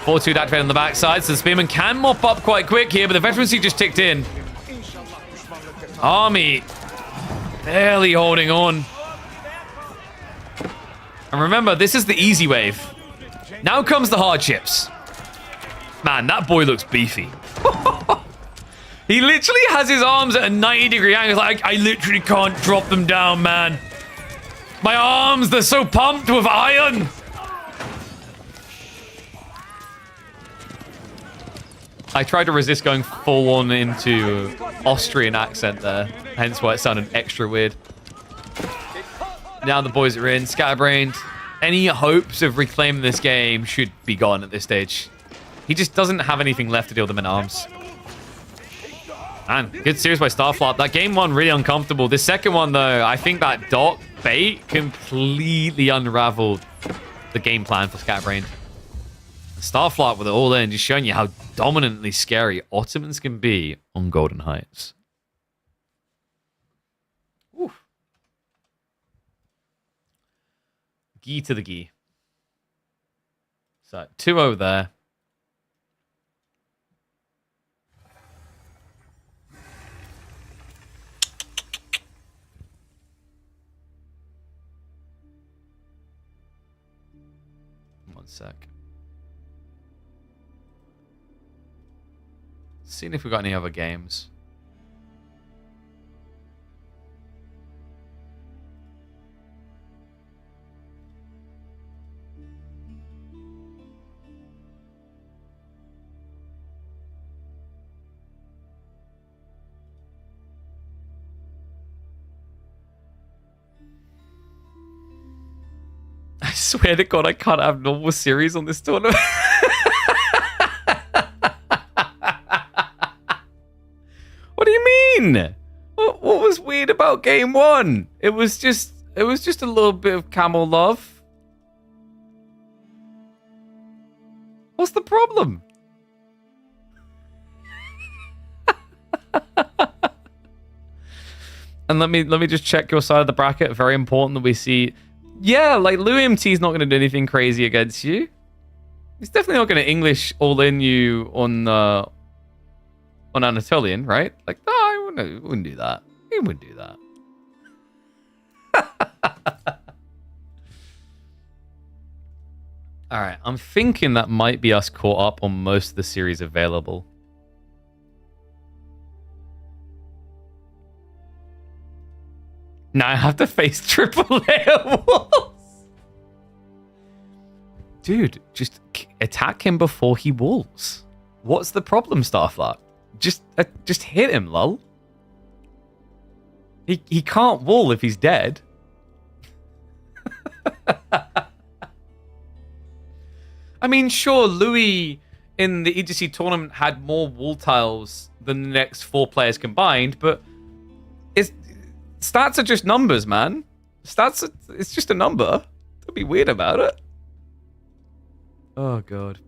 4-2 activated on the backside, so the Spearman can mop up quite quick here, but the veterancy just ticked in. Army barely holding on. And remember, this is the easy wave. Now comes the hardships. Man, that boy looks beefy. He literally has his arms at a 90-degree angle. Like, I literally can't drop them down, man. My arms, they're so pumped with iron. I tried to resist going full on into Austrian accent there, hence why it sounded extra weird. Now the boys are in. Scatterbrain, any hopes of reclaiming this game should be gone at this stage. He just doesn't have anything left to deal with them in arms. Man, good series by Starflock. That game one, really uncomfortable. This second one, though, I think that dot bait completely unraveled the game plan for Scatterbrain. Starflock with it all in, just showing you how dominantly scary Ottomans can be on Golden Heights. Oof. Gi to the gi. So, 2-0 there. One sec. Seeing if we got any other games. I swear to God, I can't have normal series on this tournament. What do you mean? What was weird about game one? It was just a little bit of camel love. What's the problem? And let me just check your side of the bracket. Very important that we see. Yeah, like Louis MT's not going to do anything crazy against you. He's definitely not going to English all in you on Anatolian, right? Like, no, I wouldn't do that. He wouldn't do that. All right, I'm thinking that might be us caught up on most of the series available. Now I have to face triple layer walls. Dude, just attack him before he walls. What's the problem, Starflock? Just hit him, lol. He can't wall if he's dead. I mean, sure, Louis in the EGC tournament had more wall tiles than the next 4 players combined, but stats are just numbers, man. It's just a number. Don't be weird about it. Oh, God.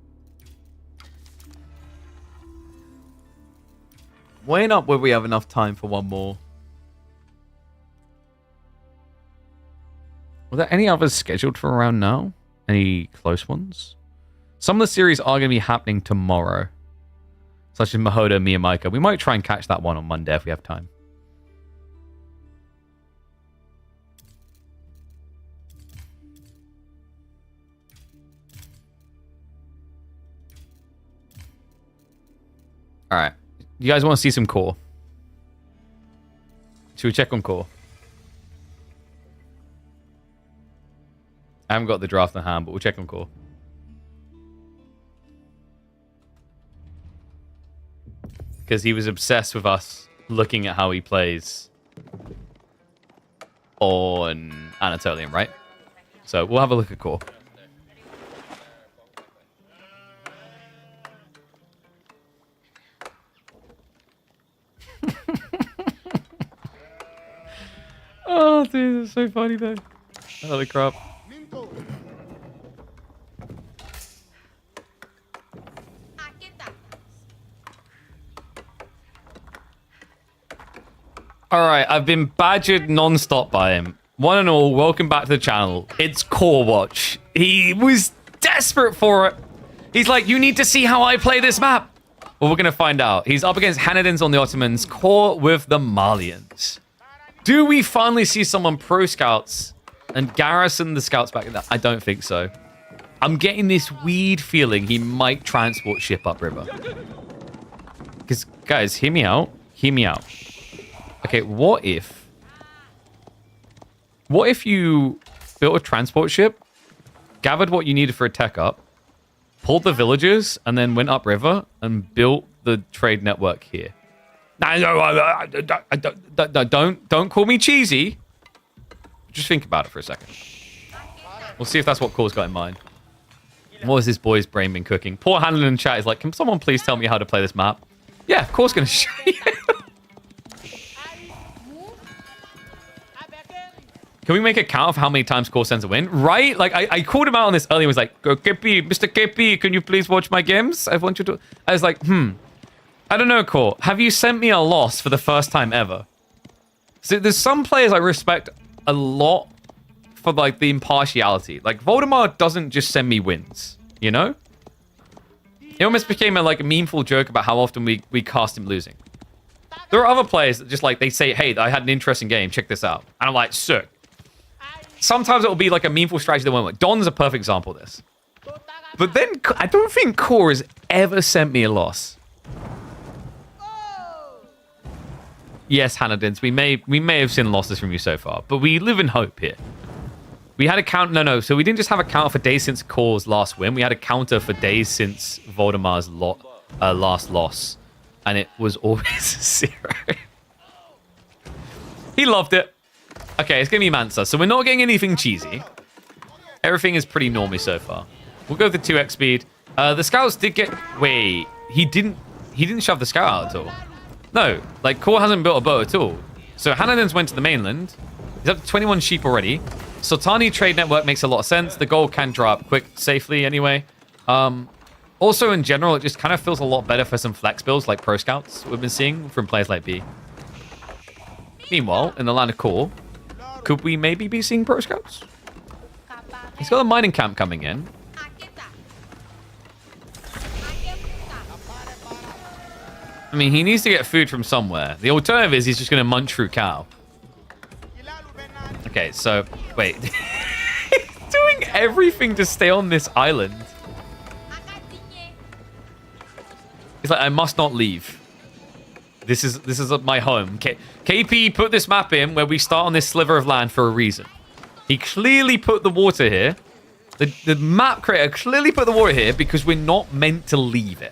Weighing up whether we have enough time for one more. Were there any others scheduled for around now? Any close ones? Some of the series are going to be happening tomorrow. Such as Mahoda, Miyamaika. We might try and catch that one on Monday if we have time. Alright. You guys want to see some core? Should we check on core? I haven't got the draft in hand, but we'll check on core. Because he was obsessed with us looking at how he plays on Anatolian, right? So we'll have a look at core. Oh, dude, that's so funny, though. Holy crap. Alright, I've been badgered non-stop by him. One and all, welcome back to the channel. It's Core Watch. He was desperate for it. He's like, you need to see how I play this map. Well, we're going to find out. He's up against Hanadins on the Ottomans, core with the Malians. Do we finally see someone pro scouts and garrison the scouts back in that? I don't think so. I'm getting this weird feeling he might transport ship upriver. Because, guys, hear me out. Hear me out. Okay, what if you built a transport ship, gathered what you needed for a tech up, pulled the villagers, and then went upriver and built the trade network here? Don't call me cheesy. Just think about it for a second. We'll see if that's what Core's got in mind. What has this boy's brain been cooking? Poor Hanlon in chat is like, can someone please tell me how to play this map? Yeah, of course going to show you. Can we make a count of how many times Core sends a win? Right? Like, I called him out on this earlier. Was like, go KP, Mr. KP, can you please watch my games? I want you to... I was like, I don't know, Core. Have you sent me a loss for the first time ever? So there's some players I respect a lot for, like, the impartiality. Like, Voldemar doesn't just send me wins, you know? It almost became a, like, a memeful joke about how often we cast him losing. There are other players that just, like, they say, hey, I had an interesting game. Check this out. And I'm like, sick. Sometimes it will be, like, a memeful strategy that won't work. Don's a perfect example of this. But then, I don't think Core has ever sent me a loss. Yes, Hanadins, we may have seen losses from you so far, but we live in hope here. We had a count. No. So we didn't just have a counter for days since Core's last win. We had a counter for days since Voldemar's last loss, and it was always 0. He loved it. Okay, it's gonna be Mansa. So we're not getting anything cheesy. Everything is pretty normy so far. We'll go with the 2x speed. The scouts did get. Wait, he didn't shove the scout out at all. No, like, Core hasn't built a boat at all. So Hanadins went to the mainland. He's up to 21 sheep already. Sultani trade network makes a lot of sense. The gold can drop quick, safely anyway. Also, in general, it just kind of feels a lot better for some flex builds like Pro Scouts we've been seeing from players like B. Meanwhile, in the land of Core, could we maybe be seeing Pro Scouts? He's got a mining camp coming in. I mean, he needs to get food from somewhere. The alternative is he's just going to munch through cow. Okay, so, wait. He's doing everything to stay on this island. He's like, I must not leave. This is my home. KP put this map in where we start on this sliver of land for a reason. He clearly put the water here. The map creator clearly put the water here because we're not meant to leave it.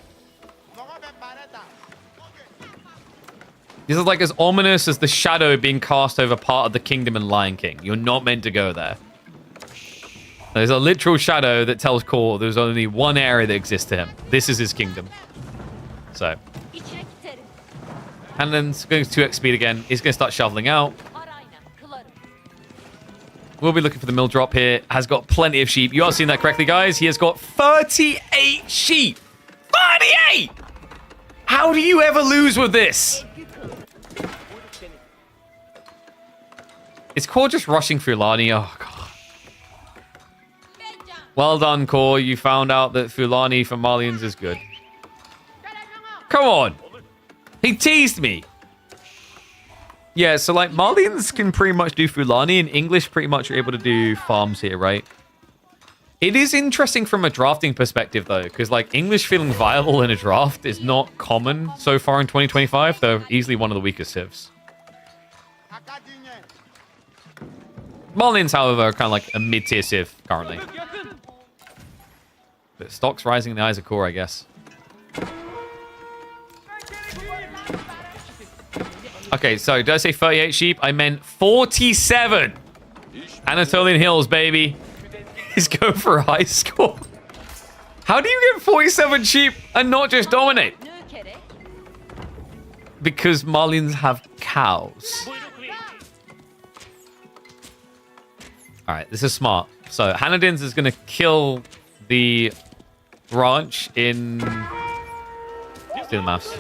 This is like as ominous as the shadow being cast over part of the kingdom in Lion King. You're not meant to go there. There's a literal shadow that tells Core there's only one area that exists to him. This is his kingdom. So. And then going to 2x speed again. He's going to start shoveling out. We'll be looking for the mill drop here. Has got plenty of sheep. You are seeing that correctly, guys. He has got 38 sheep. 38! How do you ever lose with this? Is Core just rushing Fulani? Oh, God. Well done, Core. You found out that Fulani for Malians is good. Come on. He teased me. Yeah, so, like, Malians can pretty much do Fulani, and English pretty much are able to do farms here, right? It is interesting from a drafting perspective, though, because, like, English feeling viable in a draft is not common so far in 2025, though easily one of the weakest civs. Malians, however, are kind of like a mid-tier civ currently. But stocks rising in the eyes of Core, I guess. Okay, so did I say 38 sheep? I meant 47. Anatolian Hills, baby. He's going for a high score. How do you get 47 sheep and not just dominate? Because Malians have cows. All right, this is smart. So Hanadins is going to kill the ranch in... Let's do the maths.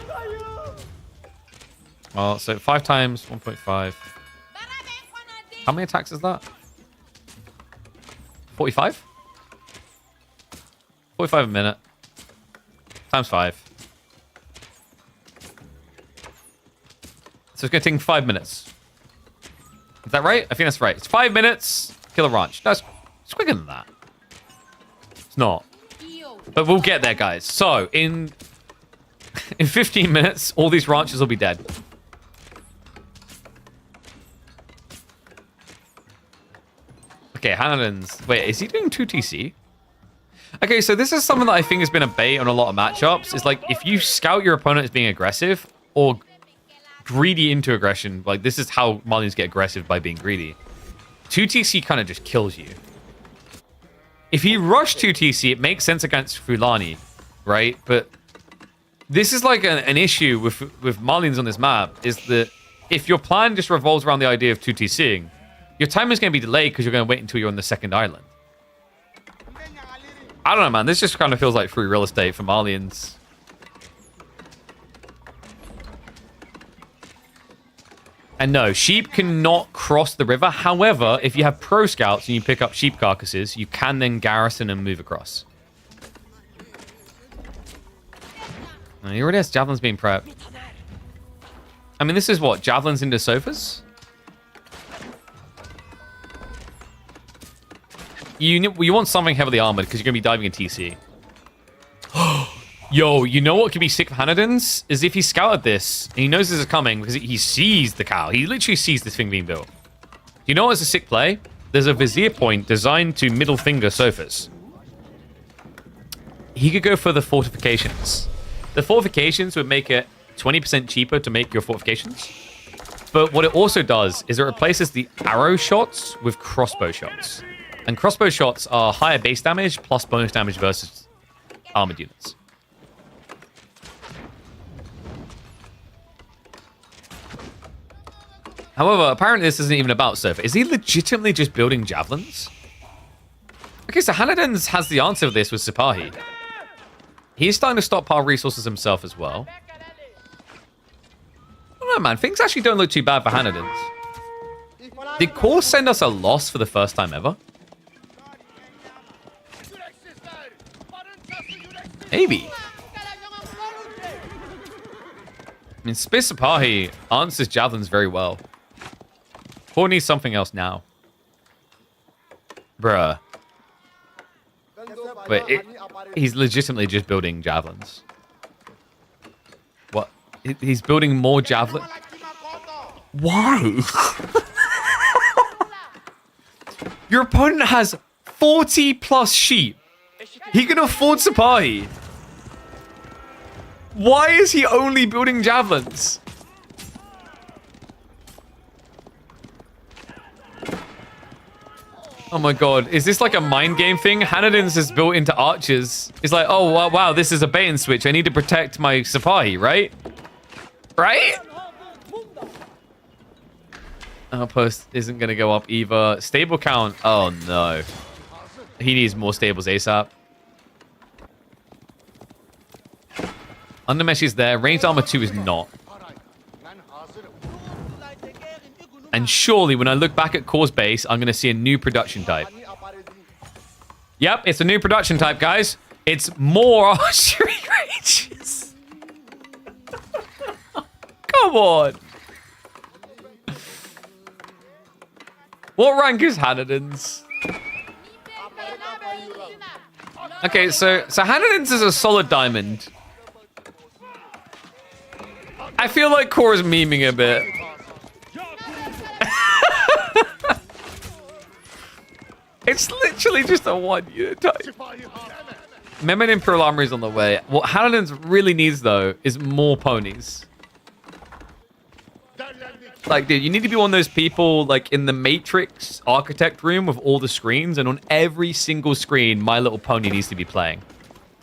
Well, so 5 times 1.5. How many attacks is that? 45? 45 a minute. times 5. So it's going to take 5 minutes. Is that right? I think that's right. It's 5 minutes. Kill a ranch. No, it's quicker than that. It's not. But we'll get there, guys. So, in 15 minutes, all these ranches will be dead. Okay, Hanadin's... Wait, is he doing 2 TC? Okay, so this is something that I think has been a bait on a lot of matchups. Is like, if you scout your opponent as being aggressive, or greedy into aggression, like, this is how Malians get aggressive, by being greedy. 2 TC kind of just kills you. If you rush 2 TC, it makes sense against Fulani, right? But this is like an issue with Malians on this map, is that if your plan just revolves around the idea of 2 TCing, your time is going to be delayed because you're going to wait until you're on the second island. I don't know, man. This just kind of feels like free real estate for Malians. And no, sheep cannot cross the river. However, if you have pro scouts and you pick up sheep carcasses, you can then garrison and move across. Oh, here it is. Javelin's being prepped. I mean, this is what? Javelins into sofas? You want something heavily armored because you're going to be diving in TC. Yo, you know what could be sick for Hanadin's? Is if he scouted this, and he knows this is coming, because he sees the cow. He literally sees this thing being built. You know what's a sick play? There's a vizier point designed to middle finger sofas. He could go for the fortifications. The fortifications would make it 20% cheaper to make your fortifications. But what it also does is it replaces the arrow shots with crossbow shots. And crossbow shots are higher base damage plus bonus damage versus armored units. However, apparently this isn't even about Surfer. Is he legitimately just building javelins? Okay, so Hanadin's has the answer to this with Sipahi. He's starting to stockpile resources himself as well. I don't know, man. Things actually don't look too bad for Hanadin's. Did Core send us a loss for the first time ever? Maybe. I mean, Sipahi answers javelins very well. Core needs something else now. Bruh. But he's legitimately just building javelins. What? He's building more javelin? Why? Your opponent has 40 plus sheep. He can afford Sipahi. Why is he only building javelins? Oh my god, is this like a mind game thing? Hanadin's is built into archers. It's like, oh wow, this is a bait and switch. I need to protect my Sipahi, right? Right? Outpost isn't going to go up either. Stable count. Oh no. He needs more stables ASAP. Undermesh is there. Ranged armor 2 is not. And surely when I look back at Core's base, I'm going to see a new production type. Yep, it's a new production type, guys. It's more archery ranges. Come on. What rank is Hanadin's? Okay, so Hanadin's is a solid diamond. I feel like Core is memeing a bit. It's literally just a 1 unit type. Mehmet Imperial Armory is on the way. What Hanadin's really needs, though, is more ponies. Like, dude, you need to be one of those people, like, in the Matrix architect room with all the screens, and on every single screen, My Little Pony needs to be playing.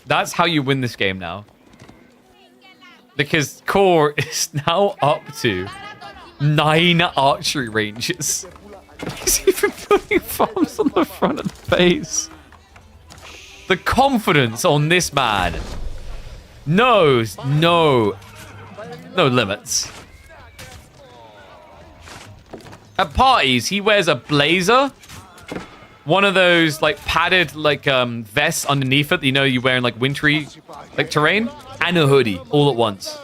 That's how you win this game now. Because Core is now up to 9 archery ranges. He's even putting farms on the front of the base. The confidence on this man knows no limits. At parties, he wears a blazer one of those like padded like vests underneath it that you know you wear in like wintry like terrain, and a hoodie all at once.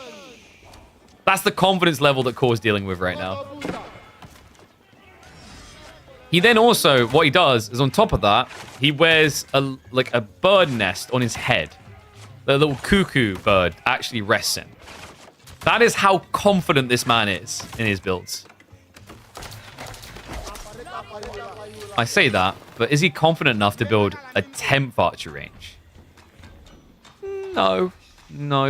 That's the confidence level that Core's dealing with right now. He then also, what he does is on top of that, he wears a bird nest on his head. The little cuckoo bird actually rests in. That is how confident this man is in his builds. I say that, but is he confident enough to build a 10th archer range? No,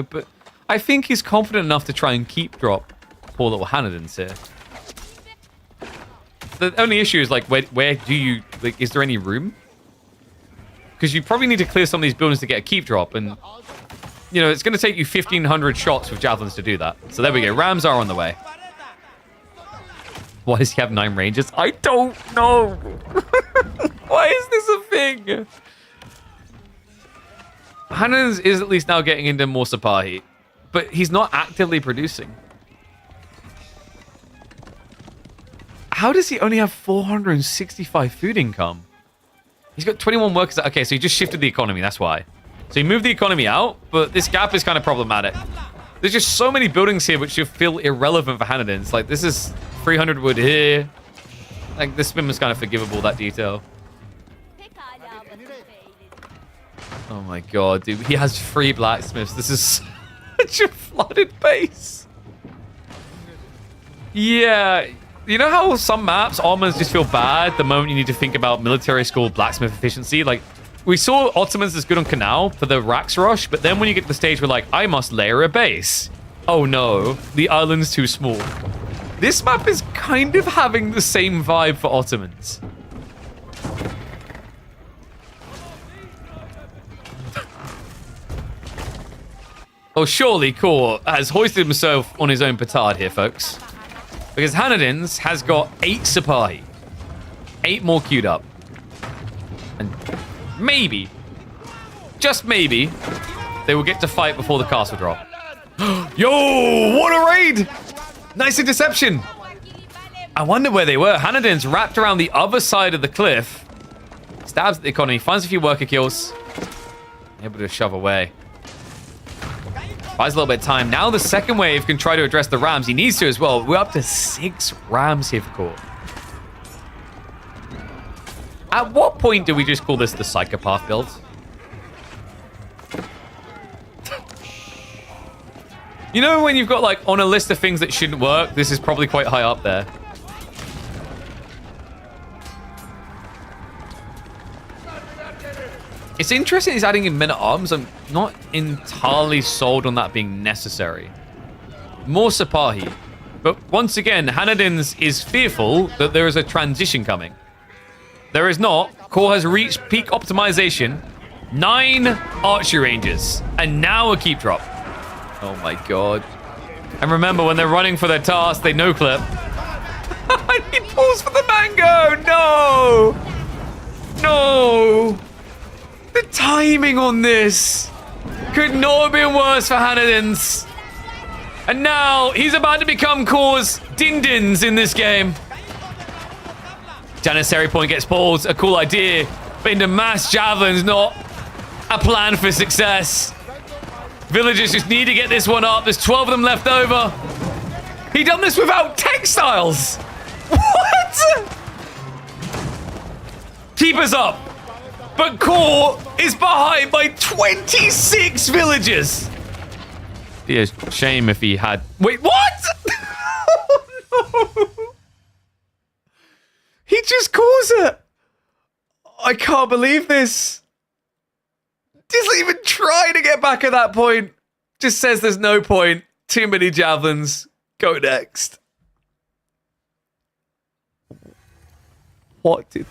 but I think he's confident enough to try and keep drop poor little Hanadins here. The only issue is, like, where do you... Like, is there any room? Because you probably need to clear some of these buildings to get a keep drop, and... You know, it's going to take you 1,500 shots with javelins to do that. So there we go. Rams are on the way. Why does he have 9 ranges? I don't know. Why is this a thing? Hanans is at least now getting into more Sapahi, but he's not actively producing. How does he only have 465 food income? He's got 21 workers. Okay, so he just shifted the economy. That's why. So he moved the economy out, but this gap is kind of problematic. There's just so many buildings here which you feel irrelevant for Hanadins. Like, this is 300 wood here. Like, this spin was kind of forgivable, that detail. Oh my god, dude. He has 3 blacksmiths. This is such a flooded base. Yeah. You know how some maps, Ottomans just feel bad the moment you need to think about military school blacksmith efficiency? Like, we saw Ottomans as good on Canal for the Rax Rush, but then when you get to the stage where, like, I must layer a base. Oh no, the island's too small. This map is kind of having the same vibe for Ottomans. Oh, surely Core has hoisted himself on his own petard here, folks. Because Hanadins has got 8 Sapahi. 8 more queued up. And maybe, just maybe, they will get to fight before the castle drop. Yo, what a raid! Nice interception. I wonder where they were. Hanadins wrapped around the other side of the cliff. Stabs at the economy, finds a few worker kills. Able to shove away. Buys a little bit of time. Now the second wave can try to address the Rams. He needs to as well. We're up to 6 Rams here for Core. At what point do we just call this the psychopath build? You know when you've got, like, on a list of things that shouldn't work, this is probably quite high up there. It's interesting he's adding in men-at-arms. I'm not entirely sold on that being necessary. More Sapahi. But once again, Hanadins is fearful that there is a transition coming. There is not. Core has reached peak optimization. 9 archery ranges. And now a keep drop. Oh my god. And remember, when they're running for their task, they no-clip. And he pulls for the mango! No! No! The timing on this could not have been worse for Hanadins. And now he's about to become Core's Dindins in this game. Janissary point gets pulled. A cool idea. But into mass javelins, not a plan for success. Villagers just need to get this one up. There's 12 of them left over. He done this without textiles. What? Keep us up. But Core is behind by 26 villagers. Be a shame if he had... Wait, what? Oh, no. He just calls it. I can't believe this. Doesn't even try to get back at that point. Just says there's no point. Too many javelins. Go next. What did...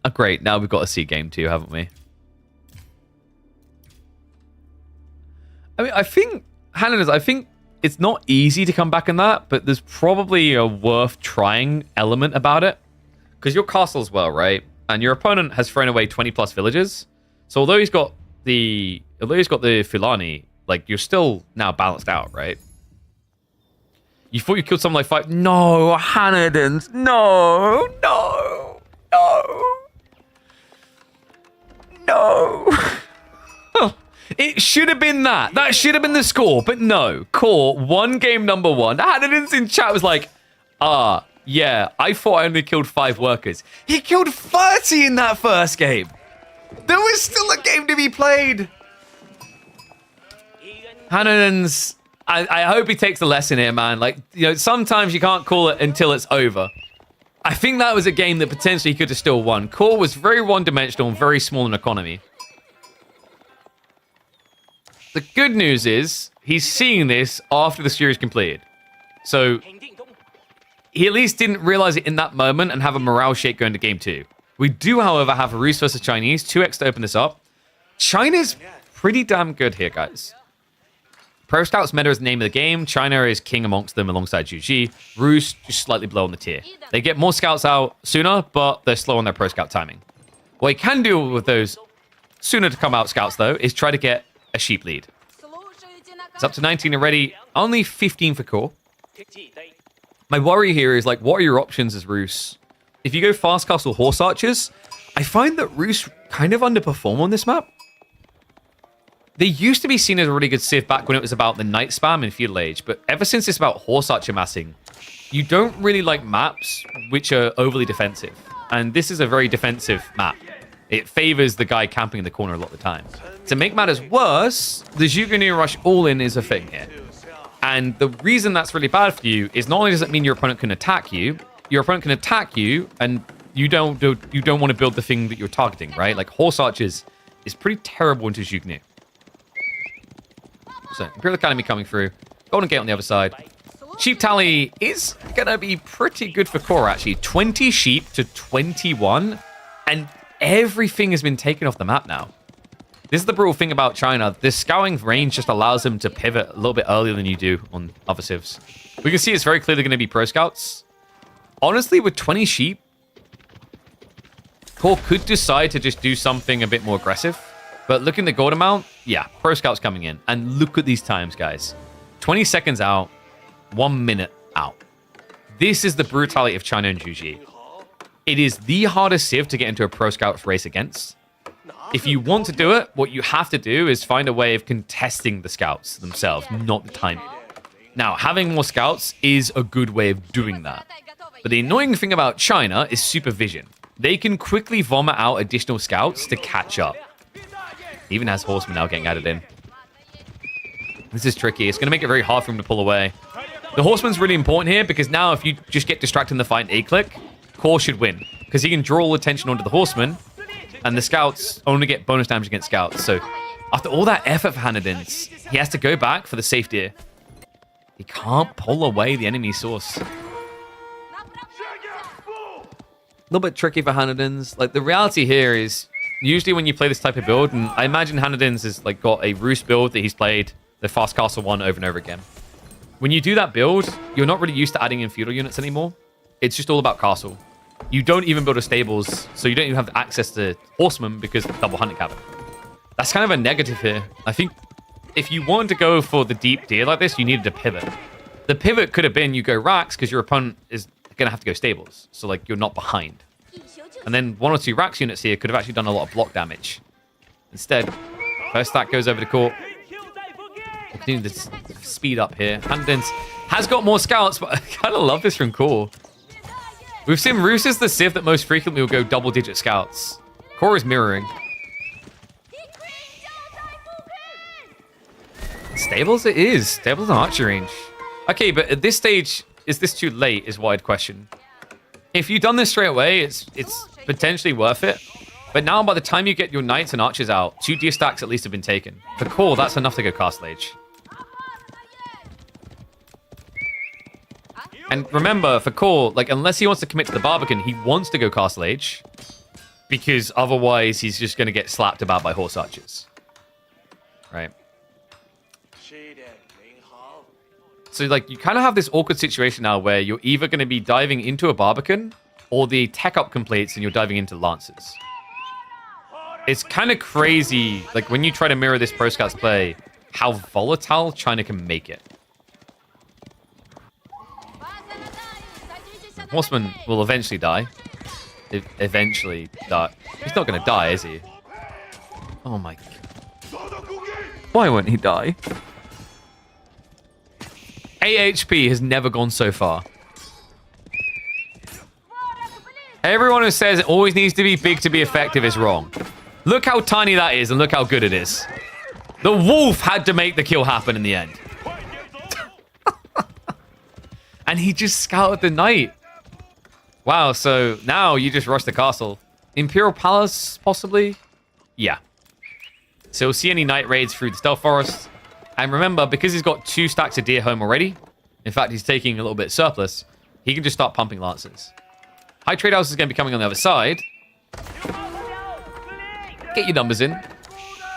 Oh, great. Now we've got to see game 2, haven't we? I mean, I think it's not easy to come back in that, but there's probably a worth trying element about it. Because your castle's well, right? And your opponent has thrown away 20 plus villages. So although he's got the Fulani, like, you're still now balanced out, right? You thought you killed something like 5. No, Hanadins. No. It should have been that. That should have been the score, but no. Core won game number 1. Hanadins in chat was like, yeah, I thought I only killed 5 workers. He killed 30 in that first game. There was still a game to be played. Hanadins, I hope he takes the lesson here, man. Like, you know, sometimes you can't call it until it's over. I think that was a game that potentially he could have still won. Core was very one-dimensional and very small in economy. The good news is he's seeing this after the series completed. So he at least didn't realize it in that moment and have a morale shake going to game 2. We do, however, have Rus versus Chinese. 2x to open this up. China's pretty damn good here, guys. Pro Scouts meta is the name of the game. China is king amongst them alongside GG. Rus just slightly below on the tier. They get more scouts out sooner, but they're slow on their Pro Scout timing. What you can do with those sooner to come out scouts, though, is try to get a sheep lead. It's up to 19 already. Only 15 for core. My worry here is, like, what are your options as Rus? If you go fast castle horse archers, I find that Rus kind of underperform on this map. They used to be seen as a really good civ back when it was about the knight spam in feudal age, but ever since it's about horse archer massing, you don't really like maps which are overly defensive. And this is a very defensive map. It favors the guy camping in the corner a lot of the time. To make matters worse, the Zhuge Rush all-in is a thing here. And the reason that's really bad for you is not only does it mean your opponent can attack you, your opponent can attack you, and you don't want to build the thing that you're targeting, right? Like, horse archers is pretty terrible into Zhuge. So, Imperial Academy coming through. Golden Gate on the other side. Sheep tally is going to be pretty good for core, actually. 20 sheep to 21. And everything has been taken off the map now. This is the brutal thing about China. This scouting range just allows them to pivot a little bit earlier than you do on other civs. We can see it's very clearly going to be pro scouts. Honestly, with 20 sheep, core could decide to just do something a bit more aggressive. But looking at the gold amount, yeah, pro scouts coming in. And look at these times, guys. 20 seconds out, 1 minute out. This is the brutality of China and GG. It is the hardest civ to get into a pro scouts race against. If you want to do it, what you have to do is find a way of contesting the scouts themselves, not the timing. Now, having more scouts is a good way of doing that. But the annoying thing about China is supervision. They can quickly vomit out additional scouts to catch up. Even has horsemen now getting added in. This is tricky. It's going to make it very hard for him to pull away. The horseman's really important here because now if you just get distracted in the fight and A-click, core should win. Because he can draw all attention onto the horseman, and the scouts only get bonus damage against scouts. So after all that effort for Hanadins, he has to go back for the safety. He can't pull away the enemy source. A little bit tricky for Hanadins. Like, the reality here is, usually when you play this type of build, and I imagine Hanadins has like got a Rus build that he's played the Fast Castle one over and over again. When you do that build, you're not really used to adding in feudal units anymore. It's just all about castle. You don't even build a stables, so you don't even have access to horsemen because of double hunting cabin. That's kind of a negative here. I think if you wanted to go for the deep deer like this, you needed to pivot. The pivot could have been you go racks because your opponent is going to have to go stables. So like you're not behind. And then 1 or 2 racks units here could have actually done a lot of block damage. Instead, first stack goes over to court. Continue to speed up here. Hanadins has got more scouts, but I kind of love this from core. We've seen Rus is the civ that most frequently will go double-digit scouts. Core is mirroring. Stables it is. Stables and archery range. Okay, but at this stage, is this too late is what I'd question. If you've done this straight away, it's potentially worth it. But now by the time you get your knights and archers out, 2 deer stacks at least have been taken. For core, that's enough to go Castle Age. And remember, for core, like, unless he wants to commit to the Barbican, he wants to go Castle Age. Because otherwise, he's just going to get slapped about by horse archers. Right? So, like, you kind of have this awkward situation now where you're either going to be diving into a Barbican, or the tech up completes and you're diving into Lancers. It's kind of crazy, like, when you try to mirror this Pro Scouts play, how volatile China can make it. Horseman will eventually die. Eventually die. He's not going to die, is he? Oh my god. Why won't he die? 8 HP has never gone so far. Everyone who says it always needs to be big to be effective is wrong. Look how tiny that is and look how good it is. The wolf had to make the kill happen in the end. And he just scouted the knight. Wow, so now you just rush the castle. Imperial Palace, possibly? Yeah. So we'll see any night raids through the Stealth Forest. And remember, because he's got 2 stacks of deer home already, in fact, he's taking a little bit of surplus, he can just start pumping lances. High Trade House is going to be coming on the other side. Get your numbers in.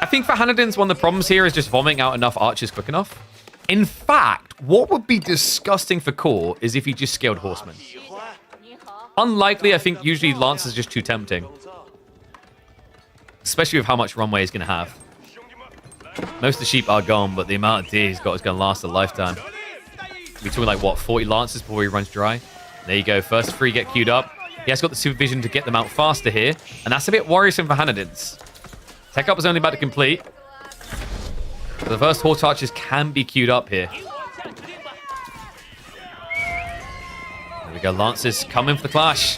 I think for Hanadin's, one of the problems here is just vomiting out enough archers quick enough. In fact, what would be disgusting for Core is if he just scaled horsemen. Unlikely, I think usually Lance is just too tempting. Especially with how much runway he's going to have. Most of the sheep are gone, but the amount of deer he's got is going to last a lifetime. We're talking like, what, 40 lances before he runs dry? There you go. First 3 get queued up. He has got the supervision to get them out faster here. And that's a bit worrisome for Hanadin's. Tech up is only about to complete. So the first horse archers can be queued up here. There we go. Lancers coming for the clash.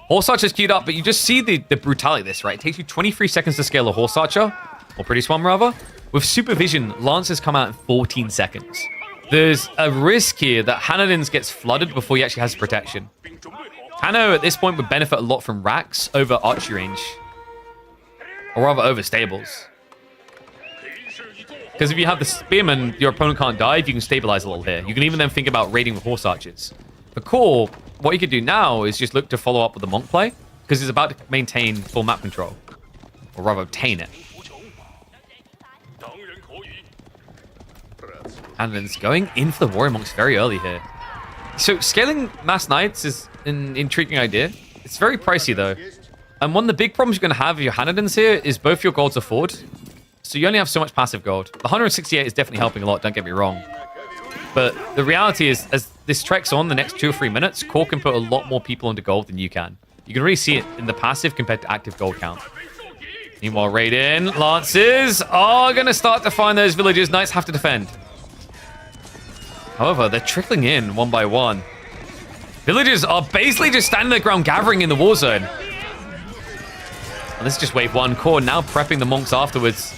Horse archers queued up, but you just see the brutality of this, right? It takes you 23 seconds to scale a horse archer. Or pretty swan, rather. With supervision, lancers come out in 14 seconds. There's a risk here that Hanadin's gets flooded before he actually has protection. Hano at this point would benefit a lot from racks over archery range. Or rather over stables. Because if you have the spearman, your opponent can't dive, you can stabilize a little here. You can even then think about raiding with horse archers. For Core, what you could do now is just look to follow up with the monk play. Because he's about to maintain full map control. Or rather obtain it. And then it's going in for the warrior monks very early here. So scaling mass knights is an intriguing idea. It's very pricey though. And one of the big problems you're going to have with your Hanadins here is both your golds are forward. So you only have so much passive gold. The 168 is definitely helping a lot, don't get me wrong. But the reality is, as this treks on the next 2 or 3 minutes, Core can put a lot more people into gold than you can. You can really see it in the passive compared to active gold count. Meanwhile, raid in. Lances are going to start to find those villages. Knights have to defend. However, they're trickling in one by one. Villagers are basically just standing their ground, gathering in the war zone. And this is just wave 1. Core now prepping the monks afterwards.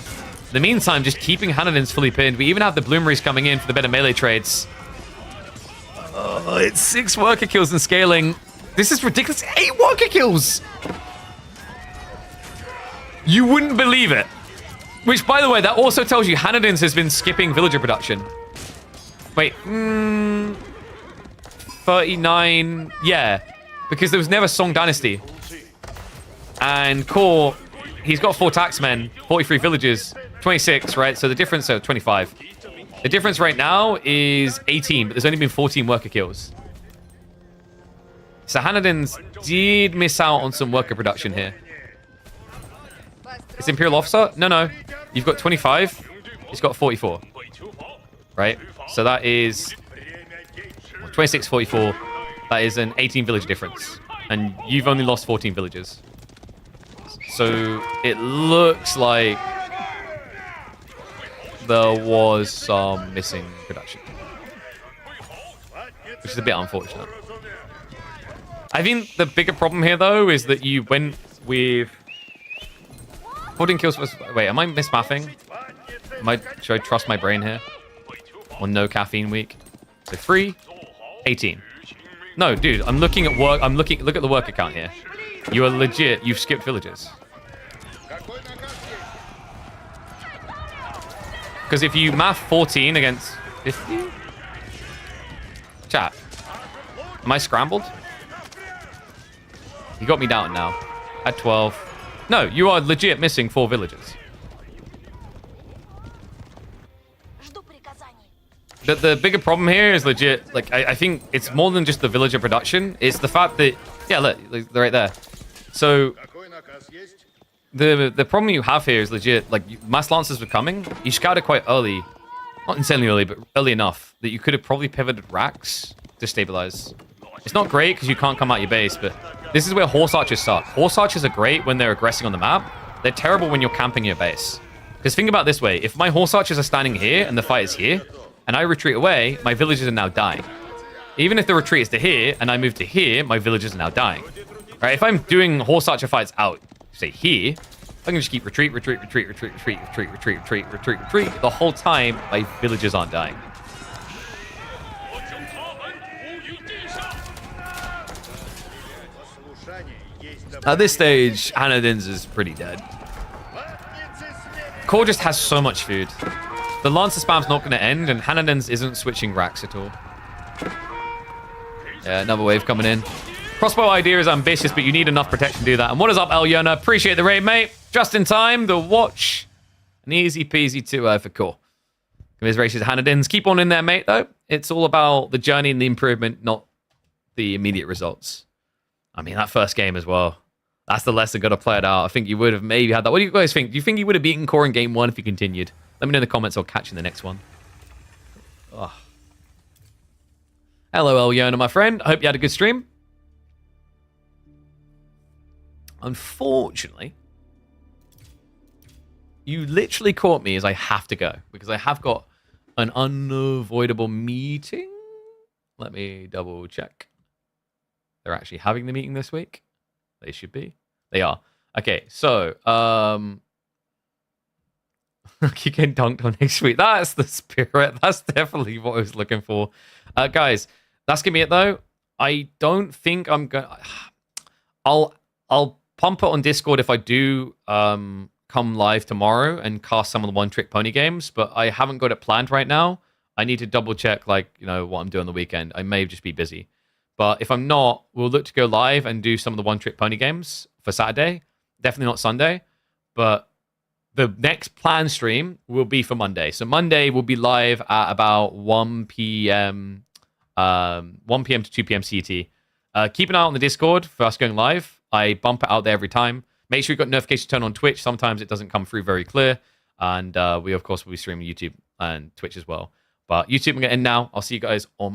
In the meantime, just keeping Hanadin's fully pinned. We even have the bloomeries coming in for the better melee trades. Oh, it's 6 worker kills and scaling. This is ridiculous. 8 worker kills! You wouldn't believe it. Which, by the way, that also tells you Hanadin's has been skipping villager production. Wait, 39, yeah, because there was never Song Dynasty. And Core, he's got 4 taxmen, 43 villages, 26, right? So the difference, 25. The difference right now is 18, but there's only been 14 worker kills. So Hanadin's did miss out on some worker production here. It's Imperial Officer? No. You've got 25, he's got 44. Right? So that is 26, 44. That is an 18 village difference. And you've only lost 14 villages. So it looks like there was some missing production. Which is a bit unfortunate. I think the bigger problem here, though, is that you went with 14 kills. Wait, am I mismathing? Should I trust my brain here? Or no caffeine week? So 3, 18. No, dude, I'm looking at work. Look at the work account here. You are legit. You've skipped villages. Because if you math 14 against 50, chat. Am I scrambled? You got me down now. At 12. No, you are legit missing 4 villages. The bigger problem here is legit, like, I think it's more than just the villager production. It's the fact that, yeah, look, they're right there. So, the problem you have here is legit, like, mass lancers were coming. You scouted quite early. Not insanely early, but early enough that you could have probably pivoted racks to stabilize. It's not great because you can't come out your base, but this is where horse archers suck. Horse archers are great when they're aggressing on the map. They're terrible when you're camping your base. Because think about it this way. If my horse archers are standing here and the fight is here, and I retreat away, my villagers are now dying. Even if the retreat is to here, and I move to here, my villagers are now dying. Right? If I'm doing horse archer fights out, say here, I can just keep retreat, retreat, retreat, retreat, retreat, retreat, retreat, retreat, retreat, retreat. The whole time, my villagers aren't dying. At this stage, Hanadin's is pretty dead. Core just has so much food. The Lancer spam's not going to end, and Hanadin's isn't switching racks at all. Yeah, another wave coming in. Crossbow idea is ambitious, but you need enough protection to do that. And what is up, Elyona? Appreciate the raid, mate. Just in time, the watch. An easy peasy to for Core. Commiserations to Hanadin's. Keep on in there, mate, though. It's all about the journey and the improvement, not the immediate results. I mean, that first game as well. That's the lesson, got to play it out. I think you would have maybe had that. What do you guys think? Do you think you would have beaten Core in game 1 if you continued? Let me know in the comments. I'll catch you in the next one. Oh. Hello, Elyona, my friend. I hope you had a good stream. Unfortunately, you literally caught me as I have to go because I have got an unavoidable meeting. Let me double check. They're actually having the meeting this week. They should be. They are. Okay, so keep getting dunked on next week. That's the spirit. That's definitely what I was looking for. Guys, that's gonna be it though. I don't think I'm gonna. I'll pump it on Discord if I do come live tomorrow and cast some of the one-trick pony games, but I haven't got it planned right now. I need to double check, like, you know, what I'm doing on the weekend. I may just be busy. But if I'm not, we'll look to go live and do some of the one-trick pony games for Saturday. Definitely not Sunday. But the next planned stream will be for Monday. So Monday will be live at about 1 p.m. 1 p.m. to 2 p.m. CT. Keep an eye on the Discord for us going live. I bump it out there every time. Make sure you've got notifications turned on Twitch. Sometimes it doesn't come through very clear. And we, of course, will be streaming YouTube and Twitch as well. But YouTube, I'm going to end now. I'll see you guys on